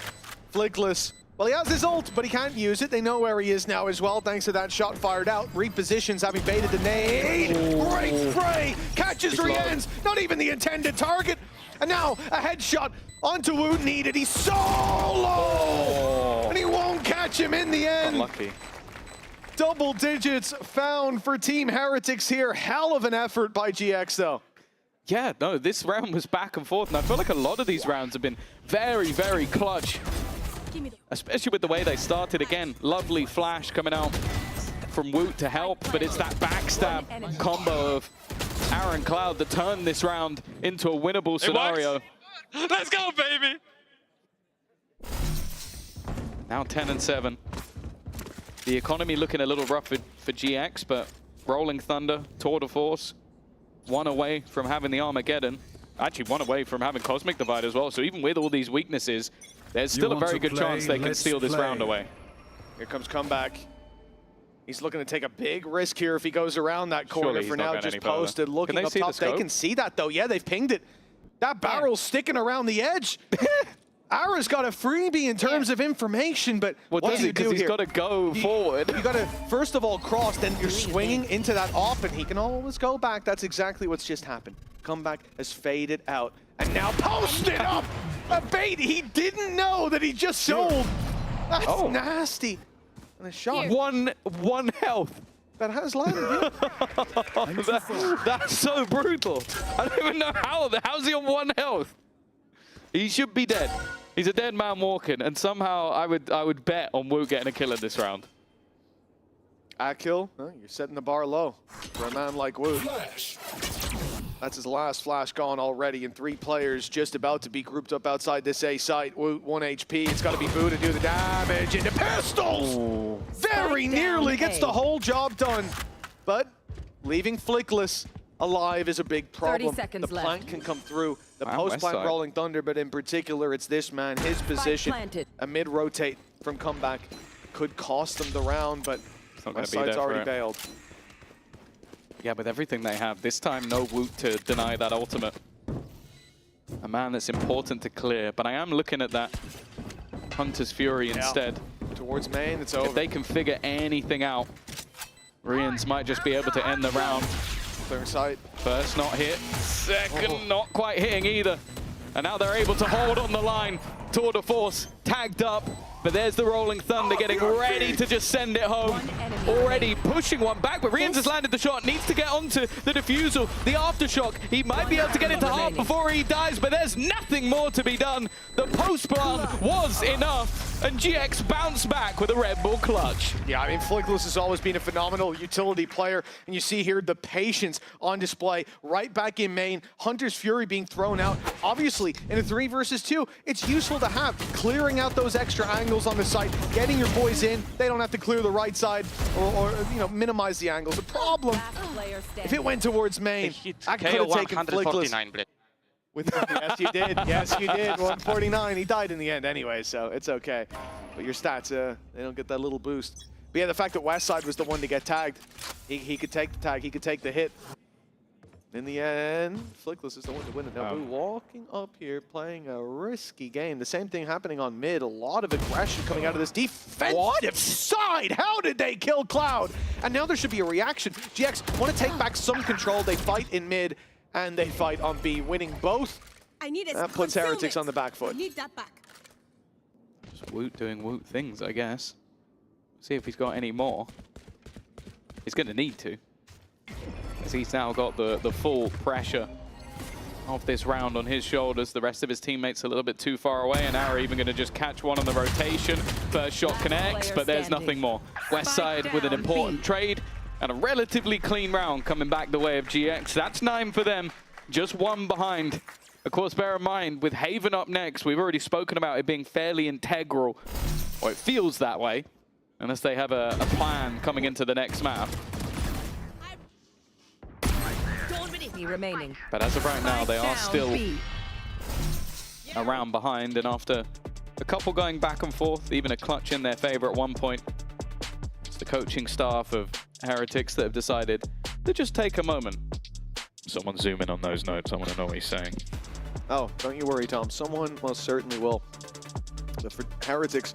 Flickless. Well, he has his ult, but he can't use it. They know where he is now as well, thanks to that shot fired out. Repositions, having baited the nade. Great spray! Catches Rians, not even the intended target. And now a headshot onto Woot needed. He's so low! And he won't catch him in the end. Unlucky. Double digits found for Team Heretics here. Hell of an effort by GX, though. Yeah, no, this round was back and forth, and I feel like a lot of these rounds have been very, very clutch. especially with the way they started. Again, lovely flash coming out from Woot to help, but it's that backstab combo of Aaron Cloud that turned this round into a winnable scenario. Let's go, baby! Now 10-7. The economy looking a little rough for GX, but Rolling Thunder, Tour de Force, one away from having the Armageddon. Actually, one away from having Cosmic Divide as well. So even with all these weaknesses, there's still a very good chance they can steal this round away. Here comes Comeback. He's looking to take a big risk here if he goes around that corner. For now, just posted, looking up top. They can see that, though. Yeah, they've pinged it. That barrel's sticking around the edge. Ara's got a freebie in terms of information, but what does he do here? He's got to go forward. You got to, first of all, cross, then you're swinging into that off, and he can always go back. That's exactly what's just happened. Comeback has faded out, and now posted up a bait he didn't know that he just sold. That's nasty. And a shot. One health. That has landed. That's so brutal. I don't even know how's he on 1 health. He should be dead. He's a dead man walking, and somehow I would bet on Wu getting a kill in this round. A kill? You're setting the bar low for a man like Wu. That's his last flash gone already, and 3 players just about to be grouped up outside this A site. Wu, 1 HP. It's got to be Wu to do the damage. And the pistols! Ooh. Very nearly gets the whole job done. But leaving Flickless alive is a big problem. 30 seconds the plant can come through. The post-plant Rolling Thunder, but in particular, it's this man, his position. A mid-rotate from Comeback could cost them the round, but Westside's already bailed. Yeah, with everything they have, this time no Woot to deny that ultimate. A man that's important to clear, but I am looking at that Hunter's Fury instead. Towards main, it's over. If they can figure anything out, Rians might just be able to end the round. Clear sight. First not hit, second not quite hitting either. And now they're able to hold on the line. Tour de Force tagged up, but there's the Rolling Thunder getting ready to just send it home. Already pushing one back, but Rians has landed the shot, needs to get onto the defusal, the aftershock. He might be able to get into half before he dies, but there's nothing more to be done. The post plant was enough, and GX bounced back with a Red Bull clutch. Yeah, I mean, Flickless has always been a phenomenal utility player, and you see here the patience on display right back in main. Hunter's Fury being thrown out. Obviously, in a 3 versus 2, it's useful to have, clearing out those extra angles on the site, getting your boys in. They don't have to clear the right side or you know, minimize the angles. The problem, if it went towards main, I could have taken Flickless. Yes, you did. Yes, you did. 149. He died in the end anyway, so it's okay. But your stats, they don't get that little boost. But yeah, the fact that Westside was the one to get tagged, he could take the tag, he could take the hit. In the end, Flickless is the one to win it. Now, Wu walking up here, playing a risky game. The same thing happening on mid. A lot of aggression coming out of this defensive side. How did they kill Cloud? And now there should be a reaction. GX want to take back some control. They fight in mid, and they fight on B, winning both. That puts Heretics on the back foot. Need that back. Just Woot doing Woot things, I guess. See if he's got any more. He's going to need to. As he's now got the full pressure of this round on his shoulders. The rest of his teammates a little bit too far away, and now are even going to just catch one on the rotation. First shot connects, but there's nothing more. Westside with an important trade and a relatively clean round coming back the way of GX. That's 9 for them, just 1 behind. Of course, bear in mind, with Haven up next, we've already spoken about it being fairly integral, or it feels that way, unless they have a plan coming into the next map. Remaining. But as of right now, they are still a round behind, and after a couple going back and forth, even a clutch in their favor at one point, it's the coaching staff of Heretics that have decided to just take a moment. Someone zoom in on those notes. I want to know what he's saying. Oh, don't you worry, Tom. Someone most certainly will. But for Heretics,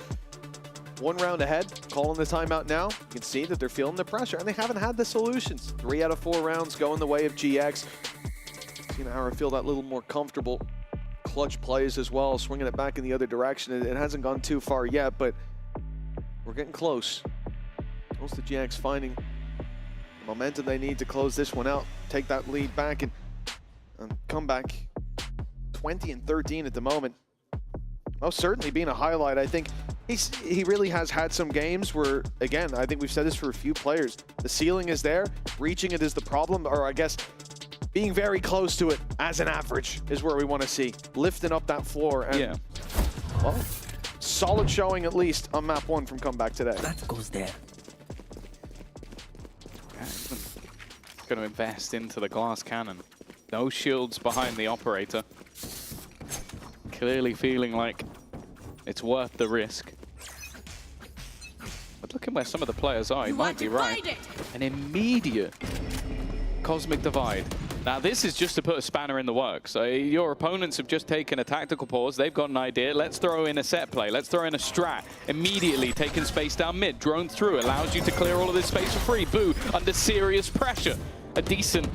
1 round ahead, calling the timeout now. You can see that they're feeling the pressure, and they haven't had the solutions. 3 out of 4 rounds going the way of GX. You know, Ara feel that little more comfortable. Clutch plays as well, swinging it back in the other direction. It hasn't gone too far yet, but we're getting close. Close to GX finding the momentum they need to close this one out, take that lead back, and come back 20 and 13 at the moment. Most certainly being a highlight. I think he really has had some games where, again, I think we've said this for a few players, the ceiling is there, reaching it is the problem, or I guess being very close to it as an average is where we want to see. Lifting up that floor. And, yeah. Well, solid showing at least on map 1 from Comeback today. That goes there. Going to invest into the glass cannon. No shields behind the operator. Clearly feeling like it's worth the risk. But looking where some of the players are, he might be right. An immediate Cosmic Divide. Now this is just to put a spanner in the works. So your opponents have just taken a tactical pause. They've got an idea. Let's throw in a set play. Let's throw in a strat. Immediately taking space down mid. Drone through. Allows you to clear all of this space for free. Boo, under serious pressure. A decent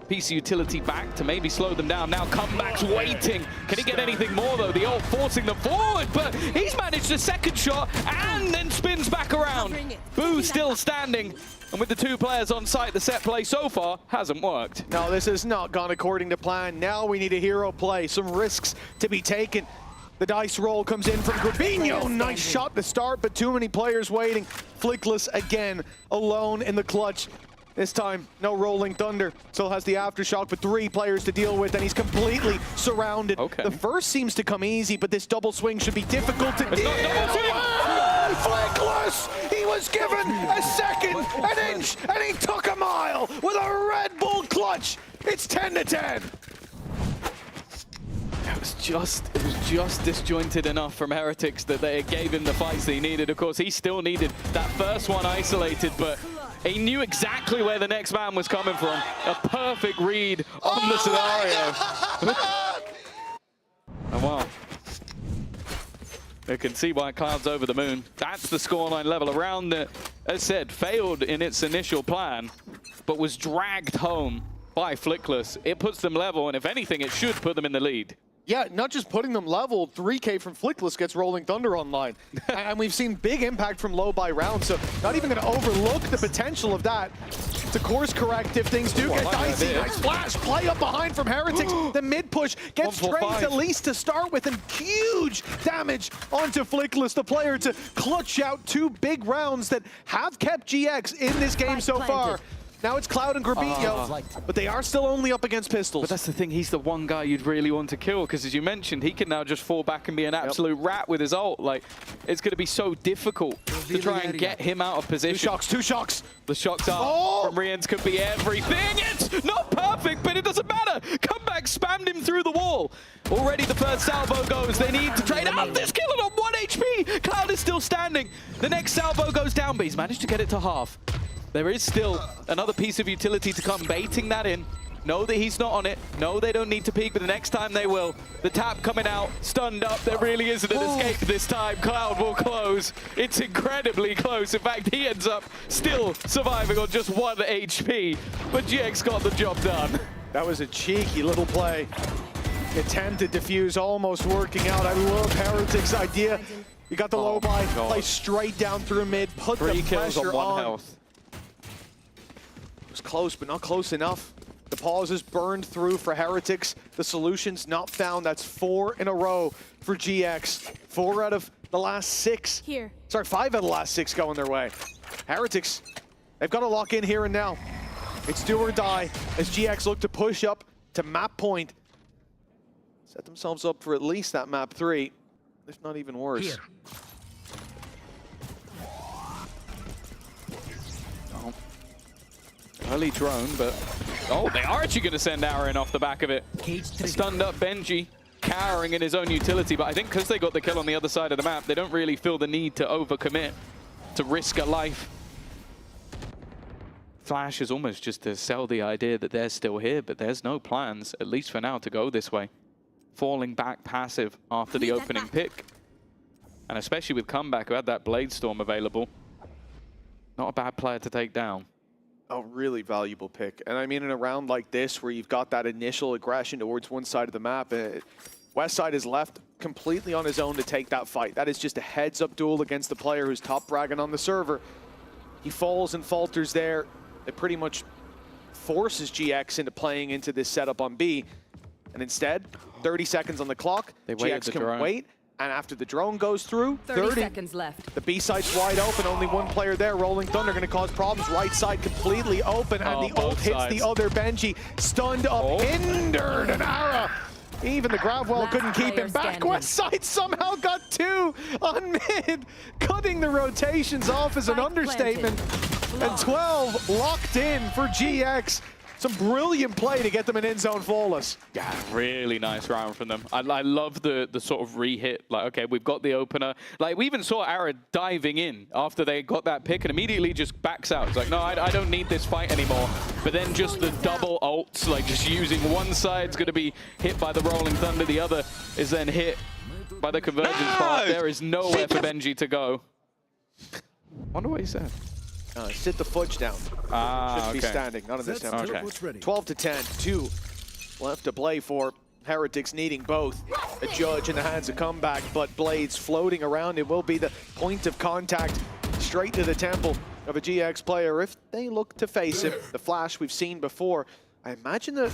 piece of utility back to maybe slow them down. Now Comeback's waiting. Can he get anything more though? The ult forcing them forward, but he's managed a second shot and then spins back around. Boo still standing. And with the 2 players on site, the set play so far hasn't worked. No, this has not gone according to plan. Now we need a hero play, some risks to be taken. The dice roll comes in from Grabinho. Nice shot to start, but too many players waiting. Flickless again, alone in the clutch. This time, no Rolling Thunder. Still has the Aftershock, but 3 players to deal with, and he's completely surrounded. Okay. The first seems to come easy, but this double swing should be difficult to deal with. Flickless! He was given a second, an inch, and he took a mile with a Red Bull clutch. It's 10-10. It was just disjointed enough from Heretics that they gave him the fights that he needed. Of course, he still needed that first one isolated, but he knew exactly where the next man was coming from. A perfect read on the scenario. And well, you can see why Cloud's over the moon. That's the scoreline level around that, as said, failed in its initial plan, but was dragged home by Flickless. It puts them level, and if anything, it should put them in the lead. Yeah, not just putting them level, 3K from Flickless gets Rolling Thunder online. And we've seen big impact from low by round, so not even going to overlook the potential of that. To course correct if things do get dicey. Nice flash, play up behind from Heretics. The mid push gets trades at least to start with, and huge damage onto Flickless, the player to clutch out 2 big rounds that have kept GX in this game so far. Now it's Cloud and Grabinho, but they are still only up against pistols. But that's the thing, he's the one guy you'd really want to kill, because as you mentioned, he can now just fall back and be an absolute rat with his ult. Like, it's going to be so difficult to try and get him out of position. 2 shocks. The shocks are from Rians could be everything. It's not perfect, but it doesn't matter. Comeback spammed him through the wall. Already the first salvo goes. They need to trade out this kill on 1 HP. Cloud is still standing. The next salvo goes down, but he's managed to get it to half. There is still another piece of utility to come, baiting that in. Know that he's not on it. No, they don't need to peek, but the next time they will. The tap coming out, stunned up. There really isn't an escape this time. Cloud will close. It's incredibly close. In fact, he ends up still surviving on just 1 HP. But GX got the job done. That was a cheeky little play. Attempted defuse, almost working out. I love Heretics' idea. You got the low buy, play straight down through mid, put the pressure on. 1 health. It was close, but not close enough. The pauses burned through for Heretics. The solution's not found. That's 4 in a row for GX. 4 out of the last 6. Here. Sorry, 5 out of the last 6 going their way. Heretics, they've got to lock in here and now. It's do or die as GX look to push up to map point. Set themselves up for at least that map 3, if not even worse. Here. Early drone, but oh, they are actually going to send Aaron off the back of it. Stunned up Benji, cowering in his own utility, but I think because they got the kill on the other side of the map, they don't really feel the need to overcommit, to risk a life. Flash is almost just to sell the idea that they're still here, but there's no plans, at least for now, to go this way. Falling back passive after the opening pick. And especially with Comeback, who had that Blade Storm available, not a bad player to take down. A really valuable pick. And I mean, in a round like this, where you've got that initial aggression towards one side of the map, Westside is left completely on his own to take that fight. That is just a heads-up duel against the player who's top bragging on the server. He falls and falters there. It pretty much forces GX into playing into this setup on B. And instead, 30 seconds on the clock, GX can wait And after the drone goes through, 30 seconds left. The B side's wide open, only one player there. Rolling Thunder gonna cause problems. Right side completely open, and the ult hits the other Benji. Stunned up, hindered, and Ara. Even the Gravwell couldn't keep him back. West side somehow got 2 on mid. Cutting the rotations off is an understatement. And 12 locked in for GX. Some brilliant play to get them an in-zone flawless. Yeah, really nice round from them. I love the sort of re-hit. Like, okay, we've got the opener. Like, we even saw Ara diving in after they got that pick and immediately just backs out. It's like, no, I don't need this fight anymore. But then just the double ults, like just using one side's going to be hit by the Rolling Thunder, the other is then hit by the Convergence part. There is nowhere for Benji to go. Wonder what he said. Sit the fudge down. Shouldn't be standing. None of this temperature. Okay. 12 to 10. 2 left to play for Heretics, needing both. A judge in the hands of comeback, but Blades floating around. It will be the point of contact straight to the temple of a GX player if they look to face him. The flash we've seen before. I imagine the other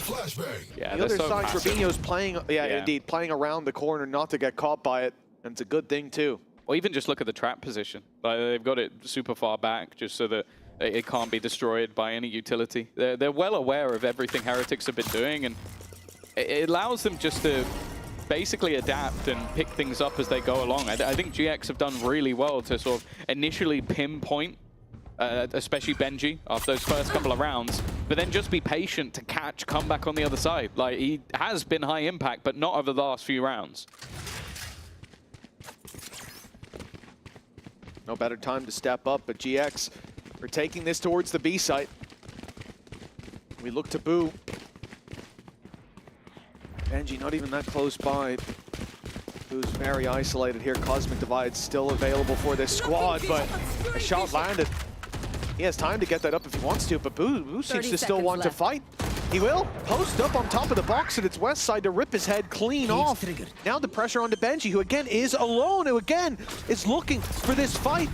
side, Robinho's playing, indeed, playing around the corner not to get caught by it. And it's a good thing, too. Or even just look at the trap position. Like, they've got it super far back just so that it can't be destroyed by any utility. They're well aware of everything Heretics have been doing, and it allows them just to basically adapt and pick things up as they go along. I think GX have done really well to sort of initially pinpoint, especially Benji, after those first couple of rounds, but then just be patient to catch comeback on the other side. Like, he has been high impact, but not over the last few rounds. No better time to step up, but GX are taking this towards the B site. We look to Boo. Benji not even that close by. Boo's very isolated here. Cosmic Divide's still available for this squad, but a shot landed. He has time to get that up if he wants to, but Boo seems to still want to fight. He will post up on top of the box at its west side to rip his head clean off. Now the pressure onto Benji, who again is alone, who again is looking for this fight.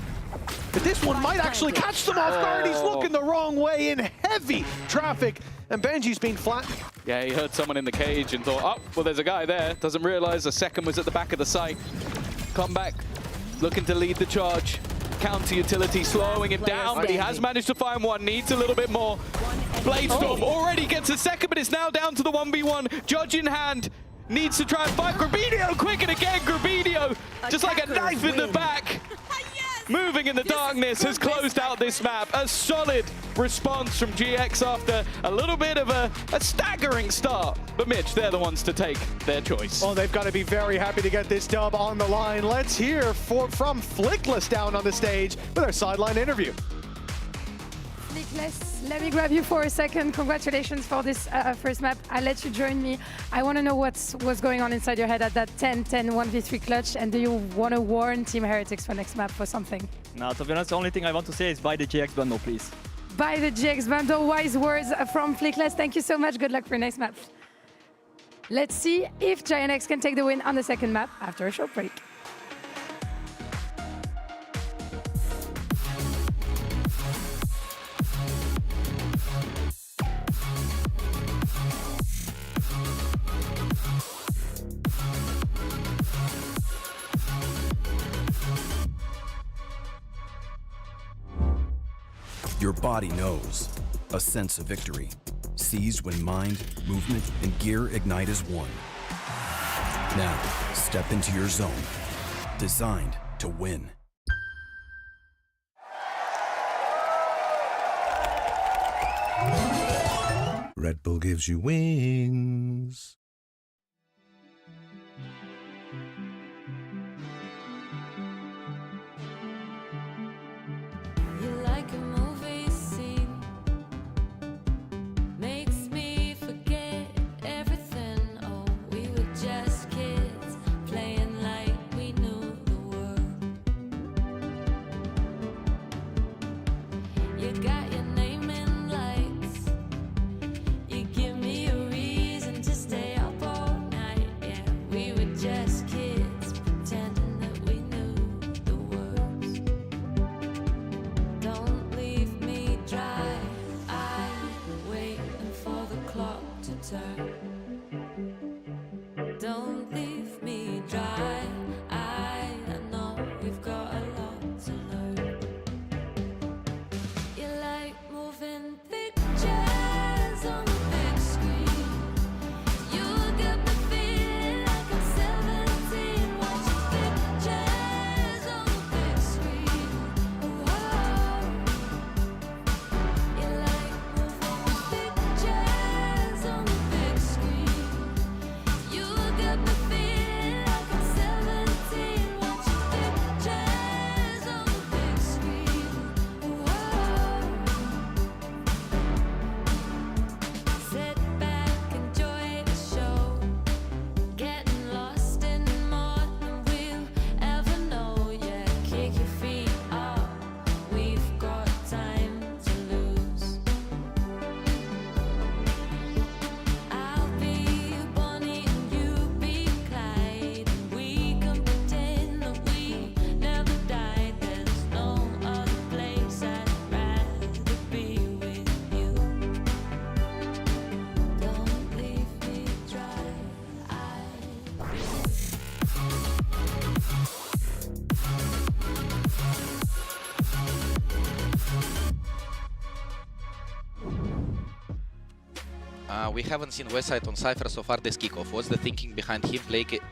But this one might actually catch them off guard. He's looking the wrong way in heavy traffic, and Benji's been flattened. Yeah, he heard someone in the cage and thought, oh, well, there's a guy there. Doesn't realize the second was at the back of the site. Come back, looking to lead the charge. Counter utility slowing him down, but he has managed to find one. Needs a little bit more. Bladestorm already gets a second, but it's now down to the 1v1. Judge in hand. Needs to try and fight Grabinio quick, and again, Grabinio, just like a knife in the back. Moving in the darkness has closed out this map. A solid response from GX after a little bit of a staggering start. But Mitch, they're the ones to take their choice. Oh, they've got to be very happy to get this dub on the line. Let's hear from Flickless down on the stage with our sideline interview. Flickless, let me grab you for a second. Congratulations for this first map. I'll let you join me. I want to know what's going on inside your head at that 10-10 1v3 clutch, and do you want to warn Team Heretics for next map for something? No, to be honest, the only thing I want to say is buy the GX bundle, please. Buy the GX bundle. Wise words from Flickless. Thank you so much. Good luck for next map. Let's see if Giant X can take the win on the second map after a short break. Your body knows. A sense of victory. Seized when mind, movement, and gear ignite as one. Now, step into your zone. Designed to win. Red Bull gives you wings. Don't leave me dry. We haven't seen Westside on Cypher so far this kickoff. What's the thinking behind him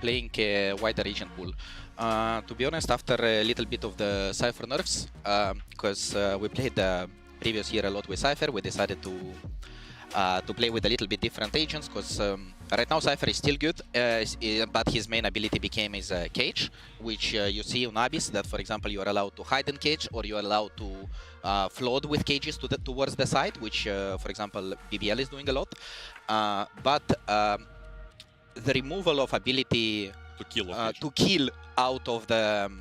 playing a wider region pool? To be honest, after a little bit of the Cypher nerfs, because we played the previous year a lot with Cypher, we decided to play with a little bit different agents, because right now Cypher is still good, but his main ability became his cage, which you see on Abyss, that for example you are allowed to hide in cage, or you are allowed to float with cages towards the side, which for example BBL is doing a lot. But the removal of ability to kill out of the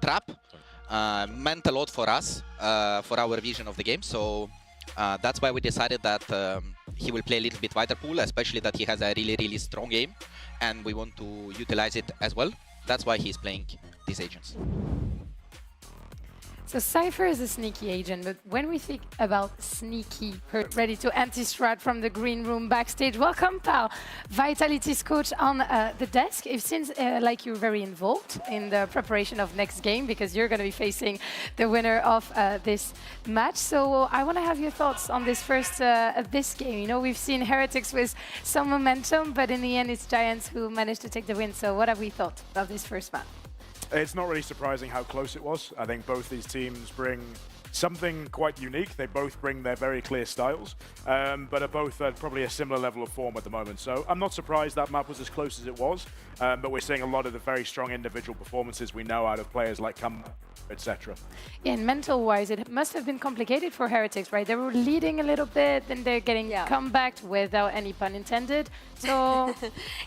trap meant a lot for us, for our vision of the game. So that's why we decided that he will play a little bit wider pool, especially that he has a really strong game, and we want to utilize it as well. That's why he's playing these agents. So Cypher is a sneaky agent, but when we think about sneaky, ready to anti-strat from the green room backstage, welcome pal, Vitality's coach on the desk. It seems like you're very involved in the preparation of next game, because you're going to be facing the winner of this match. So I want to have your thoughts on this first Abyss game. You know, we've seen Heretics with some momentum, but in the end it's Giants who managed to take the win. So what have we thought of this first match? It's not really surprising how close it was. I think both these teams bring something quite unique. They both bring their very clear styles, but are both at probably a similar level of form at the moment. So I'm not surprised that map was as close as it was, but we're seeing a lot of the very strong individual performances we know out of players like etc. Yeah, and mental-wise, it must have been complicated for Heretics, right? They were leading a little bit, then they're getting comebacked without any pun intended. So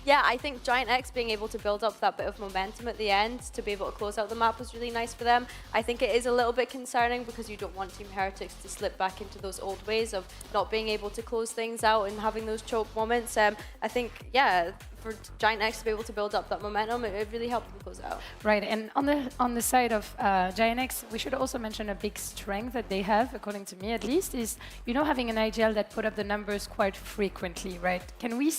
yeah, I think Giant X being able to build up that bit of momentum at the end to be able to close out the map was really nice for them. I think it is a little bit concerning because you don't want Team Heretics to slip back into those old ways of not being able to close things out and having those choke moments. I think, yeah, for Giant X to be able to build up that momentum, it really helped them close out. Right, and on the side of Giant X, we should also mention a big strength that they have, according to me at least, is, you know, having an IGL that put up the numbers quite frequently, right? Can we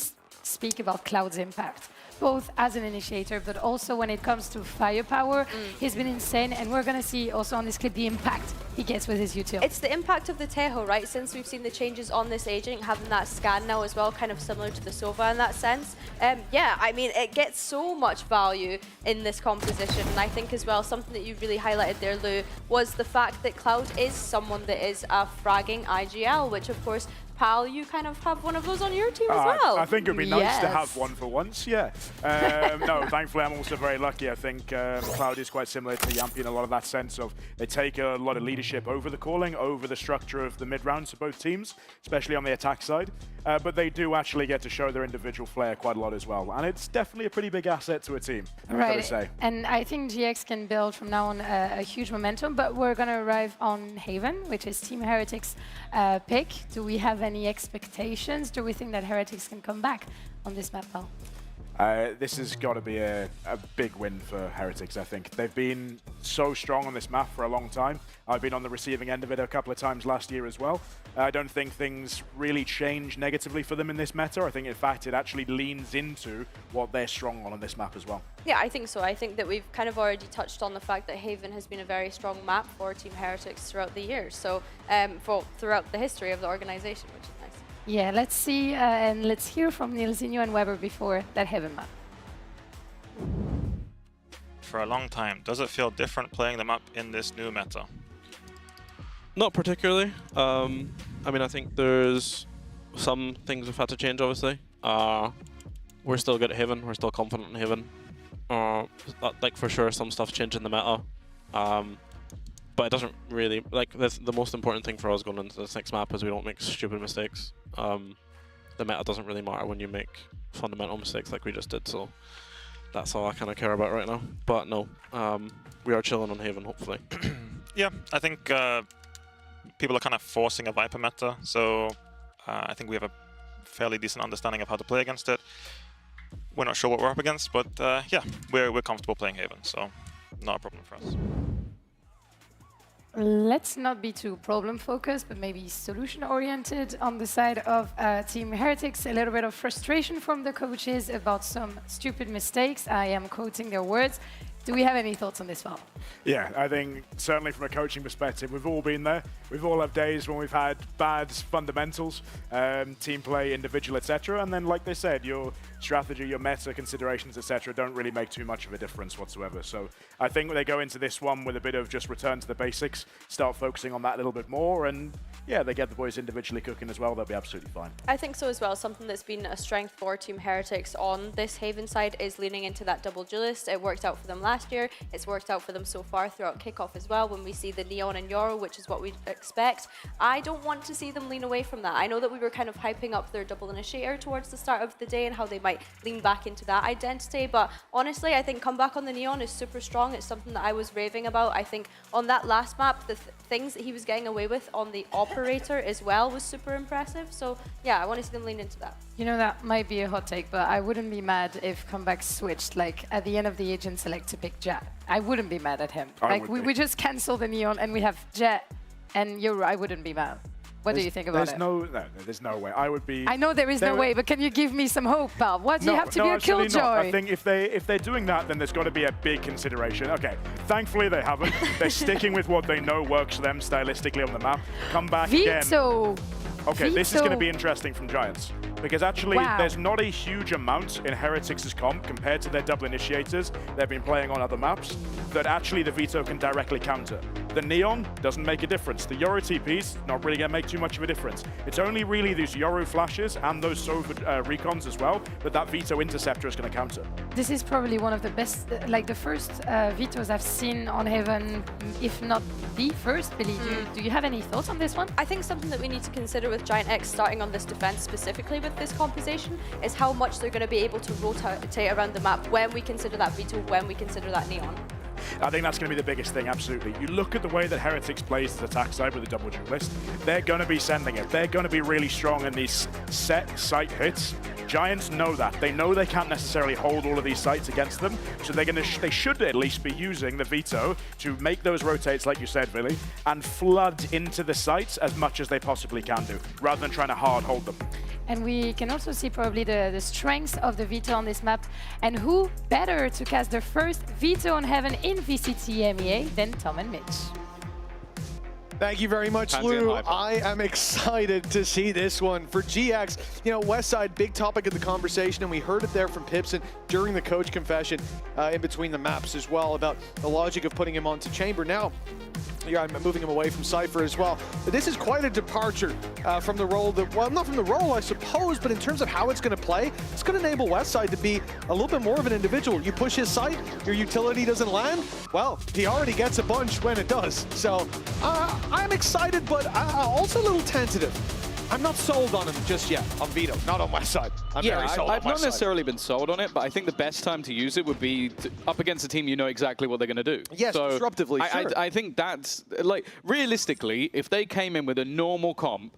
speak about Cloud's impact, both as an initiator, but also when it comes to firepower? He's been insane, and we're going to see also on this clip the impact he gets with his util. It's the impact of the Tejo, right? Since we've seen the changes on this agent, having that scan now as well, kind of similar to the Sova in that sense. Yeah, I mean, it gets so much value in this composition, and I think as well, something that you really highlighted there, Lou, was the fact that Cloud is someone that is a fragging IGL, which of course, Pal, you kind of have one of those on your team as well. I think it would be nice to have one for once, yeah. No, thankfully I'm also very lucky. I think Cloud is quite similar to Yampy in a lot of that sense of they take a lot of leadership over the calling, over the structure of the mid-rounds for both teams, especially on the attack side. But they do actually get to show their individual flair quite a lot as well. And it's definitely a pretty big asset to a team, I've got to say. And I think GX can build from now on a huge momentum, but we're going to arrive on Haven, which is Team Heretics' pick. Do we have any expectations? Do we think that Heretics can come back on this map, Pal? This has got to be a big win for Heretics, I think. They've been so strong on this map for a long time. I've been on the receiving end of it a couple of times last year as well. I don't think things really change negatively for them in this meta. I think, in fact, it actually leans into what they're strong on this map as well. Yeah, I think so. I think that we've kind of already touched on the fact that Haven has been a very strong map for Team Heretics throughout the years. So, throughout the history of the organization, which is nice. Yeah, let's see and let's hear from Nilsinho and Weber before that Heaven map. For a long time, does it feel different playing the map in this new meta? Not particularly. I mean, I think there's some things we've had to change, obviously. We're still good at Haven, we're still confident in Haven. Like, for sure, some stuff's changed in the meta. But it doesn't really, like, that's the most important thing for us going into this next map is we don't make stupid mistakes. The meta doesn't really matter when you make fundamental mistakes like we just did, so that's all I kind of care about right now. But no, we are chilling on Haven, hopefully. Yeah, I think people are kind of forcing a Viper meta, so I think we have a fairly decent understanding of how to play against it. We're not sure what we're up against, but yeah, we're comfortable playing Haven, so not a problem for us. Let's not be too problem-focused, but maybe solution-oriented on the side of Team Heretics. A little bit of frustration from the coaches about some stupid mistakes. I am quoting their words. Do we have any thoughts on this one? Yeah, I think certainly from a coaching perspective, we've all been there. We've all had days when we've had bad fundamentals, team play, individual, etc. And then, like they said, your strategy, your meta considerations, etc., don't really make too much of a difference whatsoever. So I think they go into this one with a bit of just return to the basics, start focusing on that a little bit more, and yeah, they get the boys individually cooking as well. They'll be absolutely fine. I think so as well. Something that's been a strength for Team Heretics on this Haven side is leaning into that double duelist. It worked out for them last year. It's worked out for them so far throughout Kickoff as well when we see the Neon and Yoro, which is what we expect. I don't want to see them lean away from that. I know that we were kind of hyping up their double initiator towards the start of the day and how they might lean back into that identity, but honestly, I think comeback on the Neon is super strong. It's something that I was raving about. I think on that last map, the things that he was getting away with on the operator as well was super impressive. So yeah, I want to see them lean into that. You know, that might be a hot take, but I wouldn't be mad if comeback switched, like at the end of the agent select to pick Jet. I wouldn't be mad at him. Like we just cancel the Neon and we have Jet and Yoro. I wouldn't be mad. What do you think about it? There's no way. I would be. I know there is no way, but can you give me some hope, pal? Why do you have to be a killjoy? I think if they're doing that, then there's got to be a big consideration. Okay, thankfully they haven't. They're sticking with what they know works for them stylistically on the map. Come back again. Okay, this is going to be interesting from Giants. Because actually, there's not a huge amount in Heretics' comp compared to their double initiators they've been playing on other maps that actually the Veto can directly counter. The Neon doesn't make a difference. The Yoro TP's not really going to make too much of a difference. It's only really these Yoro flashes and those Sova recons as well that Veto interceptor is going to counter. This is probably one of the best, like the first Vetoes I've seen on Heaven, if not the first. Billy, do you have any thoughts on this one? I think something that we need to consider with Giant X starting on this defense specifically with this composition is how much they're going to be able to rotate around the map when we consider that Veto, when we consider that Neon. I think that's going to be the biggest thing, absolutely. You look at the way that Heretics plays this attack side with the double duelist, they're going to be sending it. They're going to be really strong in these set site hits. Giants know that. They know they can't necessarily hold all of these sites against them, so they should at least be using the Veto to make those rotates, like you said, Billy, and flood into the sites as much as they possibly can do, rather than trying to hard hold them. And we can also see probably the strengths of the Veto on this map. And who better to cast their first Veto on Heaven in VCT EMEA than Tom and Mitch. Thank you very much, Lou. I am excited to see this one. For GX, you know, Westside, big topic of the conversation, and we heard it there from Pipson during the coach confession in between the maps as well about the logic of putting him onto Chamber. Now, yeah, I'm moving him away from Cypher as well. But this is quite a departure from the role that, well, not from the role, I suppose, but in terms of how it's going to play, it's going to enable Westside to be a little bit more of an individual. You push his site, your utility doesn't land, well, he already gets a bunch when it does. So I'm excited, but also a little tentative. I'm not sold on him just yet, on Veto, not on Westside. I'm very sold on I've not Westside. necessarily been sold on it, but I think the best time to use it would be up against a team you know exactly what they're going to do. Yes, so disruptively, sure. I think that's, like, realistically, if they came in with a normal comp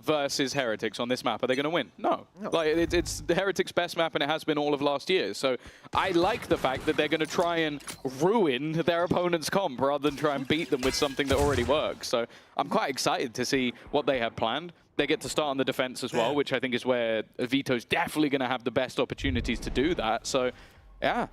versus Heretics on this map, are they going to win? No. Like, it's the Heretics' best map, and it has been all of last year. So I like the fact that they're going to try and ruin their opponent's comp rather than try and beat them with something that already works. So I'm quite excited to see what they have planned. They get to start on the defense as well, which I think is where Vito's definitely going to have the best opportunities to do that. So, yeah,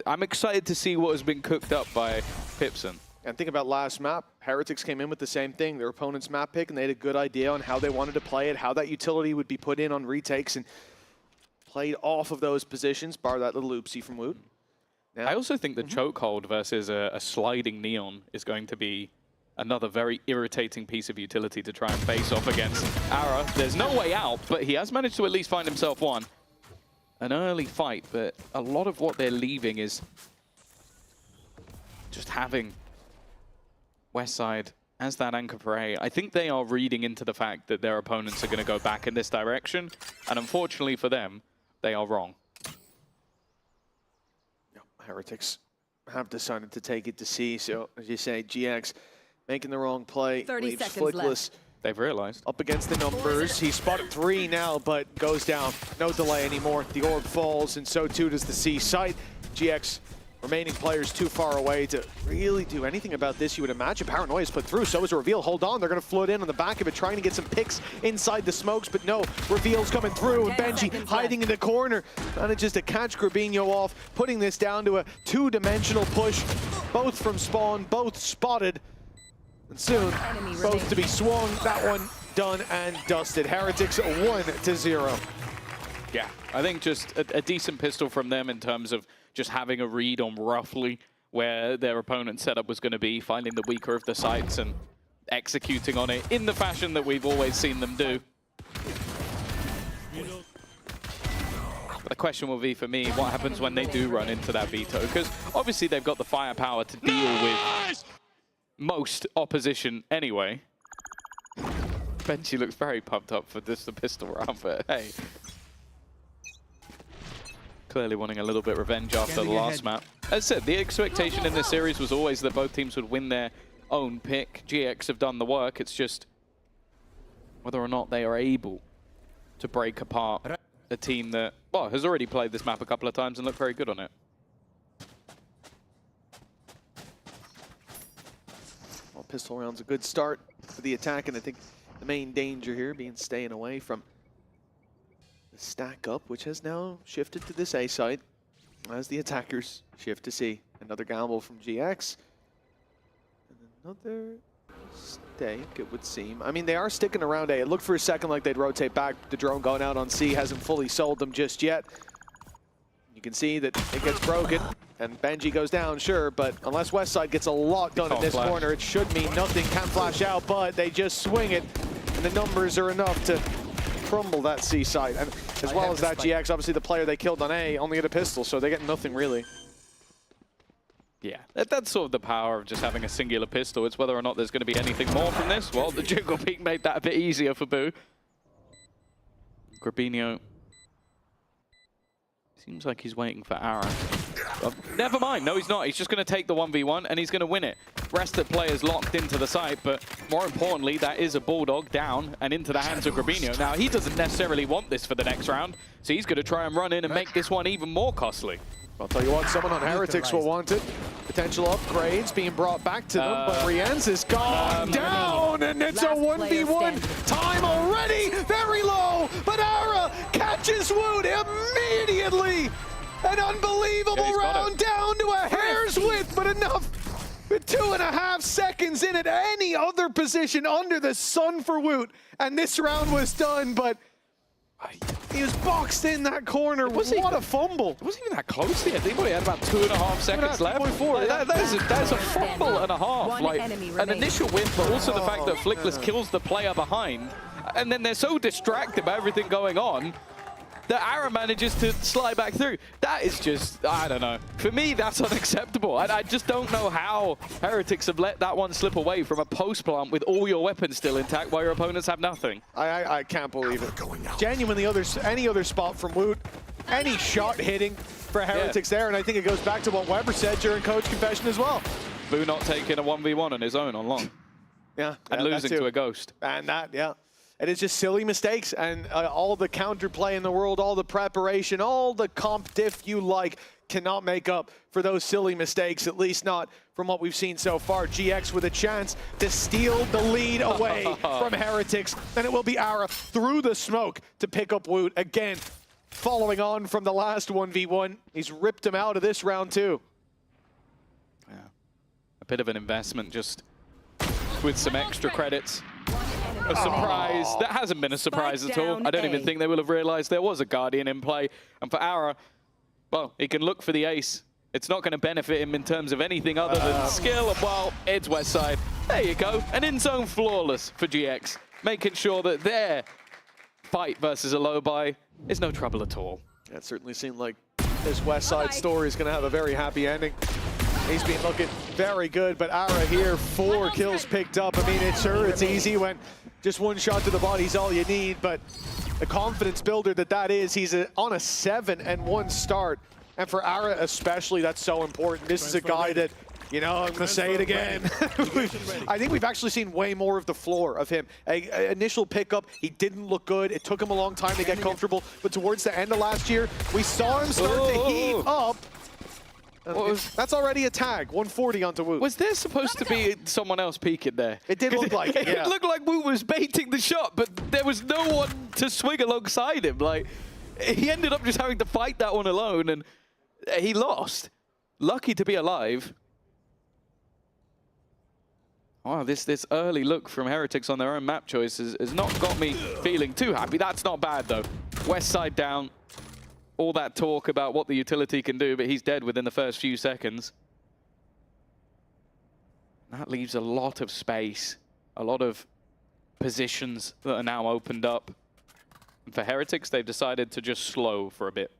I'm excited to see what has been cooked up by Pipson. And think about last map. Heretics came in with the same thing, their opponent's map pick, and they had a good idea on how they wanted to play it, how that utility would be put in on retakes, and played off of those positions, bar that little oopsie from Woot. I also think the chokehold versus a sliding Neon is going to be another very irritating piece of utility to try and face off against Ara. There's no way out, but he has managed to at least find himself one. An early fight, but a lot of what they're leaving is just having Westside as that anchor for A. I think they are reading into the fact that their opponents are going to go back in this direction, and unfortunately for them, they are wrong. Heretics have decided to take it to C, so as you say, GX making the wrong play, 30 leaves seconds Flickless left. They've realized. Up against the numbers. He spotted 3 now, but goes down. No delay anymore. The orb falls, and so too does the C site. GX remaining players too far away to really do anything about this, you would imagine. Paranoia's put through, so is Reveal. Hold on, they're going to float in on the back of it, trying to get some picks inside the smokes, but no, Reveal's coming through, and Benji hiding in the corner, manages to catch Grabinho off, putting this down to a two-dimensional push, both from spawn, both spotted, and soon, both to be swung. That one done and dusted. Heretics 1-0. Yeah, I think just a decent pistol from them in terms of just having a read on roughly where their opponent's setup was going to be, finding the weaker of the sites and executing on it in the fashion that we've always seen them do. The question will be for me, what happens when they do run into that veto? Because obviously they've got the firepower to deal with most opposition anyway. Benji looks very pumped up for this, the pistol round, but hey. Clearly wanting a little bit of revenge after the last map. As I said, the expectation in this series was always that both teams would win their own pick. GX have done the work. It's just whether or not they are able to break apart a team that, well, has already played this map a couple of times and looked very good on it. Well, pistol round's a good start for the attack, and I think the main danger here being staying away from the stack up, which has now shifted to this A site as the attackers shift to C. Another gamble from GX. And another mistake, it would seem. I mean, they are sticking around A. It looked for a second like they'd rotate back. The drone going out on C hasn't fully sold them just yet. You can see that it gets broken, and Benji goes down, sure, but unless Westside gets a lot done in this corner, it should mean nothing. Can't flash out, but they just swing it, and the numbers are enough to crumble that C site. And as well as that, GX, obviously the player they killed on A, only had a pistol, so they get nothing really. Yeah, that's sort of the power of just having a singular pistol. It's whether or not there's going to be anything more from this. Well, the Jingle Peak made that a bit easier for Boo. Grabinho seems like he's waiting for Ara. Never mind, no he's not. He's just going to take the 1v1 and he's going to win it. Rest of the players locked into the site, but more importantly, that is a Bulldog down and into the hands of Grabinho. Now, he doesn't necessarily want this for the next round, so he's going to try and run in and make this one even more costly. I'll tell you what, someone on Heretics will want it. Potential upgrades being brought back to them, but Rienz is gone down, and it's a 1v1. Time already, very low, but Ara catches Wood immediately. An unbelievable round down to a hair's width, but enough. With 2.5 seconds in at any other position under the sun for Woot, and this round was done, but he was boxed in that corner. What a fumble. It wasn't even that close yet. He only had about 2.5 seconds left. That's a fumble and a half. Like an initial win, but also the fact that Flickless kills the player behind. And then they're so distracted by everything going on that Ara manages to slide back through. That is just, I don't know. For me, that's unacceptable. I just don't know how Heretics have let that one slip away from a post plant with all your weapons still intact while your opponents have nothing. I can't believe it. Genuinely, any other spot from Woot, any shot hitting for Heretics there, and I think it goes back to what Weber said during Coach Confession as well. Boo not taking a 1v1 on his own on long. Yeah. And losing to a Ghost. And that, yeah. It is just silly mistakes, and all the counterplay in the world, all the preparation, all the comp diff you like cannot make up for those silly mistakes, at least not from what we've seen so far. GX with a chance to steal the lead away from Heretics, and it will be Ara through the smoke to pick up Woot again. Following on from the last 1v1, he's ripped him out of this round too. Yeah, a bit of an investment just with some extra credits. A surprise. That hasn't been a surprise at all. I don't even think they will have realized there was a Guardian in play. And for Ara, well, he can look for the ace. It's not going to benefit him in terms of anything other than skill. And well, it's Westside. There you go. An in-zone flawless for GX, making sure that their fight versus a low buy is no trouble at all. That certainly seemed like this Westside story is going to have a very happy ending. He's been looking very good, but Ara here, 4 kills picked up. I mean, it's easy when just one shot to the body is all you need, but the confidence builder that is, he's on a 7-1 start. And for Ara especially, that's so important. This is a guy that, you know, I'm going to say it again. I think we've actually seen way more of the floor of him. Initial pickup, he didn't look good. It took him a long time to get comfortable, but towards the end of last year, we saw him start to heat up. That's already a tag. 140 onto Woot. Was there supposed to be someone else peeking there? It did look like it. It looked like Woot was baiting the shot, but there was no one to swing alongside him. Like, he ended up just having to fight that one alone, and he lost. Lucky to be alive. Wow, this early look from Heretics on their own map choices has not got me feeling too happy. That's not bad, though. West side down. All that talk about what the utility can do, but he's dead within the first few seconds. That leaves a lot of space, a lot of positions that are now opened up. And for Heretics, they've decided to just slow for a bit.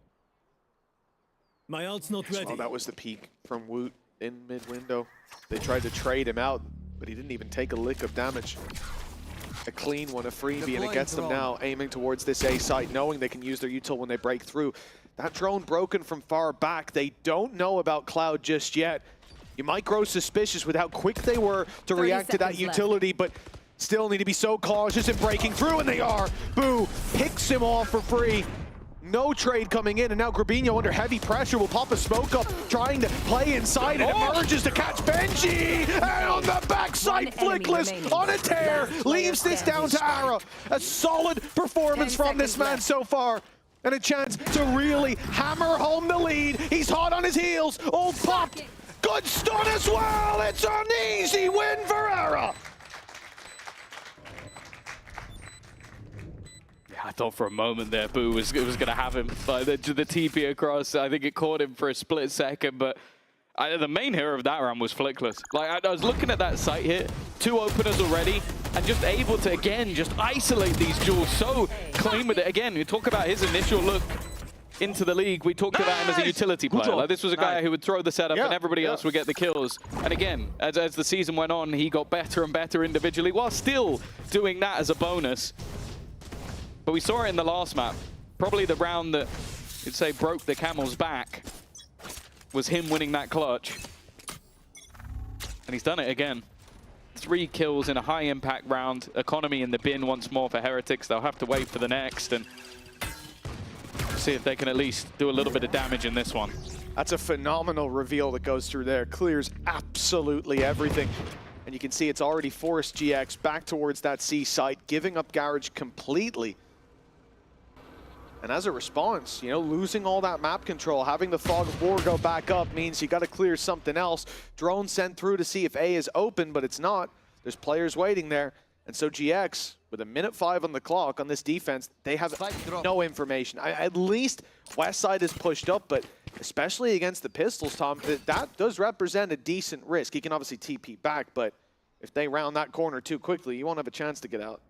My ult's not ready. Well, that was the peak from Woot in mid-window. They tried to trade him out, but he didn't even take a lick of damage. A clean one, a freebie, and it gets them now aiming towards this A site, knowing they can use their util when they break through. That drone broken from far back. They don't know about Cloud just yet. You might grow suspicious with how quick they were to react to that utility, but still need to be so cautious in breaking through, and they are. Boo picks him off for free. No trade coming in, and now Grabinho under heavy pressure will pop a smoke up, trying to play inside, and emerges to catch Benji! And on the backside, Flickless on a tear, leaves this down to Ara. A solid performance from this man so far, and a chance to really hammer home the lead. He's hot on his heels, all popped. Good stun as well, it's an easy win for Ara. I thought for a moment there Boo was going to have him. Like the TP across, I think it caught him for a split second, but the main hero of that round was Flickless. Like I was looking at that site here, 2 openers already, and just able to, again, just isolate these duels so clean with it. Again, we talk about his initial look into the league. We talked about him as a utility player. Like, this was a guy who would throw the setup and everybody else would get the kills. And again, as the season went on, he got better and better individually while still doing that as a bonus. But we saw it in the last map. Probably the round that you'd say broke the camel's back was him winning that clutch. And he's done it again. 3 kills in a high impact round. Economy in the bin once more for Heretics. They'll have to wait for the next and see if they can at least do a little bit of damage in this one. That's a phenomenal reveal that goes through there. Clears absolutely everything. And you can see it's already forced GX back towards that C site, giving up Garage completely. And as a response, you know, losing all that map control, having the Fog of War go back up means you got to clear something else. Drone sent through to see if A is open, but it's not. There's players waiting there. And so GX, with a minute 5 on the clock on this defense, they have no information. At least Westside is pushed up, but especially against the Pistols, Tom, that does represent a decent risk. He can obviously TP back, but if they round that corner too quickly, you won't have a chance to get out.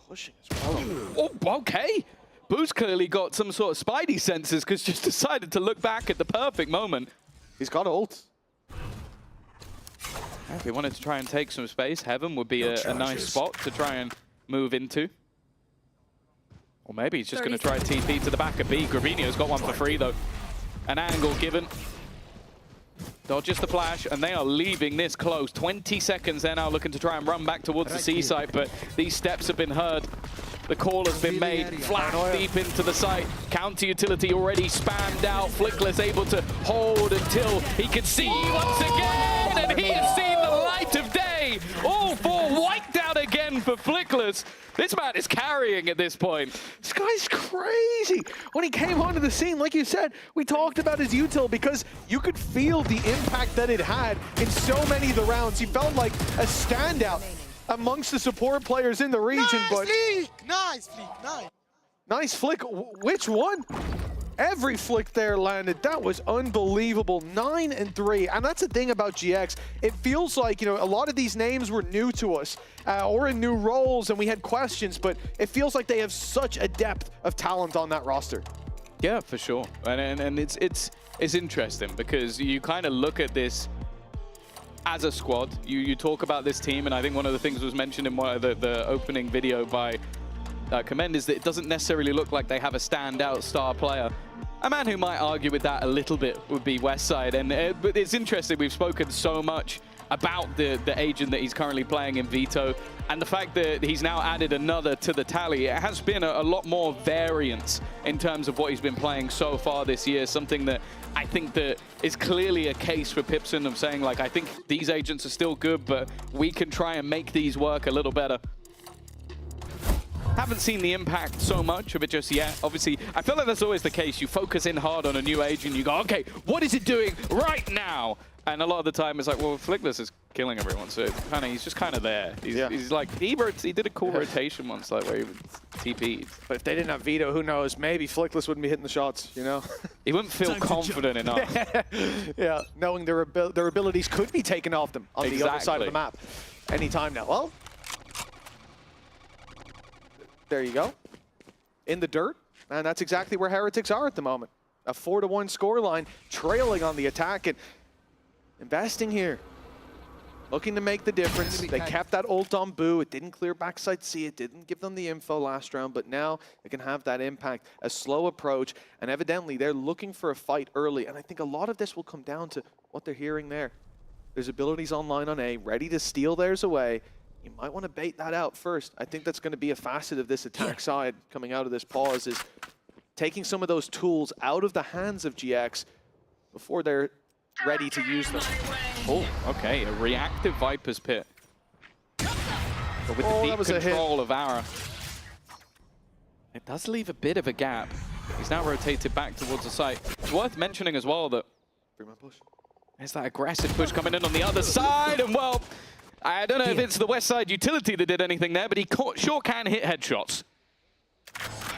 Pushing as well. Oh, okay. Boo's clearly got some sort of spidey senses because just decided to look back at the perfect moment. He's got ult. If he wanted to try and take some space, Heaven would be a nice spot to try and move into. Or maybe he's just going to try TP to the back of B. Grabinho's got one for free, though. An angle given. Dodges the flash, and they are leaving this close. 20 seconds, they're now looking to try and run back towards the C site, but these steps have been heard. The call has been made. Flash deep into the site. Counter utility already spammed out. Flickless able to hold until he can see once again, and he has seen the light of day. All 4 wiped out again for Flickless. This man is carrying at this point. This guy's crazy. When he came onto the scene, like you said, we talked about his util because you could feel the impact that it had in so many of the rounds. He felt like a standout amongst the support players in the region. Nice flick, nice. Nice flick. Which one? Every flick there landed. That was unbelievable. 9 and 3. And that's the thing about GX. It feels like, you know, a lot of these names were new to us or in new roles and we had questions, but it feels like they have such a depth of talent on that roster. Yeah, for sure. And it's interesting because you kind of look at this as a squad. You talk about this team, and I think one of the things was mentioned in one of the opening video by Commend is that it doesn't necessarily look like they have a standout star player. A man who might argue with that a little bit would be Westside, but it's interesting. We've spoken so much about the agent that he's currently playing in Vito, and the fact that he's now added another to the tally. It has been a lot more variance in terms of what he's been playing so far this year, something that I think that is clearly a case for Pipson of saying, like, I think these agents are still good, but we can try and make these work a little better. Haven't seen the impact so much of it just yet. Obviously, I feel like that's always the case. You focus in hard on a new agent, you go, okay, what is it doing right now? And a lot of the time it's like, well, Flickless is killing everyone, so he's just kind of there. He's like, he did a cool rotation once, like where he TP'd. But if they didn't have Vito, who knows? Maybe Flickless wouldn't be hitting the shots, you know? He wouldn't feel confident enough. Yeah, knowing their abilities could be taken off them on the other side of the map anytime now. Well, there you go. In the dirt, and that's exactly where Heretics are at the moment. A 4-1 scoreline, trailing on the attack, and investing here. Looking to make the difference. They kept that ult on Boo. It didn't clear backside C. It didn't give them the info last round, but now it can have that impact. A slow approach, and evidently they're looking for a fight early, and I think a lot of this will come down to what they're hearing there. There's abilities online on A, ready to steal theirs away. You might want to bait that out first. I think that's going to be a facet of this attack side coming out of this pause, is taking some of those tools out of the hands of GX before they're ready to use them. Oh, okay, a reactive Viper's Pit. But with the deep control of Ara, it does leave a bit of a gap. He's now rotated back towards the site. It's worth mentioning as well that there's that aggressive push coming in on the other side, and well, I don't know if it's the West Side utility that did anything there, but he sure can hit headshots.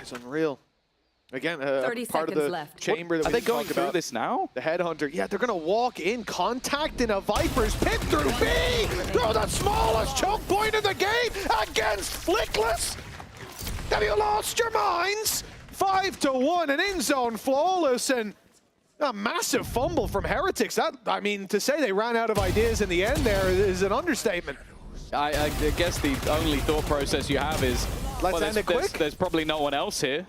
It's unreal. Again, 30 part of the left. chamber that Are we they going through about. this now? The Headhunter. Yeah, they're going to walk in, contact in a Viper's Pit through B. Through the smallest choke point in the game against Flickless. Have you lost your minds? 5-1 and in zone flawless, and a massive fumble from Heretics. That, I mean, to say they ran out of ideas in the end there is an understatement. I guess the only thought process you have is, let's end it quick. There's probably no one else here.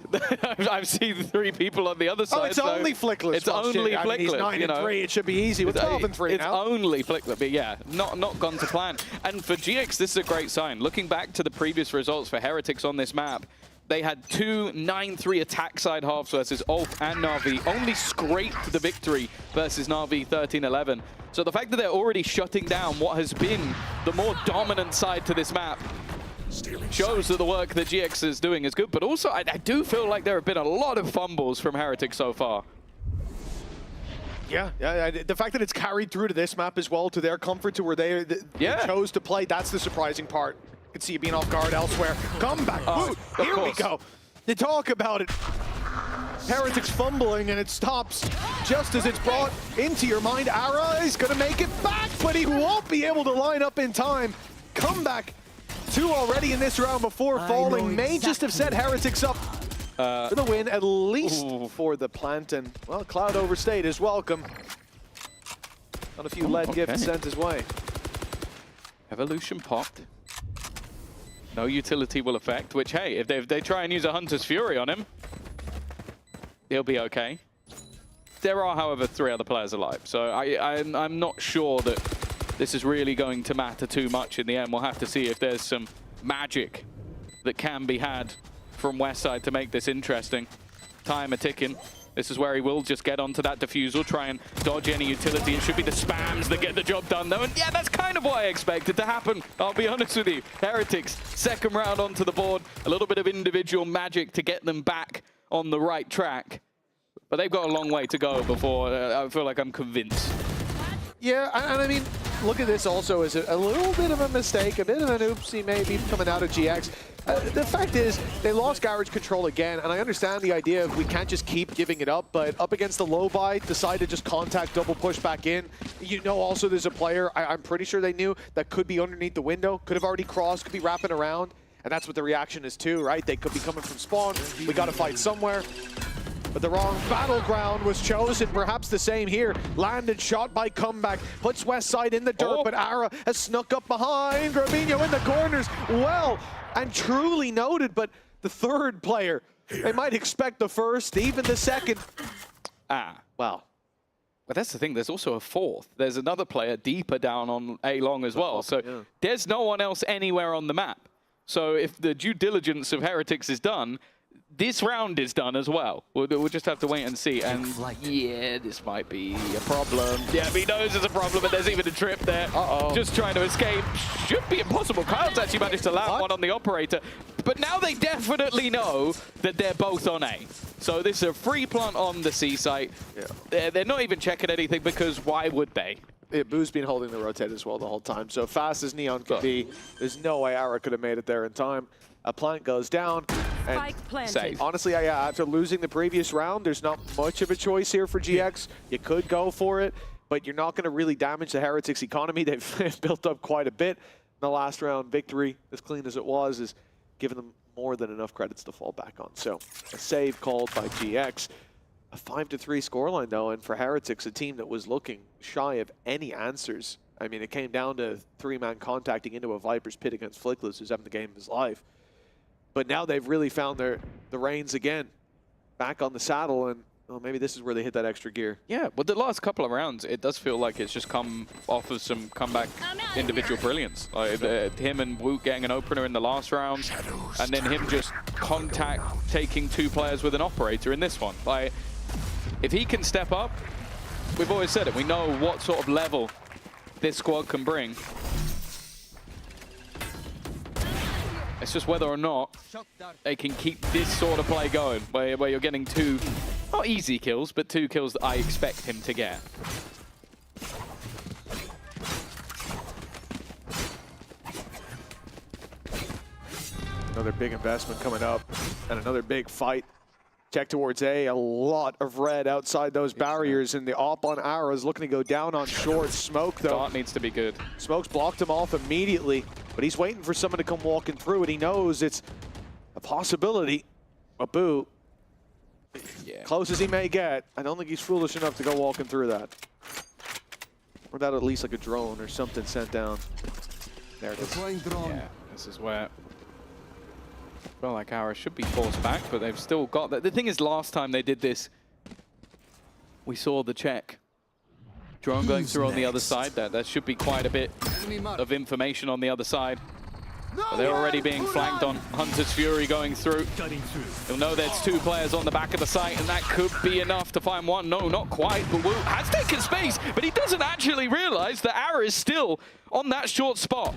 I've seen 3 people on the other side. Oh, it's only Flickless. It's only Flickless. He's 9-3. It should be easy with 12-3 now. It's only Flickless, but yeah, not gone to plan. And for GX, this is a great sign. Looking back to the previous results for Heretics on this map, they had 2 9-3 attack side halves versus Ult and Na'Vi, only scraped the victory versus Na'Vi 13-11. So the fact that they're already shutting down what has been the more dominant side to this map shows that the work that GX is doing is good, but also I do feel like there have been a lot of fumbles from Heretics so far. Yeah, the fact that it's carried through to this map as well, to their comfort, to where they chose to play, that's the surprising part. You can see it being off guard elsewhere. Come back, here we go. They talk about it. Heretics fumbling, and it stops just as it's brought into your mind. Ara is going to make it back, but he won't be able to line up in time. Comeback 2 already in this round before falling. May just have set Heretics up for the win, at least for the plant. And, well, Cloud overstayed is welcome. Got a few lead gifts sent his way. Evolution popped. No utility will affect, which, hey, if they try and use a Hunter's Fury on him, he'll be okay. There are, however, 3 other players alive, so I'm not sure that this is really going to matter too much in the end. We'll have to see if there's some magic that can be had from Westside to make this interesting. Time a-ticking. This is where he will just get onto that defusal, try and dodge any utility. It should be the spams that get the job done, though. And yeah, that's kind of what I expected to happen. I'll be honest with you. Heretics, 2nd round onto the board. A little bit of individual magic to get them back on the right track. But they've got a long way to go before I feel like I'm convinced. Yeah, and I mean, look at this also as a little bit of a mistake, a bit of an oopsie maybe coming out of GX. The fact is, they lost garage control again, and I understand the idea of we can't just keep giving it up, but up against the low buy, decide to just contact, double push back in. You know also there's a player, I'm pretty sure they knew, that could be underneath the window, could have already crossed, could be wrapping around, and that's what the reaction is too, right? They could be coming from spawn, we gotta fight somewhere. But the wrong battleground was chosen, perhaps the same here. Landed, shot by Comeback, puts Westside in the dirt, but Ara has snuck up behind. Gravino in the corners, well and truly noted, but the 3rd player, they might expect the 1st, even the 2nd. Well, But that's the thing, there's also a fourth. There's another player deeper down on A-Long as well. So there's no one else anywhere on the map. So if the due diligence of Heretics is done, this round is done as well. We'll just have to wait and see. And yeah, this might be a problem. Yeah, he knows it's a problem, but there's even a trip there. Just trying to escape. Should be impossible. Kyle's actually managed to land one on the operator. But now they definitely know that they're both on A. So this is a free plant on the C site. Yeah. They're not even checking anything because why would they? Yeah, Boo's been holding the rotate as well the whole time. So fast as Neon could be, there's no way Ara could have made it there in time. A plant goes down. And honestly, yeah, after losing the previous round, there's not much of a choice here for GX. You could go for it, but you're not going to really damage the Heretics economy. They've built up quite a bit. In the last round victory, as clean as it was, is giving them more than enough credits to fall back on. So a save called by GX. A 5-3 scoreline, though, and for Heretics, a team that was looking shy of any answers. I mean, it came down to 3-man contacting into a Viper's pit against Flickless, who's having the game of his life. But now they've really found the reins again, back on the saddle, and well, maybe this is where they hit that extra gear. Yeah, but the last couple of rounds, it does feel like it's just come off of some comeback individual brilliance. Like him and Woot getting an opener in the last round, and then him just taking 2 players with an operator in this one. Like, if he can step up, we've always said it, we know what sort of level this squad can bring. It's just whether or not they can keep this sort of play going, where you're getting 2, not easy kills, but 2 kills that I expect him to get. Another big investment coming up, and another big fight. Check towards A, a lot of red outside those barriers, and the op on Ara is looking to go down on short. Smoke, though. Dart needs to be good. Smoke's blocked him off immediately, but he's waiting for someone to come walking through it. He knows it's a possibility. Boo, close as he may get, I don't think he's foolish enough to go walking through that. Or that at least like a drone or something sent down. There it is. Yeah, this is where... Well, like Ara should be forced back, but they've still got that. The thing is, last time they did this, we saw the check. Drone going through on the other side there. There should be quite a bit of information on the other side. But they're already being flanked on. Hunter's Fury going through. You'll know there's 2 players on the back of the site, and that could be enough to find one. No, not quite, but Wu has taken space, but he doesn't actually realize that Ara is still on that short spot.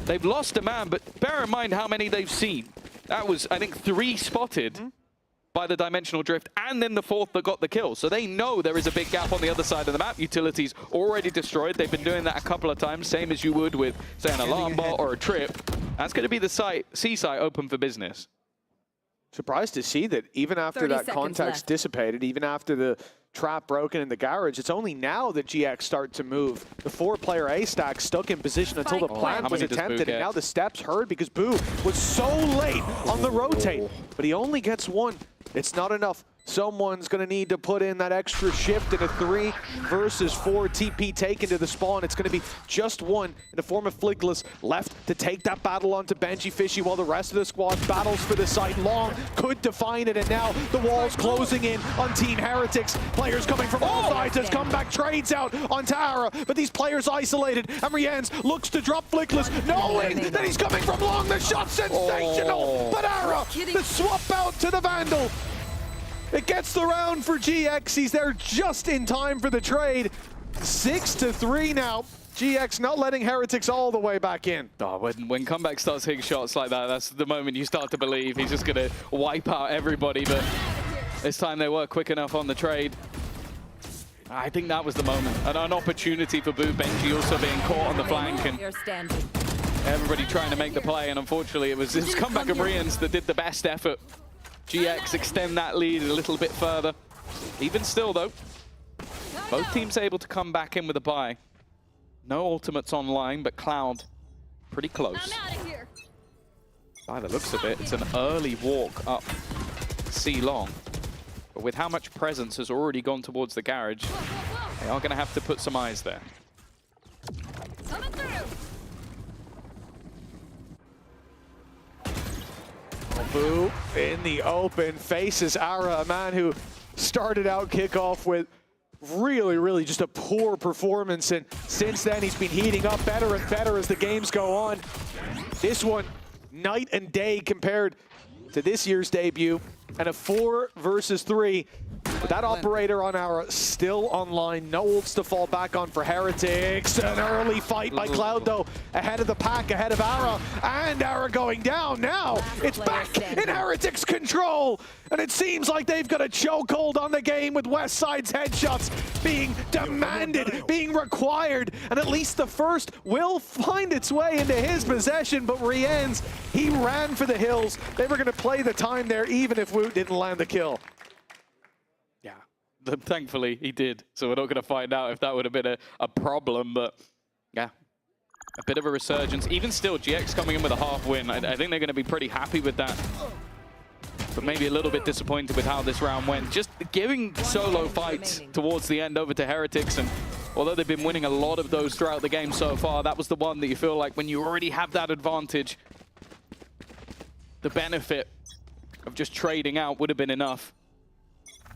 They've lost a man, but bear in mind how many they've seen. That was, I think, 3 spotted by the Dimensional Drift, and then the 4th that got the kill. So they know there is a big gap on the other side of the map. Utilities already destroyed. They've been doing that a couple of times, same as you would with, say, an alarm bot or a trip. That's going to be the C site open for business. Surprised to see that even after that contact's dissipated, even after the trap broken in the garage, it's only now that GX start to move. The 4-player A stack stuck in position until the plant was attempted, and now the steps heard because Boo was so late on the rotate, but he only gets 1. It's not enough. Someone's going to need to put in that extra shift in a 3 versus 4 TP taken to the spawn. It's going to be just 1 in the form of Flickless left to take that battle onto Benji Fishy while the rest of the squad battles for the site. Long could define it, and now the wall's closing in on Team Heretics. Players coming from all sides as comeback trades out on Tara, but these players isolated, and Rienz looks to drop Flickless, knowing that he's coming from Long. The shot's sensational, but Ara, the swap out to the Vandal. It gets the round for GX. He's there just in time for the trade. 6-3 now. GX not letting Heretics all the way back in. Oh, when Comeback starts hitting shots like that, that's the moment you start to believe he's just going to wipe out everybody. But this time they were quick enough on the trade. I think that was the moment. And an opportunity for Boo. Benji also being caught on the flank. And everybody trying to make the play. And unfortunately, it was his Comeback of Rienz that did the best effort. GX extend that lead a little bit further. Even still, though, both teams able to come back in with a bye. No ultimates online, but Cloud pretty close. By the looks of it, it's an early walk up C long. But with how much presence has already gone towards the garage, they are going to have to put some eyes there. Boo in the open faces Ara, a man who started out kickoff with really just a poor performance, and since then he's been heating up better and better as the games go on. This one, night and day compared to this year's debut, and a 4 versus 3. But that operator on Ara still online. No ults to fall back on for Heretics. An early fight by Cloud, though, ahead of the pack, ahead of Ara. And Ara going down now. It's back in Heretics' control. And it seems like they've got a chokehold on the game with Westside's headshots being demanded, being required. And at least the first will find its way into his possession. But Rien's, he ran for the hills. They were going to play the time there even if Woot didn't land the kill. Thankfully, he did. So we're not going to find out if that would have been a problem. But yeah, a bit of a resurgence. Even still, GX coming in with a half win. I think they're going to be pretty happy with that. But maybe a little bit disappointed with how this round went. Just giving solo fights towards the end over to Heretics. And although they've been winning a lot of those throughout the game so far, that was the one that you feel like when you already have that advantage, the benefit of just trading out would have been enough.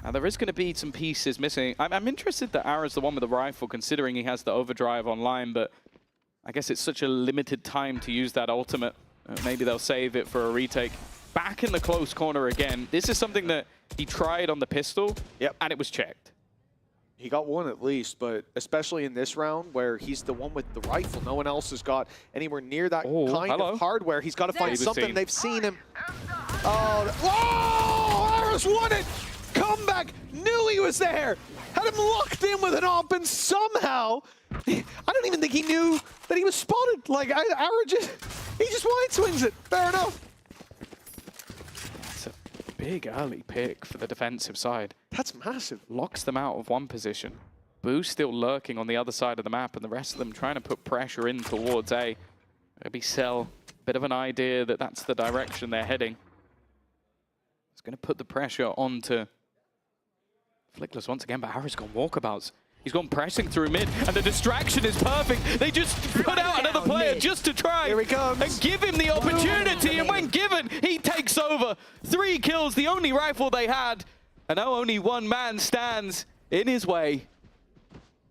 Now, there is going to be some pieces missing. I'm interested that Ara's the one with the rifle, considering he has the overdrive online, but I guess it's such a limited time to use that ultimate. Maybe they'll save it for a retake. Back in the close corner again. This is something that he tried on the pistol, and it was checked. He got one at least, but especially in this round where he's the one with the rifle. No one else has got anywhere near that kind of hardware. He's got to find something. They've seen him. Oh, whoa! Ara's won it! Comeback, knew he was there, had him locked in with an op, and somehow, I don't even think he knew that he was spotted. Like, Ara he just wide swings it. Fair enough. That's a big early pick for the defensive side. That's massive. Locks them out of one position. Boo's still lurking on the other side of the map, and the rest of them trying to put pressure in towards A. Maybe Cell, bit of an idea that that's the direction they're heading. It's going to put the pressure onto Flickless once again, but Ara's gone walkabouts. He's gone pressing through mid, and the distraction is perfect. They just put out another player just to try and give him the opportunity, and when given, he takes over. 3 kills, the only rifle they had, and now only one man stands in his way.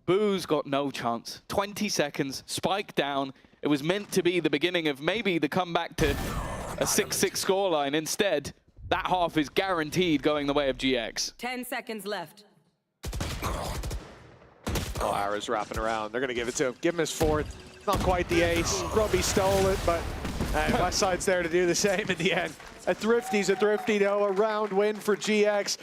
Boo's got no chance. 20 seconds, spike down. It was meant to be the beginning of maybe the comeback to a 6-6 scoreline. Instead, that half is guaranteed going the way of GX. 10 seconds left. Oh, Ara's wrapping around. They're going to give it to him. Give him his 4th. Not quite the ace. Grubby stole it, but Westside's there to do the same in the end. A thrifty's a thrifty, though. A round win for GX.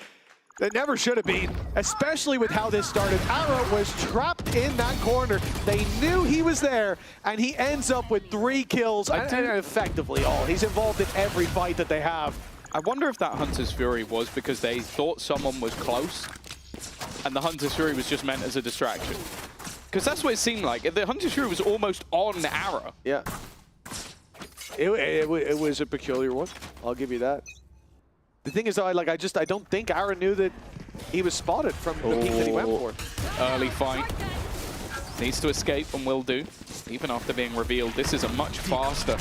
That never should have been, especially with how this started. Ara was trapped in that corner. They knew he was there, and he ends up with 3 kills, and effectively all. He's involved in every fight that they have. I wonder if that Hunter's Fury was because they thought someone was close and the Hunter's Fury was just meant as a distraction. Because that's what it seemed like. The Hunter's Fury was almost on Ara. Yeah. It was a peculiar one. I'll give you that. The thing is, though, I don't think Ara knew that he was spotted from the peak that he went for. Early fight. Needs to escape and will do, even after being revealed. This is a much faster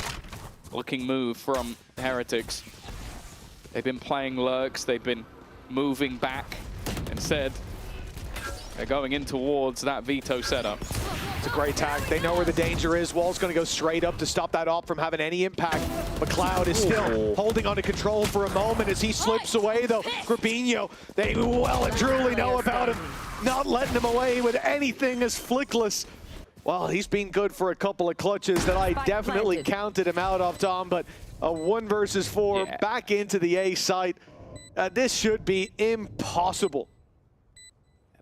looking move from Heretics. They've been playing lurks, they've been moving back. Instead, they're going in towards that veto setup. It's a great tag. They know where the danger is. Wall's going to go straight up to stop that op from having any impact. McLeod is still holding on to control for a moment as he slips away, though. Grabinho, they well and truly know about him. Not letting him away with anything as Flickless. Well, he's been good for a couple of clutches that I definitely counted him out of, Tom, but a 1 versus 4 back into the A site. This should be impossible.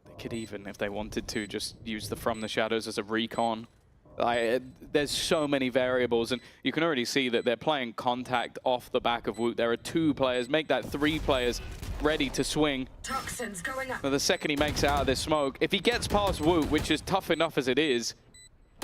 They could even, if they wanted to, just use the From the Shadows as a recon. There's so many variables, and you can already see that they're playing contact off the back of Woot. There are 2 players, make that 3 players ready to swing. Toxins going up. Now, the second he makes it out of this smoke, if he gets past Woot, which is tough enough as it is,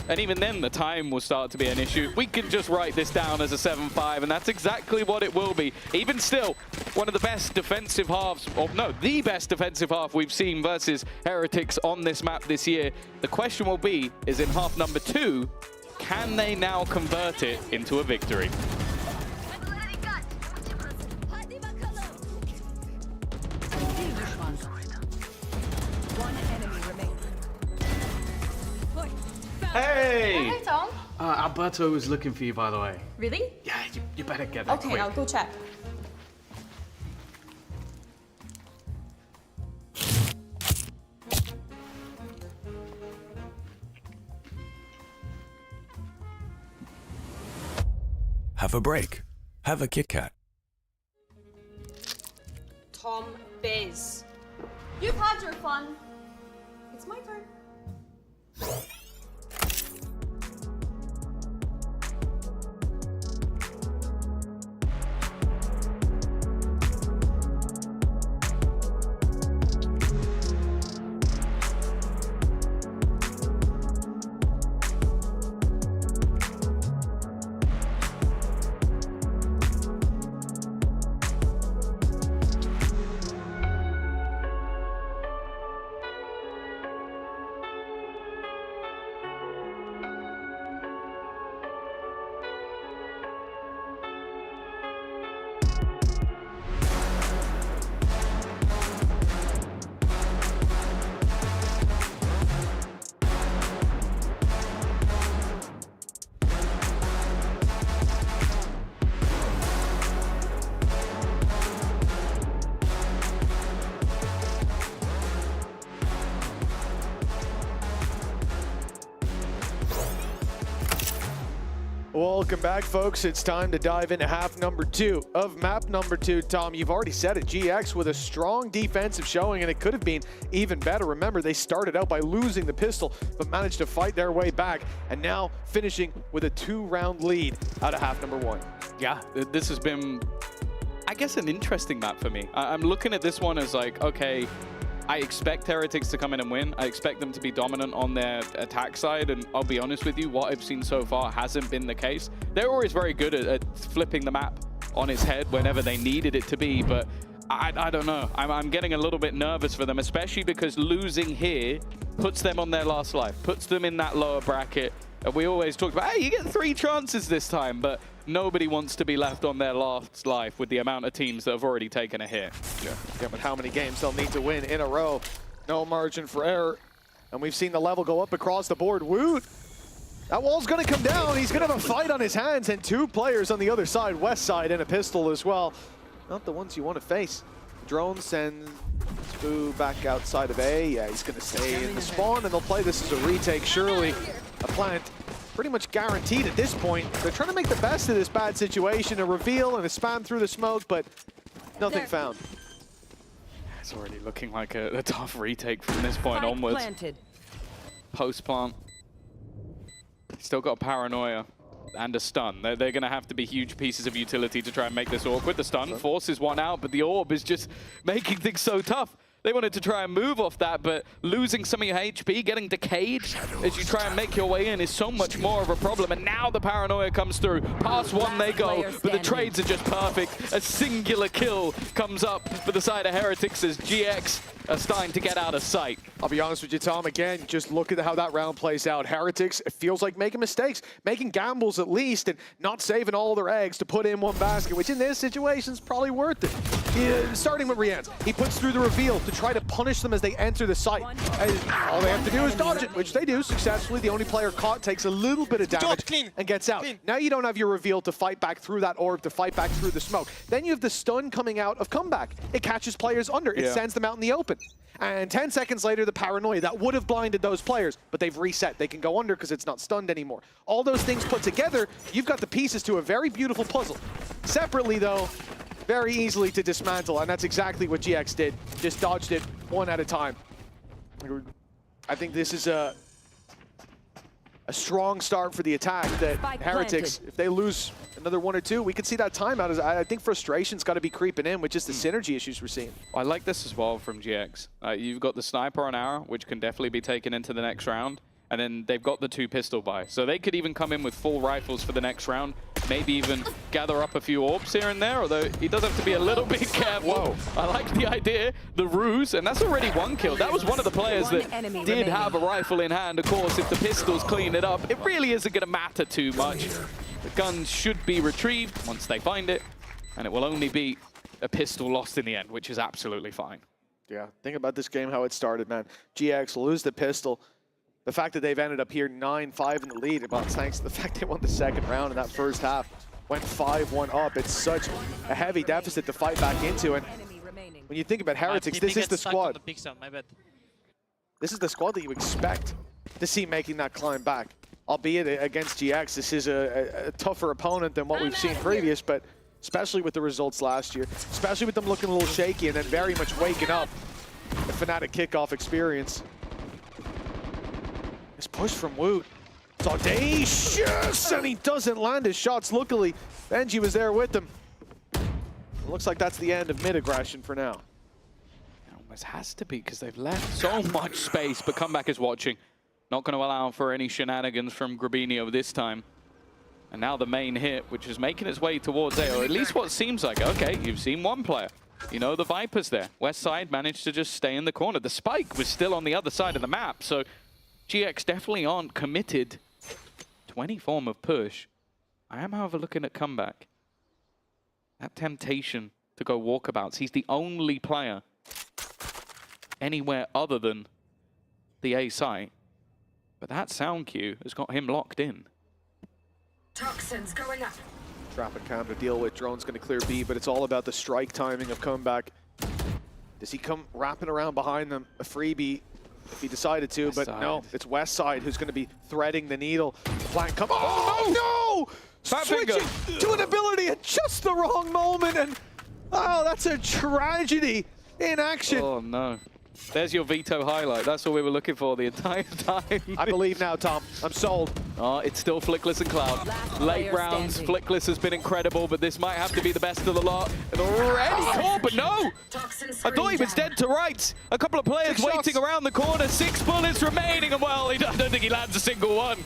and even then the time will start to be an issue. We can just write this down as a 7-5, and that's exactly what it will be. Even still, one of the best defensive halves, or no, the best defensive half we've seen versus Heretics on this map this year. The question will be, is in half number 2, can they now convert it into a victory? One enemy Alberto was looking for you, by the way. Really? Yeah, you better get that Okay, quick. I'll go check. Have a break. Have a Kit Kat. Tom Biz. You've had your fun. It's my turn. Welcome back, folks. It's time to dive into half number 2 of map number 2. Tom, you've already said it. GX with a strong defensive showing, and it could have been even better. Remember, they started out by losing the pistol, but managed to fight their way back, and now finishing with a 2-round lead out of half number 1. Yeah, this has been, I guess, an interesting map for me. I'm looking at this one as like, okay, I expect Heretics to come in and win. I expect them to be dominant on their attack side, and I'll be honest with you, what I've seen so far hasn't been the case. They're always very good at flipping the map on its head whenever they needed it to be, but I don't know. I'm getting a little bit nervous for them, especially because losing here puts them on their last life, puts them in that lower bracket. And we always talk about, hey, you get 3 chances this time, but nobody wants to be left on their last life with the amount of teams that have already taken a hit. Yeah, but how many games they'll need to win in a row? No margin for error. And we've seen the level go up across the board. Woot! That wall's going to come down. He's going to have a fight on his hands, and 2 players on the other side, west side, and a pistol as well. Not the ones you want to face. Drone sends Spoo back outside of A. Yeah, he's going to stay in the spawn, and they'll play this as a retake. Surely a plant pretty much guaranteed at this point. They're trying to make the best of this bad situation, a reveal and a spam through the smoke, but nothing found. It's already looking like a tough retake from this point onwards. Post plant. Still got paranoia and a stun. They're going to have to be huge pieces of utility to try and make this awkward. The stun forces one out, but the orb is just making things so tough. They wanted to try and move off that, but losing some of your HP, getting decayed as you try and make your way in is so much more of a problem. And now the paranoia comes through. Past one they go, but the trades are just perfect. A singular kill comes up for the side of Heretics as GX are starting to get out of sight. I'll be honest with you, Tom, again, just look at how that round plays out. Heretics, it feels like making mistakes, making gambles at least, and not saving all their eggs to put in one basket, which in this situation is probably worth it. Starting with Rianz, he puts through the reveal to try to punish them as they enter the site. And all they have to do is dodge it, which they do successfully. The only player caught takes a little bit of damage and gets out. Now you don't have your reveal to fight back through that orb, to fight back through the smoke. Then you have the stun coming out of comeback. It catches players under. It sends them out in the open. And 10 seconds later, the paranoia that would have blinded those players, but they've reset. They can go under because it's not stunned anymore. All those things put together, you've got the pieces to a very beautiful puzzle. Separately, though, very easily to dismantle, and that's exactly what GX did. Just dodged it one at a time. I think this is a strong start for the attack that Heretics, if they lose another 1 or 2, we could see that timeout. I think frustration's got to be creeping in with just the synergy issues we're seeing. I like this as well from GX. You've got the sniper on arrow, which can definitely be taken into the next round. And then they've got the 2 pistol buy. So they could even come in with full rifles for the next round. Maybe even gather up a few orbs here and there, although he does have to be a little bit careful. I like the idea, the ruse, and that's already 1 kill. That was one of the players that did have a rifle in hand. Of course, if the pistols clean it up, it really isn't going to matter too much. The gun should be retrieved once they find it, and it will only be a pistol lost in the end, which is absolutely fine. Yeah, think about this game, how it started, man. GX lose the pistol, the fact that they've ended up here 9-5 in the lead, well, it's thanks to the fact they won the second round in that first half, went 5-1 up. It's such a heavy deficit to fight back into, and when you think about Heretics, this is the squad. This is the squad that you expect to see making that climb back. Albeit against GX, this is a tougher opponent than what we've seen previous, but especially with the results last year, especially with them looking a little shaky and then very much waking up. The Fnatic kickoff experience. This push from Woot. It's audacious, and he doesn't land his shots. Luckily, Benji was there with them. It looks like that's the end of mid-aggression for now. It almost has to be, because they've left so much space, but Comeback is watching. Not going to allow for any shenanigans from Grabinho this time. And now the main hit, which is making its way towards A, or at least what seems like. Okay, you've seen one player. You know the Vipers there. West side managed to just stay in the corner. The spike was still on the other side of the map, so GX definitely aren't committed to any form of push. I am, however, looking at Comeback. That temptation to go walkabouts. He's the only player anywhere other than the A site. But that sound cue has got him locked in. Toxins going up. Trap and counter to deal with. Drone's going to clear B, but it's all about the strike timing of Comeback. Does he come wrapping around behind them? A freebie if he decided to, but no, it's West side who's going to be threading the needle. The plan come. Oh, no! Switching to an ability at just the wrong moment, and oh, that's a tragedy in action. Oh, no. There's your veto highlight. That's what we were looking for the entire time. I believe now, Tom. I'm sold. Oh, it's still Flickless and Cloud. Late rounds, Flickless has been incredible, but this might have to be the best of the lot. And already caught, but no! I thought he was dead to rights. A couple of players waiting around the corner. 6 bullets remaining, and well, I don't think he lands a single one.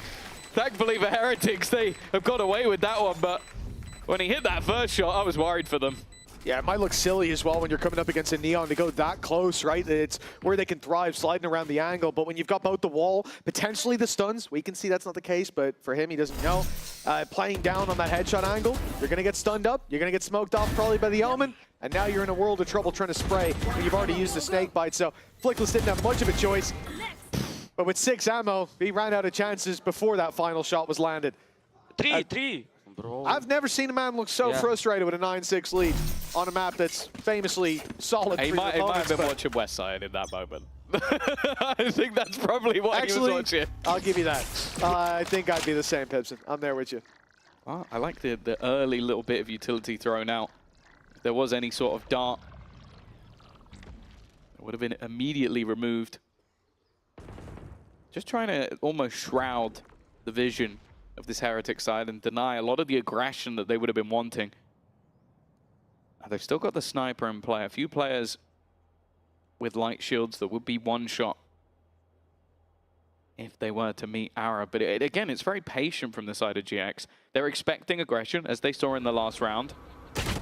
Thankfully for Heretics, they have got away with that one, but when he hit that first shot, I was worried for them. Yeah, it might look silly as well when you're coming up against a Neon to go that close, right? It's where they can thrive, sliding around the angle. But when you've got both the wall, potentially the stuns, we can see that's not the case, but for him, he doesn't know. Playing down on that headshot angle, you're going to get stunned up. You're going to get smoked off probably by the Omen. And now you're in a world of trouble trying to spray when you've already used the snake bite. So Flickless didn't have much of a choice. But with 6 ammo, he ran out of chances before that final shot was landed. Three. Bro. I've never seen a man look so frustrated with a 9-6 lead on a map that's famously solid. He might have been watching West Side in that moment. I think that's probably what he was watching. I'll give you that. I think I'd be the same, Pipson. I'm there with you. Well, I like the early little bit of utility thrown out. If there was any sort of dart, it would have been immediately removed. Just trying to almost shroud the vision of this Heretic side and deny a lot of the aggression that they would have been wanting. They've still got the sniper in play. A few players with light shields that would be one shot if they were to meet Ara. But again, it's very patient from the side of GX. They're expecting aggression, as they saw in the last round.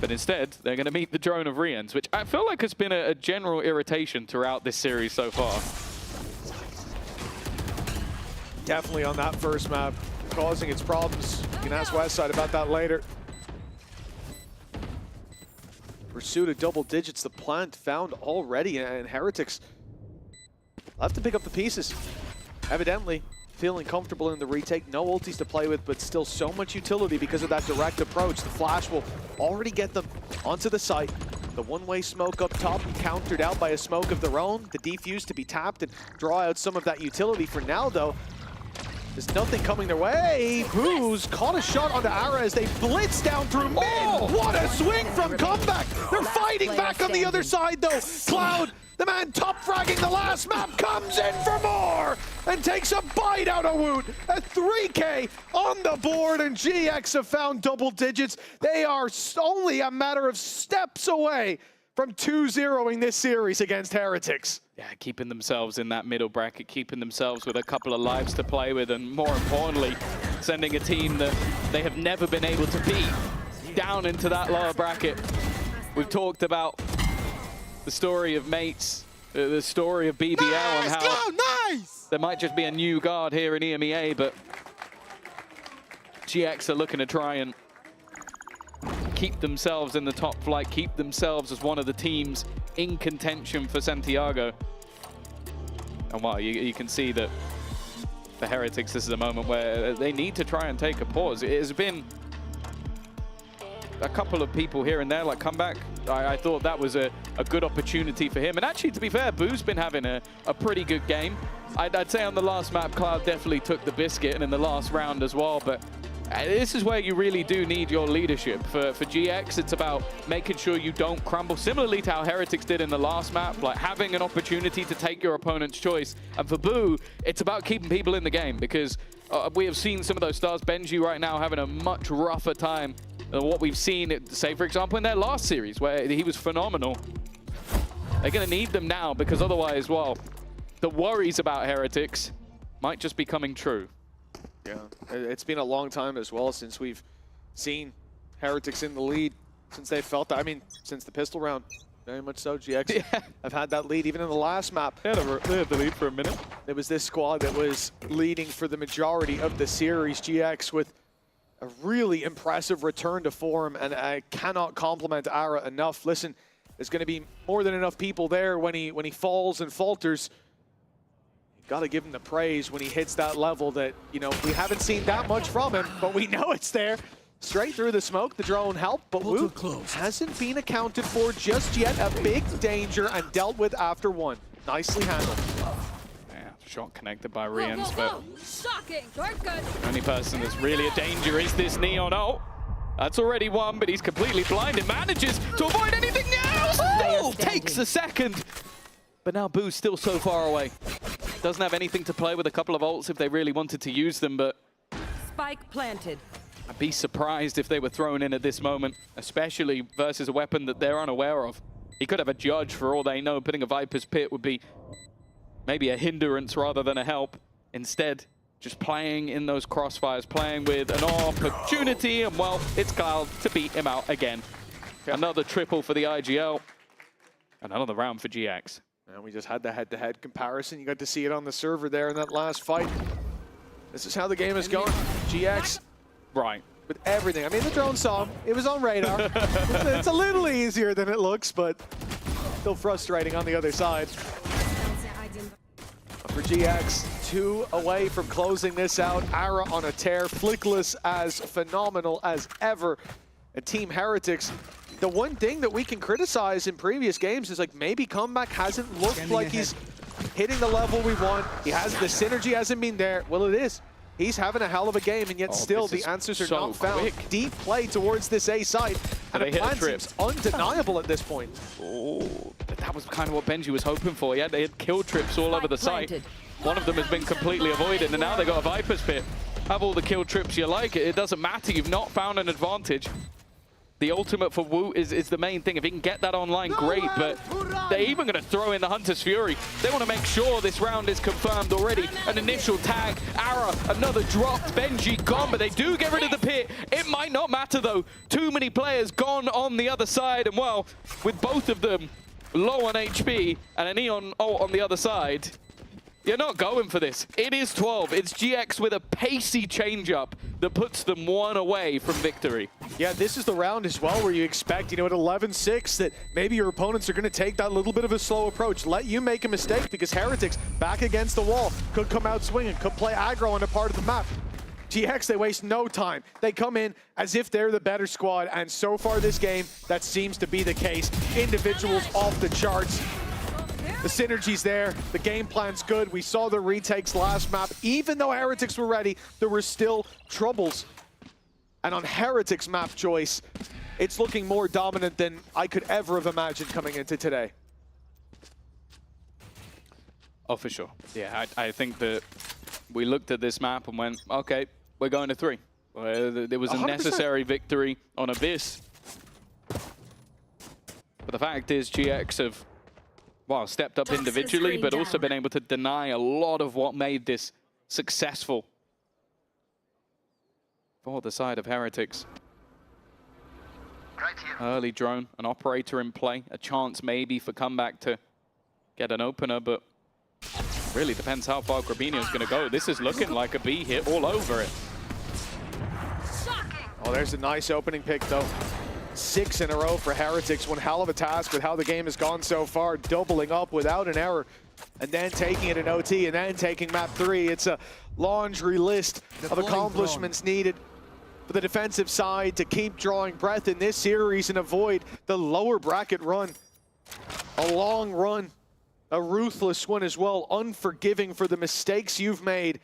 But instead, they're going to meet the drone of Rians, which I feel like has been a general irritation throughout this series so far. Definitely on that first map, causing its problems. You can ask Westside about that later. Pursuit of double digits, the plant found already, and Heretics will have to pick up the pieces. Evidently, feeling comfortable in the retake. No ultis to play with, but still so much utility because of that direct approach. The flash will already get them onto the site. The one-way smoke up top countered out by a smoke of their own. The defuse to be tapped and draw out some of that utility. For now, though, there's nothing coming their way. Booze caught a shot onto Ara as they blitz down through mid. What a swing from Comeback. They're fighting back on the other side, though. Cloud, the man top fragging the last map, comes in for more and takes a bite out of Woot. A 3K on the board, and GX have found double digits. They are only a matter of steps away from 2-0ing this series against Heretics. Yeah, keeping themselves in that middle bracket, keeping themselves with a couple of lives to play with, and more importantly, sending a team that they have never been able to beat down into that lower bracket. We've talked about the story of Mates, the story of BBL, and how there might just be a new guard here in EMEA, but GX are looking to try and keep themselves in the top flight, keep themselves as one of the teams in contention for Santiago. And wow, you can see that for Heretics, this is a moment where they need to try and take a pause. It has been a couple of people here and there, like comeback. I thought that was a good opportunity for him. And actually, to be fair, Boo's been having a pretty good game. I'd say on the last map, Cloud definitely took the biscuit, and in the last round as well. But this is where you really do need your leadership. For GX, it's about making sure you don't crumble, similarly to how Heretics did in the last map, like having an opportunity to take your opponent's choice. And for Boo, it's about keeping people in the game, because we have seen some of those stars. Benji right now having a much rougher time than what we've seen, say, for example, in their last series, where he was phenomenal. They're going to need them now, because otherwise, well, the worries about Heretics might just be coming true. Yeah, it's been a long time as well since we've seen Heretics in the lead, since they felt that. I mean, since the pistol round, very much so. GX have had that lead even in the last map. They had the lead for a minute. It was this squad that was leading for the majority of the series. GX with a really impressive return to form, and I cannot compliment Ara enough. Listen, there's going to be more than enough people there when he falls and falters. Got to give him the praise when he hits that level that, you know, we haven't seen that much from him, but we know it's there. Straight through the smoke, the drone helped, but Wu hasn't been accounted for just yet. A big danger and dealt with after one. Nicely handled. Yeah, shot connected by Rians, but Shocking. Dark good. the only person that's really a danger is this Neon. Oh, that's already one, but he's completely blinded. Manages to avoid anything else. Oh, takes a second. But now Boo's still so far away. Doesn't have anything to play with, a couple of ults if they really wanted to use them, but Spike planted. I'd be surprised if they were thrown in at this moment, especially versus a weapon that they're unaware of. He could have a judge for all they know. Putting a Viper's Pit would be maybe a hindrance rather than a help. Instead, just playing in those crossfires, playing with an opportunity, and well, it's Cloud to beat him out again. Another triple for the IGL, and another round for GX. And we just had the head-to-head comparison. You got to see it on the server there in that last fight. This is how the game is going. GX, right, with everything. I mean, the drone saw him. It was on radar. It's a little easier than it looks, but still frustrating on the other side. For GX, 2 away from closing this out. Ara on a tear, Flickless as phenomenal as ever. And Team Heretics, the one thing that we can criticize in previous games is like maybe Comeback hasn't looked like he's hitting the level we want. He has the synergy hasn't been there. Well, it is. He's having a hell of a game, and yet still the answers are not found. Quick. Deep play towards this A side, and a plan seems undeniable at this point. Oh, that was kind of what Benji was hoping for. Yeah, they had kill trips all over the site. One of them has been completely avoided, and now they got a Viper's Pit. Have all the kill trips you like. It doesn't matter. You've not found an advantage. The ultimate for Wu is the main thing. If he can get that online, great, but they're even going to throw in the Hunter's Fury. They want to make sure this round is confirmed already. An initial tag, Ara, another dropped, Benji gone, but they do get rid of the pit. It might not matter, though. Too many players gone on the other side, and well, with both of them low on HP and a Neon ult on the other side, you're not going for this. It is 12. It's GX with a pacey change-up that puts them one away from victory. Yeah, this is the round as well where you expect, you know, at 11-6 that maybe your opponents are going to take that little bit of a slow approach. Let you make a mistake because Heretics back against the wall could come out swinging, could play aggro on a part of the map. GX, they waste no time. They come in as if they're the better squad, and so far this game, that seems to be the case. Individuals off the charts. The synergy's there, the game plan's good. We saw the retakes last map. Even though Heretics were ready, there were still troubles. And on Heretics map choice, it's looking more dominant than I could ever have imagined coming into today. Oh, for sure. Yeah, I think that we looked at this map and went, okay, we're going to 3. There was a 100%. necessary victory on Abyss. But the fact is, GX have, well, stepped up individually, but also been able to deny a lot of what made this successful for the side of Heretics. Early drone, an operator in play, a chance maybe for Comeback to get an opener, but really depends how far Grabinho's going to go. This is looking like a B hit all over it. Oh, there's a nice opening pick, though. 6 in a row for Heretics. One hell of a task with how the game has gone so far. Doubling up without an error. and then taking it in OT, and then taking map 3. It's a laundry list of accomplishments needed for the defensive side to keep drawing breath in this series and avoid the lower bracket run. A long run, a ruthless one as well, unforgiving for the mistakes you've made.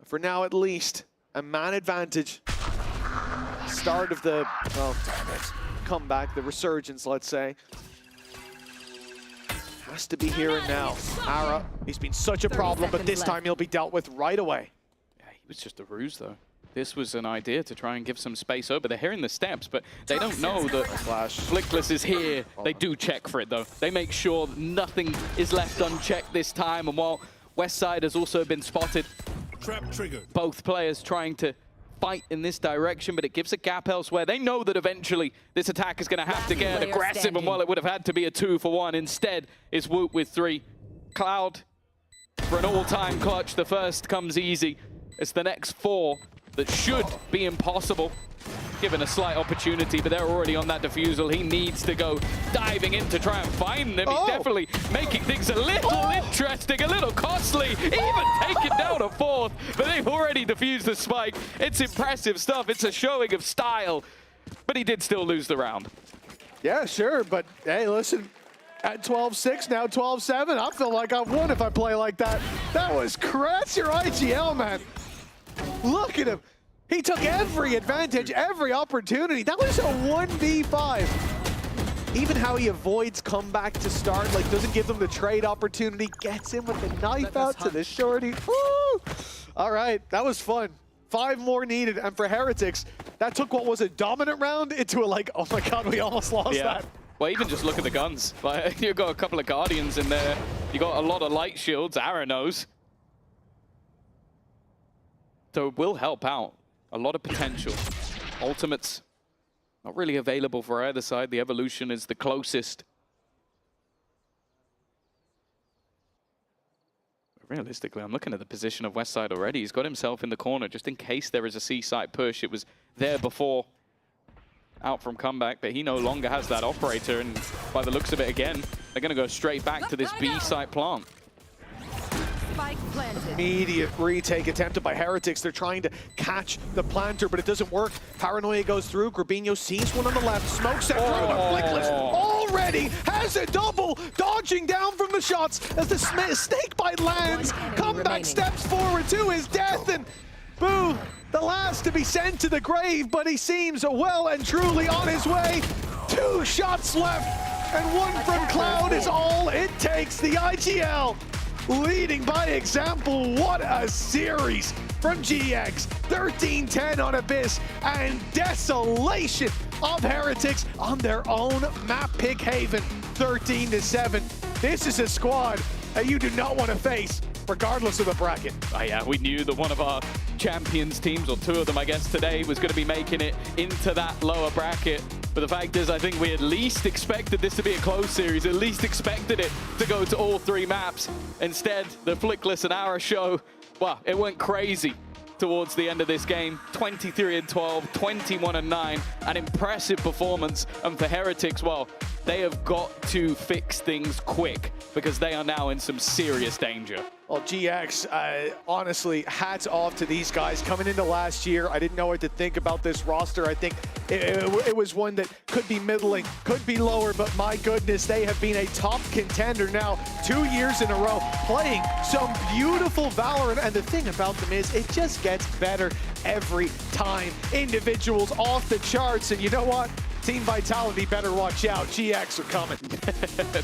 For now, at least, a man advantage. Start of the, oh, damn it, comeback, the resurgence, let's say. Has to be here and now. Ara, he's been such a problem, but this time he'll be dealt with right away. Yeah, he was just a ruse, though. This was an idea to try and give some space over. They're hearing the steps, but they don't know that Flickless is here. They do check for it, though. They make sure that nothing is left unchecked this time, and while Westside has also been spotted, trap triggered. Both players trying to fight in this direction, but it gives a gap elsewhere. They know that eventually this attack is going to have to get aggressive, and while it would have had to be a 2-for-1, instead it's Woot with 3. Cloud for an all-time clutch. The first comes easy. It's the next 4 that should be impossible, given a slight opportunity, but they're already on that defusal. He needs to go diving in to try and find them. He's definitely making things a little interesting, a little costly, even taking down a 4th, but they've already defused the spike. It's impressive stuff. It's a showing of style, but he did still lose the round. Yeah, sure, but hey, listen, at 12-6, now 12-7, I feel like I've won if I play like that. That was that's your IGL, man. Look at him. He took every advantage, every opportunity. That was a 1v5. Even how he avoids comeback to start, like doesn't give them the trade opportunity, gets in with the knife out to the shorty. Woo! All right, that was fun. 5 more needed, and for Heretics, that took what was a dominant round into a like, oh my God, we almost lost that. Well, even just look at the guns. Like, you've got a couple of Guardians in there. You got a lot of light shields, Ara knows. So it will help out. A lot of potential. Ultimates not really available for either side. The Evolution is the closest. Realistically, I'm looking at the position of Westside already. He's got himself in the corner just in case there is a C-site push. It was there before. Out from comeback, but he no longer has that operator, and by the looks of it again, they're going to go straight back to this B-site plant. Immediate retake attempted by Heretics. They're trying to catch the planter, but it doesn't work. Paranoia goes through. Grabinho sees one on the left. Smokes it through. The Flickless already has a double. Dodging down from the shots as the snake bite lands. Comeback steps forward to his death, and Boo, the last to be sent to the grave, but he seems well and truly on his way. 2 shots left, and 1 from Cloud is all it takes. The IGL leading by example. What a series from GX. 13-10 on Abyss, and desolation of Heretics on their own map pick Haven. 13-7. This is a squad that you do not want to face, regardless of the bracket. Oh yeah, we knew that one of our champions teams, or 2 of them I guess today, was going to be making it into that lower bracket. But the fact is, I think we at least expected this to be a close series, at least expected it to go to all 3 maps. Instead, the Flickless and Ara show, well, it went crazy towards the end of this game. 23-12, 21-9, an impressive performance. And for Heretics, well, they have got to fix things quick because they are now in some serious danger. Well, GX, honestly, hats off to these guys. Coming into last year, I didn't know what to think about this roster. I think it was one that could be middling, could be lower, but my goodness, they have been a top contender now 2 years in a row, playing some beautiful Valorant. And the thing about them is it just gets better every time. Individuals off the charts, and you know what? Team Vitality better watch out. GX are coming.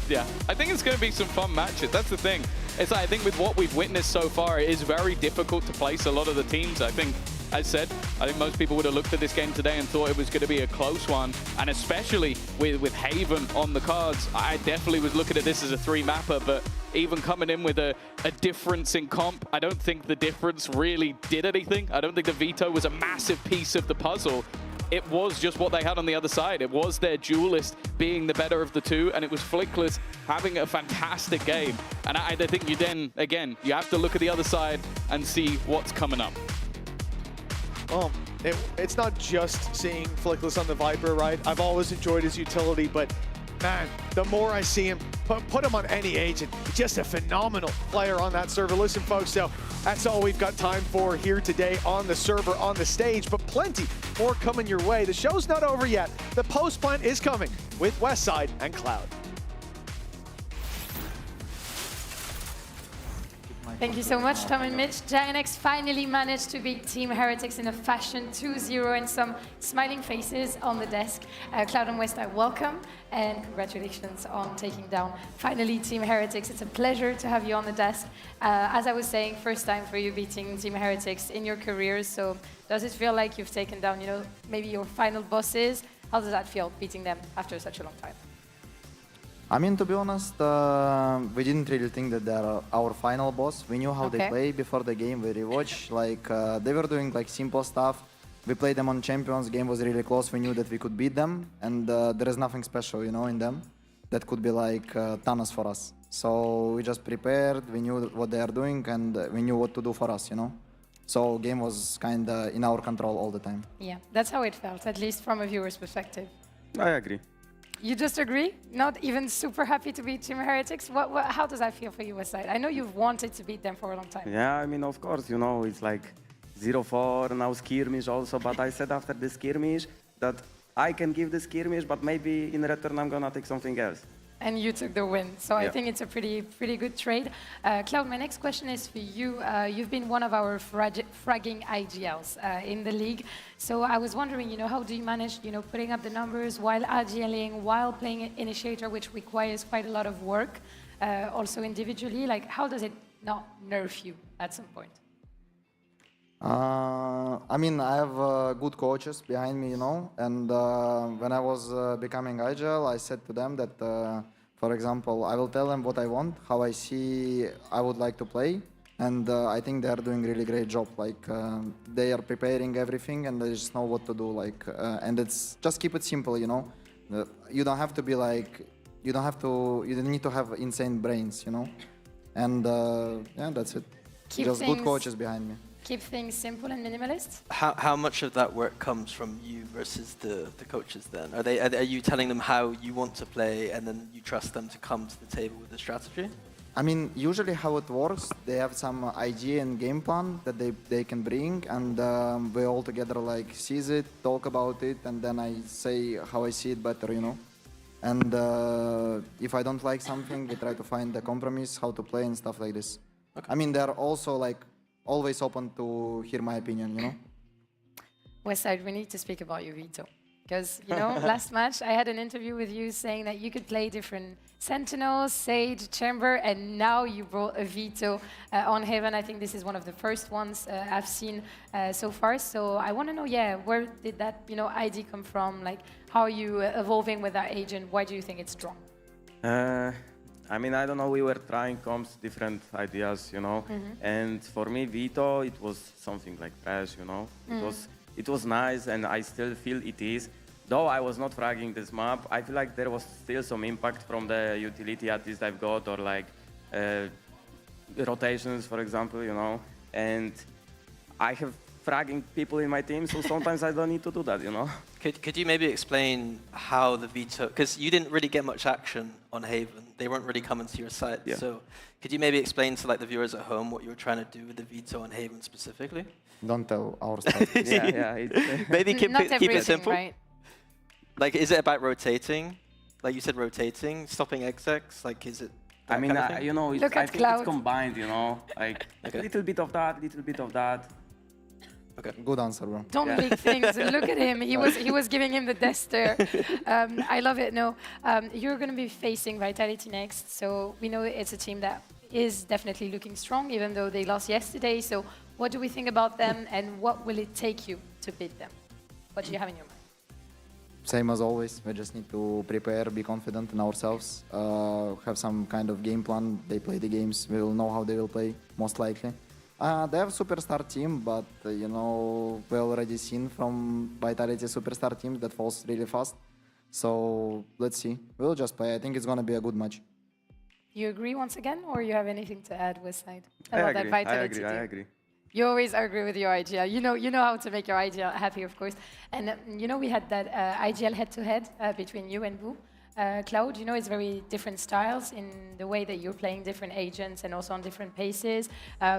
Yeah, I think it's going to be some fun matches. That's the thing. It's like, I think with what we've witnessed so far, it is very difficult to place a lot of the teams. I think, as said, I think most people would have looked at this game today and thought it was going to be a close one. And especially with Haven on the cards, I definitely was looking at this as a 3-mapper, but even coming in with a difference in comp, I don't think the difference really did anything. I don't think the veto was a massive piece of the puzzle. It was just what they had on the other side. It was their duelist being the better of the 2, and it was Flickless having a fantastic game. And I think you then, again, you have to look at the other side and see what's coming up. Well, it's not just seeing Flickless on the Viper, right? I've always enjoyed his utility, but man, the more I see him, put him on any agent. Just a phenomenal player on that server. Listen, folks, so that's all we've got time for here today on the server, on the stage, but plenty more coming your way. The show's not over yet. The post-plant is coming with Westside and Cloud. Thank you so much, Tom and Mitch. Giant finally managed to beat Team Heretics in a fashion 2-0 and some smiling faces on the desk. Cloud and Westside, welcome and congratulations on taking down finally Team Heretics. It's a pleasure to have you on the desk. As I was saying, first time for you beating Team Heretics in your careers. So does it feel like you've taken down, you know, maybe your final bosses? How does that feel, beating them after such a long time? I mean, to be honest, we didn't really think that they're our final boss. We knew how they play before the game. We rewatched, like, they were doing like simple stuff. We played them on Champions, game was really close. We knew that we could beat them, and there is nothing special, you know, in them that could be like Thanos for us. So we just prepared, we knew what they are doing, and we knew what to do for us, you know. So game was kind of in our control all the time. Yeah, that's how it felt, at least from a viewer's perspective. I agree. You just agree? Not even super happy to beat Team Heretics? How does that feel for you, Westside? I know you've wanted to beat them for a long time. Yeah, I mean, of course, you know, it's like 0-4, now skirmish also, but I said after the skirmish that I can give the skirmish, but maybe in return I'm gonna take something else. And you took the win, so I think it's a pretty good trade. Cloud, my next question is for you. You've been one of our fragging IGLs in the league, so I was wondering, you know, how do you manage, you know, putting up the numbers while IGLing, while playing Initiator, which requires quite a lot of work, also individually? Like, how does it not nerf you at some point? I mean, I have good coaches behind me, you know, and when I was becoming IGL, I said to them that, for example, I will tell them what I want, how I see I would like to play, and I think they are doing really great job. Like, they are preparing everything, and they just know what to do, like, and it's just keep it simple, you know. You don't have to be like, you don't need to have insane brains, you know, and yeah, that's it. Just good coaches behind me. Keep things simple and minimalist? How much of that work comes from you versus the coaches then? Are you telling them how you want to play and then you trust them to come to the table with the strategy? I mean, usually how it works, they have some idea and game plan that they can bring, and we all together like sees it, talk about it, and then I say how I see it better, you know. And if I don't like something, we try to find the compromise, how to play and stuff like this. Okay. I mean, they're also like always open to hear my opinion, you know? Westside, we need to speak about your veto. Because, you know, last match, I had an interview with you saying that you could play different Sentinels, Sage, Chamber, and now you brought a veto on Heaven. I think this is one of the first ones I've seen so far. So I want to know, yeah, where did that, you know, ID come from? Like, how are you evolving with that agent? Why do you think it's strong? I mean, I don't know, we were trying different ideas, you know, and for me, veto, it was something like trash, you know. It was nice, and I still feel it is. Though I was not fragging this map, I feel like there was still some impact from the utility artist I've got, or like rotations, for example, you know, and I have fragging people in my team, so sometimes I don't need to do that, you know. Could you maybe explain how the veto, because you didn't really get much action on Haven, they weren't really coming to your side, so could you maybe explain to like the viewers at home what you were trying to do with the veto on Haven specifically? Don't tell our stuff. Maybe keep it simple. Right? Like, is it about rotating? Like you said, rotating, stopping execs? Like, is it? I mean, you know, I think Cloud. it's combined, you know, like a little bit of that, little bit of that. Okay, good answer, bro. Don't big things. Look at him. He was giving him the death stare. I love it. No, you're going to be facing Vitality next, so we know it's a team that is definitely looking strong, even though they lost yesterday. So, what do we think about them, and what will it take you to beat them? What do you have in your mind? Same as always. We just need to prepare, be confident in ourselves, have some kind of game plan. They play the games. We will know how they will play, most likely. They have a superstar team, but you know, we already seen from Vitality superstar teams that falls really fast. So let's see. We'll just play. I think it's gonna be a good match. You agree once again, or you have anything to add, Westside? I agree. You always agree with your IGL. You know how to make your IGL happy, of course. And you know we had that IGL head-to-head between you and Boo. Cloud, you know, it's very different styles in the way that you're playing different agents and also on different paces,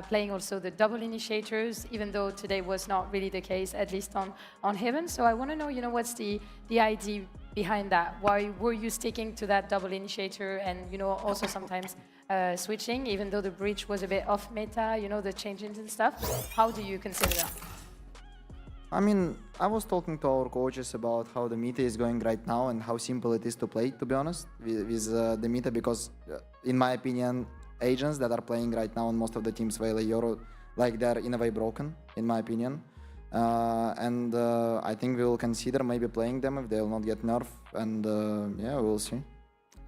playing also the double initiators, even though today was not really the case, at least on Heaven. So I want to know, you know, what's the idea behind that? Why were you sticking to that double initiator and, you know, also sometimes switching, even though the bridge was a bit off meta, you know, the changes and stuff? How do you consider that? I mean, I was talking to our coaches about how the meta is going right now and how simple it is to play, to be honest, with the meta, because in my opinion, agents that are playing right now on most of the teams Vela Euro, like they're in a way broken, in my opinion. And I think we will consider maybe playing them if they will not get nerfed, and yeah, we'll see.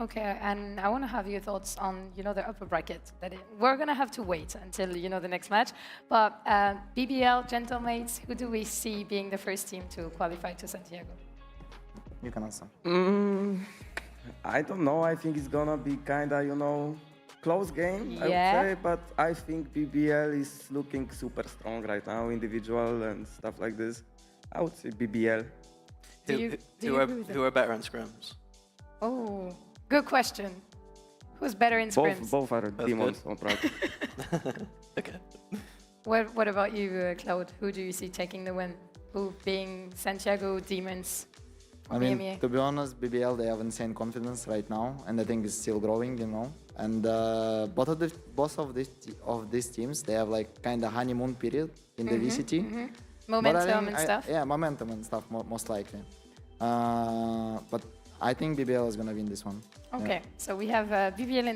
Okay, and I want to have your thoughts on, you know, the upper bracket. We're going to have to wait until, you know, the next match. But BBL, Gentlemates, who do we see being the first team to qualify to Santiago? You can answer. I don't know. I think it's gonna be kind of, you know, close game, I would say. But I think BBL is looking super strong right now, individual and stuff like this. I would say BBL. Who are better on scrims? Oh, good question. Who's better in scrims? Both are demons on practice. Okay. What about you, Cloud? Who do you see taking the win? Who being Santiago, demons? I mean, to be honest, BBL, they have insane confidence right now, and I think it's still growing, you know. And both of these teams, they have like kind of honeymoon period in the VCT. Momentum and stuff. Yeah, momentum and stuff, most likely. But I think BBL is gonna win this one. Okay, so we have BBL,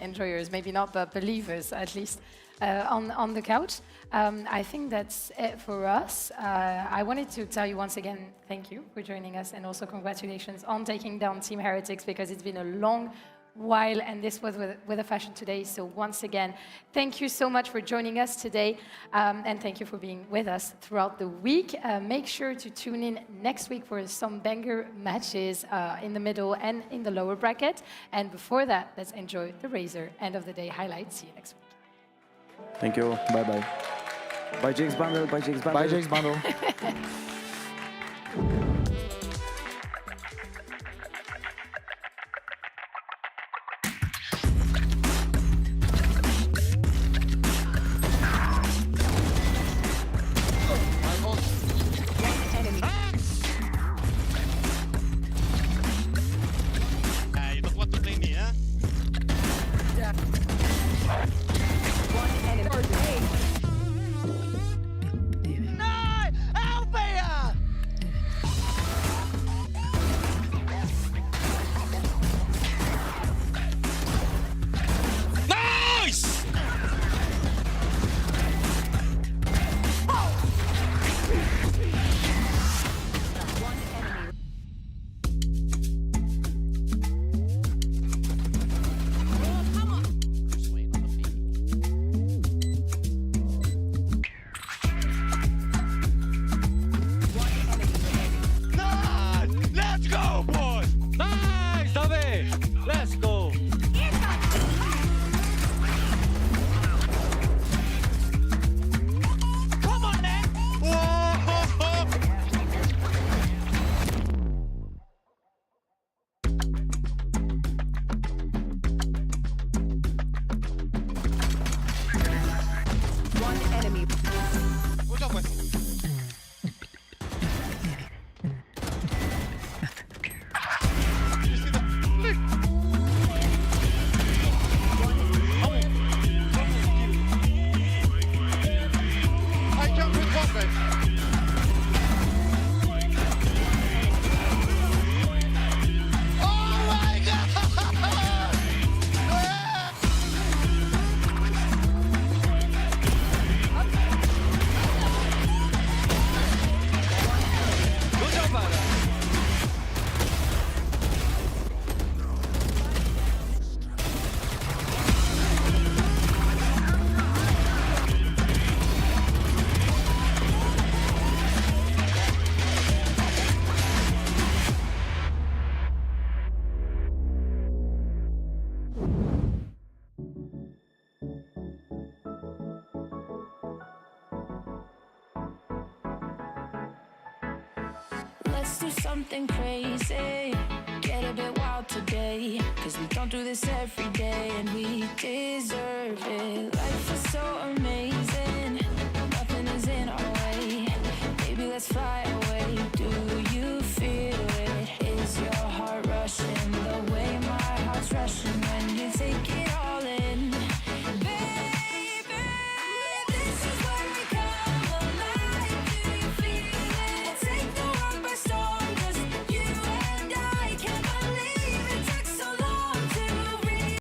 enjoyers, maybe not, but believers at least, on the couch. I think that's it for us. I wanted to tell you once again, thank you for joining us, and also congratulations on taking down Team Heretics, because it's been a long while, and this was with a fashion today. So once again, thank you so much for joining us today, and thank you for being with us throughout the week. Make sure to tune in next week for some banger matches in the middle and in the lower bracket. And before that, let's enjoy the Razor end of the day highlights. See you next week. Thank you. Bye bye. Bye JX Bundle. Bye JX Bundle. Bye JX Bundle. You don't want to play me, huh? Nice! Nice! Let's go, boys! Nice, David! Let's go! Come on, man! Whoa! One enemy. Good job, boys. You see the flick? I jumped with one, babe. Oh my god! Good job, Vara. Let's do something crazy. Get get a bit wild today, 'cause we don't do this every day, and we deserve it. Life is so amazing.